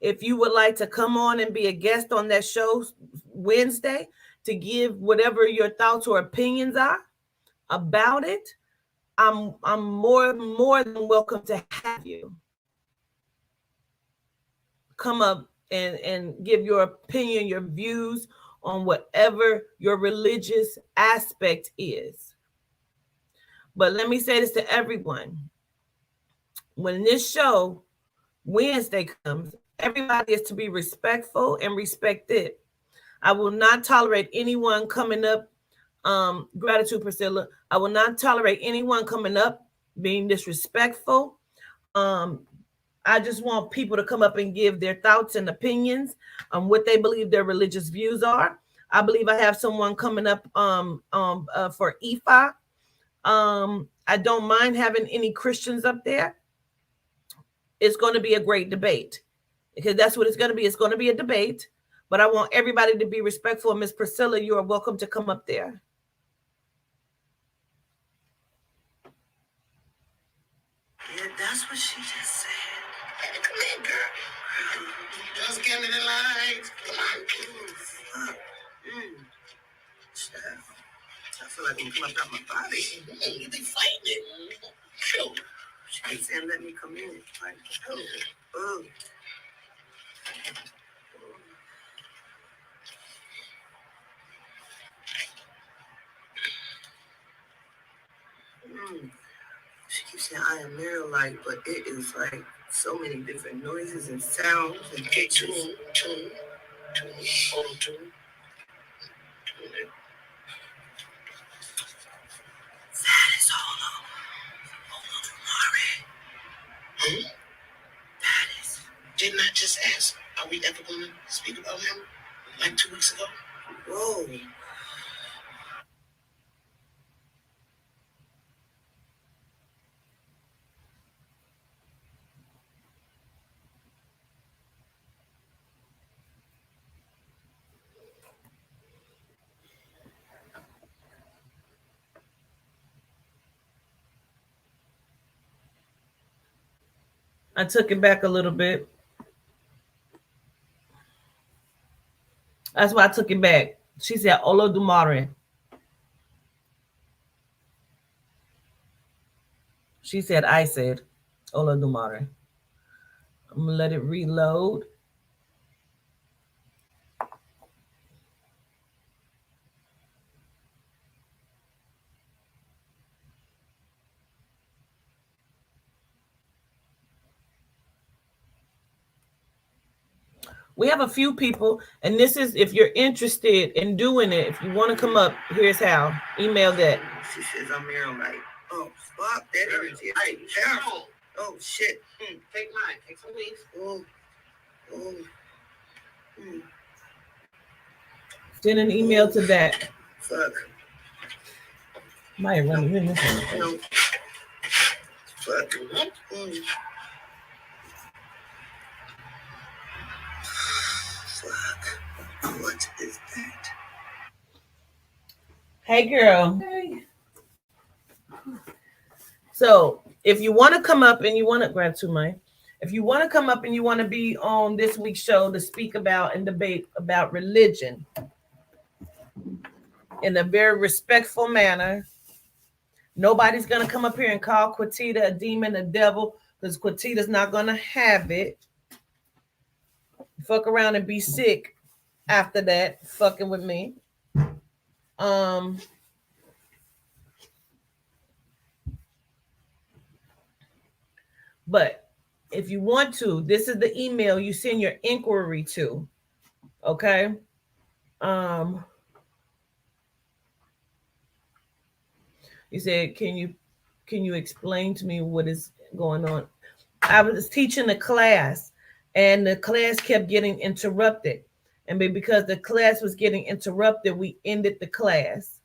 If you would like to come on and be a guest on that show Wednesday to give whatever your thoughts or opinions are about it, I'm more than welcome to have you come up and give your opinion, your views on whatever your religious aspect is. But let me say this to everyone. When this show Wednesday comes, everybody is to be respectful and respect it. I will not tolerate anyone coming up, gratitude, Priscilla. I will not tolerate anyone coming up being disrespectful. I just want people to come up and give their thoughts and opinions on what they believe their religious views are. I believe I have someone coming up for Ifa. I don't mind having any Christians up there. It's going to be a great debate because that's what it's going to be. It's going to be a debate, but I want everybody to be respectful. Miss Priscilla, you are welcome to come up there. Yeah, that's what she just said. Come in, girl. Just give me the light. Come on. I feel like I'm coming out my body. You be fighting it. Sure. She keeps saying, let me come in. Like, oh. She keeps saying I am mirror light, but it is like so many different noises and sounds and pictures. That is Olo Dumare. That is. Didn't I just ask, are we ever going to speak about him? Like 2 weeks ago? Whoa. I took it back a little bit. That's why I took it back. She said Olodumare. She said I said Olodumare. I'm gonna let it reload. We have a few people, and this is if you're interested in doing it. If you want to come up, here's how. Email that. She says I'm here like, oh, fuck, that energy is terrible. Oh, shit. Take mine. Take some weeks. Oh. Send an email to that. Fuck. Might run in this one. No. Fuck. Fuck. What is that? Hey, girl. Hey. So, if you want to come up and you want to gratitude, Mike. If you want to come up and you want to be on this week's show to speak about and debate about religion in a very respectful manner, nobody's going to come up here and call Quatita a demon, a devil, because Quatita's not going to have it. Fuck around and be sick after that, fucking with me. But if you want to, this is the email you send your inquiry to. Okay. You said, can you explain to me what is going on? I was teaching a class and the class kept getting interrupted. And because the class was getting interrupted, we ended the class.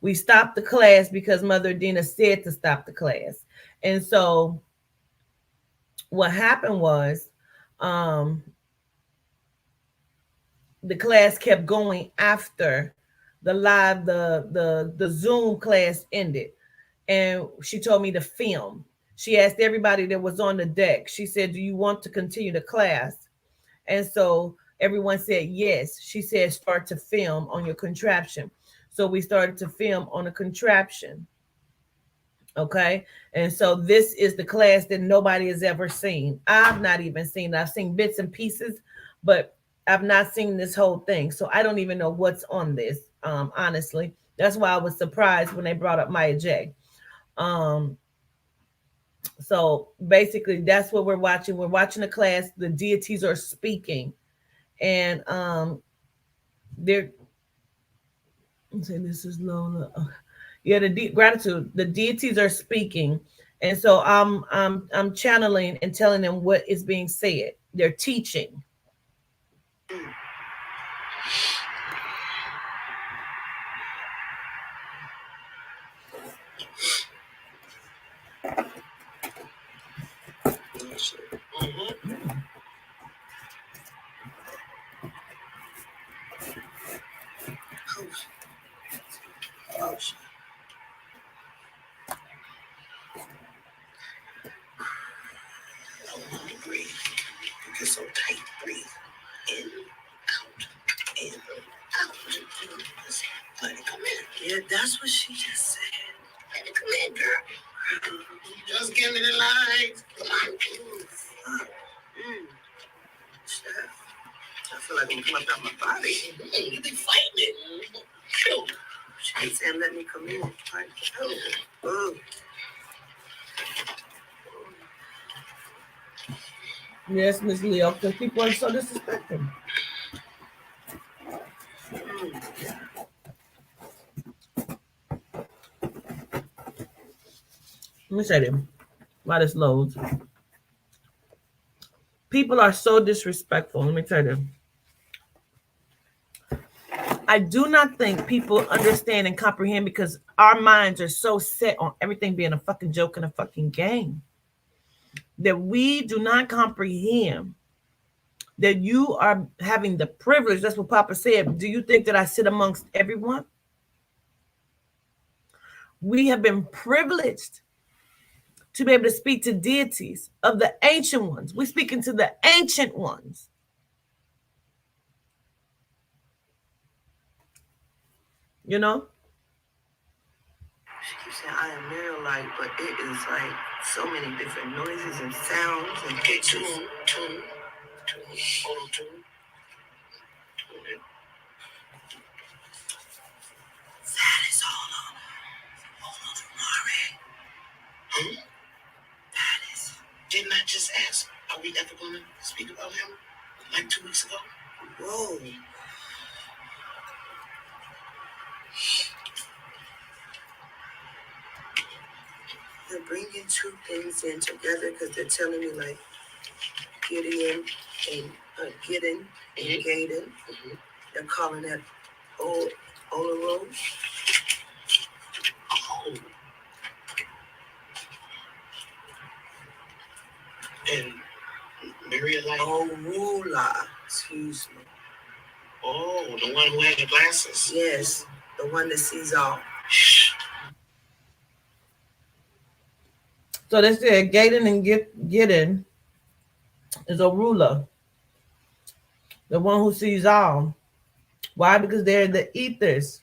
We stopped the class because Mother Dina said to stop the class. And so what happened was the class kept going after the Zoom class ended. And she told me to film. She asked everybody that was on the deck. She said, do you want to continue the class? And so everyone said yes. She said, start to film on your contraption. So we started to film on a contraption. Okay. And so this is the class that nobody has ever seen. I've not even seen it. I've seen bits and pieces, but I've not seen this whole thing. So I don't even know what's on this. Honestly, that's why I was surprised when they brought up Maya J. So basically that's what we're watching. We're watching a class. The deities are speaking. And they're saying this is Lola. Yeah, gratitude. The deities are speaking, and so I'm channeling and telling them what is being said. They're teaching. Oh, shit. I want to breathe. You get so tight. Breathe. In, out, in, out. Let it come in. Yeah, that's what she just said. Let it come in, girl. Just give me the light. Come on. Shit. I feel like I'm coming out my body. You be fighting it. She said, let me come in. Like, oh. Yes, Miss Leo, because people are so disrespectful. Let me say them. Why this loads? People are so disrespectful. Let me tell you. I do not think people understand and comprehend because our minds are so set on everything being a fucking joke and a fucking game that we do not comprehend that you are having the privilege. That's what Papa said. Do you think that I sit amongst everyone? We have been privileged to be able to speak to deities of the ancient ones. We're speaking to the ancient ones. You know? She keeps saying, I am Marilite, but it is like so many different noises and sounds and pictures. Tune. That is all over Mari. That is. Didn't I just ask, are we ever going to speak about him? Like 2 weeks ago? Whoa. They're bringing two things in together because they're telling me like Gideon and Gideon and Gaden. They're calling that Olaro. Oh. And Marielite. Orula. Excuse me. Oh, the one who had the glasses. Yes, the one that sees all. So they said Gaden and Gideon is a ruler, the one who sees all. Why? Because they're the ethers.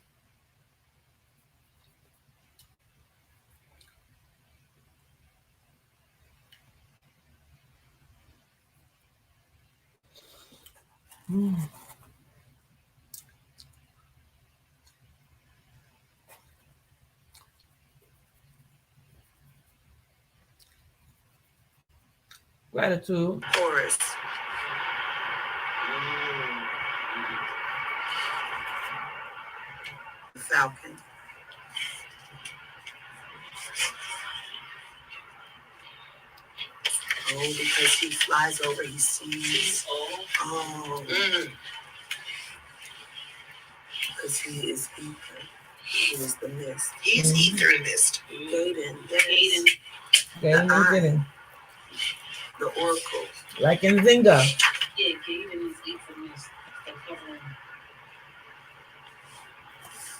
Gratitude. Taurus. Falcon. Oh, because he flies over, he sees. Oh. Because he is ether. He is the mist. He's ether and mist. Gaden. Gaden and Gideon. The oracle. Like in Zinga. Yeah, Gaden is ether mist.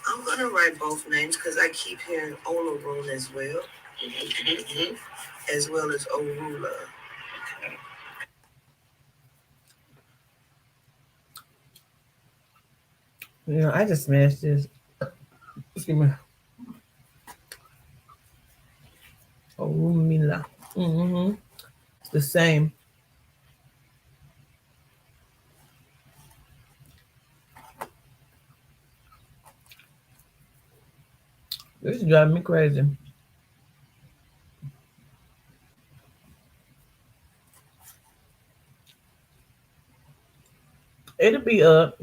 I'm going to write both names because I keep hearing Olaron as well. As well as Orula. You know, I just smashed this. Excuse me. Orumila. It's the same. This is driving me crazy. It'll be up.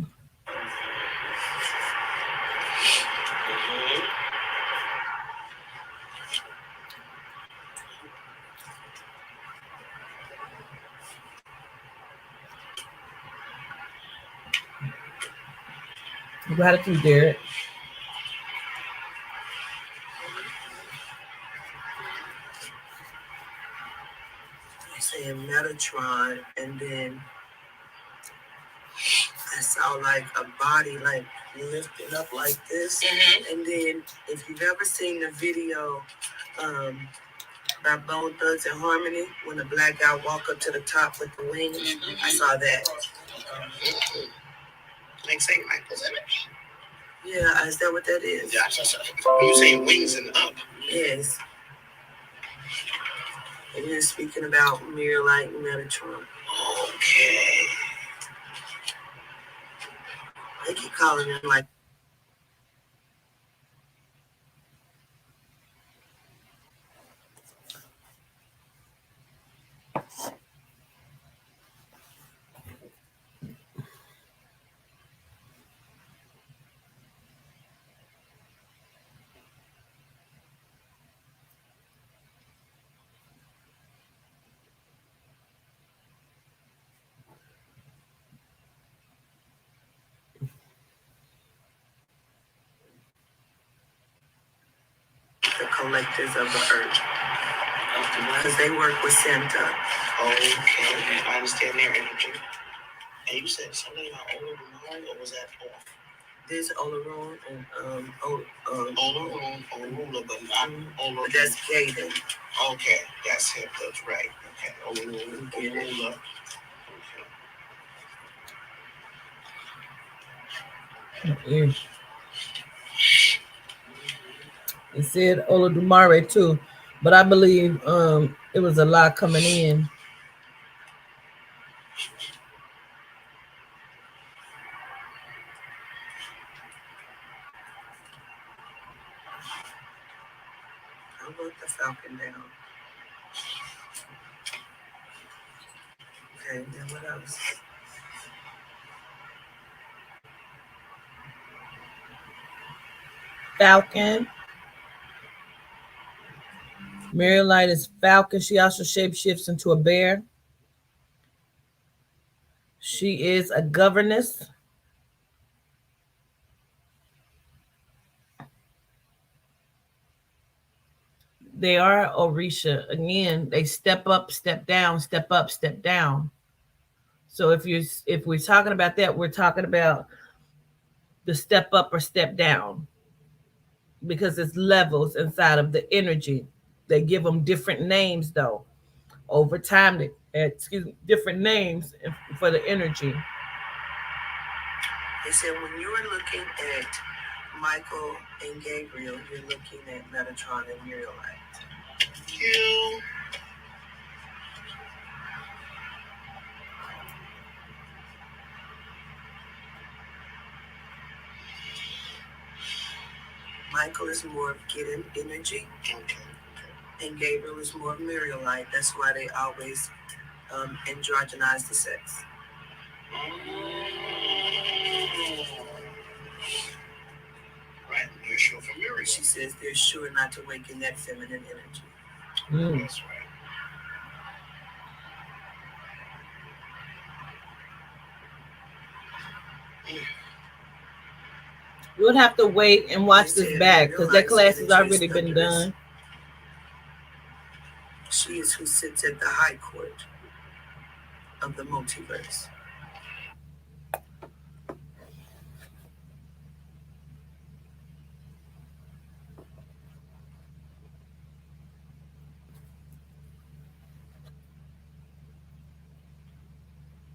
Gratitude, Derek. I saying Metatron, and then I saw like a body like lifted up like this. And then if you've ever seen the video by Bone Thugs and Harmony, when the black guy walk up to the top with the wings, I saw that. Like saying Michael's image. Yeah, is that what that is? Yeah, when you say wings and up. Yes. And you're speaking about Mirrorlight and Metatron. Okay. They keep calling him like collectors of the earth. Because they work with Santa. Okay, I understand their energy. And you said something about Ola or was that off? There's Olaron and Ola, but not Ola. That's Gaden. Okay, that's him. That's right. Okay, Ola. Yeah. It said Olodumare too, but I believe it was a lot coming in. I wrote the Falcon down. Okay, then what else? Falcon. Mary Light is Falcon. She also shapeshifts into a bear. She is a governess. They are Orisha. Again, they step up, step down, step up, step down. So if we're talking about that, we're talking about the step up or step down because it's levels inside of the energy. They give them different names though. Over time, different names for the energy. They said when you are looking at Michael and Gabriel, you're looking at Metatron and Murielite. You. Michael is more of getting energy, and Gabriel is more of Murielite. That's why they always androgynize the sex. Right, they're sure for Muriel. She says they're sure not to awaken that feminine energy. That's right. You would have to wait and watch this back because that class has already been done. She is who sits at the high court of the multiverse.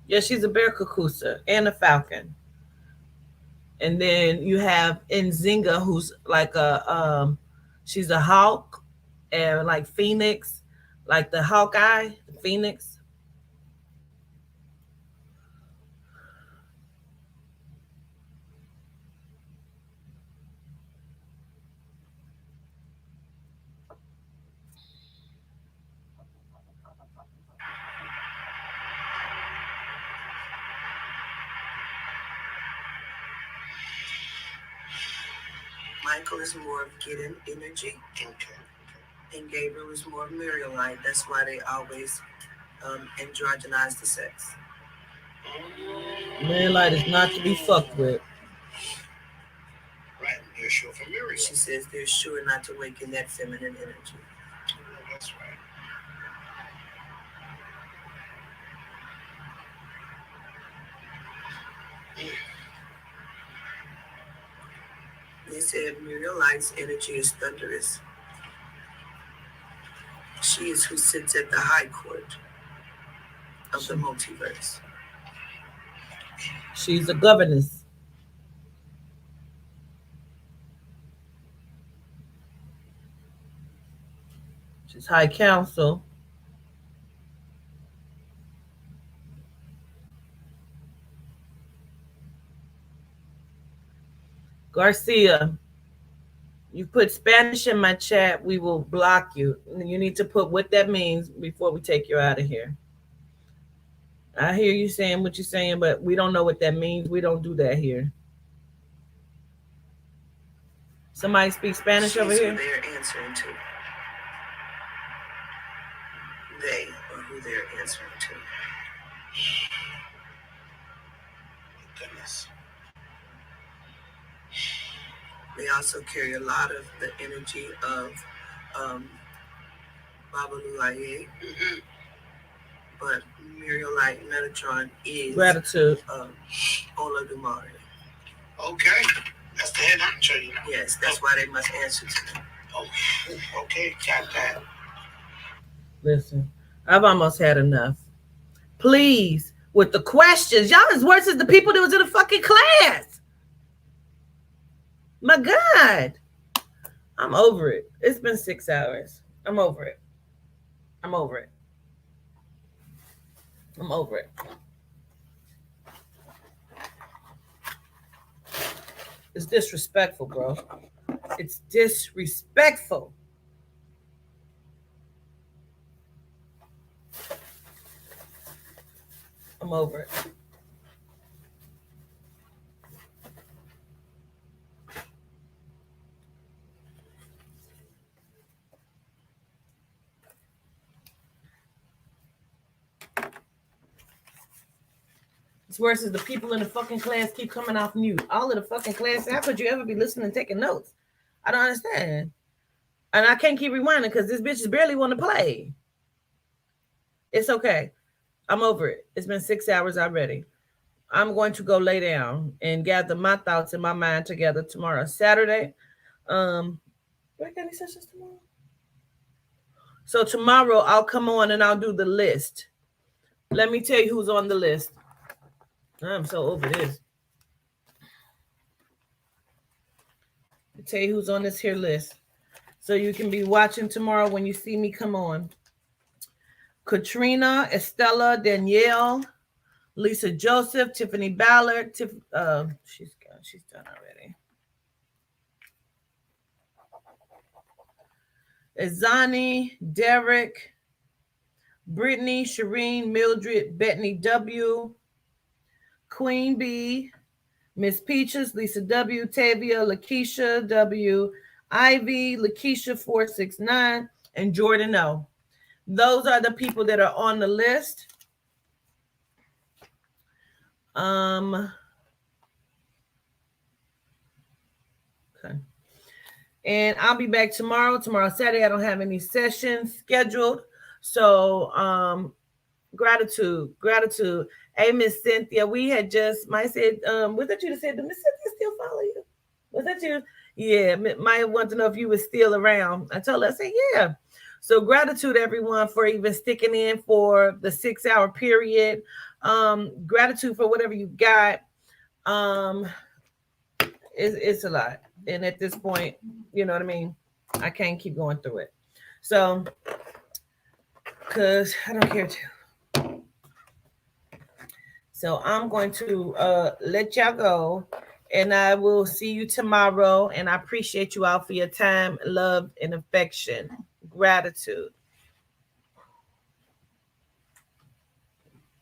Yeah, she's a bear Kakusa and a falcon. And then you have Nzinga, who's like she's a hawk and like Phoenix, like the Hawkeye, the Phoenix. Michael is more of getting energy, and Gabriel is more of Murielite. That's why they always androgynize the sex. Murielite is not to be fucked with. Right, they're sure for Muriel. She says they're sure not to awaken that feminine energy. That's right. They said Murielite's energy is thunderous. She is who sits at the high court of the multiverse. She's a governess. She's high council. Garcia, you put Spanish in my chat, we will block you. You need to put what that means before we take you out of here. I hear you saying what you're saying, but we don't know what that means. We don't do that here. Somebody speak Spanish over here? They're answering to. They are who they're answering to. Goodness. They also carry a lot of the energy of Babaluaye. But Muriel Light Metatron is Gratitude. Ola Dumare. Okay. That's the head honcho, you know. Yes, that's why they must answer to them. Oh, okay, got that. Listen, I've almost had enough. Please, with the questions, y'all as worse as the people that was in the fucking class. My God. I'm over it. It's been 6 hours. I'm over it. I'm over it. I'm over it. It's disrespectful, bro. It's disrespectful. I'm over it. It's worse as the people in the fucking class keep coming off mute. All of the fucking class. How could you ever be listening and taking notes? I don't understand. And I can't keep rewinding because this bitch is barely want to play. It's okay. I'm over it. It's been 6 hours already. I'm going to go lay down and gather my thoughts and my mind together tomorrow, Saturday. Do I got any sessions tomorrow? So tomorrow I'll come on and I'll do the list. Let me tell you who's on the list. I'm so over this. I'll tell you who's on this here list. So you can be watching tomorrow when you see me come on. Katrina, Estella, Danielle, Lisa Joseph, Tiffany Ballard. She's done already. Izani, Derek, Brittany, Shireen, Mildred, Bethany W, Queen B, Miss Peaches, Lisa W, Tavia, Lakeisha W, Ivy, Lakeisha 469, and Jordan O. Those are the people that are on the list. Okay. And I'll be back tomorrow. Tomorrow, Saturday, I don't have any sessions scheduled. So, gratitude. Hey, Miss Cynthia, we had just, Maya said, was that you that said, did Miss Cynthia still follow you? Was that you? Yeah, Maya wanted to know if you were still around. I told her, I said, yeah. So gratitude, everyone, for even sticking in for the 6 hour period. Gratitude for whatever you got. It's a lot. And at this point, you know what I mean? I can't keep going through it. So, because I don't care to. So I'm going to let y'all go. And I will see you tomorrow. And I appreciate you all for your time, love, and affection. Gratitude.